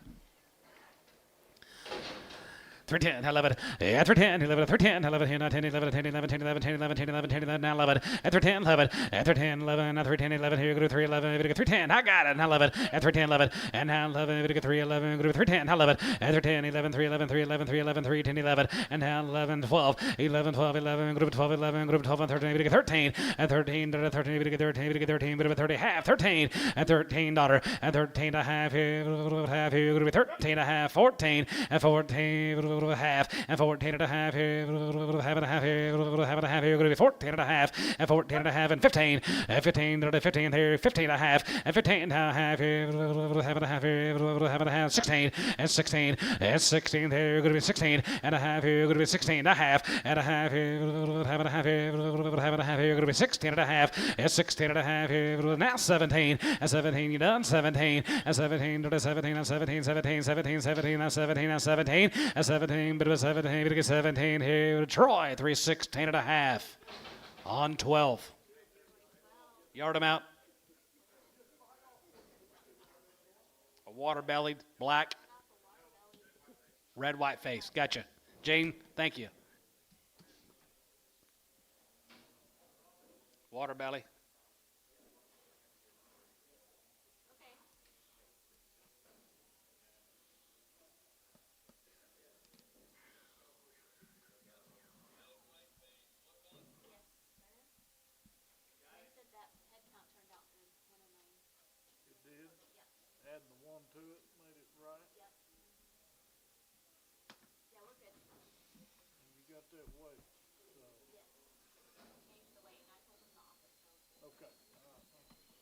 310, 11, yeah, 310, 11, 310, 11, 10, 10, 11, 10, 11, 10, 11, 10, 11, 10, 11, 10, 11, now 11, at 310, 11, at 310, 11, now 310, 11, here, go to 311, go to 310, I got it, now 11, at 310, 11, and now 11, go to 311, go to 310, 11, at 310, 11, 311, 311, 311, 310, 11, and now 11, 12, 11, 12, 11, go to 12, 11, go to 12, and 13, go to 13, and 13, go to 13, go to 13, go to 13, go to 30, half, 13, and 13, daughter, and 13 to half, here, half, here, go to 13 to half, 14, and 14, half, and 14 and a half here, half and a half here, half and a half here, going to be 14 and a half, and 14 and a half, and 15, and 15 to 15 here, 15 and a half, and 15 and a half here, half and a half here, half and a half, 16, and 16, and 16 here, going to be 16 and a half here, going to be 16 and a half, and a half here, half and a half here, half and a half here, going to be 16 and a half, and 16 and a half here, now 17, and 17, you done, 17, and 17 to 17, and 17, 17, 17, 17, and 17, and 17, and 17, but it was 17, we get 17 here. Troy, 316 and a half on 12. Yard them out. A water-bellied, black, red, white face. Gotcha. Jane, thank you. Water belly. It did. Adding the one to it made it right. Yeah, we're good. And you got that weight. So, Change the weight, and I told them the office, so. okay. All right. Thank you.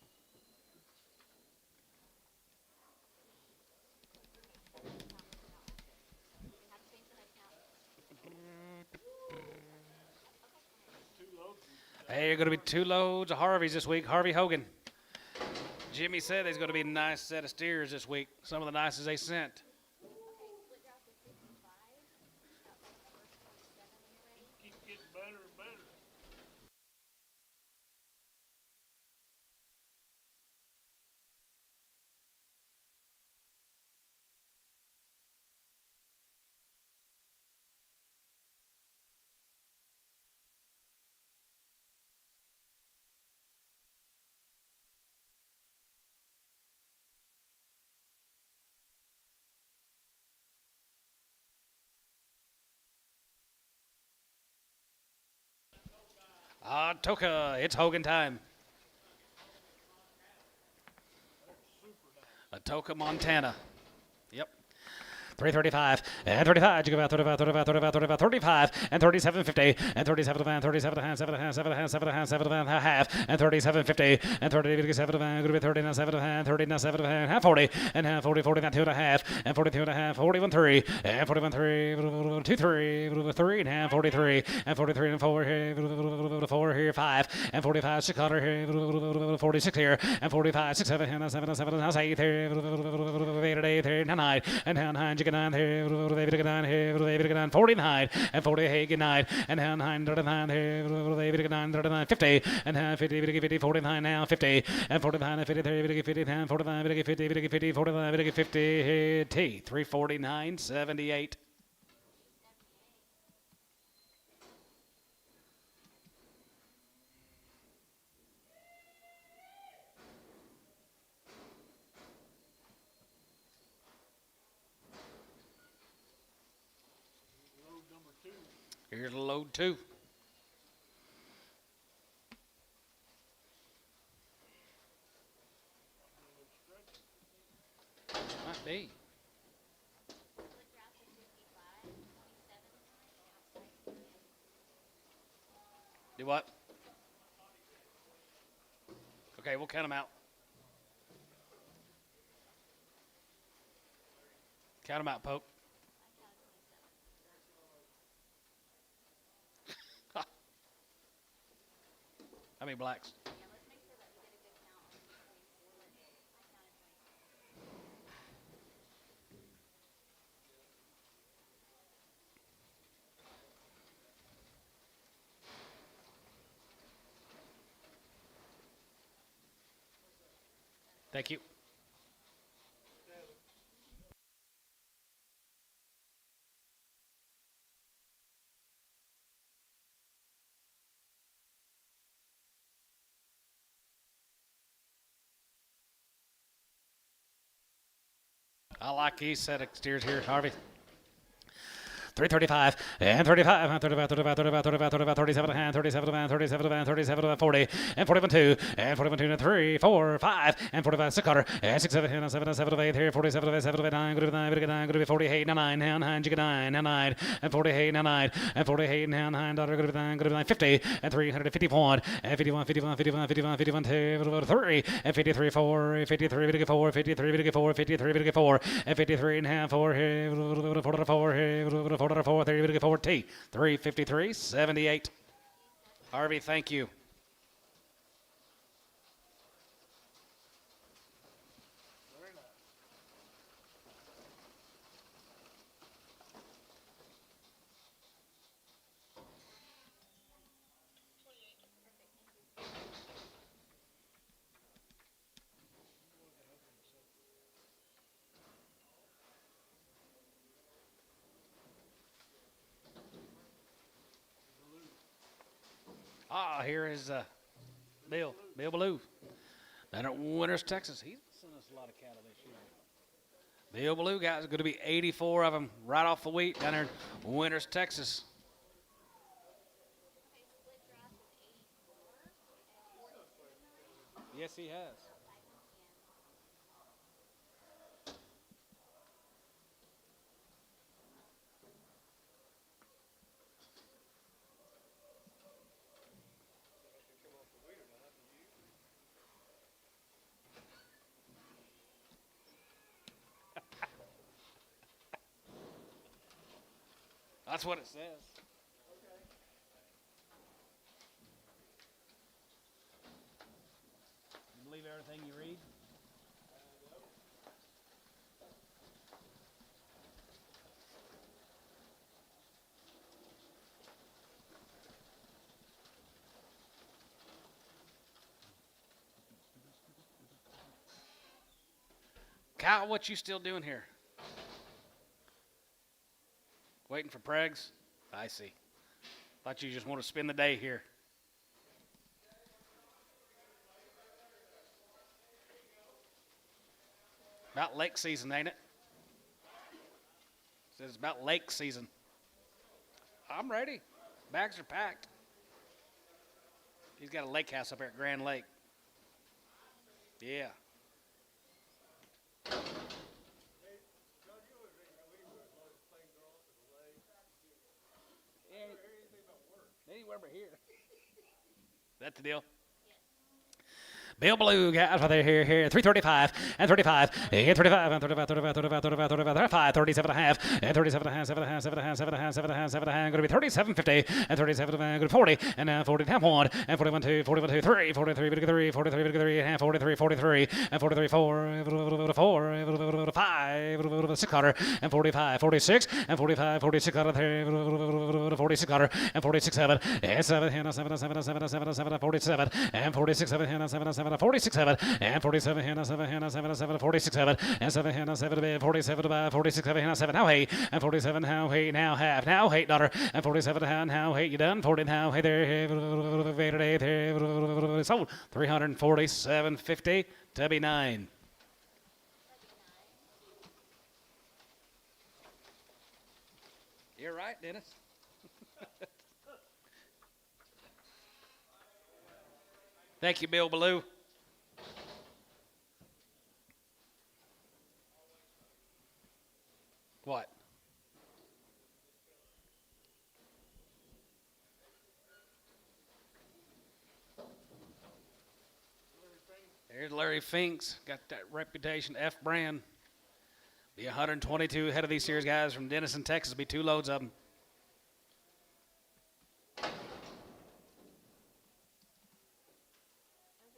We have to change the head count. Two loads. Hey, you're going to be 2 loads of Harveys this week. Harvey Hogan. Jimmy said there's going to be a nice set of steers this week. Some of the nicest they sent. Okay, split drop is 55. Outside the first 27 when you're ready. Keep getting better and better. Toka, it's Hogan time. Atoka, Montana. Yep. 335, and 35, you go about 35, 35, 35, 35, 35, and 37.50, and 37 and 37 and 7 and 7 and 7 and 7 and a half, and 37.50, and 37 and going to be 30 and 7 and 30 and 7 and half 40, and half 40, 40 and 2 and a half, and 42 and a half, 41 3, and 41 3, 2 3, 3 and a half, 43, and 43 and 4 here, 4 here, 5, and 45, 600 here, 46 here, and 45, 6, 7, and 7 and 7 and 8 here, 8 and 8 here, 9, and 9, you get 9 here, 9 here, 49, and 40, hey, good night, and 9, 39 here, 9, 50, and 50, 50, 49 now, 50, and 49, and 53, 50, 49, 50, 50, 49, 50, T, 349, 78. Load number 2. Here's load 2. Might be. Split drop is 55, 27 outside. Do what? Okay, we'll count them out. Count them out, Pope. How many blacks? Yeah, let's make sure that we get a good count on the 24. I counted 24. Thank you. I like these set of steers here, Harvey. 335 and 35 and 35, 35, 35, 35, 35, 37 and 37 and 37 and 37 and 40 and 41 2 and 41 2 and 3, 4, 5 and 45 6 quarter and 6 7 and 7 and 7 8 here 47 8 7 8 9 good 9 good 9 good 48 9 9 9 jig 9 9 and 48 9 and 48 9 9 daughter good 9 50 and 351 and 51 51 51 51 51 2 3 and 53 4 53 4 53 4 53 4 and 53 and a half 4 here 4 here 4 30 4 T 353 78. Harvey, thank you. Very nice. Here is Bill Ballou down at Winters, Texas. He's sent us a lot of cattle this year. Bill Ballou, guys, going to be 84 of them right off the wheat down there in Winters, Texas. Yes, he has. That's what it says. You believe everything you read? Kyle, what you still doing here? Waiting for pregs? I see. Thought you just want to spend the day here. About lake season, ain't it? Says it's about lake season. I'm ready. Bags are packed. He's got a lake house up there at Grand Lake. Yeah. Anywhere but here. That's the deal. Bill Ballou, guys, right there, here, 335 and 35, and 35 and 35, 35, 35, 35, 35, 35, 37 and a half, and 37 and a half, 7 and a half, 7 and a half, 7 and a half, 7 and a half, 7 and a half, going to be 37.50, and 37 and a half, going to 40, and now 40 and a half 1, and 41 2, 41 2, 3, 43, 3, 43, 3, and 43, 43, and 43 4, 4, 5, 6 quarter, and 45, 46, and 45, 46 quarter, 46 quarter, and 46 7, and 7, and 7, 7, 7, 7, 7, 47, and 46 7, and 7, 7, 46 7, and 47 and 7, and 7, 7, 46 7, and 7, and 7, 47, 46 7, and 7, now hey, and 47 now hey, now half, now hey, daughter, and 47 now hey, you done, 40 now hey, there, sold 347.50 to be 9. You're right, Dennis. Thank you, Bill Ballou. What? There's Larry Finks. Got that reputation, F brand. Be 122 head of these series guys from Denison, Texas. Be 2 loads of them. Okay,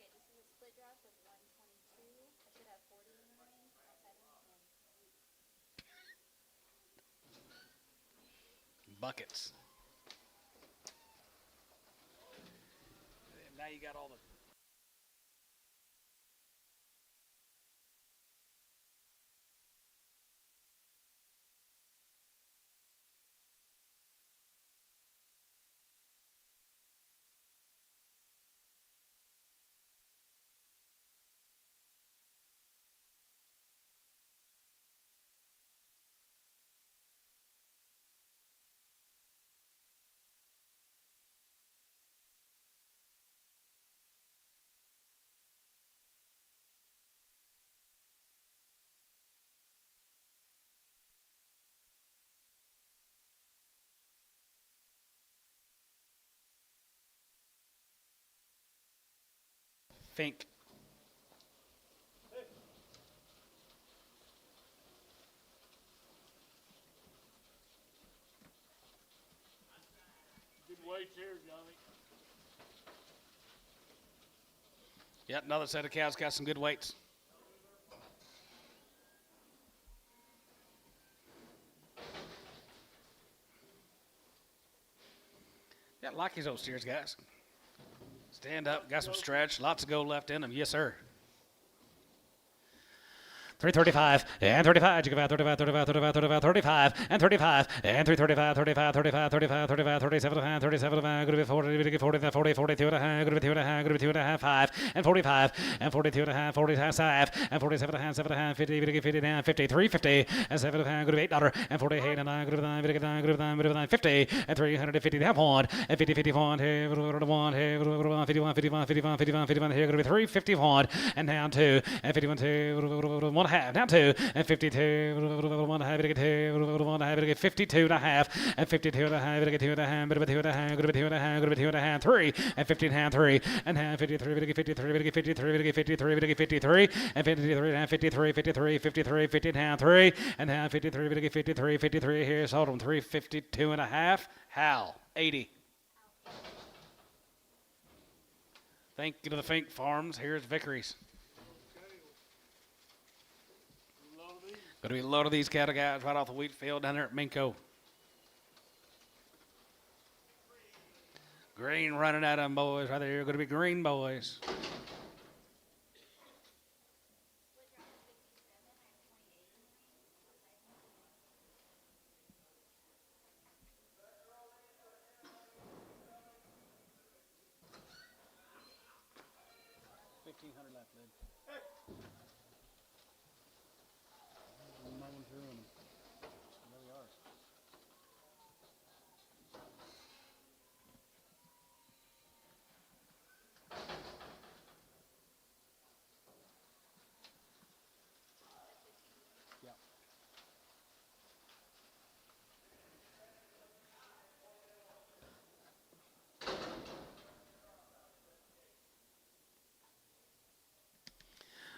this is a split drop of 122. I should have 40 in the ring. Buckets. And now you got all the Fink. Good weights here, Johnny. Yep, another set of cows got some good weights. Yeah, like these old steers, guys. Stand up, got some stretch, lots of gold left in them. Yes, sir. 335 and 35. You give out 35, 35, 35, 35, 35 and 35 and 335, 35, 35, 35, 35, 37 and a half, 37 and a half. Going to be 40, 40, 40, 42 and a half. Going to be 2 and a half, going to be 2 and a half, 5 and 45 and 42 and a half, 45 and 47 and a half, 7 and a half, 50, 50 and a half, 53, 50 and 7 and a half. Going to be $8 and 48 and 9. Going to be 9, going to be 9, going to be 9, going to be 9, 50 and 350 and a half one and 50, 51 here, 51 here, 51, 51, 51, 51, 51 here. Going to be 351 and down 2 and 51 2, 1 half down 2. And 52, 1 half, 1 half, 52 and a half, and 52 and a half, 2 and a half, 2 and a half, 2 and a half, 2 and a half, 3, and 15 and 3, and half 53, 53, 53, 53, 53, and 53 and half, 53, 53, 53, 50 and half, 3, and half 53, 53, 53 here, sold them 352 and a half. Hal, 80. Thank you to the Fink Farms. Here's Vickery's. Going to be a load of these cattle guys right off the wheat field down there at Minko. Green running at them, boys, right there. Going to be green boys.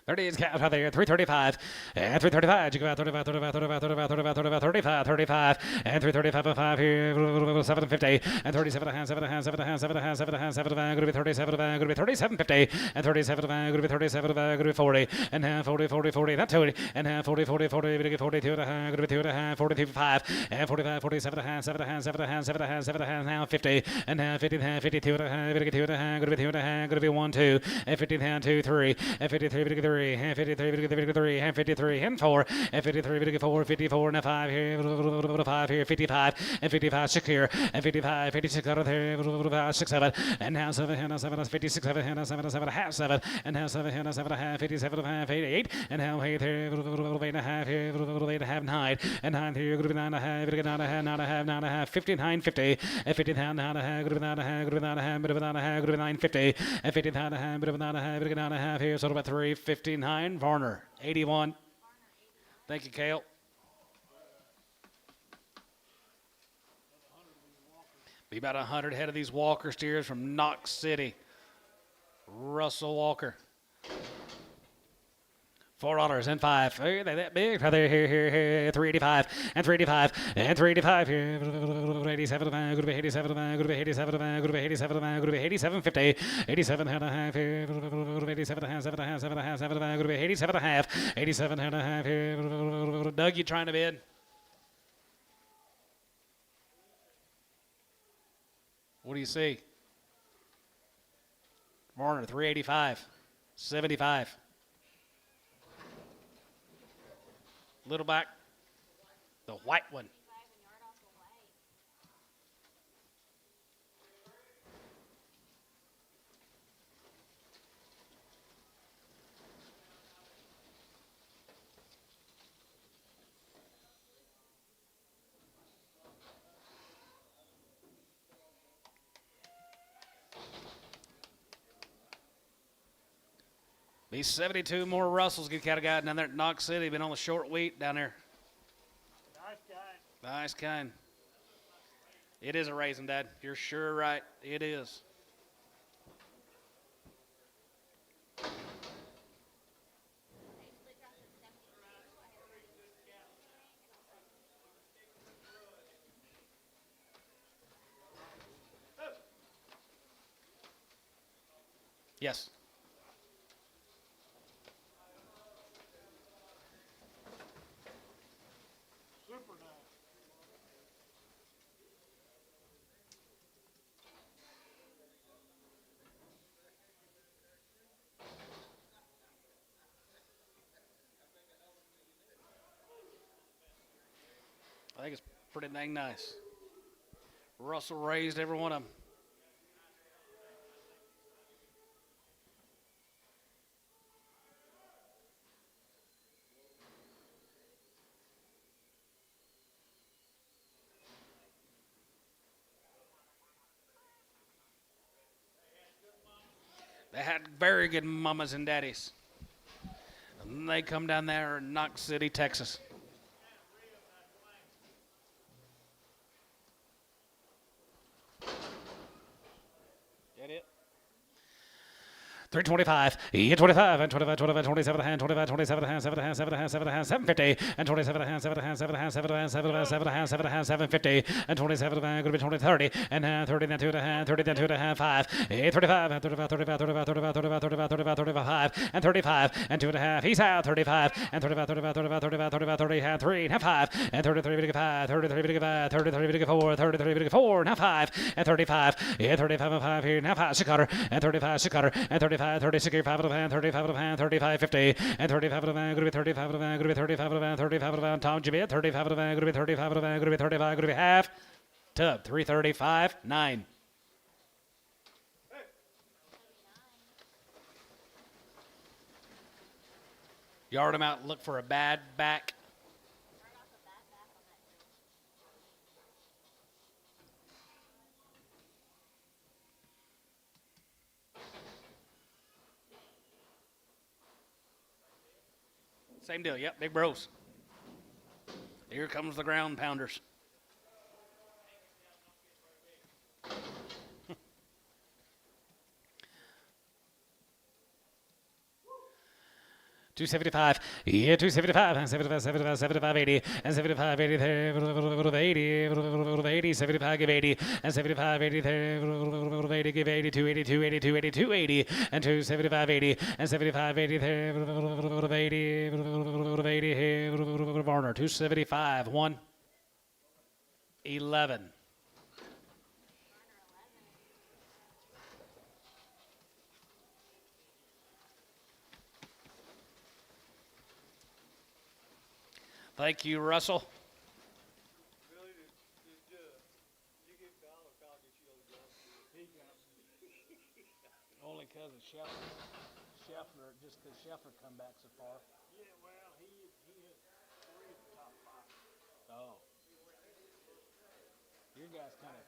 There it is, cows out there, 335, and 335, you go out 35, 35, 35, 35, 35, 35, 35, 35, and 335 and 5 here, 7 and 50, and 37 and a half, 7 and a half, 7 and a half, 7 and a half, 7 and a half, 7 and a half, going to be 37 and a half, going to be 37, 50, and 37 and a half, going to be 37 and a half, going to be 40, and half, 40, 40, 40, not 20, and half, 40, 40, 40, going to be 42 and a half, going to be 2 and a half, 42, 5, and 45, 47 and a half, 7 and a half, 7 and a half, 7 and a half, 7 and a half, now 50, and half, 50 and a half, 52 and a half, going to be 2 and a half, going to be 2 and a half, going to be 1, 2, and 50 and a half, 2, 3, and 53, 53, and 53, 53, and 53, and 4, and 53, 54, 54, and a 5 here, 5 here, 55, and 55, 6 here, and 55, 56 out of there, 6, 7, and now 7, and 7, 56, 7, and 7, 7, half 7, and now 7, and 7, half, 57, and half, 88, and now 8 here, 8 and a half here, 8 and a half, 9, and 9 here, going to be 9 and a half, 9 and a half, 9 and a half, 9 and a half, 59, 50, and 50, 9 and a half, going to be 9 and a half, going to be 9 and a half, 9 and a half, going to be 9, 50, and 50, 9 and a half, 9 and a half, 9 and a half here, so about 359, Varner, 81. Thank you, Kale. Be about 100 head of these Walker steers from Knox City. Russell Walker. $4 and 5. Hey, they that big. Right there, here, 385 and 385 and 385 here. 87 going to be 87 going to be 87 going to be 87 going to be 87 50 87 and a half here. 87 and a half 7 and a half 7 and a half 7 going to be 87 and a half 87 and a half here. Doug, you trying to bid? What do you see? Warner 385 75. Little back, the white one. Be 72 more Russells get kind of guy down there at Knox City. Been on the short wheat down there. Nice kind. It is a raisin, Dad. You're sure right. It is. split drop is 72. Yes. Super nice. I think it's pretty dang nice. Russell raised every one of them. They had very good mamas and daddies. And they come down there in Knox City, Texas. Get it? 325, 25, and 25, 25, 27 hand, 25, 27 hand, 7 hand, 7 hand, 7 hand, 750, and 27 hand, 7 hand, 7 hand, 7 hand, 7 hand, 7 hand, 7 hand, 750, and 27 hand, going to be 20, 30, and 30, then 2 to hand, 30, then 2 to hand, 5, 35, and 35, 35, 35, 35, 35, 35, 35, 35, and 35, and 2 and a half, he's out, 35, and 35, 35, 35, 35, 35, 30, hand 3, and 5, and 33, 5, 33, 5, 33, 4, 33, 4, and 5, and 35, and 35, and 5 here, and 5, 6 cutter, and 35, 6 cutter, and 35, 36, 5 of hand, 35 of hand, 35, 50, and 35 of hand, going to be 35 of hand, going to be 35 of hand, 35 of hand, Tom Jimmy, 35 of hand, going to be 35 of hand, going to be 35, going to be half, tub, 335, 9. Yard them out, look for a bad back. Right off the bat back on that hill. Same deal, yep, big bros. Here comes the ground pounders. 275, yeah, 275, and 75, 75, 75, 80, and 75, 80, 80, 75, give 80, and 75, 80, 80, give 80, 280, 280, 280, 280, and 275, 80, and 75, 80, 80, Varner, 275, 1, 11. Thank you, Russell. Billy, did you get Kyle or Kyle get you on the gun? He got me. Only because of Scheffler, just because Scheffler come back so far. Yeah, well, he hit 3 of the top 5. Oh. Your guy's kind of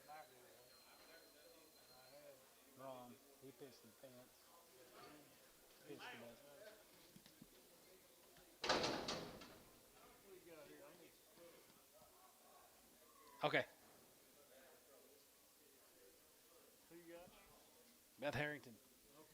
wrong. He pissed the pants. Pissed the best. What do you got here? I need Okay. who you got? Beth Harrington.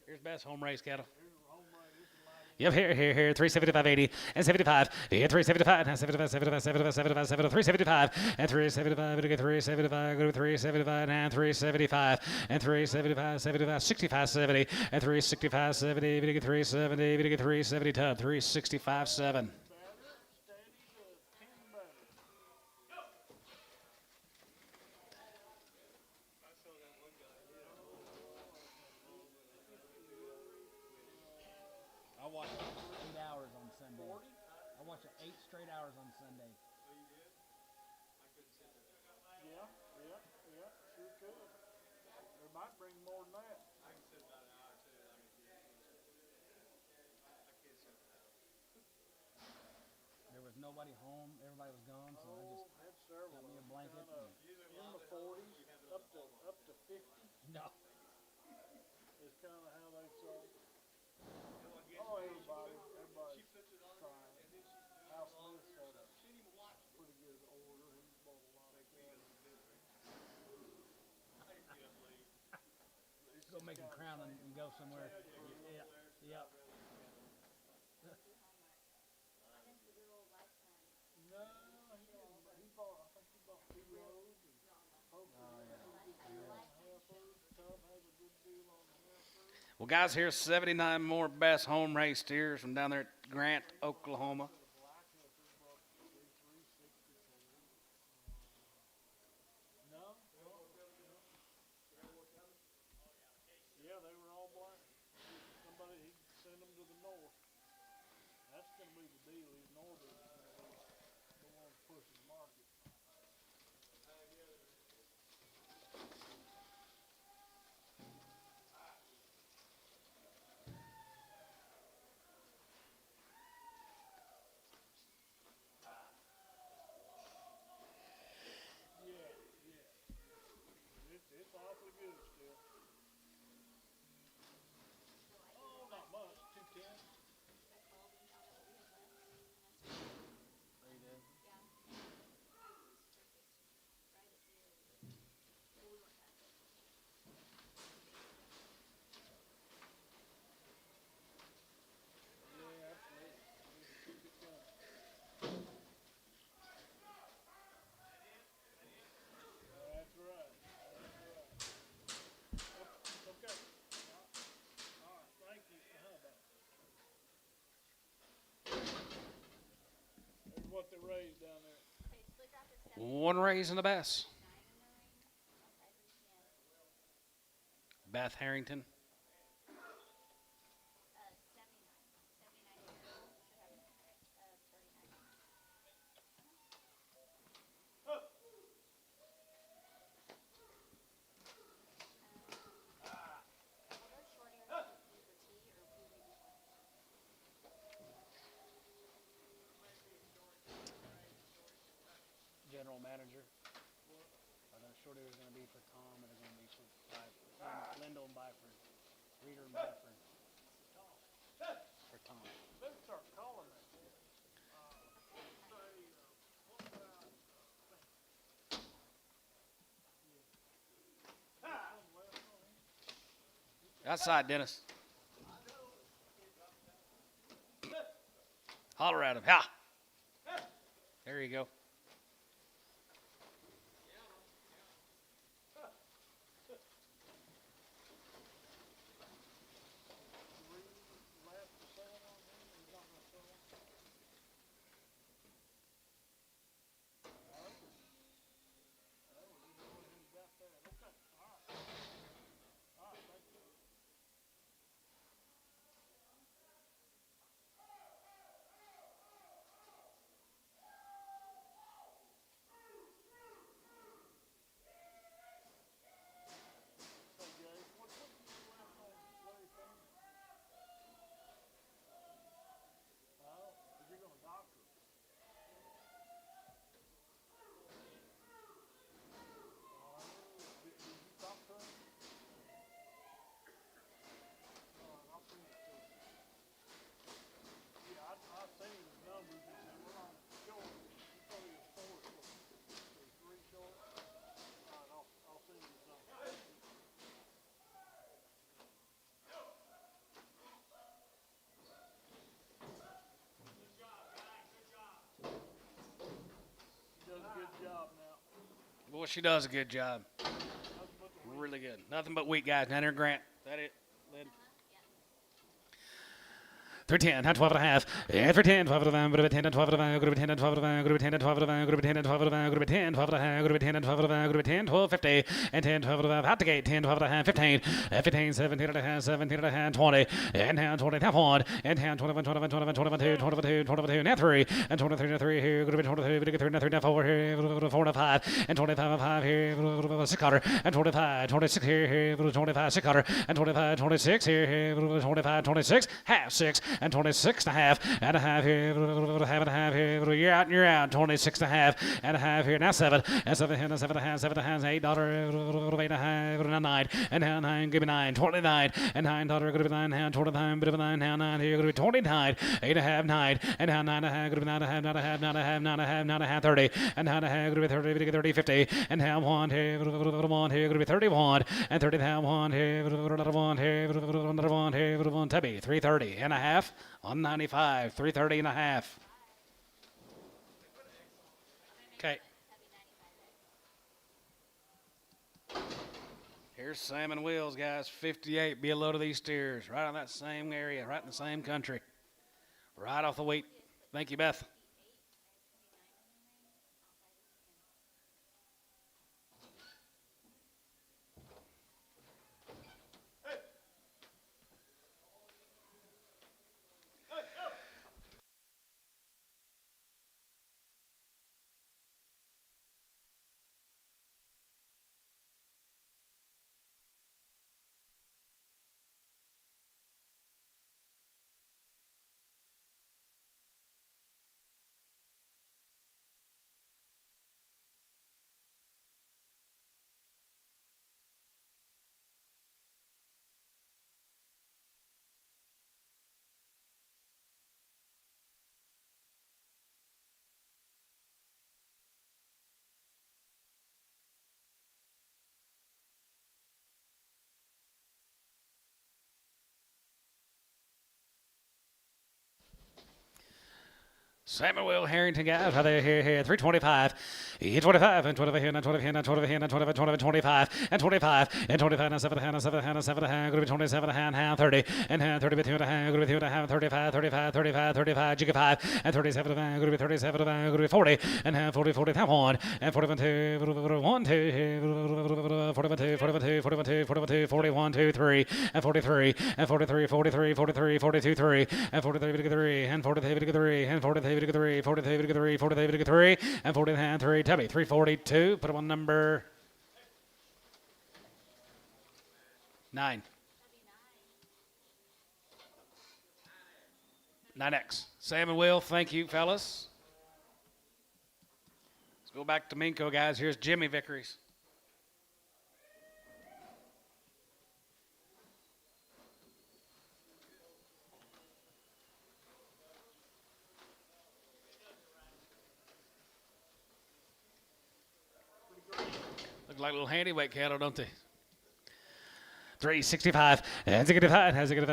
Here's Beth's home race cattle. Here's a home run. This is live. Yep, here, 375, 80, and 75, yeah, 375, and 75, 75, 75, 75, 75, 375, and 375, 375, go to 375, and 375, and 375, 75, 65, 70, and 365, 70, 370, 370, tub, 365, 7. Better, steady to 10 better. I watched 8 hours on Sunday. 40? I watched 8 straight hours on Sunday. Yeah, sure could. They might bring more than that. There was nobody home. Everybody was gone, so I just Had several. got me a blanket. In the 40s, up to 50 No. is kind of how they sold. Oh, everybody's trying. Al Smith had a pretty good order. He bought a lot of things. Go make a crown and go somewhere. Yeah. Yep. Well, guys, here's 79 more best home raised steers from down there at Grant, Oklahoma. Yeah, they were all black. Somebody, he sent them to the north. That's going to be the deal. These northerners are going to be the ones pushing the market. It's awfully good still. Oh, not much. 210. They did. Yeah, absolutely. Keep it going. That's right. Okay. All right. Thank you. There's what they raised down there. Okay, split drop is 7 One raising the best. 9 Beth Harrington. 79. 79 should have 39. Well, those short hairs you for tea or who we use one? General manager. Those short hairs going to be for Tom, and they're going to be for Lindell and Byford. Reader and Byford. For Tom. Better start calling that. Outside, Dennis. Holler at him. Ha! There you go. Boy, she does a good job. Really good. Nothing but wheat, guys. Down there, Grant. Is that it, Lynn? 310, 12 and a half, and 310, 12 and a half, group of 10 and 12 and a half, group of 10 and 12 and a half, group of 10 and 12 and a half, group of 10 and 12 and a half, group of 10, 12 and a half, group of 10 and 12 and a half, group of 10, 12, 50, and 10, 12 and a half, out the gate, 10, 12 and a half, 15, 15, 17 and a half, 17 and a half, 20, and down 20, half one, and down 21, 21, 21, 21, 2, 22, 22, now 3, and 23 and 3 here, group of 23, we get 3 and 3, now 4 here, 4 and 5, and 25 and 5 here, 6 cutter, and 25, 26 here, 25, 6 cutter, and 25, 26 here, 25, 26, half 6, and 26 and a half here, half and a half here, you're out and you're out, 26 and a half here, now 7, and 7 here, and 7 and a half, $8, $8 and a half, 9, and now 9, give me 9, 29, and $9, going to be 9, now 29, bit of a 9, now 9 here, going to be 29, 8 and a half, 9, and now 9 and a half, going to be 9 and a half, 9 and a half, 9 and a half, 9 and a half, 9 and a half, 30, and 9 and a half, going to be 30, 30, 50, and now 1 here, 1 here, going to be 31, and 30 now 1 here, another 1 here, another 1 here, 1 Tubby, 330 and a half, 195, 330 and a half. Okay. Here's Salmon Wheels, guys. 58. Be a load of these steers. Right on that same area, right in the same country. Right off the wheat. Thank you, Beth. Salmon Wheel, Harrington, guys. How they here, 325. 25 and 25 here, and 20 here, and 20 here, and 20, 20, 25, and 25, and 25, and 7 and 7 and 7 and going to be 27 and 30, and 30 with 2 and a half, going to be 2 and a half, 35, 35, 35, 35, jigga 5, and 37 going to be 37, going to be 40, and 40, 40, 1, and 41, 2, 1, 2, 41, 2, 41, 2, 41, 2, 41, 2, 41, 2, 3, and 43, and 43, 43, 43, 42, 3, and 43, 3, and 43, 3, and 43, 3, 43, 3, 43, 3, and 40 and 3. Tubby, 342. Put him on number 9. 9X. Salmon Wheel, thank you, fellas. Let's go back to Minko, guys. Here's Jimmy Vickeries. Look like little handy weight cattle, don't they? 365 and 65 has 7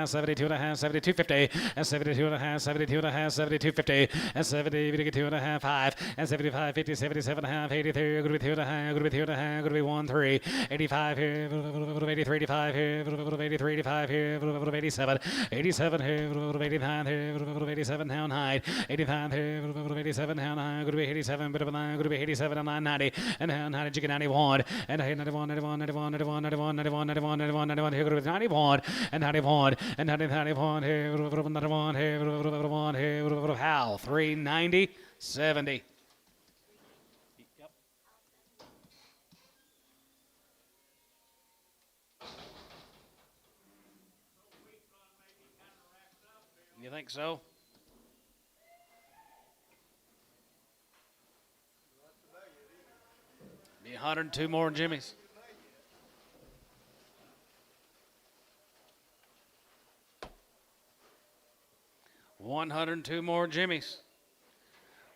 72 and a half 72 50 and 72 and a half 72 and a half 72 50 and 70 2 and a half 5 and 75 50 77 and a half 83 going to be 2 and a half going to be 2 and a half going to be 1 3 85 here 83 85 here 83 85 here 87 87 here 89 here 87 down high 89 here 87 down high going to be 87 bit of a 9 going to be 87 and 990 and 90 chicken 91 and 91, 91, 91, 91, 91, 91, 91, 91, 91, here goes 91, and 91, and 91, here, 91, here, here, how, 390, 70. Yep. You think so? Be 102 more Jimmys. $102 more Jimmys.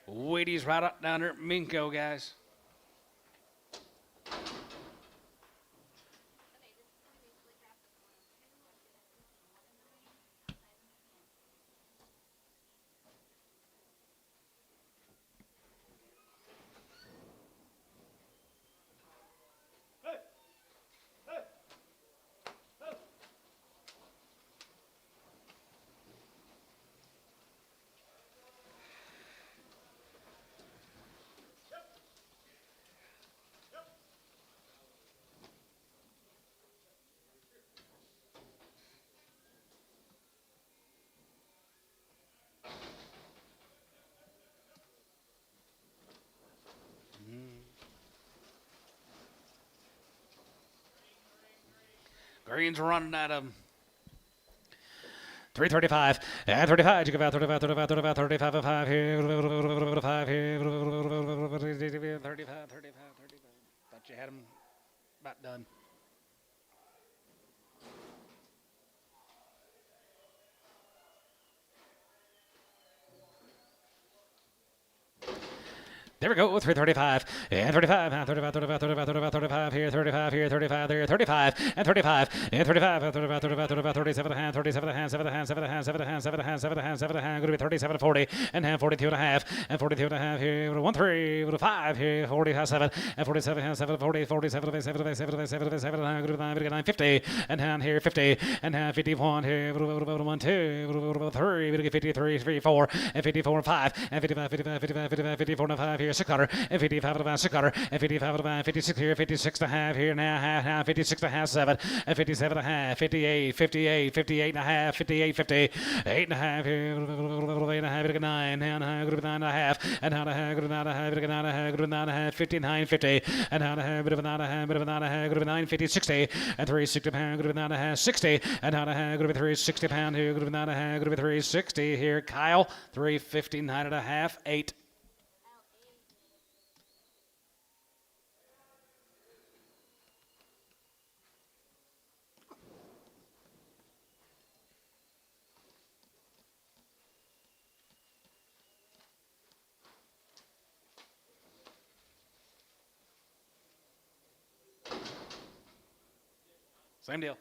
Wheaties right up down there at Minko, guys. Green's running at him. 335 and 35. You give out 35, 35, 35, 35, 5 here, 5 here, 35, 35, 35. Thought you had him about done. There we go. 335 and 35 and 35, 35, 35, 35, 35 here, 35 here, 35 there, 35 and 35 and 35 and 35, 35, 35, 37 and 37 and 7 and 7 and 7 and 7 and 7 and 7 and going to be 37 and 40 and 42 and a half and 42 and a half here, 1 3 5 here, 47 and 47 and 7 40 47 7 7 7 7 and going to be 9 50 and down here 50 and 51 here, 1 2 3 we get 53 3 4 and 54 and 5 and 55 55 55 55 54 and 5 here 600 and 55 and 600 and 55 and 56 here 56 and a half here now half 56 and a half 7 and 57 and a half 58 58 58 and a half 58 50 8 and a half here 8 and a half 9 and a half 9 and a half and a half 9 and a half 9 and a half 9 and a half 59 50 and a half bit of 9 and a half bit of 9 and a half 9 50 60 and 360 pound 9 and a half 60 and a half 360 pound here 9 and a half 360 here Kyle 359 and a half 8. Same deal.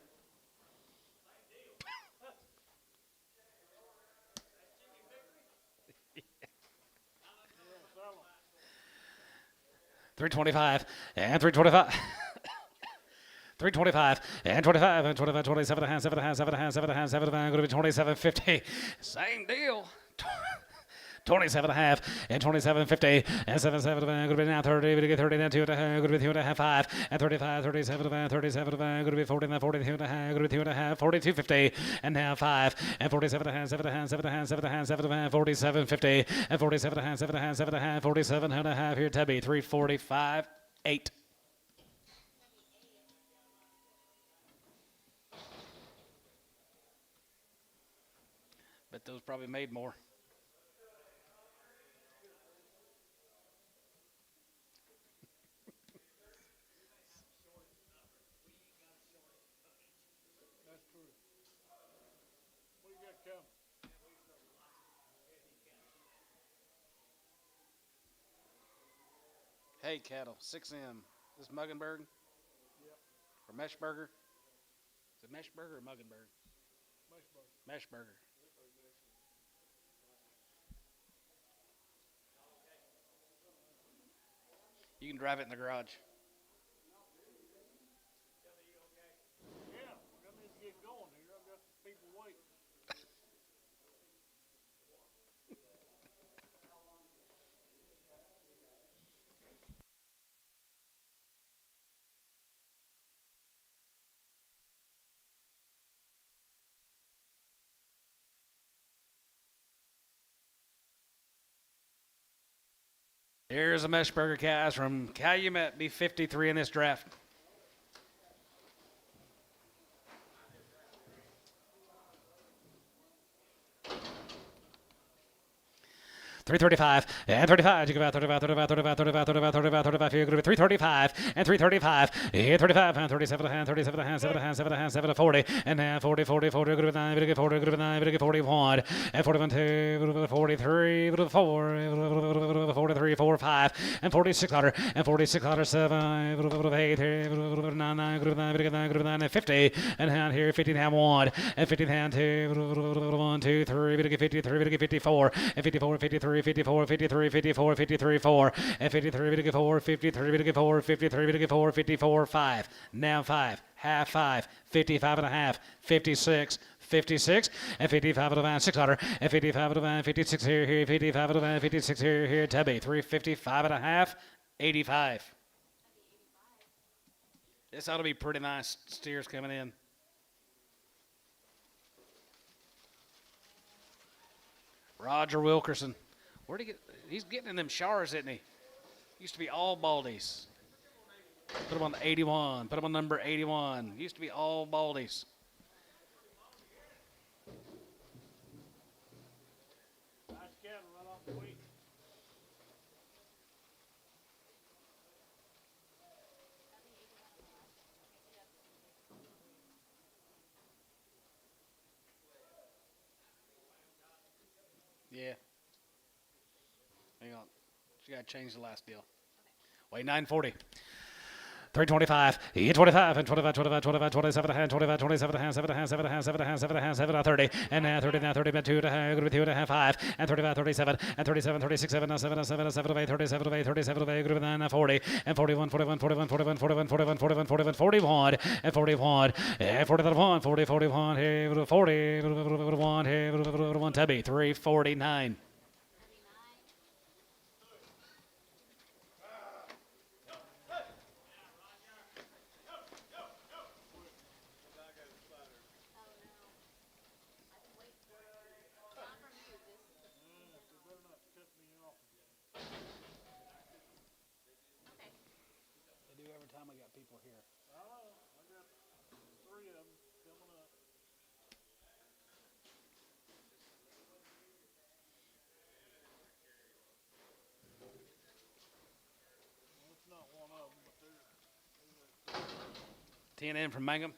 $325 and $325. 325 and 25 and 25 27 and a half 7 and a half 7 and a half 7 and a half 7 and a half going to be 27.50. Same deal. 27 and a half and 27.50 and 7 7 going to be now 30 we get 30 now 2 and a half going to be 2 and a half 5 and 35 37 and 37 going to be 40 and 42 and a half going to be 2 and a half 42.50 and now 5 and 47 and a half 7 and a half 7 and a half 7 and a half 7 and a half 47.50 and 47 and a half 7 and a half 7 and a half 47 and a half here Tubby 345 8. Bet those probably made more. That's true. What do you got coming? Hey, cattle, 6M. This Muggenberg? Yep. Or Meshburger? Is it Meshburger or Muggenberg? Meshburger. You can drive it in the garage. Yeah, I need to get going here. I've got people waiting. Here's a Meshburger calves from Calumet, be 53 in this draft. $335 and 35. You give out 35, 35, 35, 35, 35, 35, 35. Here, going to be $335 and 335. Here, 35 and 37 and 37 and 7 and 7 and 7 and 40 and now 40, 40, 40. Going to be 9, going to get 40, going to be 9, going to get 41 and 41, 2, 43, 4, 43, 4, 5 and 4600 and 4600 7, 8, 9, 9, going to be 9, going to be 9 and 50 and down here 50 down 1 and 50 down 2, 1, 2, 3, going to get 53, going to get 54 and 54, 53. 54, 53, 54, 53, 4, and 53, 4, 53, 4, 53, 4, 54, 5. Now 5, half 5, 55 and a half, 56, 56, and 55 and a half, 600, and 55 and a half, 56 here, 55 and a half, 56 here, Tubby, 355 and a half, 85. This ought to be pretty nice steers coming in. Roger Wilkerson. Where'd he get? He's getting in them showers, isn't he? Used to be all baldies. Put him on the 81. Put him on number 81. Used to be all baldies. Nice cattle right off the week. Yeah. Hang on. She got to change the last deal. Okay. Weigh 940. 325, 25, and 25, 25, 25, 27 and a half, 25, 27 and a half, 7 and a half, 7 and a half, 7 and a half, 7 and a half, 7 and a half, 30, and now 30, now 30, but 2 and a half, group 2 and a half, 5, and 35, 37, and 37, 36, 7, and 7, and 7, and 7 of 8, 37 of 8, 37 of 8, group 9, 40, and 41, 41, 41, 41, 41, 41, 41, 41, 41, and 41, and 41, 40, 41, here, 40, 41, here, 1, Tubby, 349. 39. Oh no. I can wait for not from you, just They better not cut me off again. okay. They do every time we got people here. I know. I got 3 of them coming up. Well, it's not one of them, but they're 10 in from Mangum.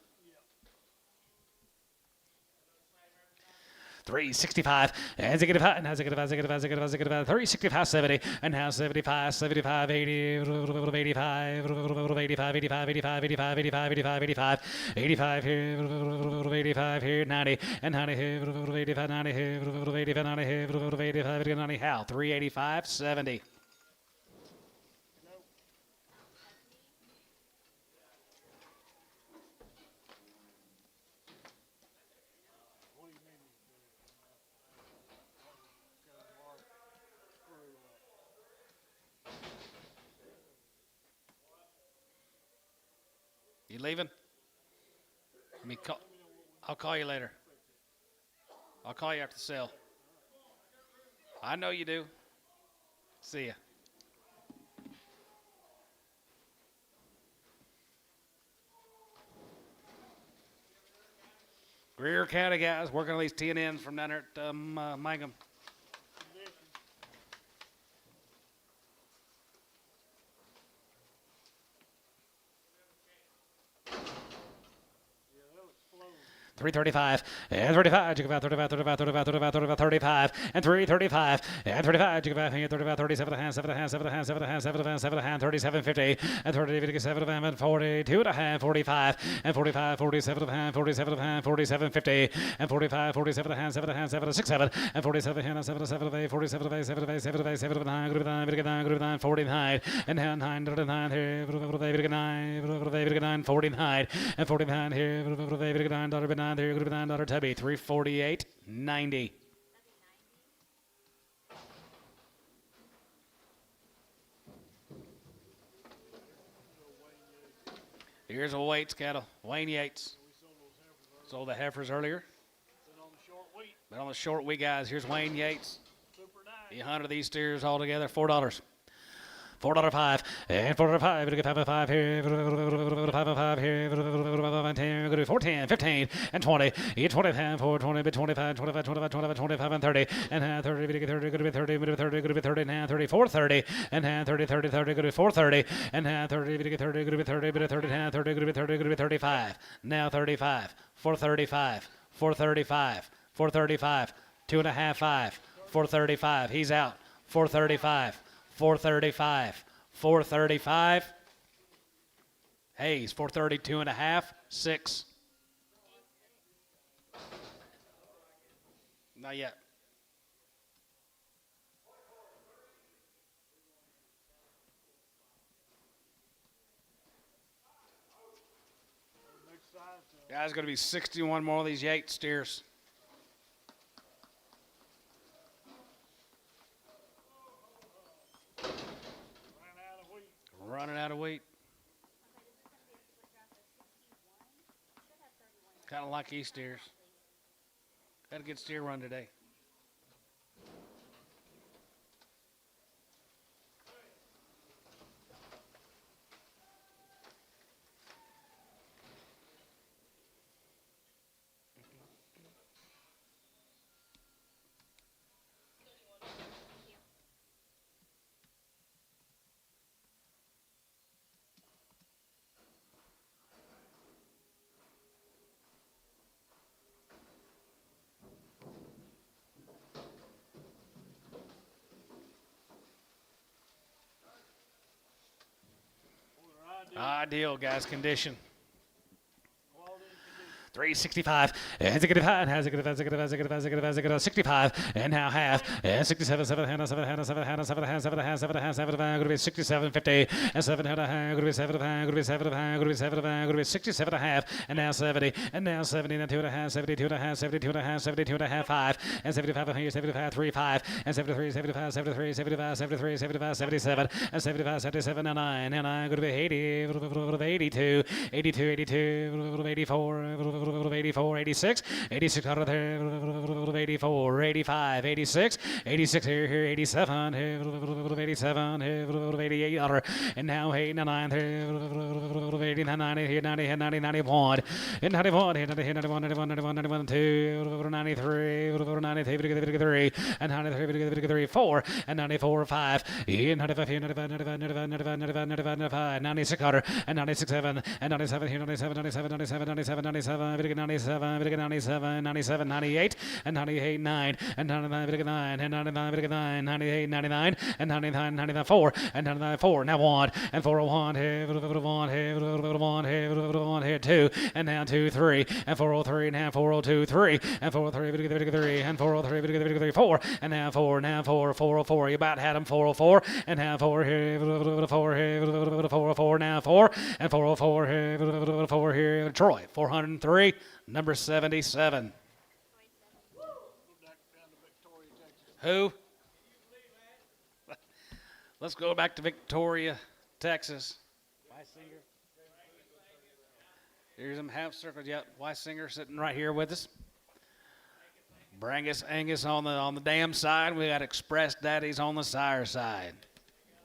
365, and zig and has a good 365, 70, and now 75, 75, 80, 85, 85, 85, 85, 85, 85, 85, 85 here, 85 here, 90, and 90 here, 85, 90 here, 85, 90 here, 85, 90, how? 385, 70. what do you mean he's dead? Got a large screw up. You leaving? I'll call you later. I'll call you after the sale. I know you do. See ya. Greer County guys working on these 10 ends from down there at Mangum. Condition. Yeah, they'll explode. 335, and 35, about 35, 35, 35, 35, 35, 35, and 335, and 35, 35, 37 and a half, 7 and a half, 7 and a half, 7 and a half, 7 and a half, 7 and a half, 37, 50, and 30, 57 and a half, and 42 and a half, 45, and 45, 47 and a half, 47 and a half, 47, 50, and 45, 47 and a half, 7 and a half, 7 and 6, 7, and 47 and 7 and 7 of 8, 47 of 8, 7 of 8, 7 of 8, 7 of 9, group 9, group 9, group 9, 49, and 9, 9, 9, here, 9, 49, and 49 here, 9, dollar 9 here, group 9, dollar Tubby, 348, 90. Here's a Waits cattle. Wayne Yates. Sold the heifers earlier. Been on the short wheat. But on the short wheat guys, here's Wayne Yates. Super nice. The 100 of these steers all together, $4. $4.05, and $4.05, get 5 here, 5 here, 10, 14, 15, and 20, 25, 4, 20, 25, 25, 25, 25, 25, and 30, and 30, 30, good to be 30, good to be 30, good to be 30, and 34, 30, and 30, 30, 30, good to be 430, and 30, 30, good to be 30, good to be 30, and 30, good to be 30, good to be 35, now 35, 435, 435, 435, 2.5, 5, 435, he's out, 435. 435, 435. Hayes, 432 and a half, 6. Not yet. Next size to Guys, going to be 61 more of these Yates steers. ran out of wheat. Running out of wheat. Kind of like these steers. Had a good steer run today. ideal, guys, condition. Quality and condition. 365, and 65, has a good, 65, and now half, and 67, 7, hand, 7, hand, 7, hand, 7, hand, 7, hand, 7, hand, 7, going to be 67, 50, and 7, hand, going to be 7, going to be 7, going to be 7, going to be 67 and a half, and now 70, and now 70, and 2 and a half, 72 and a half, 72 and a half, 72 and a half, 5, and 75 here, 75, 3, 5, and 73, 75, 73, 75, 73, 75, 77, and 75, 77, and 9, and 9, going to be 80, 82, 82, 82, 84, 84, 86, 86 out of there, 84, 85, 86, 86 here, 87, 87, 88 out, and now 89, 80, 90, here, 90, 90, 91, and 91, here, 91, 91, 91, 91, 2, 93, 93, and 93, 4, and 94, 5, and 95, here, 95, 95, 95, 95, 95, 95, 95, 96 out, and 96, 7, and 97, here, 97, 97, 97, 97, 97, 97, 97, 97, 98, and 98, 9, and 99, 9, and 99, 9, 98, 99, and 99, 99, 4, and 99, 4, now 1, and 401, here, 1, here, 1, here, 1, here, 2, and now 2, 3, and 403, now 402, 3, and 403, 3, and 403, 4, and now 4, 404, you about had them, 404, and now 4, here, 4, here, 404, now 4, and 404, here, 4, here, Troy, 403, number 77. Go back down to Victoria, Texas. Who? Let's go back to Victoria, Texas. Weisinger. Here's them half circles. Yep, Weisinger sitting right here with us. Brangus Angus on the dam side. We got Express Daddies on the sire side.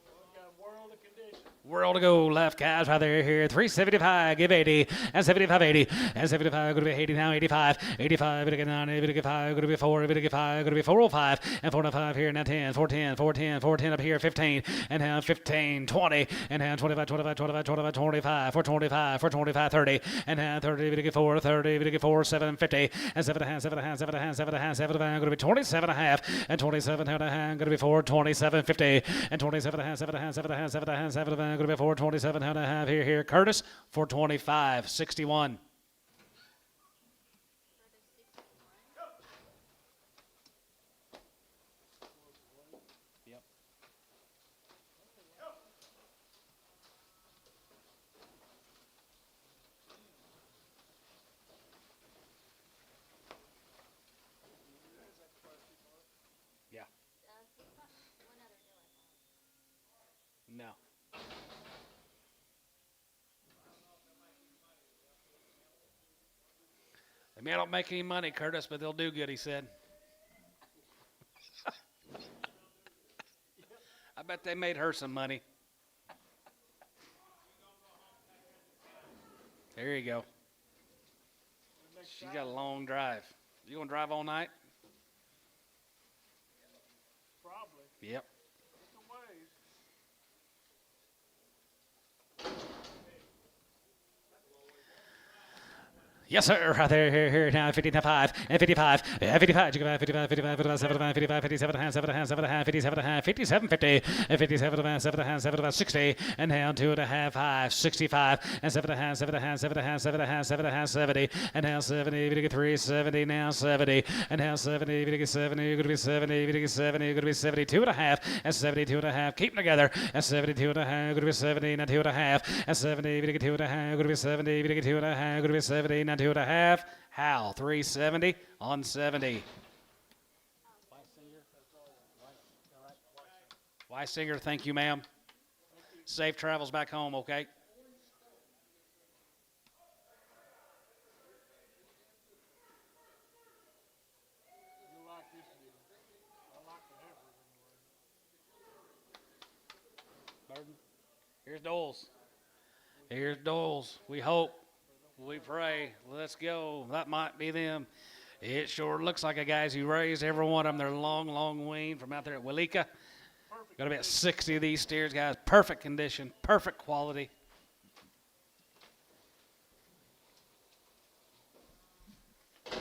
We got a world of condition. World to go left, guys, right there, here, 375, give 80, and 75, 80, and 75, going to be 80 now, 85, 85, going to get 90, going to get 5, going to be 4, going to get 5, going to be 405, and 405 here, now 10, 410, 410, 410 up here, 15, and now 15, 20, and now 25, 25, 25, 25, 25, 425, 425, 30, and now 30, going to get 4, 30, going to get 4, 7, 50, and 7 and a half, 7 and a half, 7 and a half, 7 and a half, 7 and a half, going to be 27 and a half, and 27 and a half, going to be 4, 27, 50, and 27 and a half, 7 and a half, 7 and a half, 7 and a half, 7 and a half, going to be 427 and a half here. Curtis, 425, 61. Yep. Yeah. One other deal I thought. No. They may not make any money, Curtis, but they'll do good, he said. I bet they made her some money. There you go. She's got a long drive. You gonna drive all night? Probably. Yep. It's a ways. Yes, sir. Right there, here, now, 55, and 55, and 55, 55, 55, 55, 55, 55, 57, 7, 7, 57, 57, 50, and 57, 7, 7, 60, and down 2 and a half, 5, 65, and 7, 7, 7, 7, 7, 70, and now 70, 3, 70, now 70, and now 70, 70, you're going to be 70, 70, you're going to be 72 and a half, and 72 and a half, keep them together, and 72 and a half, going to be 70, now 2 and a half, and 70, 2 and a half, going to be 70, 2 and a half, going to be 70, now 2 and a half. Hal, 370 on 70. Weisinger, thank you, ma'am. Safe travels back home, okay? You like this deal. I like the heifers anyway. Burden. Here's Doles. Here's Doles. We hope. We pray. Let's go. That might be them. It sure looks like a guys who raised every one of them. They're long weaned from out there at Willika. Got about 60 of these steers, guys. Perfect condition, perfect quality. Green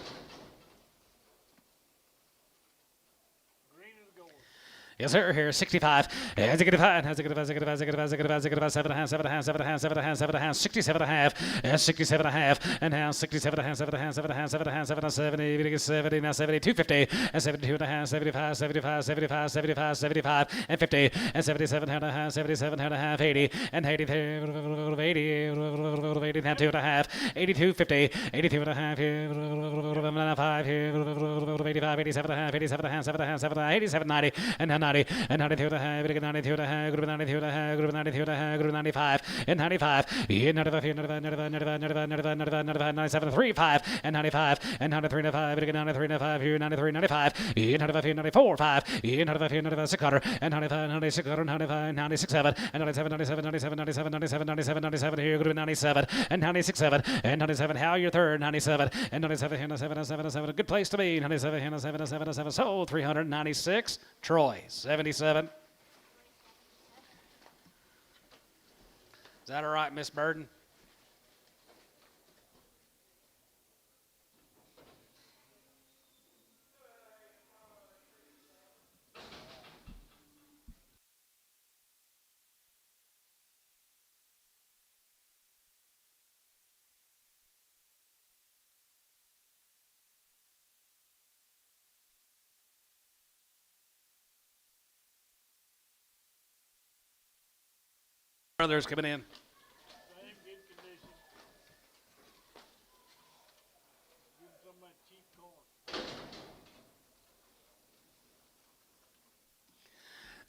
is gold. Yes, sir. Here, 65. Has a good five. Has a good five. Has a good five. Has a good five. Has a good five. Has a good five. 7 and a half. 7 and a half. 7 and a half. 7 and a half. 7 and a half. 67 and a half. 67 and a half. And now 67 and a half. 7 and a half. 7 and a half. 7 and a half. 7 and 70. 70. Now 72. 50. And 72 and a half. 75. 75. 75. 75. 75. And 50. And 77 and a half. 77 and a half. 80. And 80. 80. Now 2 and a half. 82. 50. 82 and a half. 5. 85. 87 and a half. 87 and a half. 7 and a half. 7 and a half. 87. 90. And now 90. And 92 and a half. 92 and a half. Group 92 and a half. Group 92 and a half. Group 95. And 95. 95. 95. 95. 95. 95. 95. 95. 97. 3. 5. And 95. And 93 and a 5. 93 and a 5. 93. 95. 95. 94. 5. 95. 95. 600. And 95. 96. 95. 96. 7. And 97. 97. 97. 97. 97. 97. 97. Here. Group 97. And 96. 7. And 97. How your third. 97. And 97. 97. 97. A good place to be. 97. 97. 97. So 396. Troy. 77. Is that all right, Miss Burden? Brothers coming in. Same good condition. Give them some of that cheap corn.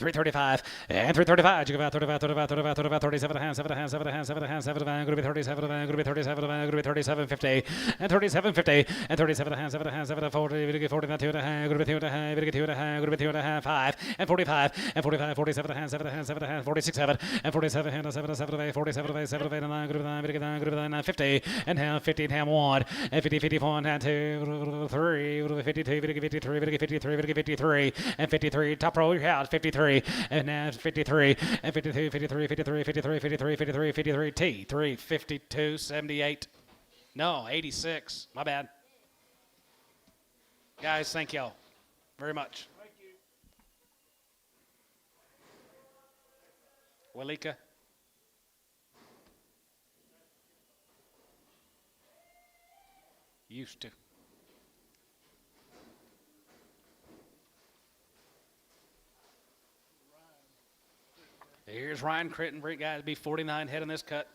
335 and 335. You go about 35, 35, 35, 35, 37 and a half, 7 and a half, 7 and a half, 7 and a half, 7 and a half, going to be 37, going to be 37, going to be 37, 50, and 37, 50, and 37 and a half, 7 and a half, 7 and 40, going to get 40, 2 and a half, going to be 2 and a half, going to get 2 and a half, going to be 2 and a half, 5, and 45, and 45, 47 and a half, 7 and a half, 7 and a half, 46, 7, and 47, and 7 and 7 of 8, 47 of 8, 7 of 8, and 9, going to be 9, going to get 9, going to be 9, 50, and half, 50, and half 1, and 50, 51, and 2, 3, 52, 53, 53, 53, and 53, top row, you're out, 53, and now 53 and 52, 53, 53, 53, 53, 53, 53, T, 3, 52, 78. No, 86. My bad. Guys, thank y'all very much. Thank you. Walika. Used to. Here's Ryan Crittenbrick, guys. Be 49 head in this cut.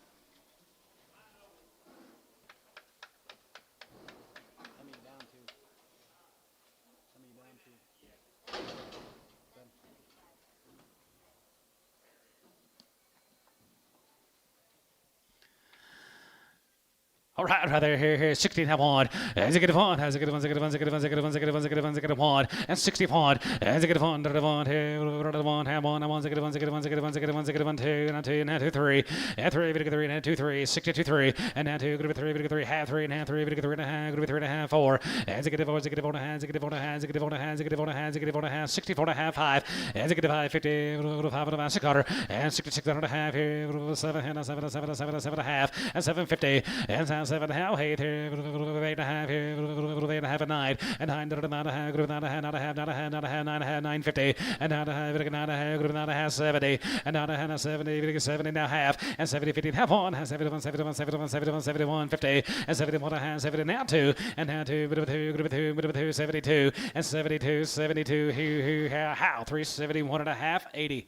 All right there, here, 16 have one. As a good one, has a good one, a good one, a good one, a good one, a good one, a good one, a good one, and 60 one, as a good one, here, one, have one, a good one, a good one, a good one, a good one, a good one, 2, and 2, and 2, 3, and 3, and 3, and 2, 3, 62, 3, and now 2, good 3, good 3, half 3, and half 3, good 3 and a half, good 3 and a half, 4, as a good one, a good one, has a good one, has a good one, has a good one, has a good one, has 64 and a half, 5, as a good 5, 50, 5 and a half, 6 and 66 and a half, here, 7, and 7, 7, 7, 7 and a half, and 750, and 7 and a half, 8 here, 8 and a half here, 8 and a half, and 9, and 9, not a half, not a half, not a half, not a half, not a half, 9 and a half, 950, and not a half, not a half, not a half, 70, and not a half, 70, 70 now half, and 70, 50, half 1, and 71, 71, 71, 71, 71, 50, and 71 and a half, 70 now 2, and now 2, bit of 2, bit of 2, bit of 2, 72, and 72, 72, how, 371 and a half, 80.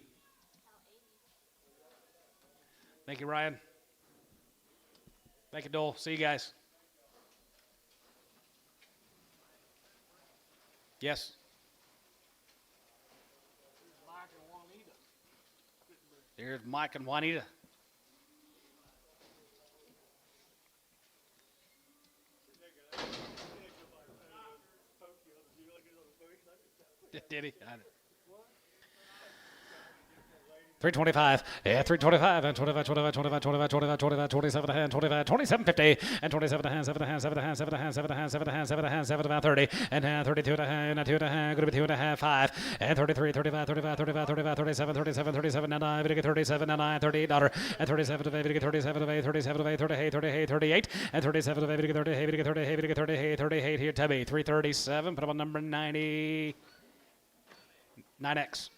Thank you, Ryan. Thank you, Dole. See you guys. Yes. Mike and Juanita. There's Mike and Juanita. Did he? 325, yeah, 325, and 25, 25, 25, 25, 25, 25, 27 and 25, 27, 50, and 27 and 7 and 7 and 7 and 7 and 7 and 7 and 7 and 30, and 32 and a half, and 2 and a half, going to be 2 and a half, 5, and 33, 35, 35, 35, 35, 37, 37, 37, and 9, 37, and 9, $38, and 37 of 8, 37 of 8, 37 of 8, 38, 38, 38, and 37 of 8, 38, 38, 38, 38, here, Tubby, 337, put up on number 90, 9X.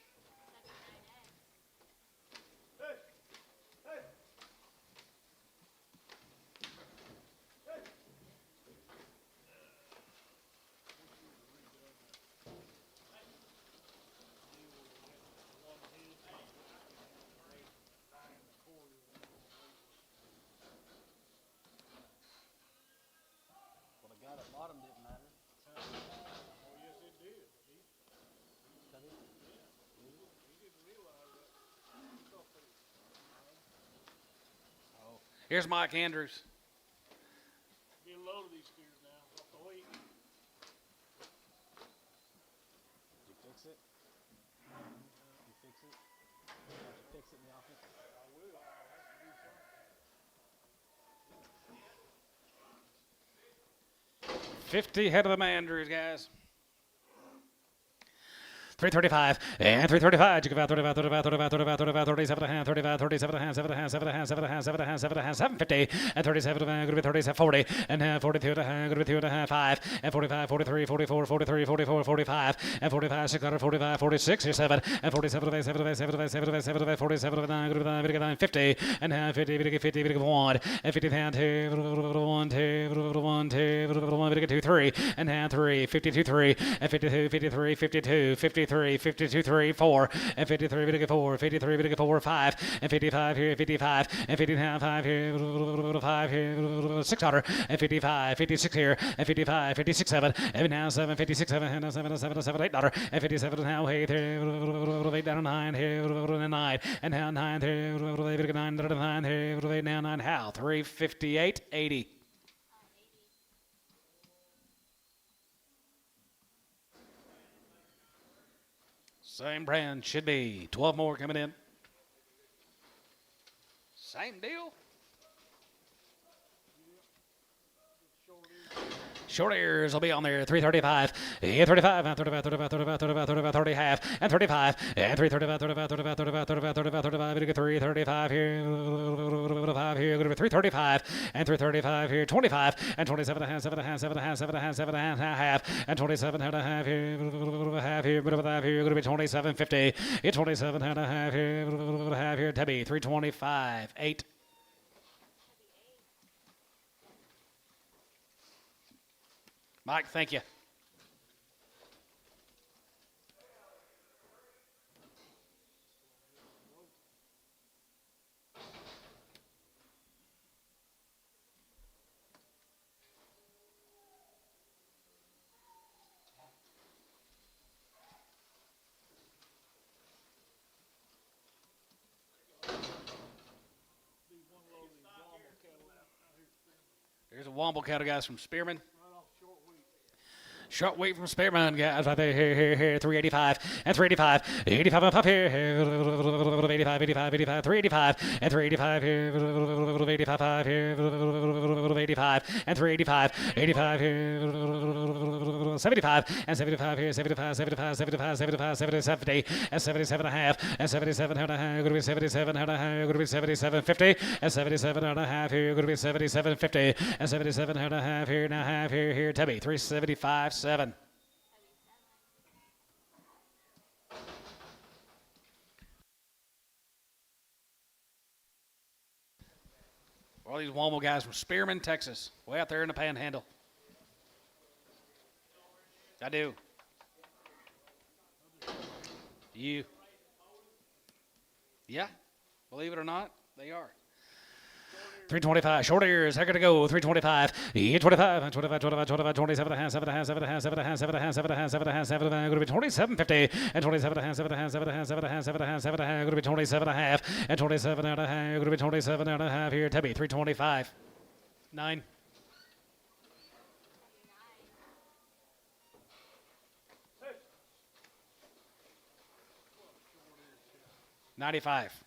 Here's Mike Andrews. Get a load of these steers now. Off the weight. Did you fix it? You fix it? You have to fix it in the office? I will. I'll have to do something. 50 head of them Andrews, guys. 335 and 335. You give out 35, 35, 35, 35, 35, 37 and a half, 35, 37 and a half, 7 and a half, 7 and a half, 7 and a half, 7 and a half, 7 and a half, 750 and 37 and a half, going to be 37, 40 and a half, 42 and a half, going to be 2 and a half, 5 and 45, 43, 44, 43, 44, 45 and 45, 600, 45, 46, 7 and 47, 7, 7, 7, 7, 47, 9, going to be 9, 50 and a half, 50, 50, 1 and 50 down 2, 1, 2, 1, 2, 2, 3 and a half, 3, 52, 3 and 52, 53, 52, 53. 52, 3, 4, and 53, 4, 53, 4, 5, and 55 here, 55, and 59, 5 here, 5 here, 600, and 55, 56 here, and 55, 56, 7, and now 7, 56, 7, and 7, 7, 7, $8, and 57 now 8 here, 8 down 9 here, 9, and now 9 here, 9, 9 here, 8 now 9, how, 358, 80. Same brand, should be 12 more coming in. Same deal. Short ears will be on there. 335, 35, 35, 35, 35, 35, 35, 30 half, and 35, and 335, 35, 35, 35, 35, 35, 35, 335 here, 5 here, going to be 335, and 335 here, 25, and 27 and a half, 7 and a half, 7 and a half, 7 and a half, 7 and a half, and 27 and a half here, half here, bit of 5 here, going to be 27.50, 27 and a half here, Tebby, 325, 8. Mike, thank you. There's a Womble cattle guys from Spearman. Short wheat from Spearman, guys, right there, here, 385, and 385, 85 up here, 85, 85, 85, 385, and 385 here, 85 here, 85, and 385, 85 here, 75, and 75 here, 75, 75, 75, 75, 70, and 77 and a half, and 77 and a half, going to be 77 and a half, going to be 77.50, and 77 and a half here, going to be 77.50, and 77 and a half here, now half here, Tubby, 375. 7. All these Womble guys from Spearman, Texas, way out there in the Panhandle. I do. You. Yeah, believe it or not, they are. 325, short ears, how could it go? 325, 25, 25, 25, 25, 27 and a half, 7 and a half, 7 and a half, 7 and a half, 7 and a half, 7 and a half, 7 and a half, 7 and a half, going to be 27.50, and 27 and a half, 7 and a half, 7 and a half, 7 and a half, 7 and a half, 7 and a half, going to be 27 and a half, and 27 and a half, going to be 27 and a half here, Tebby, 325, 9. 95.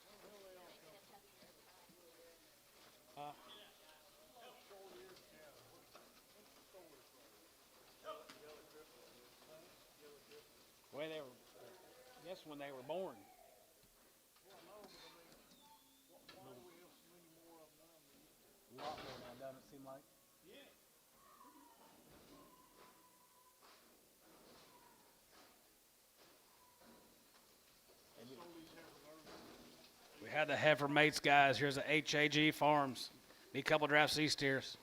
Way they were, I guess when they were born. A lot more now, doesn't it seem like? We had the heifer mates, guys. Here's the HAG Farms. Be a couple drafts these steers.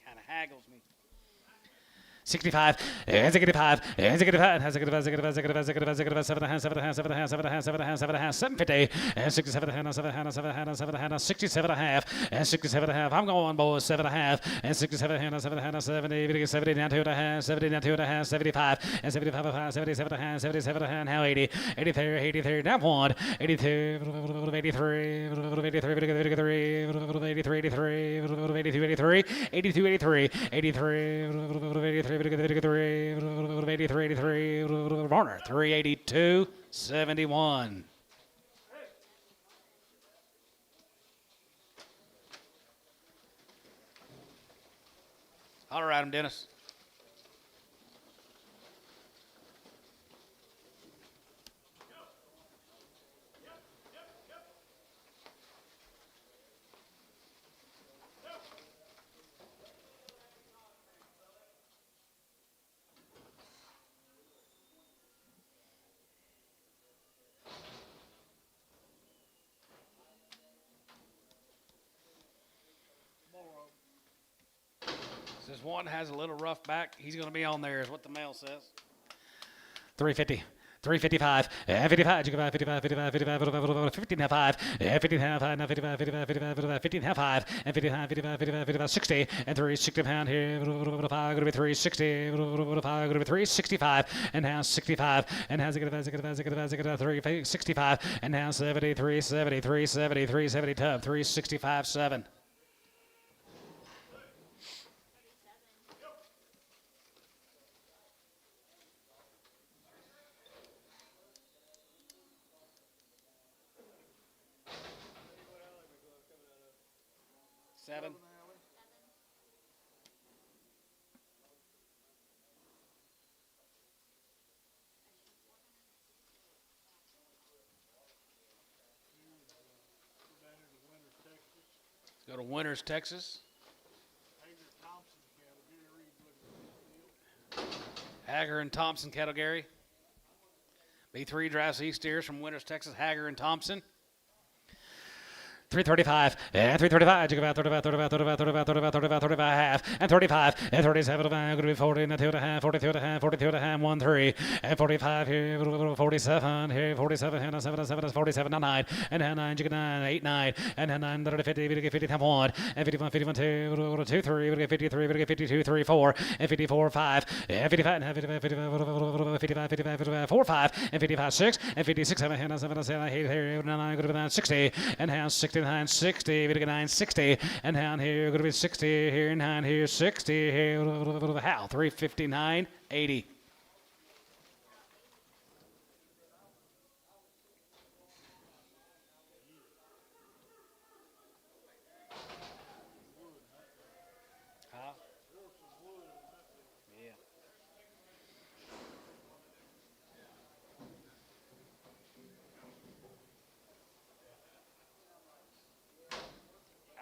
Kind of haggles me. 65, and 65, and 65, has a good 7.5, 750, and 67 and 67 and a half, and 67 and a half. I'm going, boys, 7.5, and 67 and 70, 70 down 2.5, 70 down 2.5, 75, and 75, 77 and a half, 77 and a half, now 80, 83, 83, down 1, 82, 83, 83, 83, 83, 82, 83, 83, Varner, 382, 71. All right, Dennis. This one has a little rough back. He's going to be on there, is what the mail says. 350. 355, 55, 55, 55, 55, 55, 15 half 5, 15 half 5, now 55, 55, 55, 15 half 5, and 55, 55, 55, 55, 60, and 360 pound here, 5, going to be 360, 5, going to be 365, and now 65, and now 365, and now 70, 370, 370, 370 tub, 365, 7. Seven. Let's go to Winters, Texas. Hager and Thompson, Cattle Gary. B3 drives East steers from Winters, Texas. Hager and Thompson. 335, and 335, 35, 35, 35, 35, 35, 35, 35 half, and 35, and 37, going to be 40, and 2 and a half, 42 and a half, 42 and a half, 1, 3, and 45 here, 47, here, 47, and 7, 7, 47, 9, and 9, 8, 9, and 9, 50, 50, 1, and 51, 51, 2, 2, 3, 53, 52, 3, 4, and 54, 5, and 55, and 55, 55, 55, 4, 5, and 55, 6, and 56, 7, 7, 7, 8, here, 9, going to be 60, and now 69, 60, 59, 60, and down here, going to be 60, here, and down here, 60, here, how, 359, 80.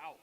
Out.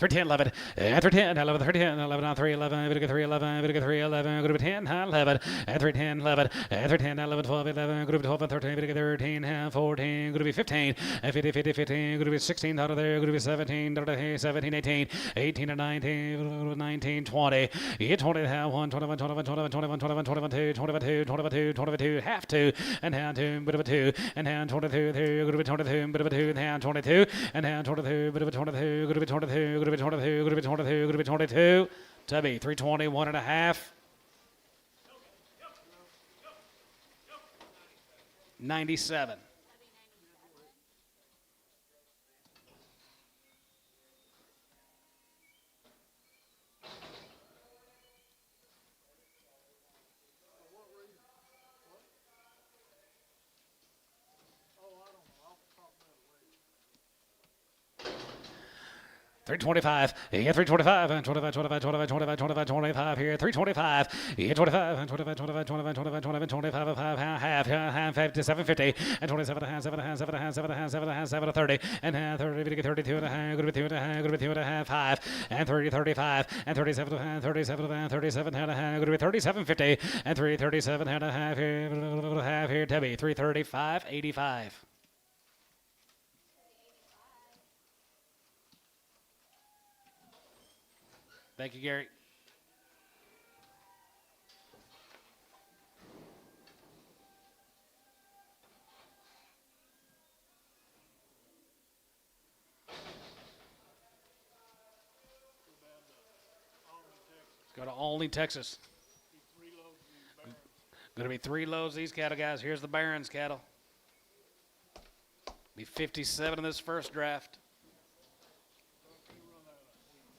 310, 11, 310, 11, 310, 11, 311, 311, 311, group 10, 11, 310, 11, 310, 11, 12, 11, group 12, 13, 13, 14, group 15, 50, 50, 15, group 16, out of there, group 17, 17, 18, 18 and 19, 19, 20, 20, 1, 21, 21, 21, 21, 21, 22, 22, 22, 22, half 2, and hand 2, bit of a 2, and hand 22, group 22, bit of a 2, and hand 22, and hand 22, bit of a 22, group 22, group 22, group 22, group 22, Tubby, 320, 1.5. 97. Three 325, yeah, 325, and 25, 25, 25, 25, 25, 25 here, 325, yeah, 25, and 25, 25, 25, 25, 25, 25, half, 57, 50, and 27, half, 7, half, 7, half, 7, half, 7, half, 7, 30, and half, 30, 32 and a half, good 2 and a half, good 2 and a half, 5, and 30, 35, and 37, and 37, and 37, and a half, good 37, 50, and 337, and a half here, Debbie, 335, 85. Thank you, Gary. Go down to Almy, Texas. Go to Olney, Texas. Be 3 loads of these barons. Going to be 3 loads of these cattle, guys. Here's the Barons cattle. Be 57 in this first draft. You run out of wheat.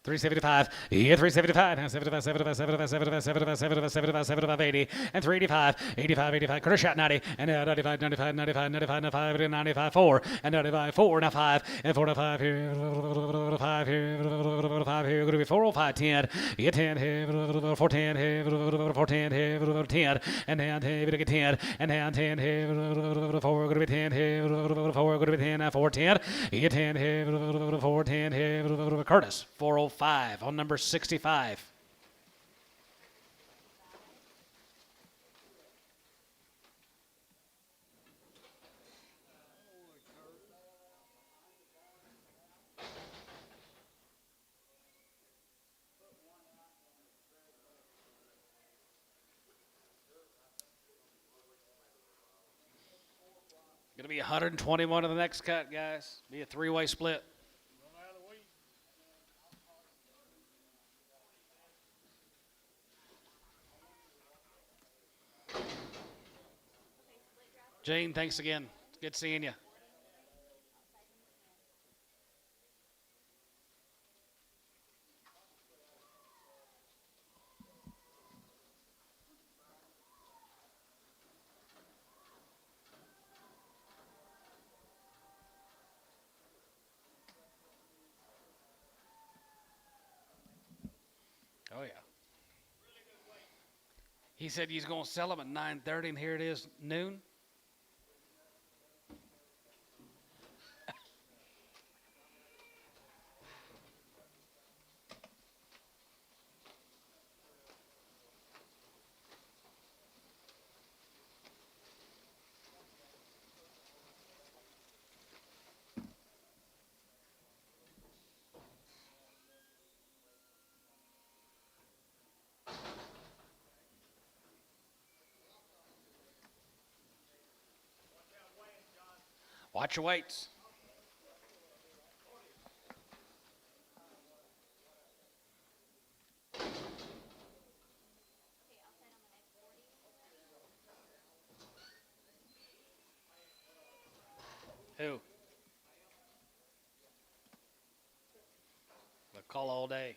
375, yeah, 375, now 75, 75, 75, 75, 75, 75, 75, 75, 80, and 385, 85, 85, quarter shot 90, and 95, 95, 95, 95, 95, 95, 4, and 95, 4, now 5, and 4 to 5 here, 5 here, 5 here, going to be 405, 10, yeah, 10 here, 410 here, 410 here, 10, and down 10, we get 10, and down 10 here, 4, going to be 10 here, 4, going to be 10, now 410, yeah, 10 here, 410 here, Curtis, 405 on number 65. Going to be 121 in the next cut, guys. Be a 3-way split. Run out of wheat. Jane, thanks again. Good seeing you. Oh, yeah. He said he's going to sell them at 9:30, and here it is, noon. Watch your weights. Okay, I'll sign on the next 40. Who? They'll call all day.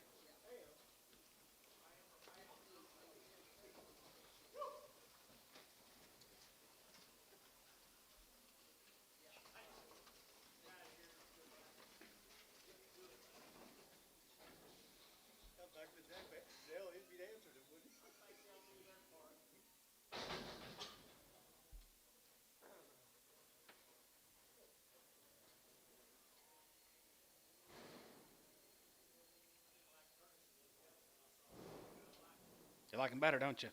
You like them better, don't you?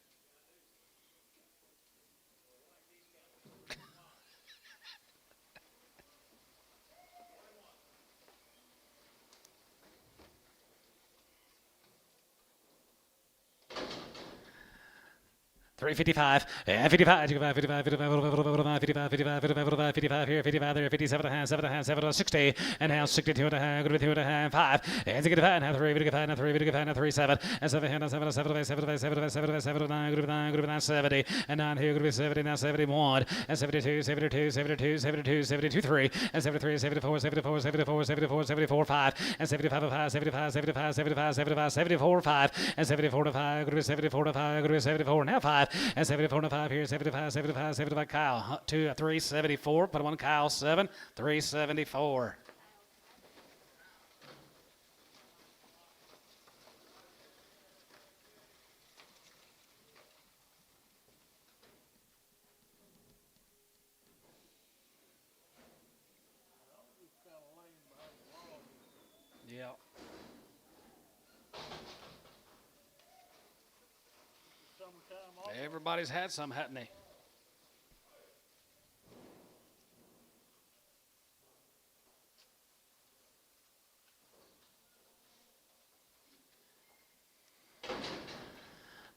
$355, and 55, 55, 55, 55, 55, 55, 55, 55 here, 55 there, 57 and a half, 7 and a half, 7 to 60, and now 62 and a half, going to be 2 and a half, 5, and 65, now 3, going to 5, now 3, going to 5, now 3, 7, and 7, and 7, 7, 7, 7, 7, 7, 7, 9, going to be 9, going to be 9, 70, and 9 here, going to be 70, now 71, and 72, 72, 72, 72, 72, 3, and 73, 74, 74, 74, 74, 74, 5, and 75, 5, 75, 75, 75, 75, 74, 5, and 74 to 5, going to be 74 to 5, going to be 74, now 5, and 74 to 5 here, 75, 75, 75, Kyle, 2, 3, 74, put 1, Kyle, 7, 374. Just kind of laying behind the log. Yeah. Summertime off. Everybody's had some, hadn't they?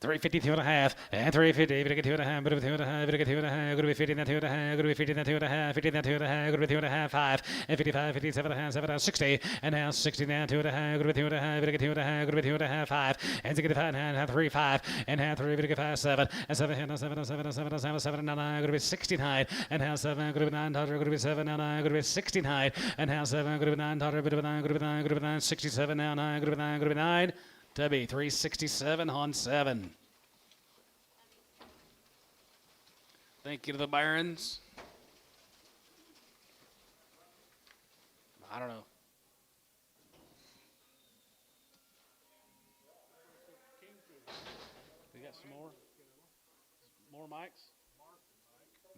352 and a half, and 350, but I get 2.5, but I get 2.5, but I get 2.5, going to be 50, then 2.5, going to be 50, then 2.5, 50, then 2.5, going to be 2.5, 5, and 55, 57 and a half, 7, 60, and now 60 down, 2.5, going to be 2.5, but I get 2.5, going to be 2.5, 5, and 65, and half 3, 5, and half 3, but I get 5, 7, and 7, and 7, and 7, and 7, and 7, 7, and 9, going to be 69, and half 7, going to be 9, going to be 7, and 9, going to be 69, and half 7, going to be 9, going to be 9, going to be 9, going to be 9, 67, now 9, going to be 9, going to be 9, Tubby, 367 on 7. Thank you to the Barons. I don't know. We got some more? More mics?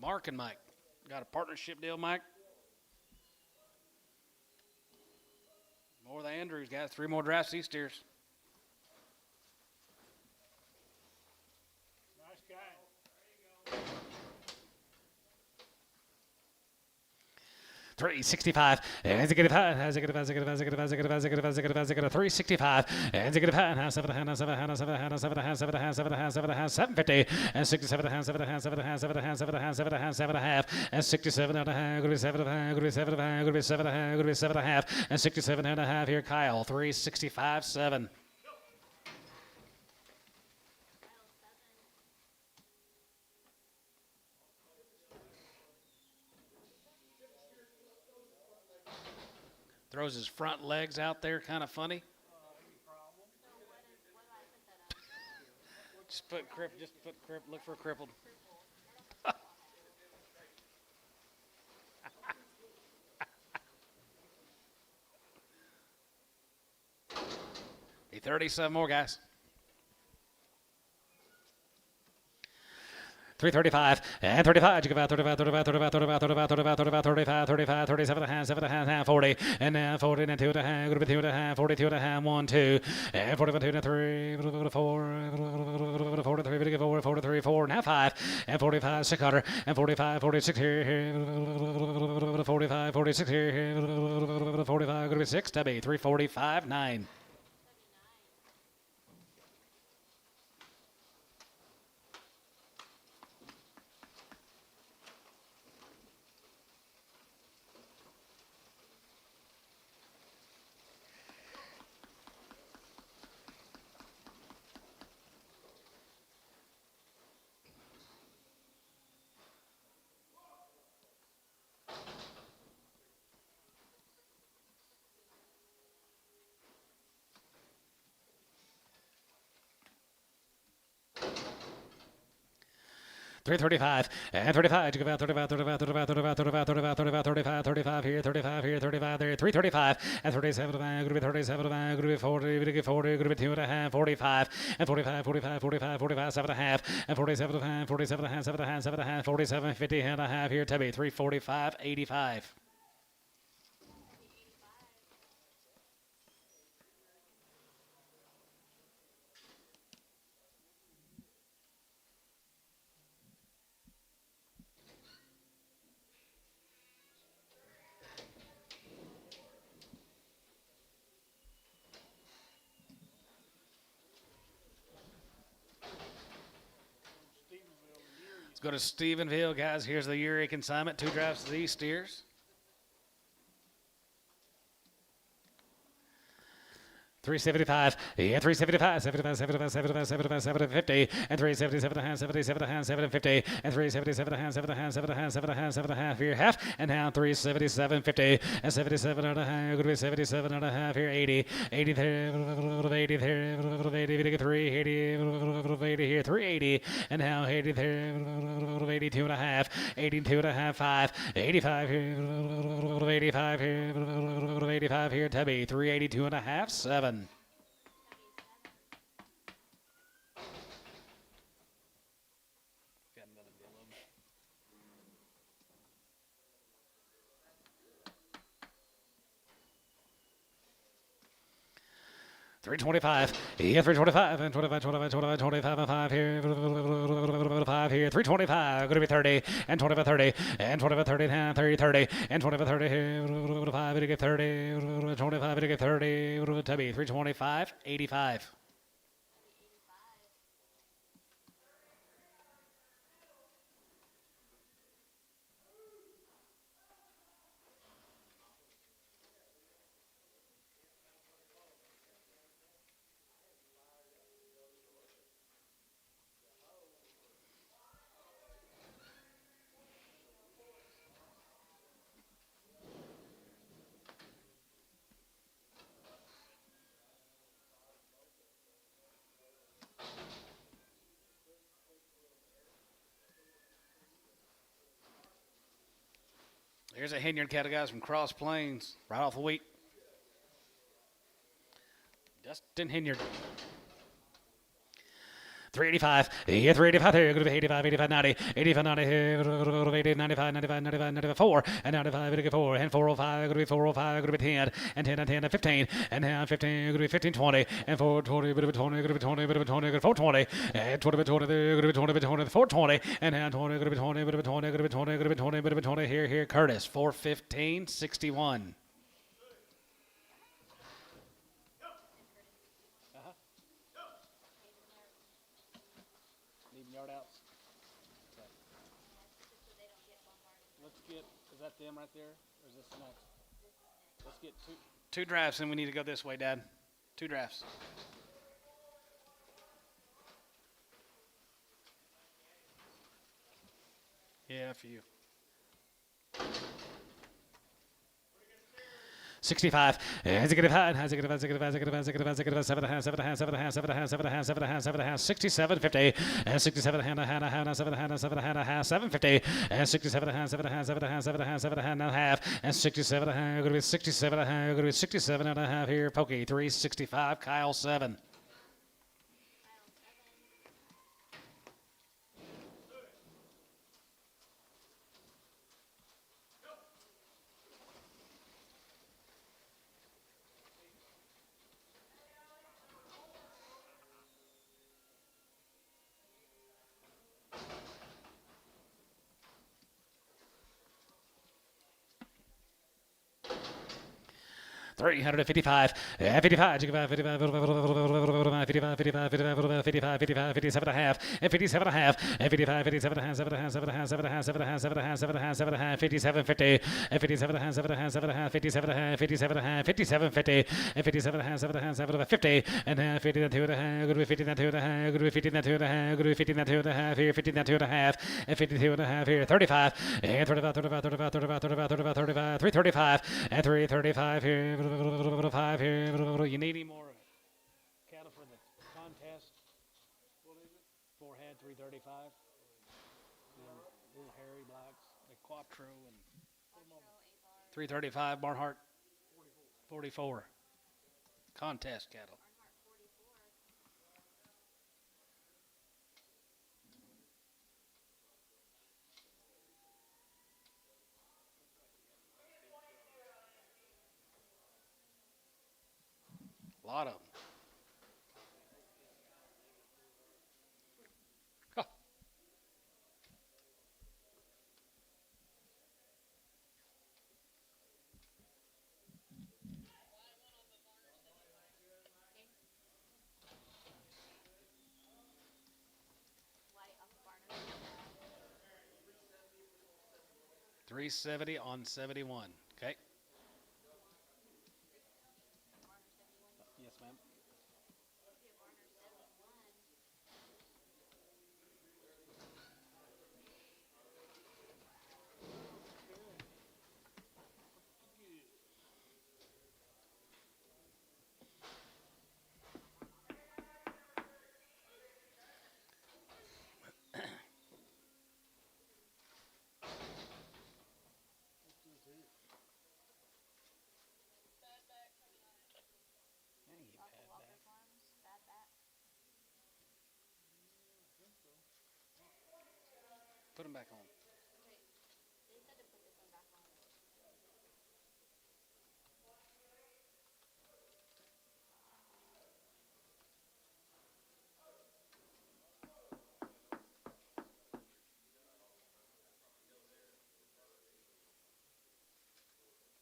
Mark and Mike. Got a partnership deal, Mike? More than Andrews, guys. 3 more draft C steers. Nice guy. 365, and it's a good five, has a good 365, and it's a good five, has 7, 750, and 67, and 67 and a half, good 7 and a half, good 7 and a half, good 7 and a half, good 7 and a half, and 67 and a half here, Kyle, 365, 7. Throws his front legs out there, kind of funny. Just put look for crippled. Be 37 more, guys. 335 and 35. You give out 35, 35, 35, 35, 35, 35, 35, 35, 37 and a half, 7 and a half, 40, and now 40 and 2 and a half, going to be 2 and a half, 42 and a half, 1, 2, and 41, 2 and 3, 4, 43, 4, 43, 4 and a half, 5, and 45, 600, and 45, 46 here, 45, 46 here, 45, going to be 6, Tubby, 345, 9. 335 and 35. You give out 35, 35, 35, 35, 35, 35, 35, 35, 35 here, 35 here, 35 there, 335 and 37. Going to be 37. Going to be 40. Going to be 40. Going to be 2 and a half, 45 and 45, 45, 45, 45, 7 and a half and 47 and a half, 47 and a half, 7 and a half, 7 and a half, 47, 50 and a half here, Tubby, 345, 85. 'Go to Stephenville, guys. Here's the Uri consignment. 2 drafts of these steers. 375, yeah, 375, 75, 75, 75, 75, 750, and 377 and a half, 77 and a half, 750, and 377 and a half, 7 and a half, 7 and a half, 7 and a half, 7 and a half here, half, and now 377.50, and 77 and a half, going to be 77 and a half here, 80, 80 there, 80 there, 80, 3, 80, 80 here, 380, and now 80 there, 82 and a half, 82 and a half, 5, 85 here, 85 here, 85 here, Tubby, 382 and a half, 7. Got another deal of them. 325, yeah, 325, and 25, 25, 25, 25, and 5 here, 5 here, 325, going to be 30, and 25, 30, and 25, 30, and 30, 30, and 25, 30 here, 5, to get 30, 25, to get 30, Tubby, 325, 85. Here's a Hinyard cattle, guys, from Cross Plains, right off the wheat. Justin Hinyard. 385, yeah, 385, there, going to be 85, 85, 90, 85, 90, 80, 95, 95, 95, 94, and 95, going to be 4, and 405, going to be 405, going to be 10, and 10, and 10, and 15, and now 15, going to be 15, 20, and 420, going to be 20, going to be 20, going to be 20, going to be 420, and 20, 20, going to be 20, 20, 420, and now 20, going to be 20, going to be 20, going to be 20, going to be 20, going to be 20, here, Curtis, 415, 61. Need yard outs. Okay. Let's get, is that them right there? Or is this next? Let's get two drafts, and we need to go this way, Dad. 2 drafts. Yeah, for you. 65, has it get high, has it get 67, 50, and 67, 750, and 67, and a half, and 67, going to be 67, going to be 67 and a half here, Pokey, 365, Kyle 7. $355, 55, 55, 55, 55, 55, 57 and a half, and 57 and a half, and 55, 57 and a half, 7 and a half, 7 and a half, 7 and a half, 7 and a half, 7 and a half, 7 and a half, 7 and a half, 57, 50, and 57 and a half, 7 and a half, 7 and a half, 57 and a half, 57 and a half, 57, 50, and 57 and a half, 7 and a half, 7 and a half, 50, and a half, 50 and 2 and a half, going to be 50 and 2 and a half, going to be 50 and 2 and a half, going to be 50 and 2 and a half here, 50 and 2 and a half, and 52 and a half here, 35, and 35, 35, 35, 35, 35, 35, 35, 335, and 335 here, 5 here. You need any more cattle for the contest? What is it? 4 head, 335. Little hairy blacks, the Quattro and 335. Barnhart 44. Contest cattle. A lot of them. Huh. $370 on 71. Okay. Yes, ma'am. Put them back on.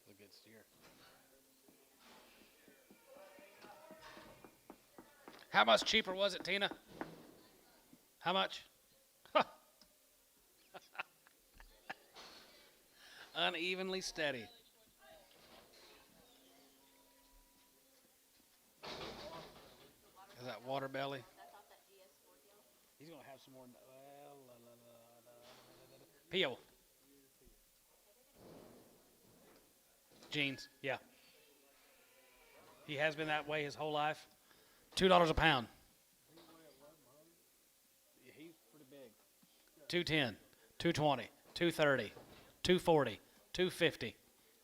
A good steer. How much cheaper was it, Tina? How much? Unevenly steady. Is that water belly? He's going to have some more. Pio. Jeans, yeah. He has been that way his whole life. $2 a pound. He's pretty big. 210, 220, 230, 240, 250.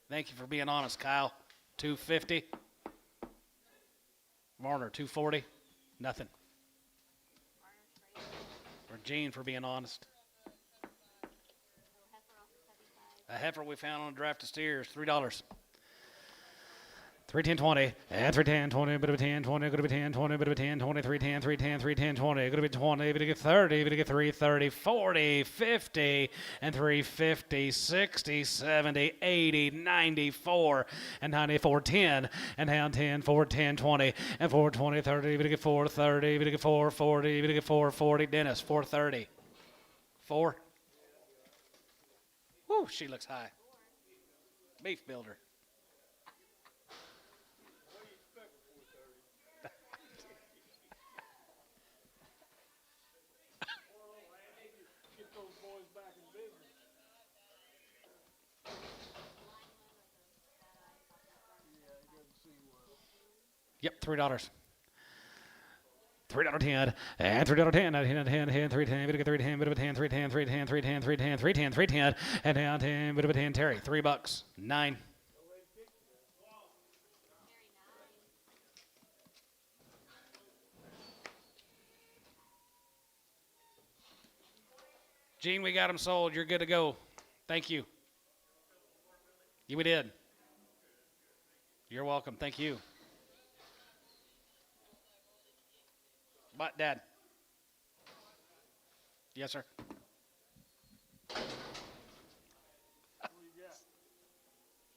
Thank you for being honest, Kyle. 250. Warner, 240. Nothing. Or Gene for being honest. A heifer we found on a draft of steers, $3. 310 20 and 310 20 bit of a 10 20 good of a 10 20 bit of a 10 20 310 310 310 20 good of a 20 bit of a 30 bit of a 3 30 40 50 and 350 60 70 80 94 and 94 10 and down 10 4 10 20 and 4 20 30 bit of a 4 30 bit of a 4 40 bit of a 4 40 Dennis 430 4. Woo, she looks high. Beef builder. Get those boys back in business. Yeah, he doesn't see well. Yep, $3. $3.10 and $3.10 10 310 bit of a 310 bit of a 10 310 310 310 310 310 310 and down 10 bit of a 10 Terry $3. 9. Gene, we got them sold. You're good to go. Thank you. We did. You're welcome. Thank you. But, Dad. Yes, sir.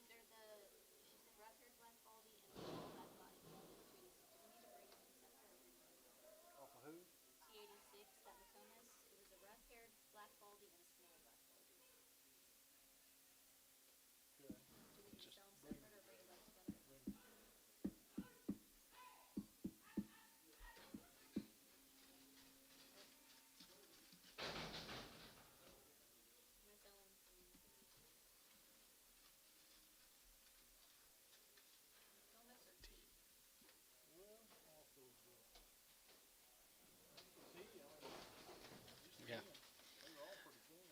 They're the, she said rough-haired black baldy and a small black body trees. Do we need to breed them separate or breed them? Off of who? T86, that Macomas. It was a rough-haired black baldy and a small black baldy. Okay. Do we need to sell them separate or breed them both together? I'm gonna sell them from Macomas or T. Well, off those, Yeah.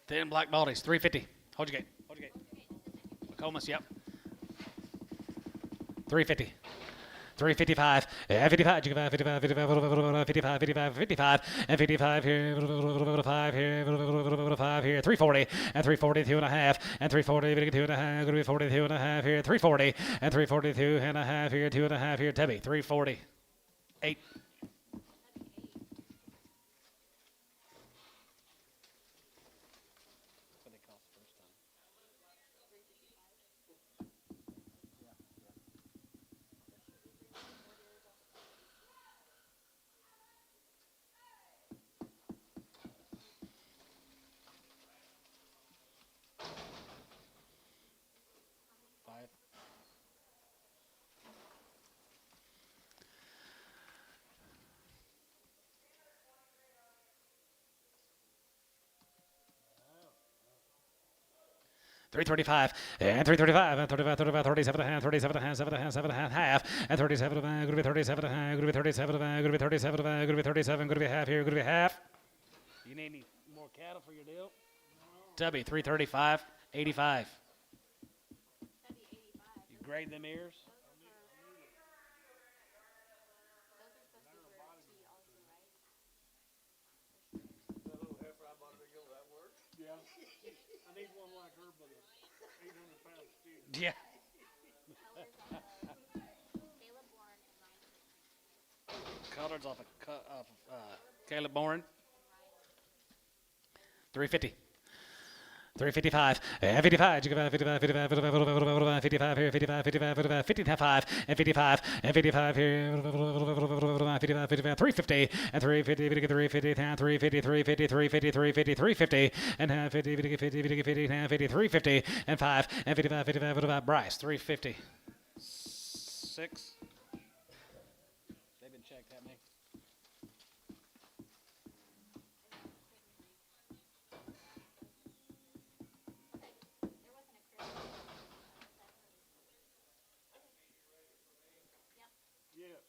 10 black baldies. 350. Hold your gate. Hold your gate. McComas, yep. 350 355 and 55 55 55 55 55 55 and 55 here 5 here 5 here 340 and 342 and a half and 340 2 and a half going to be 42 and a half here 340 and 342 and a half here 2 and a half here Tebby 340. 8. Three 35 and 335 and 35 35 37 and a half 37 and a half 7 and a half 7 and a half half and 37 going to be 37 and a half going to be 37 going to be 37 going to be 37 going to be half here going to be half. You need any more cattle for your deal? Tubby, 335, 85. That'd be 85. You grade them ears? Those are supposed to be for T also, right? that little heifer I bought a big old, that works? Yeah. I need one like her, but a 800-pound steer. Yeah. Colors of Caleb Warren and Ryan. Colors off of Caleb Bourne. 350 355 and 55 55 55 55 55 here 55 55 55 55 and 55 and 55 here 55 55 350 and 350 350 350 350 350 350 350 and 50 50 50 50 50 350 and 5 and 55 55 55 Bryce 350. 6. They've been checked, haven't they? There wasn't a crib. Yes.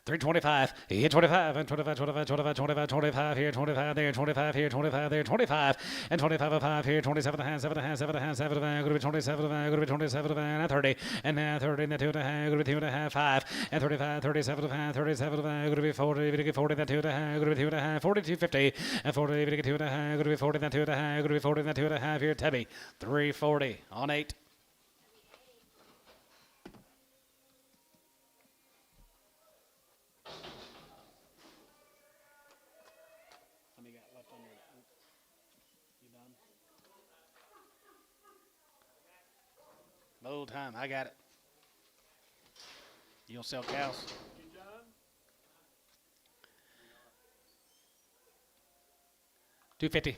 325. He hit 25 and 25, 25, 25, 25, 25 here, 25 there, 25 here, 25 there, 25 and 25 of 5 here, 27 and a half, 7 and a half, 7 and a half, 7 and a half, going to be 27 and going to be 27 and 30 and now 30 and 2 and a half, going to be 2 and a half, 5 and 35, 37 and a half, 37 and a half, going to be 40, going to get 40 and 2 and a half, going to be 2 and a half, 42, 50 and 40, going to get 2 and a half, going to be 40 and 2 and a half, going to be 40 and 2 and a half here, Tebby, 340 on 8. Old time. I got it. You don't sell cows? You done? 250.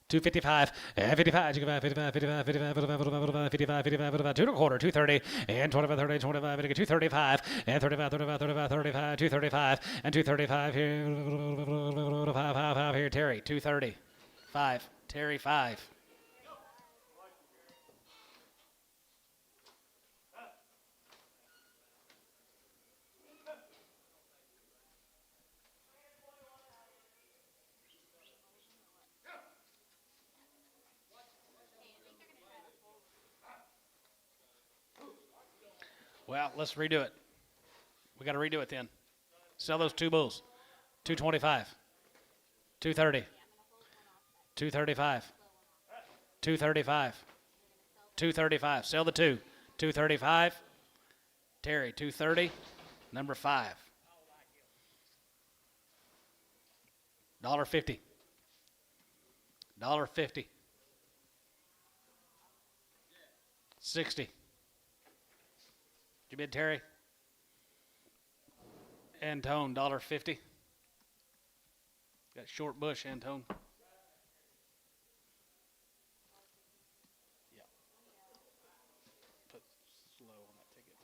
255, 55, 55, 55, 55, 55, 55, 55, 55, 2 and a quarter, 230, and 25, 30, 25, 235, and 35, 35, 35, 35, 235, and 235 here, 5 here, Terry, 230. 5. Terry, 5. Well, let's redo it. We got to redo it then. Sell those 2 bulls. 225. 230. 235. 235. 235. Sell the 2. 235. Terry, 230. Number 5. $1.50. $1.50. 60. You bid, Terry? Antone, $1.50. Got short bush, Antone. Yeah. Put slow on that ticket.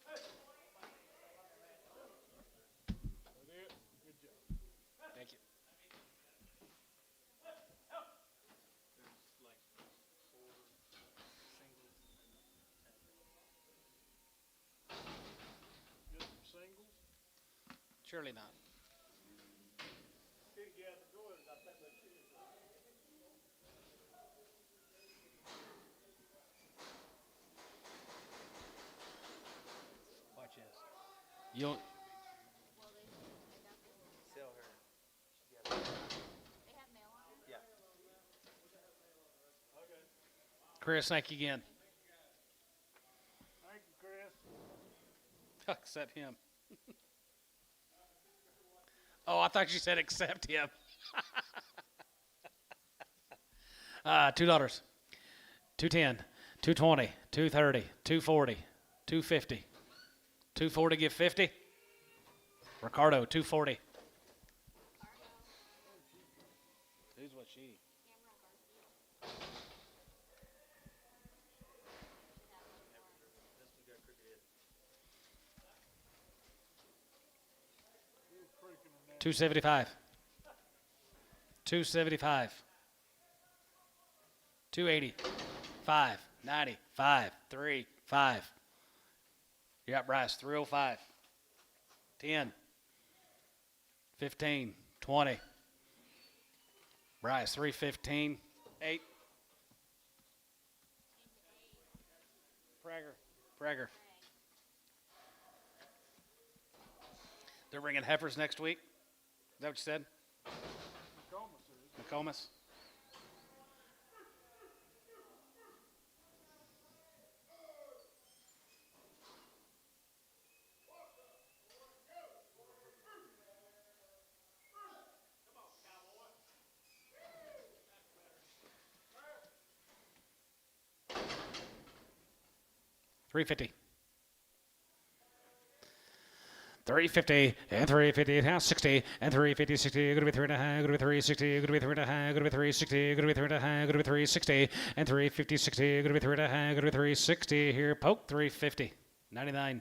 That's it. Good job. Thank you. Just some singles. Surely not. Watch this. You'll. They have mail on them. Chris, thank you again. Thank you, Chris. Accept him. Oh, I thought you said accept him. $2. 210, 220, 230, 240, 250. 240 give 50. Ricardo, 240. Who's what she? $275. 275. 280. 5. 90. 5. 3. 5. You got Bryce. 305. 10. 15. 20. Bryce. 315. 8. Prager. They're bringing heifers next week. Is that what you said? McComas. $350. 350 and 350 and 60 and 350 60 gonna be 3.5 gonna be 360 gonna be 3.5 gonna be 360 gonna be 3.5 gonna be 360 and 350 60 gonna be 3.5 gonna be 360 here poke 350 99 $499.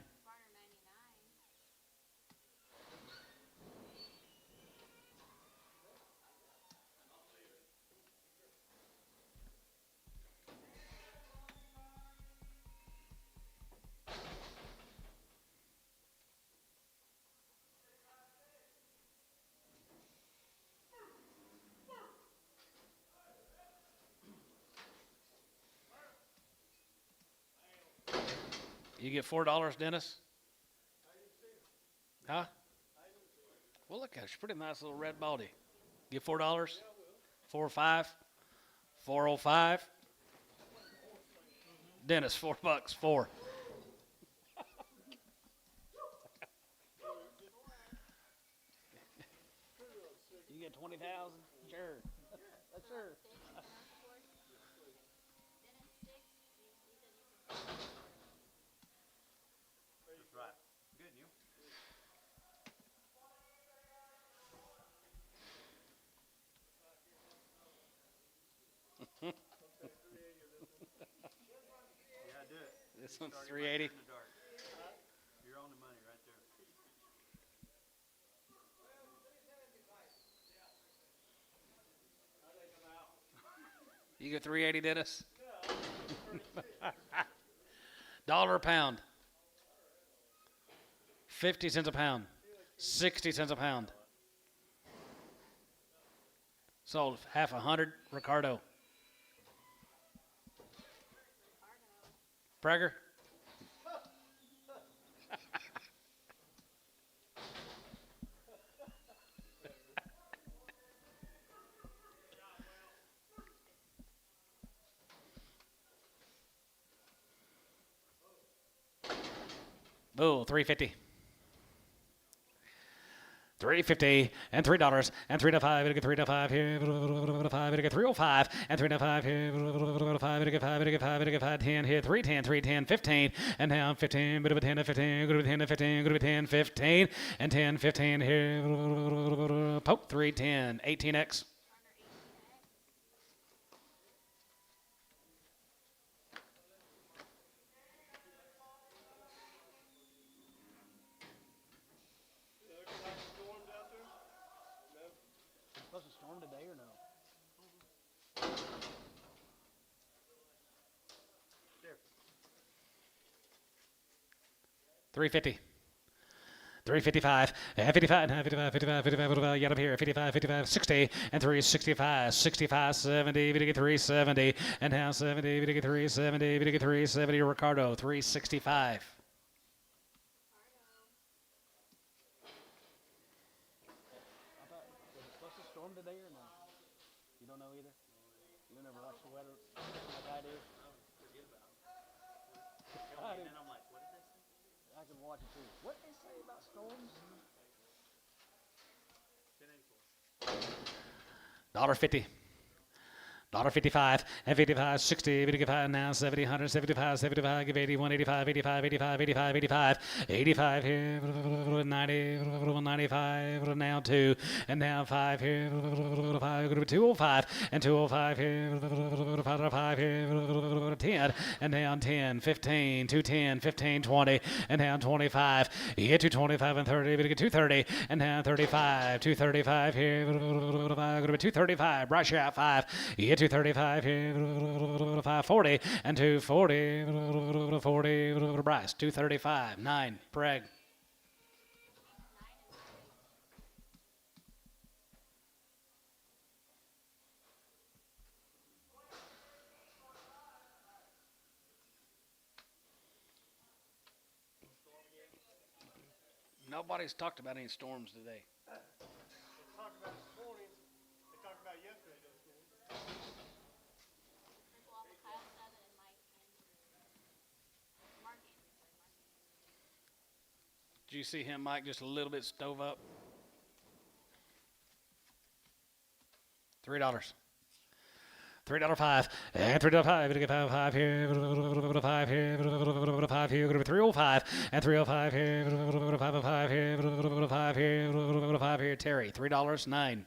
You get $4, Dennis? Huh? Well, look at her. She's a pretty nice little red baldy. Get $4? 4 or 5? 405. Dennis, $4. 4. You get 20,000? Sure. Sure. That's right. Good, you? Yeah, do it. This one's 380. In the dark. You're on the money right there. You get 380, Dennis? Dollar a pound. 50 cents a pound. 60 cents a pound. Sold half 100. Ricardo. Prager? Bull, 350. 350 and $3 and 3 to 5. It'll get 3 to 5 here. 5. It'll get 305 and 3 to 5 here. 5. It'll get 5. It'll get 5. It'll get 5. 10 here. 310. 310. 15 and now 15. Bit of a 10 to 15. Good to be 10 to 15. Good to be 10. 15 and 10. 15 here. Poke 310. 18x. Supposed to storm today or no? 350. 355, 55, 55, 55, 55, get up here, 55, 55, 60, and 365, 65, 70, we get 370, and now 70, we get 370, we get 370, Ricardo, 365. Supposed to storm today or no? You don't know either? You don't ever watch the weather like I do? And I'm like, what did they say? I can watch it too. What they say about storms? $1.50. $1.55 and 55, 60, 55 now, 70, 100, 75, 75, give 81, 85, 85, 85, 85, 85, 85 here, 90, 95, now 2, and now 5 here, 5, 205, and 205 here, 5 here, 10, and down 10, 15, 210, 15, 20, and down 25, you get 225 and 30, but you get 230, and down 35, 235 here, 235, brush out 5, you get 235 here, 540, and 240, 40, Bryce, 235, 9, Preg. Nobody's talked about any storms today. They talked about it this morning. They talked about it yesterday. Well, Kyle said it and Mike and Mark Andrews. Sorry, Mark Andrews. Did you see him, Mike, just a little bit stove up? $3. $3.05 and $3.05. It'll get 5 here, 5 here, 5 here. Go to 305 and 305 here, 505 here, 5 here, 5 here. Terry, $3.09.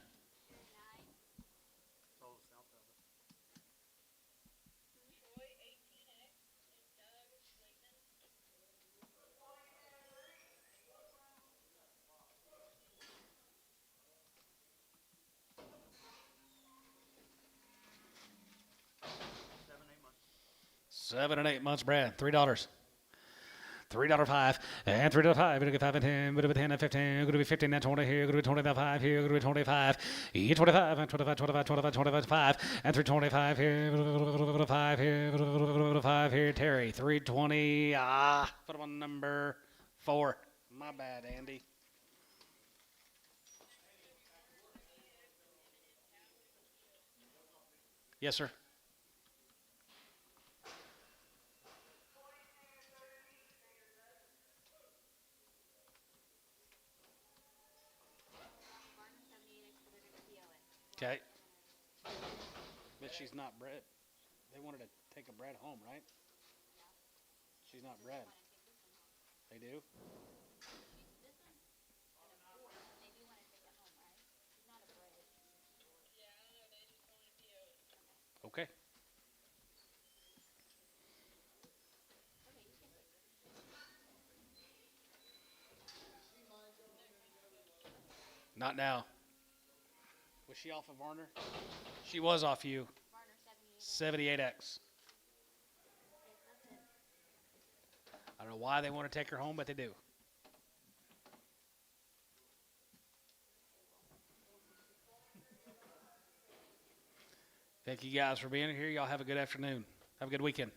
$7 and 8 months, Brad. $3. $3.05 and $3.05. Gonna get 5 and 10. Gonna be 10 and 15. Gonna be 15 and 20 here. Gonna be 20 and 5 here. Gonna be 25. 25 and 25, 25, 25, 25, 5 and 325 here. 5 here. 5 here. Terry 320. Put him on number 4. My bad, Andy. Yes, sir. Okay. But she's not bred. They wanted to take a bred home, right? She's not bred. They do? Okay. Not now. Was she off of Varner? She was off you. 78X. I don't know why they want to take her home, but they do. Thank you guys for being here. Y'all have a good afternoon. Have a good weekend.